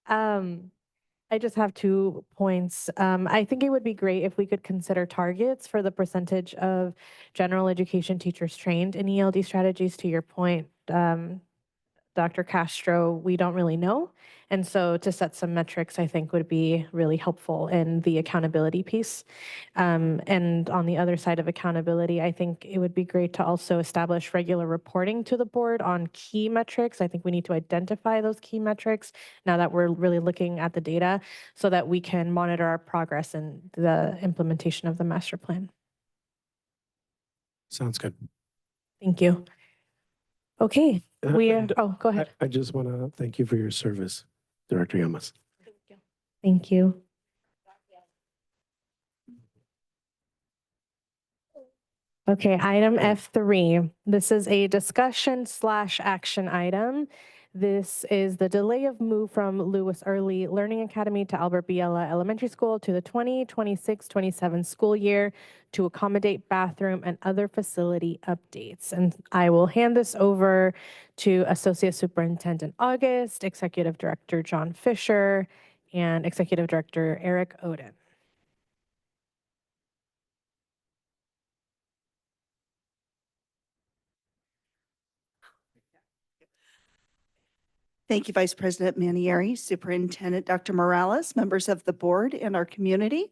I just have 2 points. I think it would be great if we could consider targets for the percentage of general education teachers trained in ELD strategies. To your point, Dr. Castro, we don't really know. And so to set some metrics, I think would be really helpful in the accountability piece. And on the other side of accountability, I think it would be great to also establish regular reporting to the board on key metrics. I think we need to identify those key metrics now that we're really looking at the data so that we can monitor our progress in the implementation of the master plan. Sounds good. Thank you. Okay, go ahead. I just want to thank you for your service, Director Llamas. Thank you. Okay, item F3. This is a discussion/action item. This is the delay of move from Lewis Early Learning Academy to Albert Biela Elementary School to the 2026-27 school year to accommodate bathroom and other facility updates. And I will hand this over to Associate Superintendent August, Executive Director John Fisher, and Executive Director Eric Oden. Thank you, Vice President Manieri, Superintendent Dr. Morales, members of the board and our community.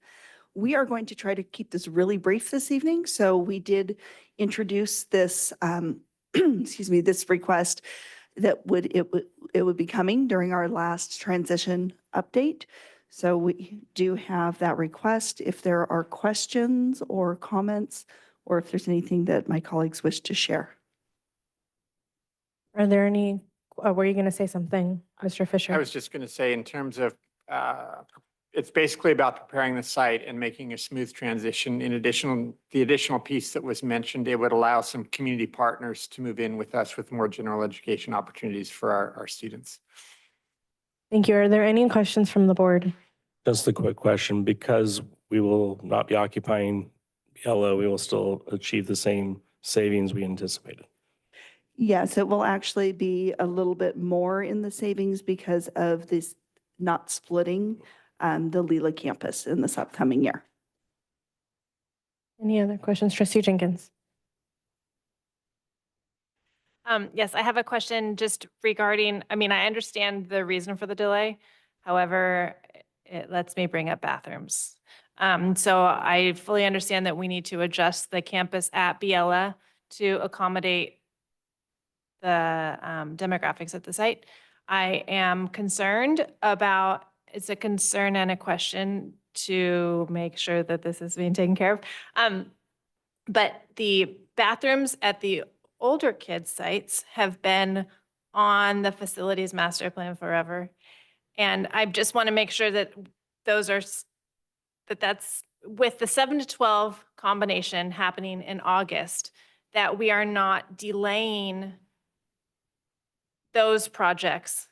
We are going to try to keep this really brief this evening. So we did introduce this, this request that it would be coming during our last transition update. So we do have that request. If there are questions or comments, or if there's anything that my colleagues wish to share. Are there any, were you going to say something, Mr. Fisher? I was just going to say in terms of, it's basically about preparing the site and making a smooth transition. In addition, the additional piece that was mentioned, it would allow some community partners to move in with us with more general education opportunities for our students. Thank you. Are there any questions from the board? Just a quick question, because we will not be occupying Biela, we will still achieve the same savings we anticipated. Yes, it will actually be a little bit more in the savings because of this not splitting the Lila campus in this upcoming year. Any other questions? Trustee Jenkins. Yes, I have a question just regarding, I mean, I understand the reason for the delay. However, it lets me bring up bathrooms. So I fully understand that we need to adjust the campus at Biella to accommodate the demographics at the site. I am concerned about, it's a concern and a question to make sure that this is being taken care of. But the bathrooms at the older kids' sites have been on the facilities master plan forever. And I just want to make sure that those are, that's with the 7 to 12 combination happening in August, that we are not delaying those projects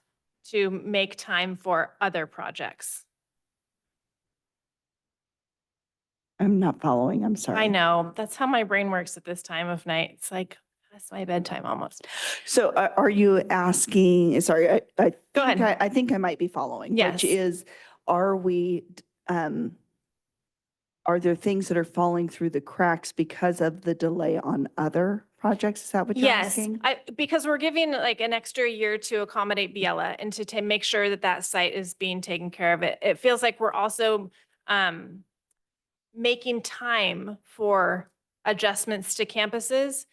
to make time for other projects. I'm not following, I'm sorry. I know, that's how my brain works at this time of night. It's like, that's my bedtime almost. So are you asking, sorry, I Go think ahead. I think I might be following. Yes. Which is, are we, are there things that are falling through the cracks because of the delay on other projects? Is that what you're Yes, asking? because we're giving like an extra year to accommodate Biella and to make sure that that site is being taken care of. It feels like we're also making time for adjustments to campuses.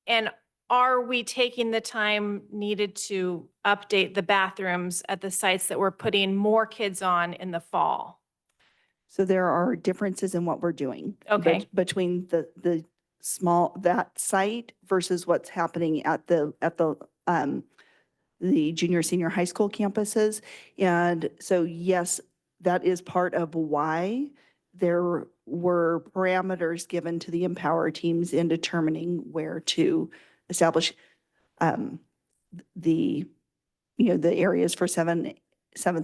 And are we taking the time needed to update the bathrooms at the sites that we're putting more kids on in the fall? So there are differences in what we're doing. Okay. Between the that site versus what's happening at the junior, senior high school campuses. And so, yes, that is part of why there were parameters given to the Empower teams in determining where to establish the areas for seventh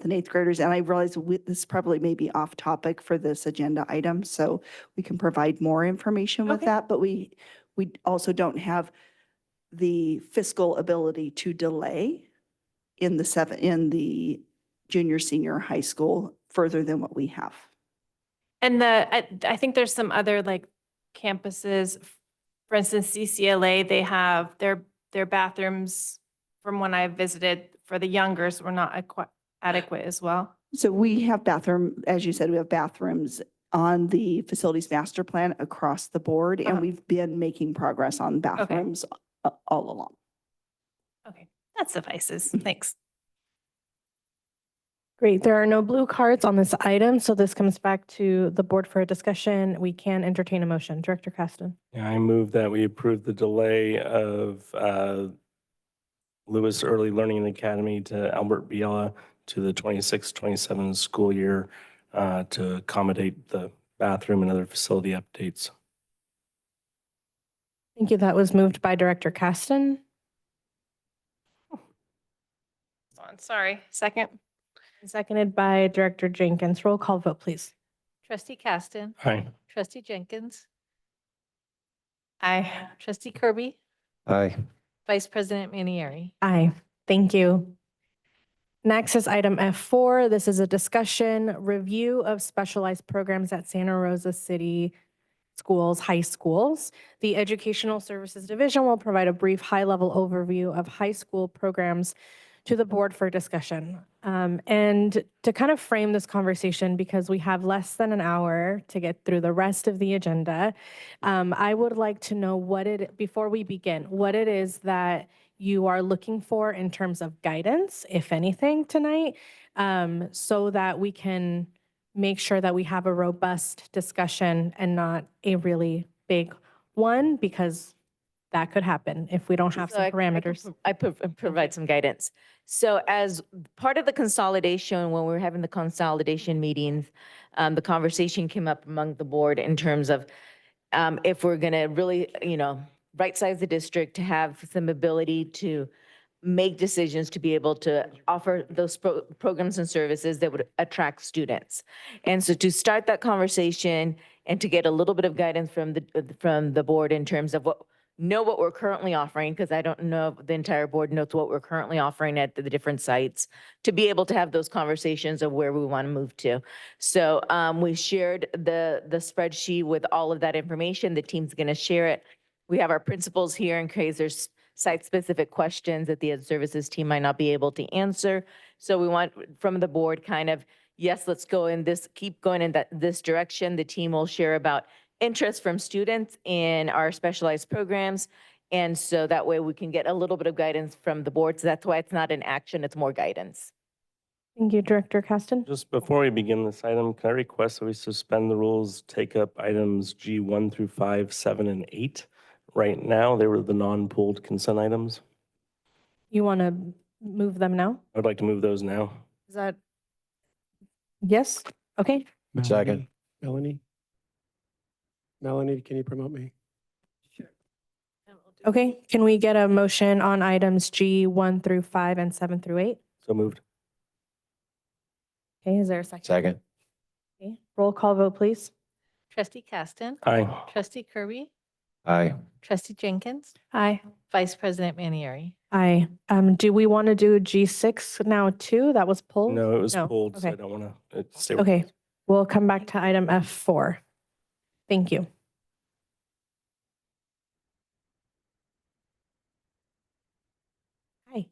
and eighth graders. And I realize this probably may be off topic for this agenda item, so we can provide more information with Okay. that, but we also don't have the fiscal ability to delay in the junior, senior high school further than what we have. And I think there's some other like campuses, for instance, CCLA, they have their bathrooms from when I visited for the youngers were not adequate as well. So we have as you said, we have bathrooms on the facilities master plan across the board, and we've been making progress on bathrooms all along. Okay, that suffices. Thanks. Great. There are no blue cards on this item, so this comes back to the board for a discussion. We can entertain a motion. Director Caston. Yeah, I move that we approve the delay of Lewis Early Learning Academy to Albert Biella to the 26-27 school year to accommodate the bathroom and other facility updates. Thank you. That was moved by Director Caston. Sorry, second. Seconded by Director Jenkins. Roll call vote, please. Trustee Caston. Aye. Trustee Jenkins. Aye. Trustee Kirby. Aye. Vice President Manieri. Aye. Thank you. Next is item F4. This is a discussion review of specialized programs at Santa Rosa City Schools, high schools. The Educational Services Division will provide a brief high-level overview of high school programs to the board for discussion. And to kind of frame this conversation, because we have less than an hour to get through the rest of the agenda, I would like to know before we begin, what it is that you are looking for in terms of guidance, if anything, tonight, so that we can make sure that we have a robust discussion and not a really big one, because that could happen if we don't have some parameters. I provide some guidance. So as part of the consolidation, when we were having the consolidation meetings, the conversation came up among the board in terms of if we're going to really, right size the district to have some ability to make decisions to be able to offer those programs and services that would attract students. And so to start that conversation and to get a little bit of guidance from the board in terms of what we're currently offering, because I don't know if the entire board knows what we're currently offering at the different sites, to be able to have those conversations of where we want to move to. So we shared the spreadsheet with all of that information. The team's going to share it. We have our principals here in case there's site-specific questions that the Ed Services team might not be able to answer. So we want from the board kind of yes, let's go in this, keep going in this direction. The team will share about interest from students in our specialized programs. And so that way we can get a little bit of guidance from the board. So that's why it's not an action, it's more guidance. Thank you, Director Caston. Just before we begin this item, can I request that we suspend the rules, take up items G1 through 5, 7, and 8? Right now, they were the non-pulled consent items. You want to move them now? I'd like to move those now. Is that? Yes? Okay. Second. Melanie? Melanie, can you promote me? Okay, can we get a motion on items G1 through 5 and 7 through 8? So moved. Okay, is there a second? Second. Okay, roll call vote, please. Trustee Caston. Aye. Trustee Kirby. Aye. Trustee Jenkins. Aye. Vice President Manieri. Aye. Do we want to do G6 now too? That was pulled? No, it was pulled, so I Okay. don't want to stay. Okay, we'll come back to item F4. Thank you. Hi.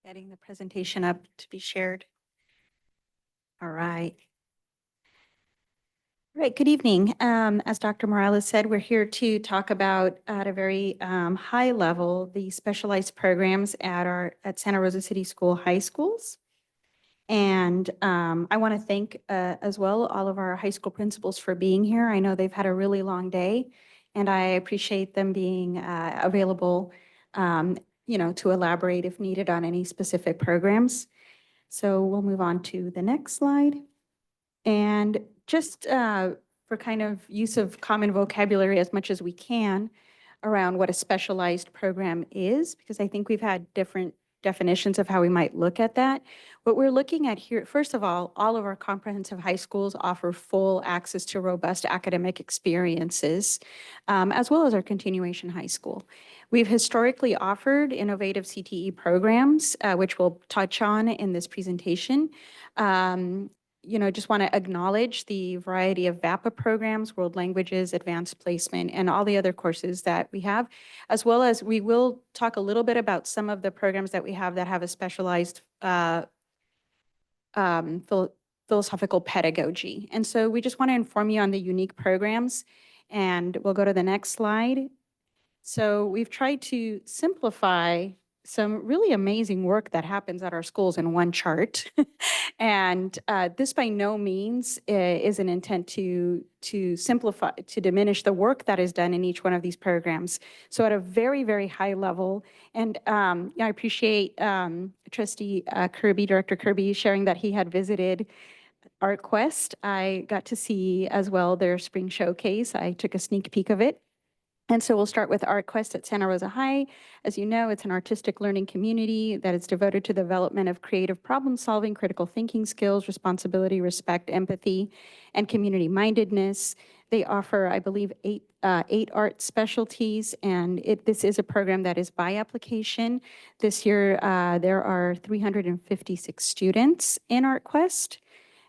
Getting the presentation up to be shared. All right. All right, good evening. As Dr. Morales said, we're here to talk about at a very high level, the specialized programs at Santa Rosa City School High Schools. And I want to thank as well all of our high school principals for being here. I know they've had a really long day, and I appreciate them being available to elaborate if needed on any specific programs. So we'll move on to the next slide. And just for kind of use of common vocabulary as much as we can around what a specialized program is, because I think we've had different definitions of how we might look at that. What we're looking at here, first of all of our comprehensive high schools offer full access to robust academic experiences, as well as our continuation high school. We've historically offered innovative CTE programs, which we'll touch on in this presentation. Just want to acknowledge the variety of VAPA programs, world languages, advanced placement, and all the other courses that we have, as well as we will talk a little bit about some of the programs that we have that have a specialized philosophical pedagogy. And so we just want to inform you on the unique programs, and we'll go to the next slide. So we've tried to simplify some really amazing work that happens at our schools in one chart. And this by no means is an intent to simplify, to diminish the work that is done in each one of these programs. So at a very, very high level, and I appreciate Trustee Kirby, Director Kirby, sharing that he had visited ArtQuest. I got to see as well their spring showcase. I took a sneak peek of it. And so we'll start with ArtQuest at Santa Rosa High. As you know, it's an artistic learning community that is devoted to the development of creative problem solving, critical thinking skills, responsibility, respect, empathy, and community mindedness. They offer, I believe, eight art specialties, and this is a program that is by application. This year, there are 356 students in ArtQuest.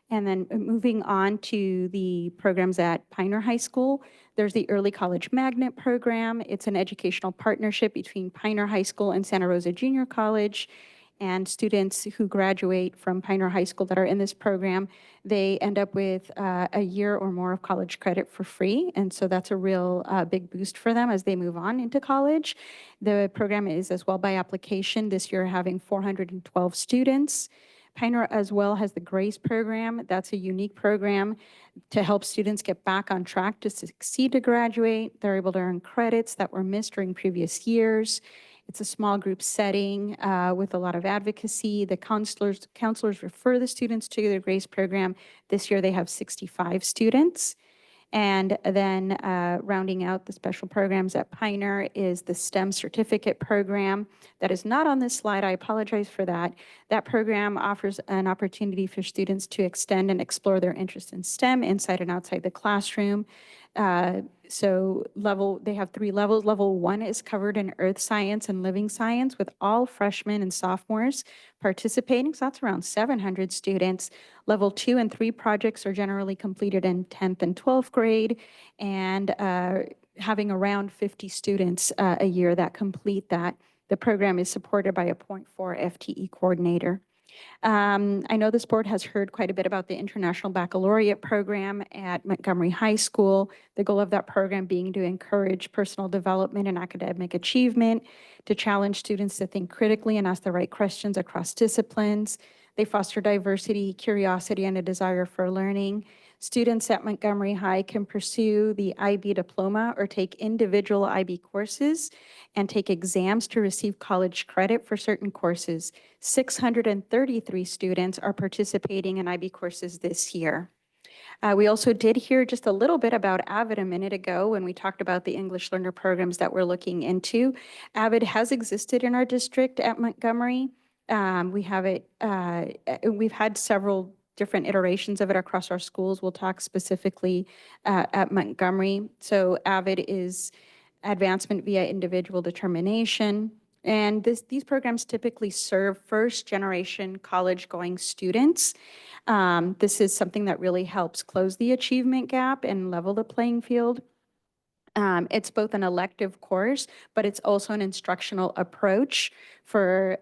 And then moving on to the programs at Pioneer High School, there's the Early College Magnet Program. It's an educational partnership between Pioneer High School and Santa Rosa Junior College. And students who graduate from Pioneer High School that are in this program, they end up with a year or more of college credit for free. And so that's a real big boost for them as they move on into college. The program is as well by application, this year having 412 students. Pioneer as well has the GRACE program. That's a unique program to help students get back on track to succeed to graduate. They're able to earn credits that were missed during previous years. It's a small group setting with a lot of advocacy. The counselors refer the students to the GRACE program. This year they have 65 students. And then rounding out the special programs at Pioneer is the STEM certificate program. That is not on this slide. I apologize for that. That program offers an opportunity for students to extend and explore their interest in STEM inside and outside the classroom. So they have 3 levels. Level 1 is covered in earth science and living science with all freshmen and sophomores participating. So that's around 700 students. Level 2 and 3 projects are generally completed in 10th and 12th grade. And having around 50 students a year that complete that. The program is supported by a 0.4 FTE coordinator. I know this board has heard quite a bit about the International Baccalaureate program at Montgomery High School. The goal of that program being to encourage personal development and academic achievement, to challenge students to think critically and ask the right questions across disciplines. They foster diversity, curiosity, and a desire for learning. Students at Montgomery High can pursue the IB diploma or take individual IB courses and take exams to receive college credit for certain courses. 633 students are participating in IB courses this year. We also did hear just a little bit about AVID a minute ago when we talked about the English learner programs that we're looking into. AVID has existed in our district at Montgomery. We have it, we've had several different iterations of it across our schools. We'll talk specifically at Montgomery. So AVID is advancement via individual determination. And these programs typically serve first-generation college-going students. This is something that really helps close the achievement gap and level the playing field. It's both an elective course, but it's also an instructional approach for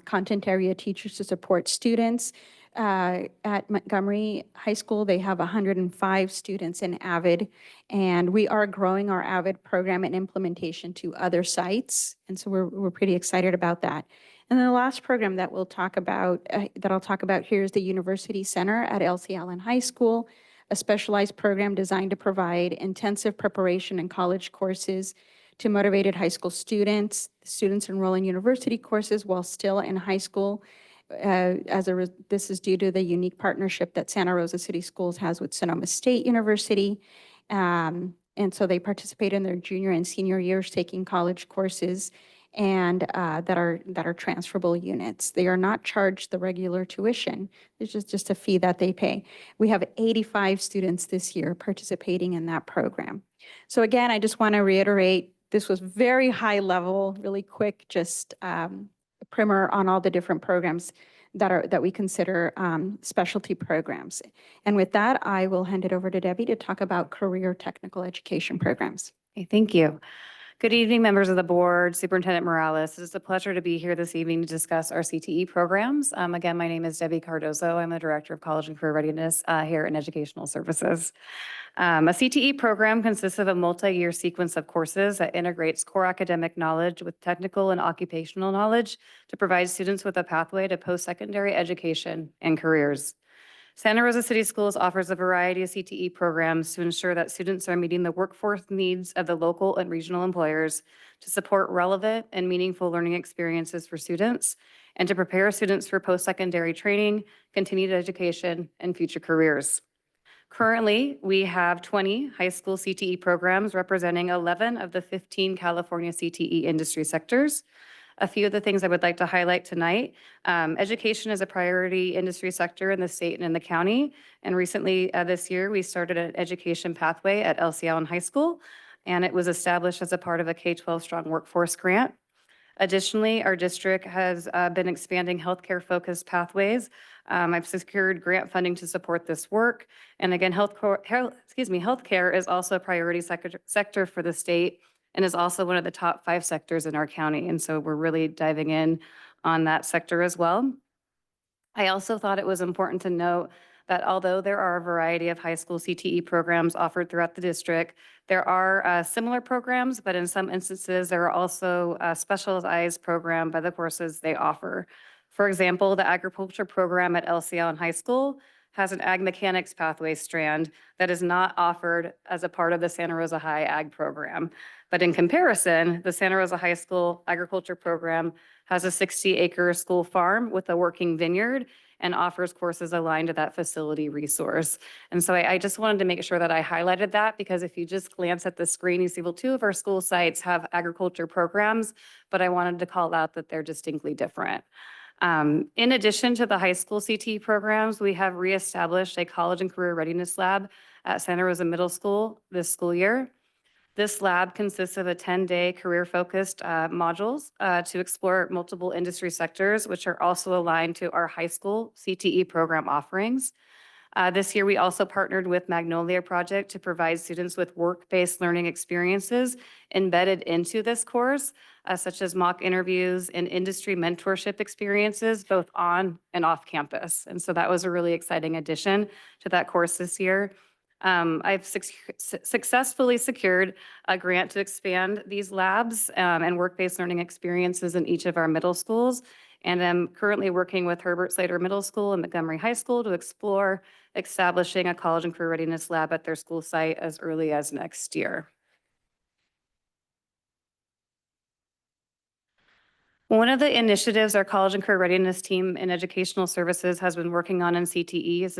content area teachers to support students. At Montgomery High School, they have 105 students in AVID, and we are growing our AVID program and implementation to other sites, and so we're pretty excited about that. And then the last program that we'll talk about, that I'll talk about here, is the University Center at Elsie Allen High School, a specialized program designed to provide intensive preparation and college courses to motivated high school students. Students enroll in university courses while still in high school. This is due to the unique partnership that Santa Rosa City Schools has with Sonoma State University. And so they participate in their junior and senior years taking college courses and that are transferable units. They are not charged the regular tuition. It's just a fee that they pay. We have 85 students this year participating in that program. So again, I just want to reiterate, this was very high level, really quick, just primer on all the different programs that we consider specialty programs. And with that, I will hand it over to Debbie to talk about career technical education programs. Okay, thank you. Good evening, members of the board, Superintendent Morales. It's a pleasure to be here this evening to discuss our CTE programs. Again, my name is Debbie Cardozo. I'm the Director of College and Career Readiness here in Educational Services. A CTE program consists of a multi-year sequence of courses that integrates core academic knowledge with technical and occupational knowledge to provide students with a pathway to post-secondary education and careers. Santa Rosa City Schools offers a variety of CTE programs to ensure that students are meeting the workforce needs of the local and regional employers to support relevant and meaningful learning experiences for students and to prepare students for post-secondary training, continued education, and future careers. Currently, we have 20 high school CTE programs representing 11 of the 15 California CTE industry sectors. A few of the things I would like to highlight tonight. Education is a priority industry sector in the state and in the county. And recently this year, we started an education pathway at Elsie Allen High School, and it was established as a part of a K-12 Strong Workforce Grant. Additionally, our district has been expanding healthcare-focused pathways. I've secured grant funding to support this work. And again, healthcare is also a priority sector for the state and is also one of the top 5 sectors in our county. And so we're really diving in on that sector as well. I also thought it was important to note that although there are a variety of high school CTE programs offered throughout the district, there are similar programs, but in some instances, there are also specialized programs by the courses they offer. For example, the agriculture program at Elsie Allen High School has an ag mechanics pathway strand that is not offered as a part of the Santa Rosa High Ag program. But in comparison, the Santa Rosa High School agriculture program has a 60-acre school farm with a working vineyard and offers courses aligned to that facility resource. And so I just wanted to make sure that I highlighted that, because if you just glance at the screen, you see, well, 2 of our school sites have agriculture programs, but I wanted to call out that they're distinctly different. In addition to the high school CTE programs, we have reestablished a college and career readiness lab at Santa Rosa Middle School this school year. This lab consists of a 10-day career-focused modules to explore multiple industry sectors, which are also aligned to our high school CTE program offerings. This year, we also partnered with Magnolia Project to provide students with work-based learning experiences embedded into this course, such as mock interviews and industry mentorship experiences, both on and off campus. And so that was a really exciting addition to that course this year. I've successfully secured a grant to expand these labs and work-based learning experiences in each of our middle schools. And I'm currently working with Herbert Slater Middle School and Montgomery High School to explore establishing a college and career readiness lab at their school site as early as next year. One of the initiatives our college and career readiness team in educational services has been working on in CTE is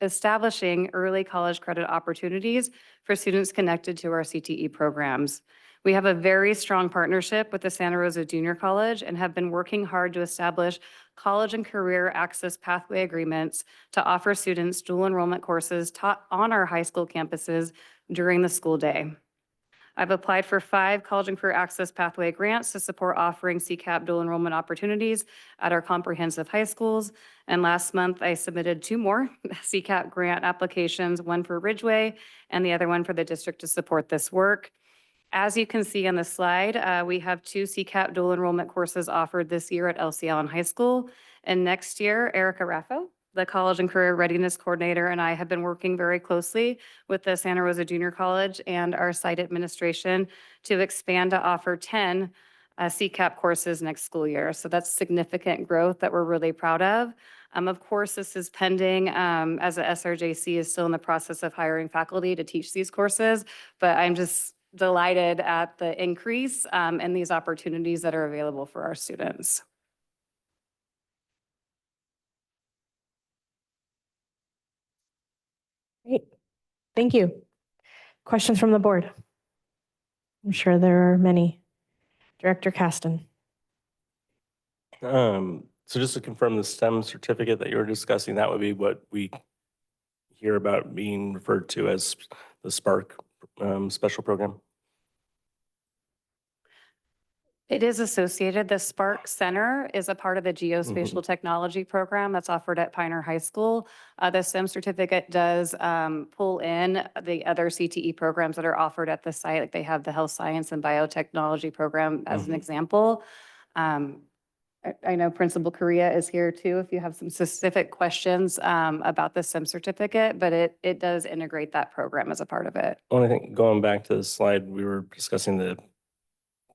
establishing early college credit opportunities for students connected to our CTE programs. We have a very strong partnership with the Santa Rosa Junior College and have been working hard to establish college and career access pathway agreements to offer students dual enrollment courses taught on our high school campuses during the school day. I've applied for 5 college and career access pathway grants to support offering CCAP dual enrollment opportunities at our comprehensive high schools. And last month, I submitted 2 more CCAP grant applications, one for Ridgeway and the other one for the district to support this work. As you can see on the slide, we have 2 CCAP dual enrollment courses offered this year at LCL and high school. And next year, Erica Raffo, the College and Career Readiness Coordinator, and I have been working very closely with the Santa Rosa Junior College and our site administration to expand to offer 10 CCAP courses next school year. So that's significant growth that we're really proud of. Of course, this is pending as the SRJC is still in the process of hiring faculty to teach these courses, but I'm just delighted at the increase and these opportunities that are available for our students. Great. Thank you. Questions from the board? I'm sure there are many. Director Caston. So just to confirm the STEM certificate that you were discussing, that would be what we hear about being referred to as the Spark special program? It is associated. The Spark Center is a part of the geospatial technology program that's offered at Pioneer High School. The STEM certificate does pull in the other CTE programs that are offered at the site. Like they have the health science and biotechnology program as an example. I know Principal Correa is here too, if you have some specific questions about the STEM certificate, but it does integrate that program as a part of it. Well, I think going back to the slide, we were discussing the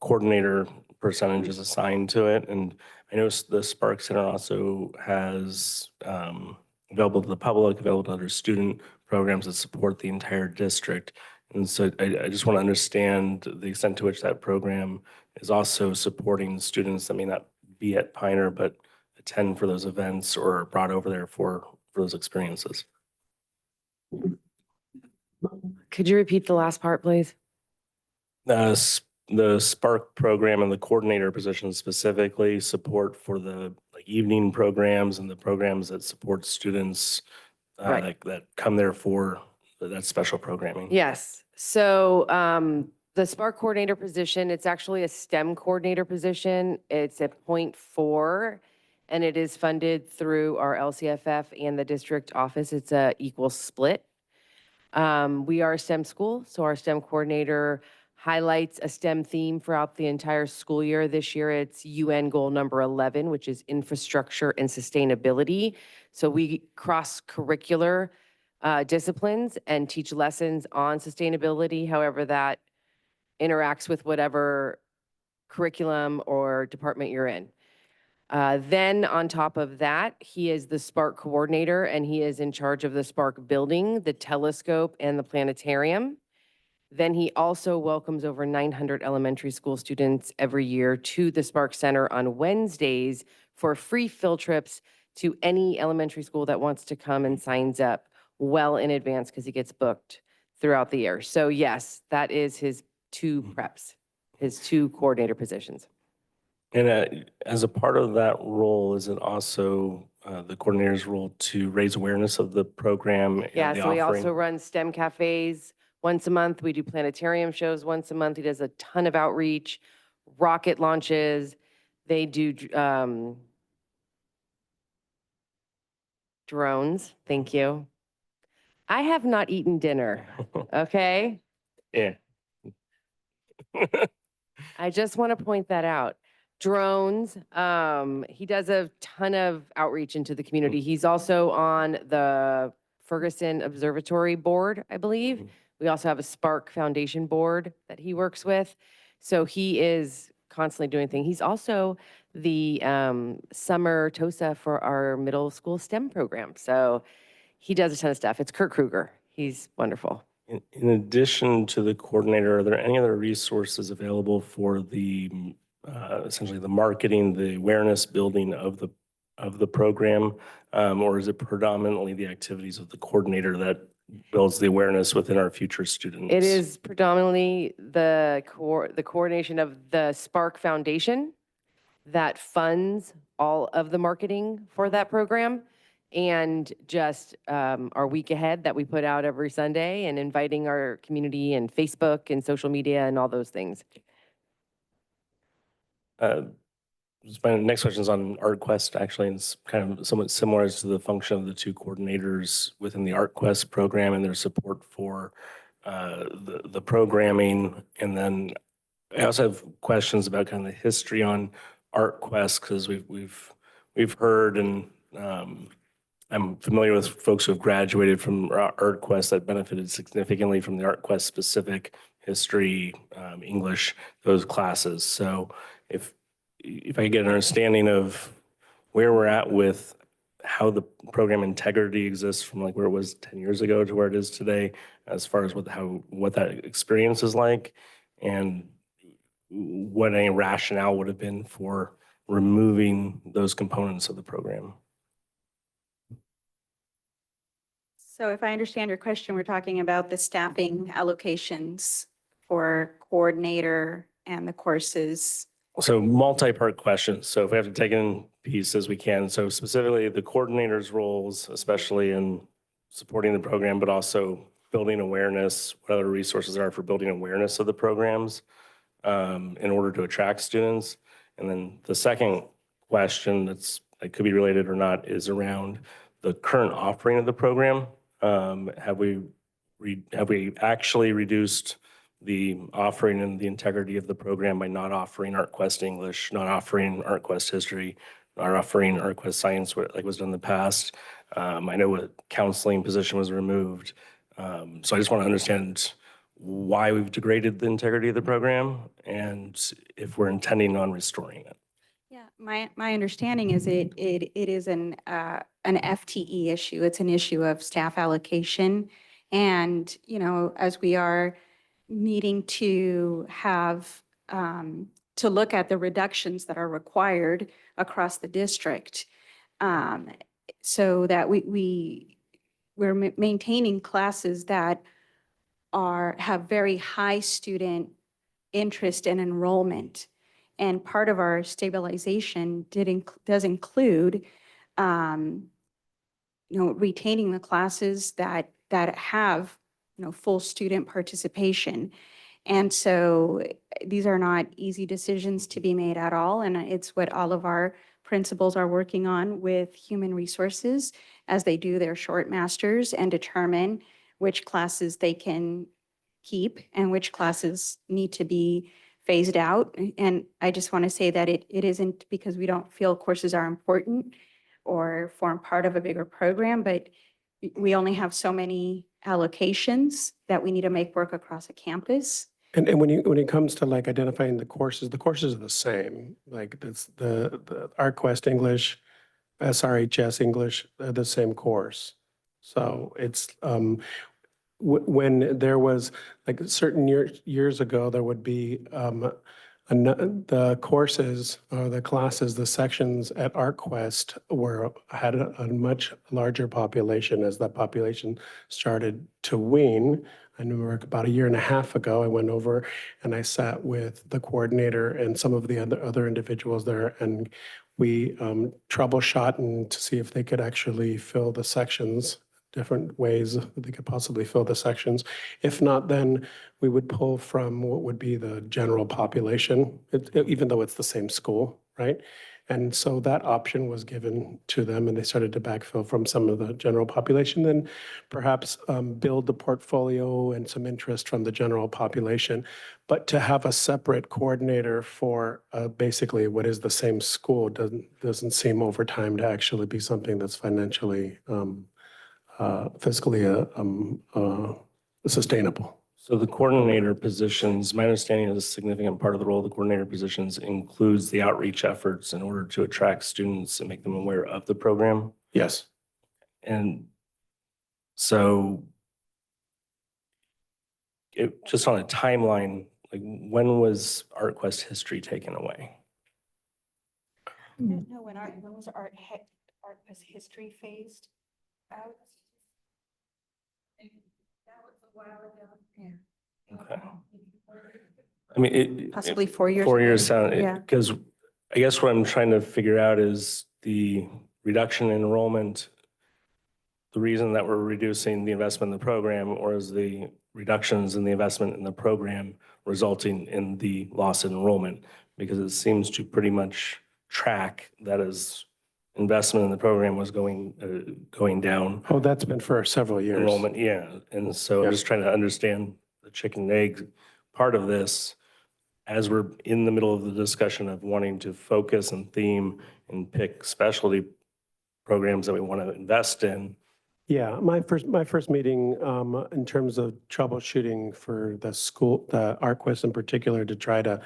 coordinator percentages assigned to it. And I know the Spark Center also has available to the public, available to other student programs that support the entire district. And so I just want to understand the extent to which that program is also supporting students that may not be at Pioneer, but attend for those events or brought over there for those experiences. Could you repeat the last part, please? The Spark program and the coordinator position specifically support for the evening programs and the programs that support students that come there for that special programming. Yes. So the Spark coordinator position, it's actually a STEM coordinator position. It's at 0.4, and it is funded through our LCFF and the district office. It's a equal split. We are a STEM school, so our STEM coordinator highlights a STEM theme throughout the entire school year. This year, it's UN goal number 11, which is infrastructure and sustainability. So we cross-curricular disciplines and teach lessons on sustainability, however that interacts with whatever curriculum or department you're in. Then on top of that, he is the Spark coordinator, and he is in charge of the Spark building, the telescope, and the planetarium. Then he also welcomes over 900 elementary school students every year to the Spark Center on Wednesdays for free field trips to any elementary school that wants to come and signs up well in advance because he gets booked throughout the year. So yes, that is his 2 preps, his 2 coordinator positions. And as a part of that role, is it also the coordinator's role to raise awareness of the program and Yeah, the so we offering? also run STEM cafes once a month. We do planetarium shows once a month. He does a ton of outreach, rocket launches. They do drones. Thank you. I have not eaten dinner, okay? Yeah. I just want to point that out. Drones, he does a ton of outreach into the community. He's also on the Ferguson Observatory Board, I believe. We also have a Spark Foundation board that he works with. So he is constantly doing things. He's also the summer TOSA for our middle school STEM program. So he does a ton of stuff. It's Kurt Kruger. He's wonderful. In addition to the coordinator, are there any other resources available for the essentially the marketing, the awareness building of the program, or is it predominantly the activities of the coordinator that builds the awareness within our future students? It is predominantly the coordination of the Spark Foundation that funds all of the marketing for that program, and just our week ahead that we put out every Sunday and inviting our community and Facebook and social media and all those things. My next question is on ArtQuest, actually, and it's kind of somewhat similar as to the function of the two coordinators within the ArtQuest program and their support for the programming. And then I also have questions about kind of the history on ArtQuest, because we've heard, and I'm familiar with folks who have graduated from ArtQuest that benefited significantly from the ArtQuest specific history, English, those classes. So if I could get an understanding of where we're at with how the program integrity exists from like where it was 10 years ago to where it is today, as far as what that experience is like, and what any rationale would have been for removing those components of the program. So if I understand your question, we're talking about the staffing allocations for coordinator and the courses. So multi-part questions. So if we have to take in pieces, we can. So specifically the coordinator's roles, especially in supporting the program, but also building awareness, what other resources are for building awareness of the programs in order to attract students. And then the second question that could be related or not is around the current offering of the program. Have we actually reduced the offering and the integrity of the program by not offering ArtQuest English, not offering ArtQuest History, not offering ArtQuest Science like was done in the past? I know a counseling position was removed. So I just want to understand why we've degraded the integrity of the program and if we're intending on restoring it. Yeah, my understanding is it is an FTE issue. It's an issue of staff allocation. And, as we are needing to have, to look at the reductions that are required across the district, so that we're maintaining classes that have very high student interest and enrollment. And part of our stabilization does include, retaining the classes that have, full student participation. And so these are not easy decisions to be made at all. And it's what all of our principals are working on with human resources as they do their short masters and determine which classes they can keep and which classes need to be phased out. And I just want to say that it isn't because we don't feel courses are important or form part of a bigger program, but we only have so many allocations that we need to make work across a campus. And when it comes to like identifying the courses are the same. Like it's the ArtQuest English, SRHS English, they're the same course. So it's when there was like certain years ago, there would be the courses or the classes, the sections at ArtQuest had a much larger population. As that population started to wane, I remember about a year and a half ago, I went over and I sat with the coordinator and some of the other individuals there, and we troubleshot and to see if they could actually fill the sections, different ways that they could possibly fill the sections. If not, then we would pull from what would be the general population, even though it's the same school, right? And so that option was given to them, and they started to backfill from some of the general population, then perhaps build the portfolio and some interest from the general population. But to have a separate coordinator for basically what is the same school doesn't seem over time to actually be something that's financially, fiscally sustainable. So the coordinator positions, my understanding is a significant part of the role of the coordinator positions includes the outreach efforts in order to attract students and make them aware of the program. Yes. And so just on a timeline, like when was ArtQuest history taken away? No, when was art was history phased out? That was a while ago. Yeah. Okay. I mean, Possibly 4 years. 4 years sound, Yeah. because I guess what I'm trying to figure out is the reduction in enrollment, the reason that we're reducing the investment in the program, or is the reductions in the investment in the program resulting in the loss in enrollment? Because it seems to pretty much track that as investment in the program was going down. Oh, that's been for several years. Enrollment, yeah. And so I'm just trying to understand the chicken and egg part of this as we're in the middle of the discussion of wanting to focus and theme and pick specialty programs that we want to invest in. Yeah, my first meeting in terms of troubleshooting for the school, the ArtQuest in particular, to try to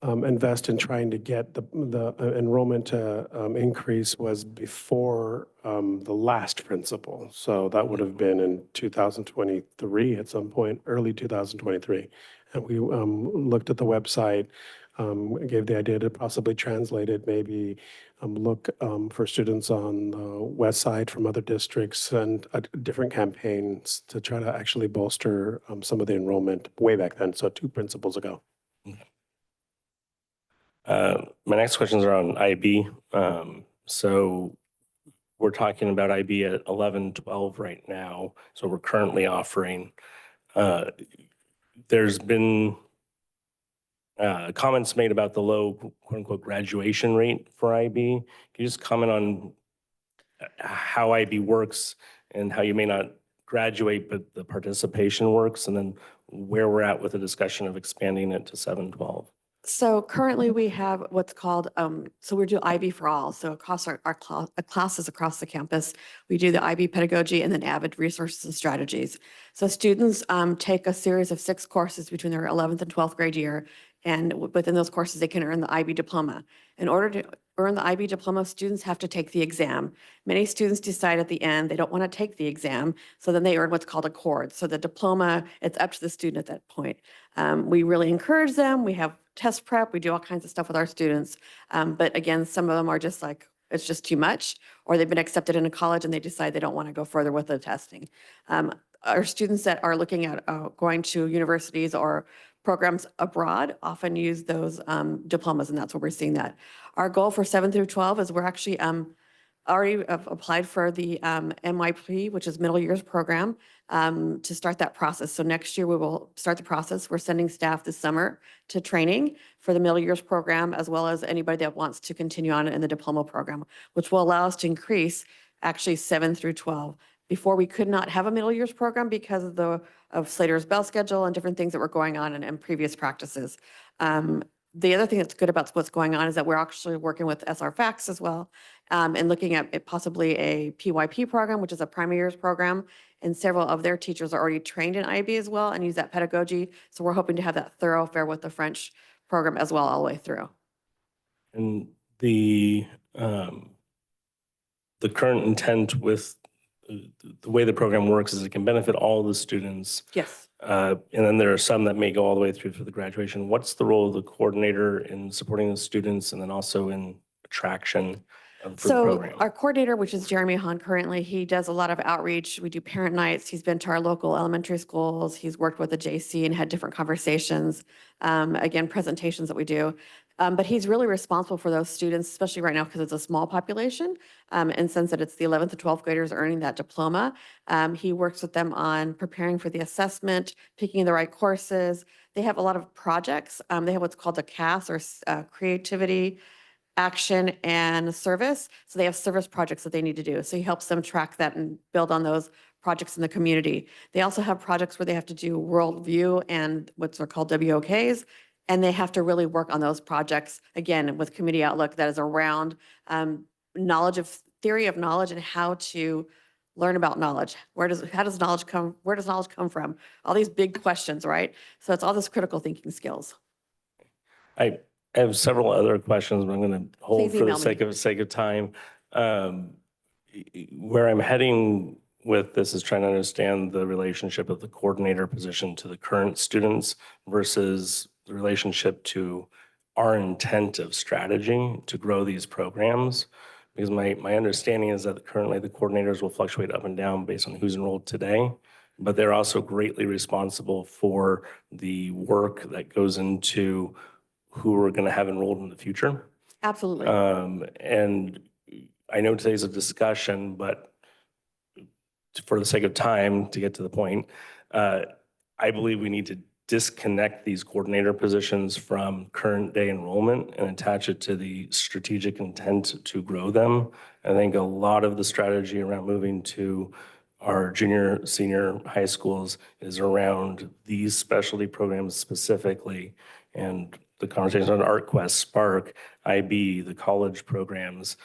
invest in trying to get the enrollment to increase was before the last principal. So that would have been in 2023 at some point, early 2023. And we looked at the website, gave the idea to possibly translate it, maybe look for students on the west side from other districts and different campaigns to try to actually bolster some of the enrollment way back then. So 2 principals ago. My next questions are on IB. So we're talking about IB at 11, 12 right now. So we're currently offering. There's been comments made about the low quote unquote graduation rate for IB. Can you just comment on how IB works and how you may not graduate, but the participation works, and then where we're at with the discussion of expanding it to 7-12? So currently we have what's called, so we do IB for all. So across our classes across the campus, we do the IB pedagogy and then AVID resources and strategies. So students take a series of 6 courses between their 11th and 12th grade year. And within those courses, they can earn the IB diploma. In order to earn the IB diploma, students have to take the exam. Many students decide at the end they don't want to take the exam, so then they earn what's called a cord. So the diploma, it's up to the student at that point. We really encourage them. We have test prep. We do all kinds of stuff with our students. But again, some of them are just like, it's just too much, or they've been accepted into college and they decide they don't want to go further with the testing. Our students that are looking at going to universities or programs abroad often use those diplomas, and that's where we're seeing that. Our goal for 7 through 12 is we're actually already applied for the MYP, which is middle years program, to start that process. So next year we will start the process. We're sending staff this summer to training for the middle years program, as well as anybody that wants to continue on in the diploma program, which will allow us to increase actually 7 through 12. Before, we could not have a middle years program because of Slater's bell schedule and different things that were going on in previous practices. The other thing that's good about what's going on is that we're actually working with SRCS as well, and looking at possibly a PYP program, which is a primary years program. And several of their teachers are already trained in IB as well and use that pedagogy. So we're hoping to have that thoroughfare with the French program as well all the way through. And the current intent with the way the program works is it can benefit all the students. Yes. And then there are some that may go all the way through for the graduation. What's the role of the coordinator in supporting the students and then also in attraction for the program? Our coordinator, which is Jeremy Hahn currently, he does a lot of outreach. We do parent nights. He's been to our local elementary schools. He's worked with the JC and had different conversations. Again, presentations that we do. But he's really responsible for those students, especially right now because it's a small population. And since that it's the 11th to 12th graders earning that diploma, he works with them on preparing for the assessment, picking the right courses. They have a lot of projects. They have what's called a CAS or creativity, action, and service. So they have service projects that they need to do. So he helps them track that and build on those projects in the community. They also have projects where they have to do worldview and what's are called WOKs. And they have to really work on those projects, again, with community outlook that is around knowledge of theory of knowledge and how to learn about knowledge. Where does knowledge come from? All these big questions, right? So it's all this critical thinking skills. I have several other questions, but I'm going to hold Please for the email me. sake of time. Where I'm heading with this is trying to understand the relationship of the coordinator position to the current students versus the relationship to our intent of strategy to grow these programs. Because my understanding is that currently the coordinators will fluctuate up and down based on who's enrolled today, but they're also greatly responsible for the work that goes into who we're going to have enrolled in the future. Absolutely. And I know today's a discussion, but for the sake of time, to get to the point, I believe we need to disconnect these coordinator positions from current day enrollment and attach it to the strategic intent to grow them. I think a lot of the strategy around moving to our junior, senior high schools is around these specialty programs specifically, and the conversation on ArtQuest, Spark, IB, the college programs.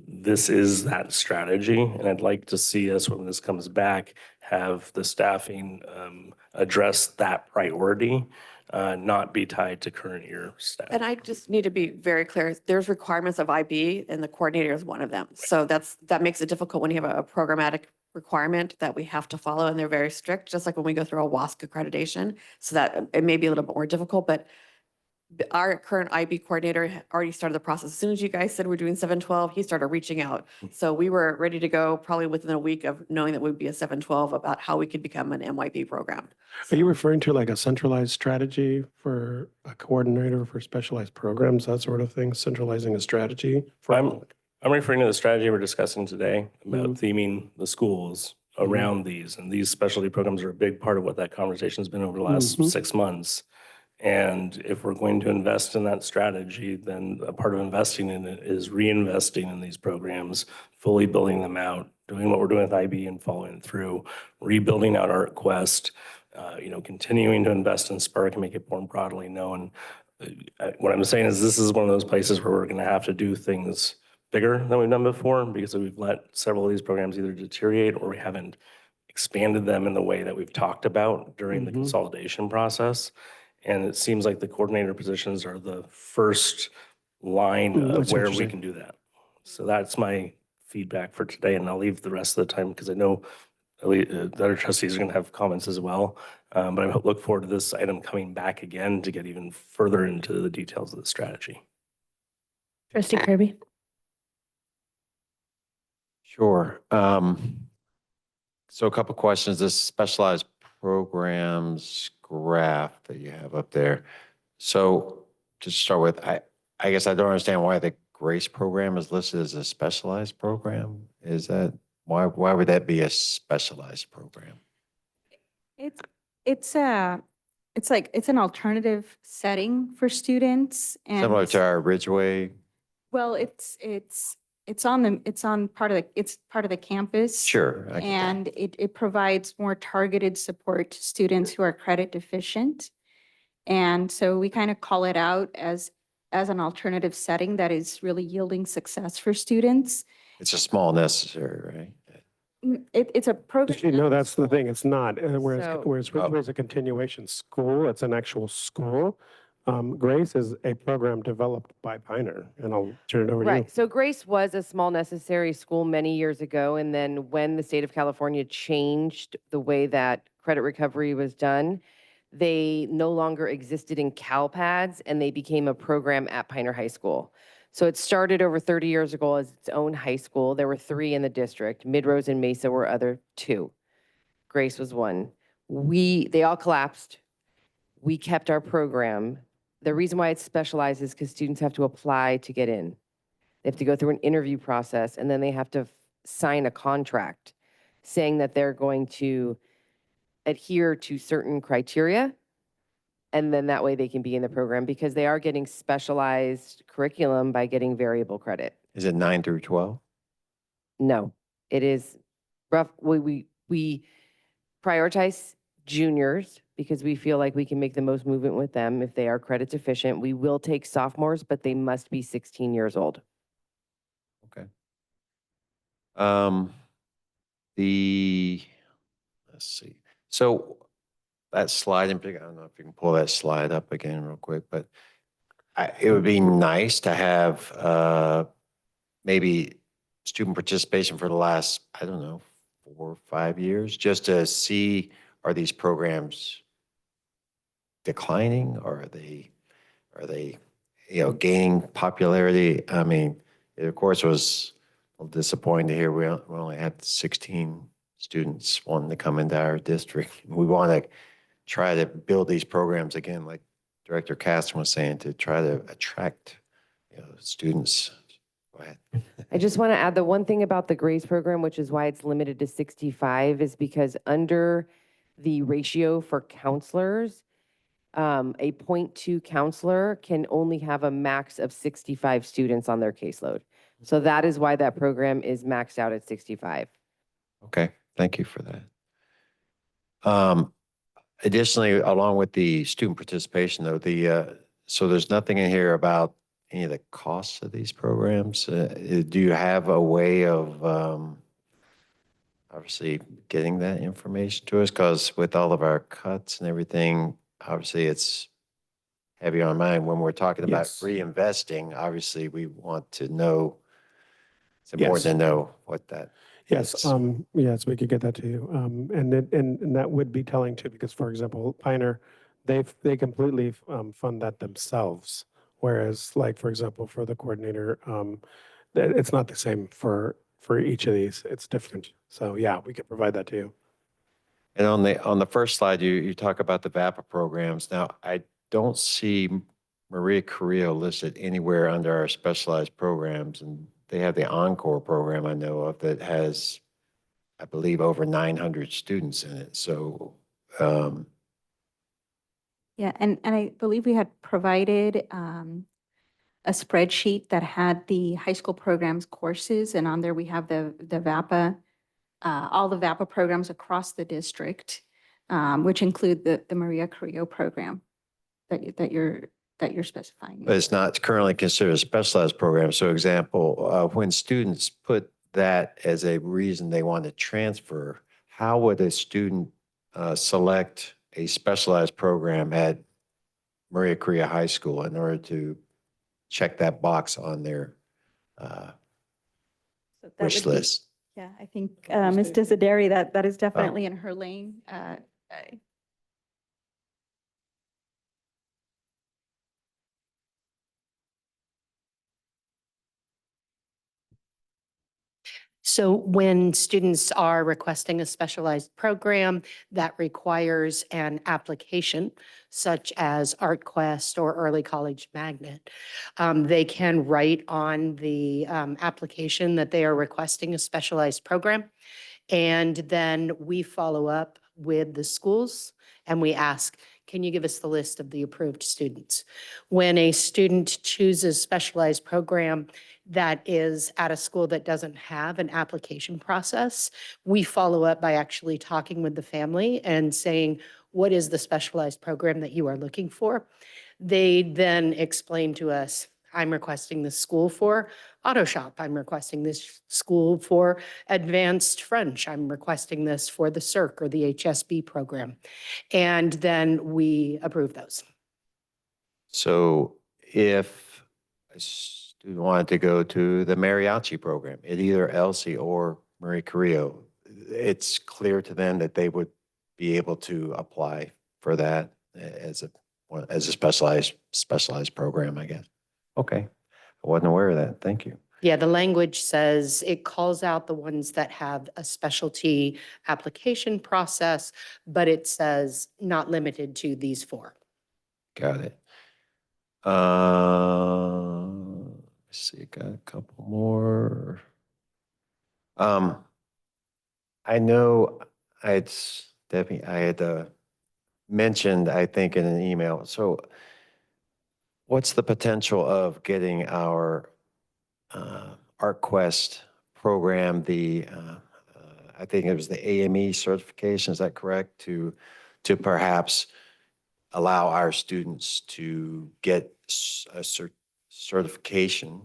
This is that strategy, and I'd like to see us, when this comes back, have the staffing address that priority, not be tied to current year staff. And I just need to be very clear. There's requirements of IB, and the coordinator is one of them. So that makes it difficult when you have a programmatic requirement that we have to follow, and they're very strict, just like when we go through a WASC accreditation. So that it may be a little bit more difficult, but our current IB coordinator already started the process. As soon as you guys said we're doing 712, he started reaching out. So we were ready to go probably within a week of knowing that we'd be a 712 about how we could become an MYP program. Are you referring to like a centralized strategy for a coordinator for specialized programs, that sort of thing, centralizing a strategy? I'm referring to the strategy we're discussing today about theming the schools around these, and these specialty programs are a big part of what that conversation has been over the last 6 months. And if we're going to invest in that strategy, then a part of investing in it is reinvesting in these programs, fully building them out, doing what we're doing with IB and following through, rebuilding out ArtQuest, continuing to invest in Spark and make it more broadly known. What I'm saying is this is one of those places where we're going to have to do things bigger than we've done before, because we've let several of these programs either deteriorate or we haven't expanded them in the way that we've talked about during the consolidation process. And it seems like the coordinator positions are the first line of where we can do that. So that's my feedback for today, and I'll leave the rest of the time because I know the other trustees are going to have comments as well. But I look forward to this item coming back again to get even further into the details of the strategy. Trustee Kirby. Sure. So a couple questions. This specialized programs graph that you have up there. So to start with, I guess I don't understand why the GRACE program is listed as a specialized program. Is that, why would that be a specialized program? It's an alternative setting for students, and Similar to our Ridgeway? well, it's part of the campus. Sure. I get that. And it provides more targeted support to students who are credit deficient. And so we kind of call it out as an alternative setting that is really yielding success for students. It's a small necessary, right? It's a program. No, that's the thing. It's not. Whereas So- Ridgeway is a continuation school, it's an actual school. Grace is a program developed by Pioneer, and I'll turn it over to you. Right. So Grace was a small necessary school many years ago. And then when the state of California changed the way that credit recovery was done, they no longer existed in CalPads and they became a program at Pioneer High School. So it started over 30 years ago as its own high school. There were 3 in the district. Midrose and Mesa were other 2. Grace was one. They all collapsed. We kept our program. the reason why it's specialized is because students have to apply to get in. They have to go through an interview process, and then they have to sign a contract saying that they're going to adhere to certain criteria. And then that way they can be in the program because they are getting specialized curriculum by getting variable credit. Is it 9 through 12? No, it is rough. We prioritize juniors because we feel like we can make the most movement with them if they are credit deficient. We will take sophomores, but they must be 16 years old. Okay. Let's see. So that slide in particular, I don't know if you can pull that slide up again real quick, but it would be nice to have maybe student participation for the last, I don't know, 4 or 5 years, just to see, are these programs declining, or are they gaining popularity? I mean, it of course was a little disappointing to hear we only had 16 students wanting to come into our district. We want to try to build these programs again, like Director Caston was saying, to try to attract students. Go ahead. I just want to add the one thing about the GRACE program, which is why it's limited to 65, is because under the ratio for counselors, a 0.2 counselor can only have a max of 65 students on their caseload. So that is why that program is maxed out at 65. Okay, thank you for that. Additionally, along with the student participation, though, so there's nothing in here about any of the costs of these programs. Do you have a way of obviously getting that information to us? Because with all of our cuts and everything, obviously it's heavy on mind when we're talking about Yes. reinvesting. Obviously, we want to know. It's important to know what that. Yes, is. yes, we could get that to you. And that would be telling too, because for example, Pioneer, they completely fund that themselves. Whereas like, for example, for the coordinator, it's not the same for each of these. It's different. So yeah, we could provide that to you. And on the first slide, you talk about the VAPA programs. Now, I don't see Maria Carrillo listed anywhere under our specialized programs, and they have the Encore program I know of that has, I believe, over 900 students in it. So, Yeah, and I believe we had provided a spreadsheet that had the high school programs courses, and on there we have the VAPA, all the VAPA programs across the district, which include the Maria Carrillo program that you're specifying. but it's not currently considered a specialized program. So, example, when students put that as a reason they want to transfer, how would a student select a specialized program at Maria Carrillo High School in order to check that box on their So that wish would be- list? Yeah, I think Ms. Desideri, that is definitely in her lane. So when students are requesting a specialized program that requires an application, such as ArtQuest or Early College Magnet, they can write on the application that they are requesting a specialized program. And then we follow up with the schools and we ask, can you give us the list of the approved students? When a student chooses specialized program that is at a school that doesn't have an application process, we follow up by actually talking with the family and saying, what is the specialized program that you are looking for? They then explain to us, I'm requesting this school for auto shop. I'm requesting this school for advanced French. I'm requesting this for the CERC or the HSB program. And then we approve those. So if a student wanted to go to the mariachi program at either Elsie or Marie Carrillo, it's clear to them that they would be able to apply for that as a specialized program, I guess. Okay. I wasn't aware of that. Thank you. Yeah, the language says it calls out the ones that have a specialty application process, but it says not limited to these 4. Got it. Let's see, got a couple more. I know I had mentioned, I think, in an email. So what's the potential of getting our ArtQuest program, I think it was the AME certification, is that correct? To perhaps allow our students to get a certification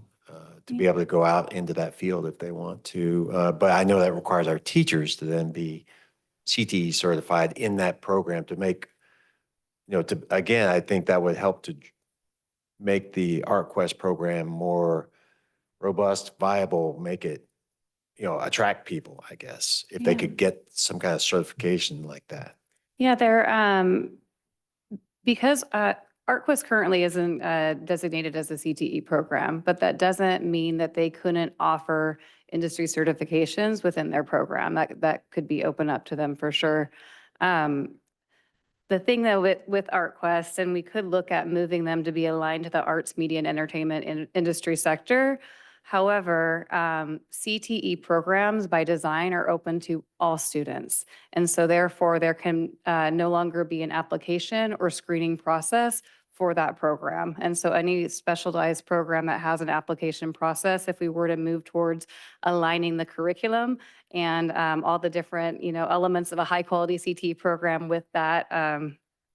to be able to go out into that field if they want to. But I know that requires our teachers to then be CTE certified in that program to make, again, I think that would help to make the ArtQuest program more robust, viable, make it, attract people, I guess, if they could get some kind of certification like that. Yeah, because ArtQuest currently isn't designated as a CTE program, but that doesn't mean that they couldn't offer industry certifications within their program. That could be open up to them for sure. The thing though with ArtQuest, and we could look at moving them to be aligned to the arts, media, and entertainment industry sector. However, CTE programs by design are open to all students. And so therefore there can no longer be an application or screening process for that program. And so any specialized program that has an application process, if we were to move towards aligning the curriculum and all the different, elements of a high quality CTE program with that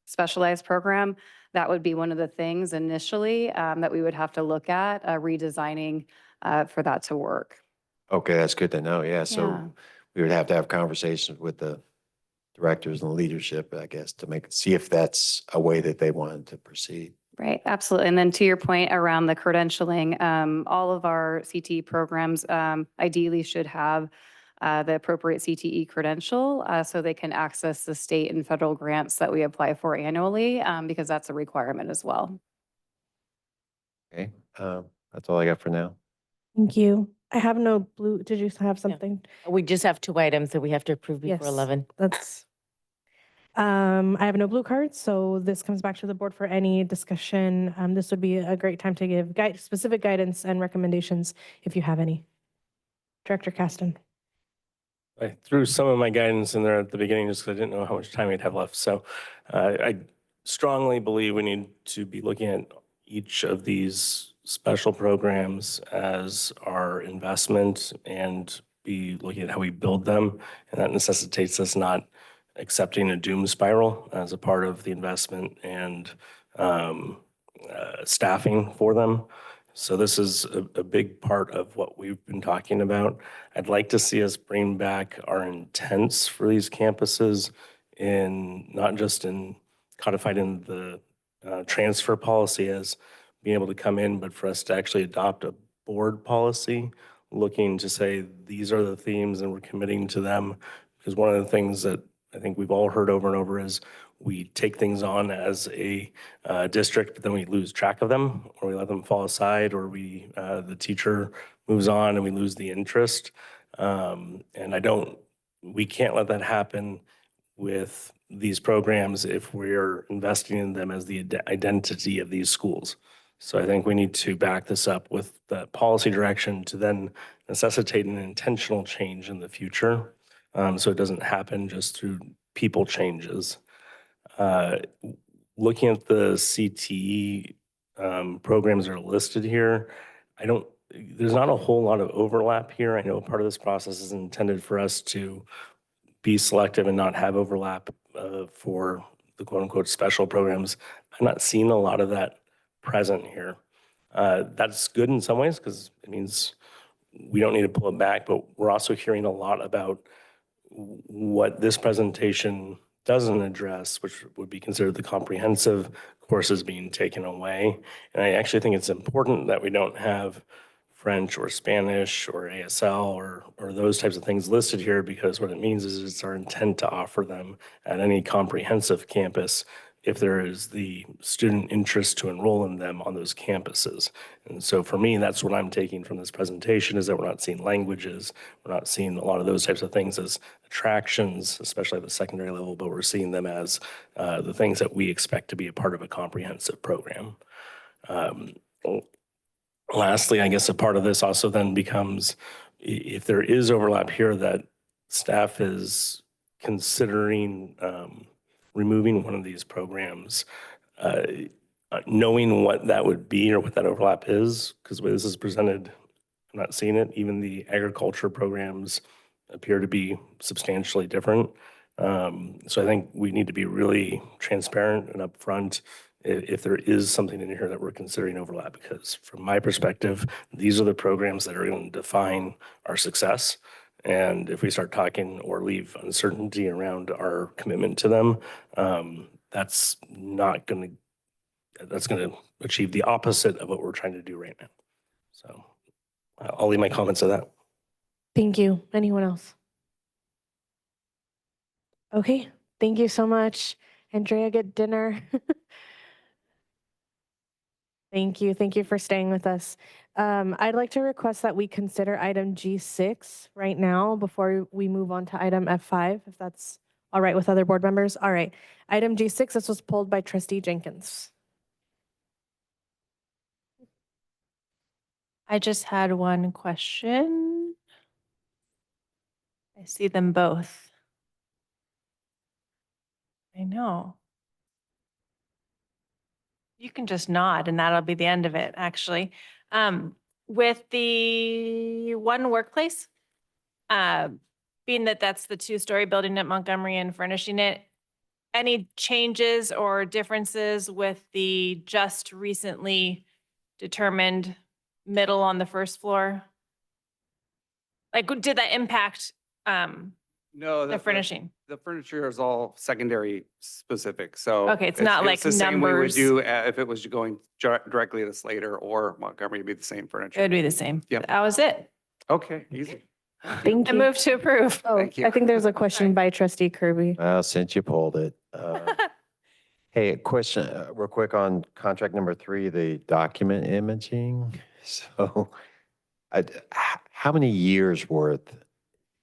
specialized program, that would be one of the things initially that we would have to look at redesigning for that to work. Okay, that's good to know. Yeah, so Yeah. we would have to have conversations with the directors and leadership, I guess, to see if that's a way that they wanted to proceed. Right, absolutely. And then to your point around the credentialing, all of our CTE programs ideally should have the appropriate CTE credential so they can access the state and federal grants that we apply for annually because that's a requirement as well. Okay, that's all I got for now. Thank you. I have no blue. Did you have something? We just have 2 items that we have to approve before 11. That's, I have no blue cards, so this comes back to the board for any discussion. This would be a great time to give specific guidance and recommendations if you have any. Director Caston. I threw some of my guidance in there at the beginning just because I didn't know how much time we'd have left. So I strongly believe we need to be looking at each of these special programs as our investment and be looking at how we build them. And that necessitates us not accepting a doom spiral as a part of the investment and staffing for them. So this is a big part of what we've been talking about. I'd like to see us bring back our intents for these campuses not just codified in the transfer policy as being able to come in, but for us to actually adopt a board policy looking to say, these are the themes and we're committing to them. Because one of the things that I think we've all heard over and over is we take things on as a district, but then we lose track of them, or we let them fall aside, or the teacher moves on and we lose the interest. And we can't let that happen with these programs if we're investing in them as the identity of these schools. So I think we need to back this up with the policy direction to then necessitate an intentional change in the future. So it doesn't happen just through people changes. Looking at the CTE programs that are listed here, there's not a whole lot of overlap here. I know part of this process is intended for us to be selective and not have overlap for the quote unquote special programs. I'm not seeing a lot of that present here. That's good in some ways because it means we don't need to pull it back, but we're also hearing a lot about what this presentation doesn't address, which would be considered the comprehensive courses being taken away. And I actually think it's important that we don't have French or Spanish or ASL or those types of things listed here, because what it means is it's our intent to offer them at any comprehensive campus if there is the student interest to enroll in them on those campuses. And so for me, that's what I'm taking from this presentation, is that we're not seeing languages, we're not seeing a lot of those types of things as attractions, especially at the secondary level, but we're seeing them as the things that we expect to be a part of a comprehensive program. Um, Lastly, I guess a part of this also then becomes, if there is overlap here, that staff is considering removing one of these programs, knowing what that would be or what that overlap is, because the way this is presented, I'm not seeing it. Even the agriculture programs appear to be substantially different. So I think we need to be really transparent and upfront if there is something in here that we're considering overlap, because from my perspective, these are the programs that are going to define our success. And if we start talking or leave uncertainty around our commitment to them, that's going to achieve the opposite of what we're trying to do right now. So I'll leave my comments at that. Thank you. Anyone else? Okay, thank you so much. Andrea, get dinner. Thank you. Thank you for staying with us. I'd like to request that we consider item G6 right now before we move on to item F5, if that's all right with other board members. All right. Item G6, this was pulled by Trustee Jenkins. I just had one question. I see them both. I know. You can just nod and that'll be the end of it, actually. With the one workplace, being that that's the two-story building at Montgomery and furnishing it, any changes or differences with the just recently determined middle on the first floor? Like, did that impact No, the furnishing? The furniture is all secondary specific, so. Okay, it's not like the same we would numbers. do if it was going directly to Slater or Montgomery, it'd be the same It furniture. would be the same. Yep. That was it. Okay, easy. Thank I you. move to approve. Oh, Thank you. I think there's a question by Trustee Kirby. Well, since you pulled it. Hey, a question real quick on contract number 3, the document imaging. So how many years worth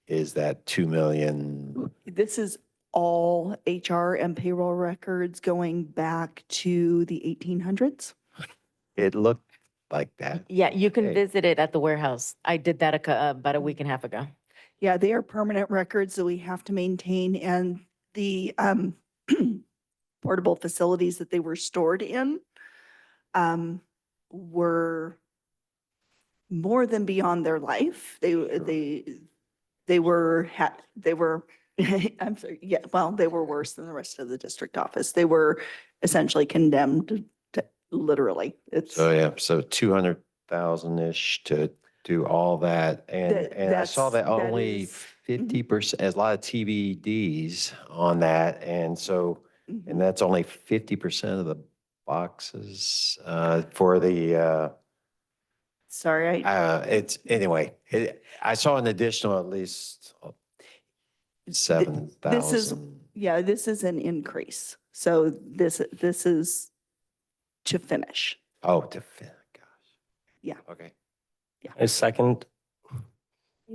is that 2 million? This is all HR and payroll records going back to the 1800s. It looked like that. Yeah, you can Okay. visit it at the warehouse. I did that about a week and a half ago. Yeah, they are permanent records that we have to maintain, and the portable facilities that they were stored in were more than beyond their life. They were, I'm sorry, yeah, well, they were worse than the rest of the district office. They were essentially condemned to, literally, it's. So yeah, so 200,000-ish to do all that. And I saw that only 50%, as a lot of TVDs on that. And so, and that's only 50% of the boxes for the, Sorry, it's, anyway, I saw an additional at least this is, 7,000. yeah, this is an increase. So this is to finish. Oh, gosh. Yeah. Okay. A second.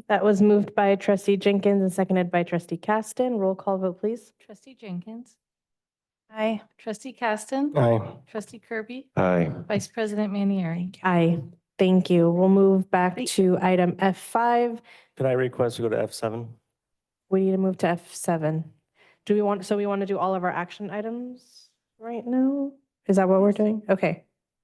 That was moved by Trustee Jenkins and seconded by Trustee Caston. Roll call vote, please. Trustee Jenkins. Aye. Trustee Caston. Aye. Trustee Kirby. Aye. Vice President Manieri. Aye. Thank you. We'll move back to item F5. Could I request to go to F7? We need to move to F7. Do we want, so we want to do all of our action items right now? Is that what we're doing? Okay.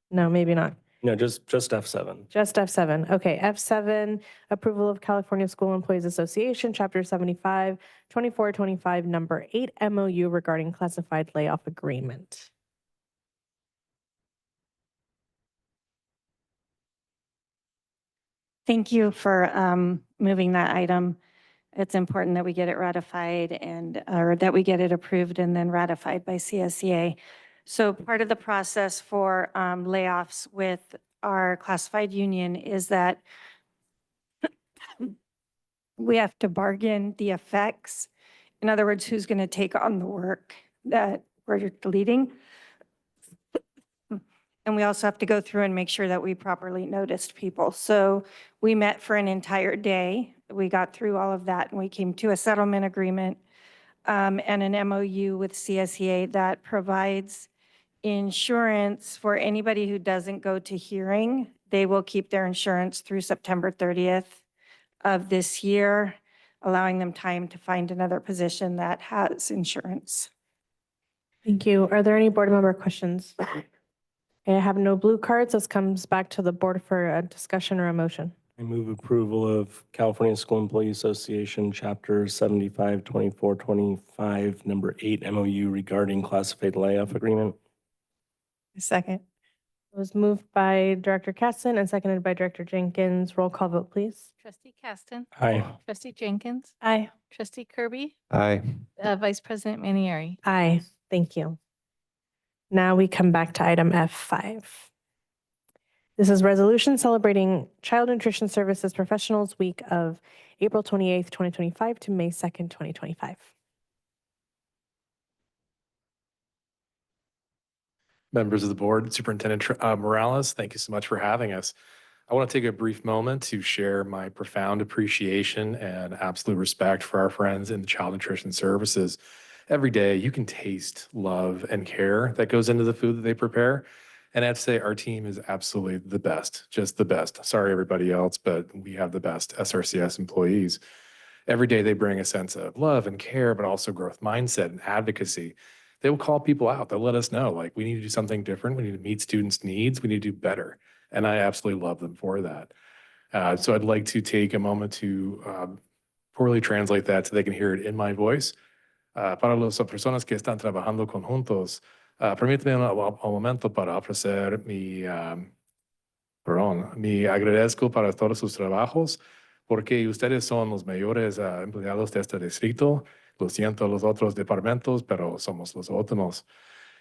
No, maybe not. No, just F7. Just F7. Okay, F7, approval of California School Employees Association, Chapter 75, 2425, Number 8 MOU regarding classified layoff agreement. Thank you for moving that item. It's important that we get it ratified and, or that we get it approved and then ratified by CSEA. So part of the process for layoffs with our classified union is that we have to bargain the effects. In other words, who's going to take on the work that we're deleting. And we also have to go through and make sure that we properly noticed people. So we met for an entire day. We got through all of that and we came to a settlement agreement and an MOU with CSEA that provides insurance for anybody who doesn't go to hearing. They will keep their insurance through September 30th of this year, allowing them time to find another position that has insurance. Thank you. Are there any board member questions? Okay, I have no blue cards. This comes back to the board for a discussion or a motion. I move approval of California School Employee Association, Chapter 75, 24, 25, number 8 MOU regarding classified layoff agreement. Second. It was moved by Director Caston and seconded by Director Jenkins. Roll call vote, please. Trustee Caston. Aye. Trustee Jenkins. Aye. Trustee Kirby. Aye. Vice President Manieri. Aye. Thank you. Now we come back to item F5. This is resolution celebrating Child Nutrition Services Professionals Week of April 28th, 2025 to May 2nd, 2025. Members of the board, Superintendent Morales, thank you so much for having us. I want to take a brief moment to share my profound appreciation and absolute respect for our friends in the child nutrition services. Every day, you can taste love and care that goes into the food that they prepare. And I have to say, our team is absolutely the best, just the best. Sorry, everybody else, but we have the best SRCS employees. Every day, they bring a sense of love and care, but also growth mindset and advocacy. They will call people out. They'll let us know, like, we need to do something different. We need to meet students' needs. We need to do better. And I absolutely love them for that. So I'd like to take a moment to poorly translate that so they can hear it in my voice. Para las personas que están trabajando conjuntos, permíteme un momento para ofrecer mi agradezco para todos sus trabajos, porque ustedes son los mayores empleados de este distrito. Lo siento a los otros departamentos, pero somos los últimos.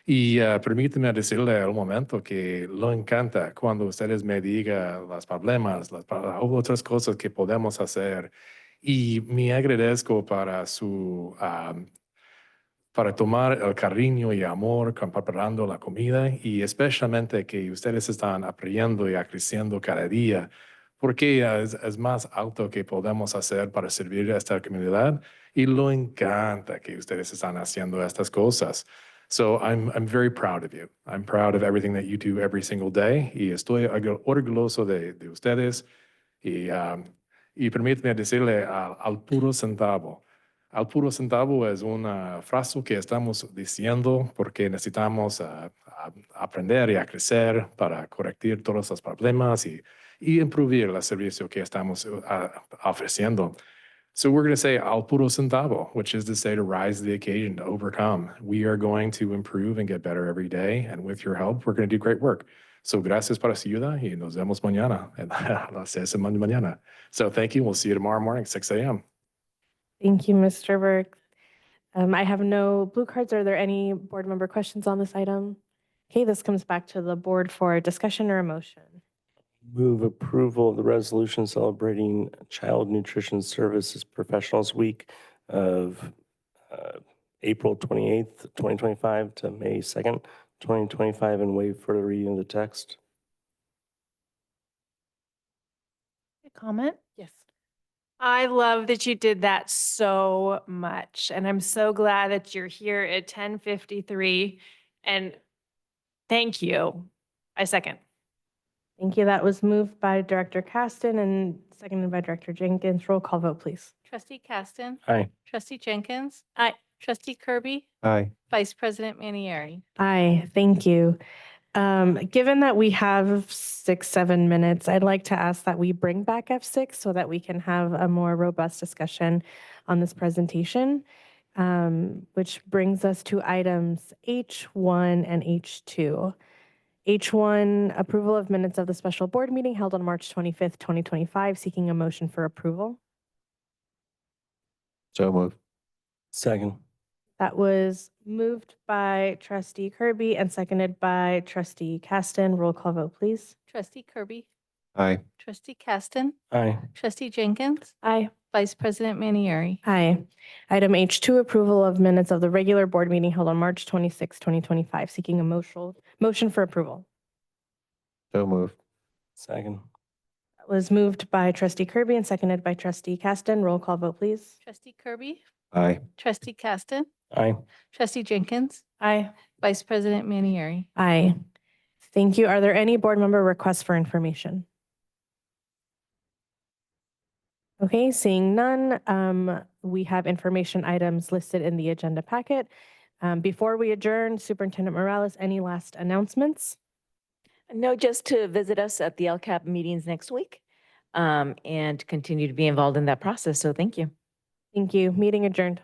Y permíteme decirle un momento que lo encanta cuando ustedes me digan los problemas, las otras cosas que podemos hacer. Y me agradezco para para tomar el cariño y amor con preparando la comida y especialmente que ustedes están aprendiendo y creciendo cada día, porque es más alto que podemos hacer para servir a esta comunidad y lo encanta que ustedes están haciendo estas cosas. So I'm very proud of you. I'm proud of everything that you do every single day y estoy orgulloso de ustedes y permíteme decirle al puro centavo. Al puro centavo es una frase que estamos diciendo porque necesitamos aprender y a crecer para corregir todos los problemas y improver el servicio que estamos ofreciendo. So we're going to say al puro centavo, which is to say to rise to the occasion, to overcome. We are going to improve and get better every day. And with your help, we're going to do great work. So gracias para su ayuda y nos vemos mañana a las 6 de la mañana. So thank you. We'll see you tomorrow morning, 6 a.m. Thank you, Mr. Burke. I have no blue cards. Are there any board member questions on this item? Okay, this comes back to the board for a discussion or a motion. Move approval of the resolution celebrating Child Nutrition Services Professionals Week of April 28th, 2025 to May 2nd, 2025, and waive further reading of the text. Comment? Yes. I love that you did that so much, and I'm so glad that you're here at 10:53, and thank you. I second. Thank you. That was moved by Director Caston and seconded by Director Jenkins. Roll call vote, please. Trustee Caston. Aye. Trustee Jenkins. Aye. Trustee Kirby. Aye. Vice President Manieri. Aye, thank you. Given that we have 6-7 minutes, I'd like to ask that we bring back F6 so that we can have a more robust discussion on this presentation, which brings us to items H1 and H2. H1, approval of minutes of the special board meeting held on March 25th, 2025, seeking a motion for approval. So moved. Second. That was moved by Trustee Kirby and seconded by Trustee Caston. Roll call vote, please. Trustee Kirby. Aye. Trustee Caston. Aye. Trustee Jenkins. Aye. Vice President Manieri. Aye. Item H2, approval of minutes of the regular board meeting held on March 26, 2025, seeking a motion for approval. So moved. Second. That was moved by Trustee Kirby and seconded by Trustee Caston. Roll call vote, please. Trustee Kirby. Aye. Trustee Caston, Aye. Trustee Jenkins, Aye. Vice President Manieri. Aye. Thank you. Are there any board member requests for information? Okay, seeing none, we have information items listed in the agenda packet. Before we adjourn, Superintendent Morales, any last announcements? No, just to visit us at the LCAP meetings next week and continue to be involved in that process. So thank you. Thank you. Meeting adjourned.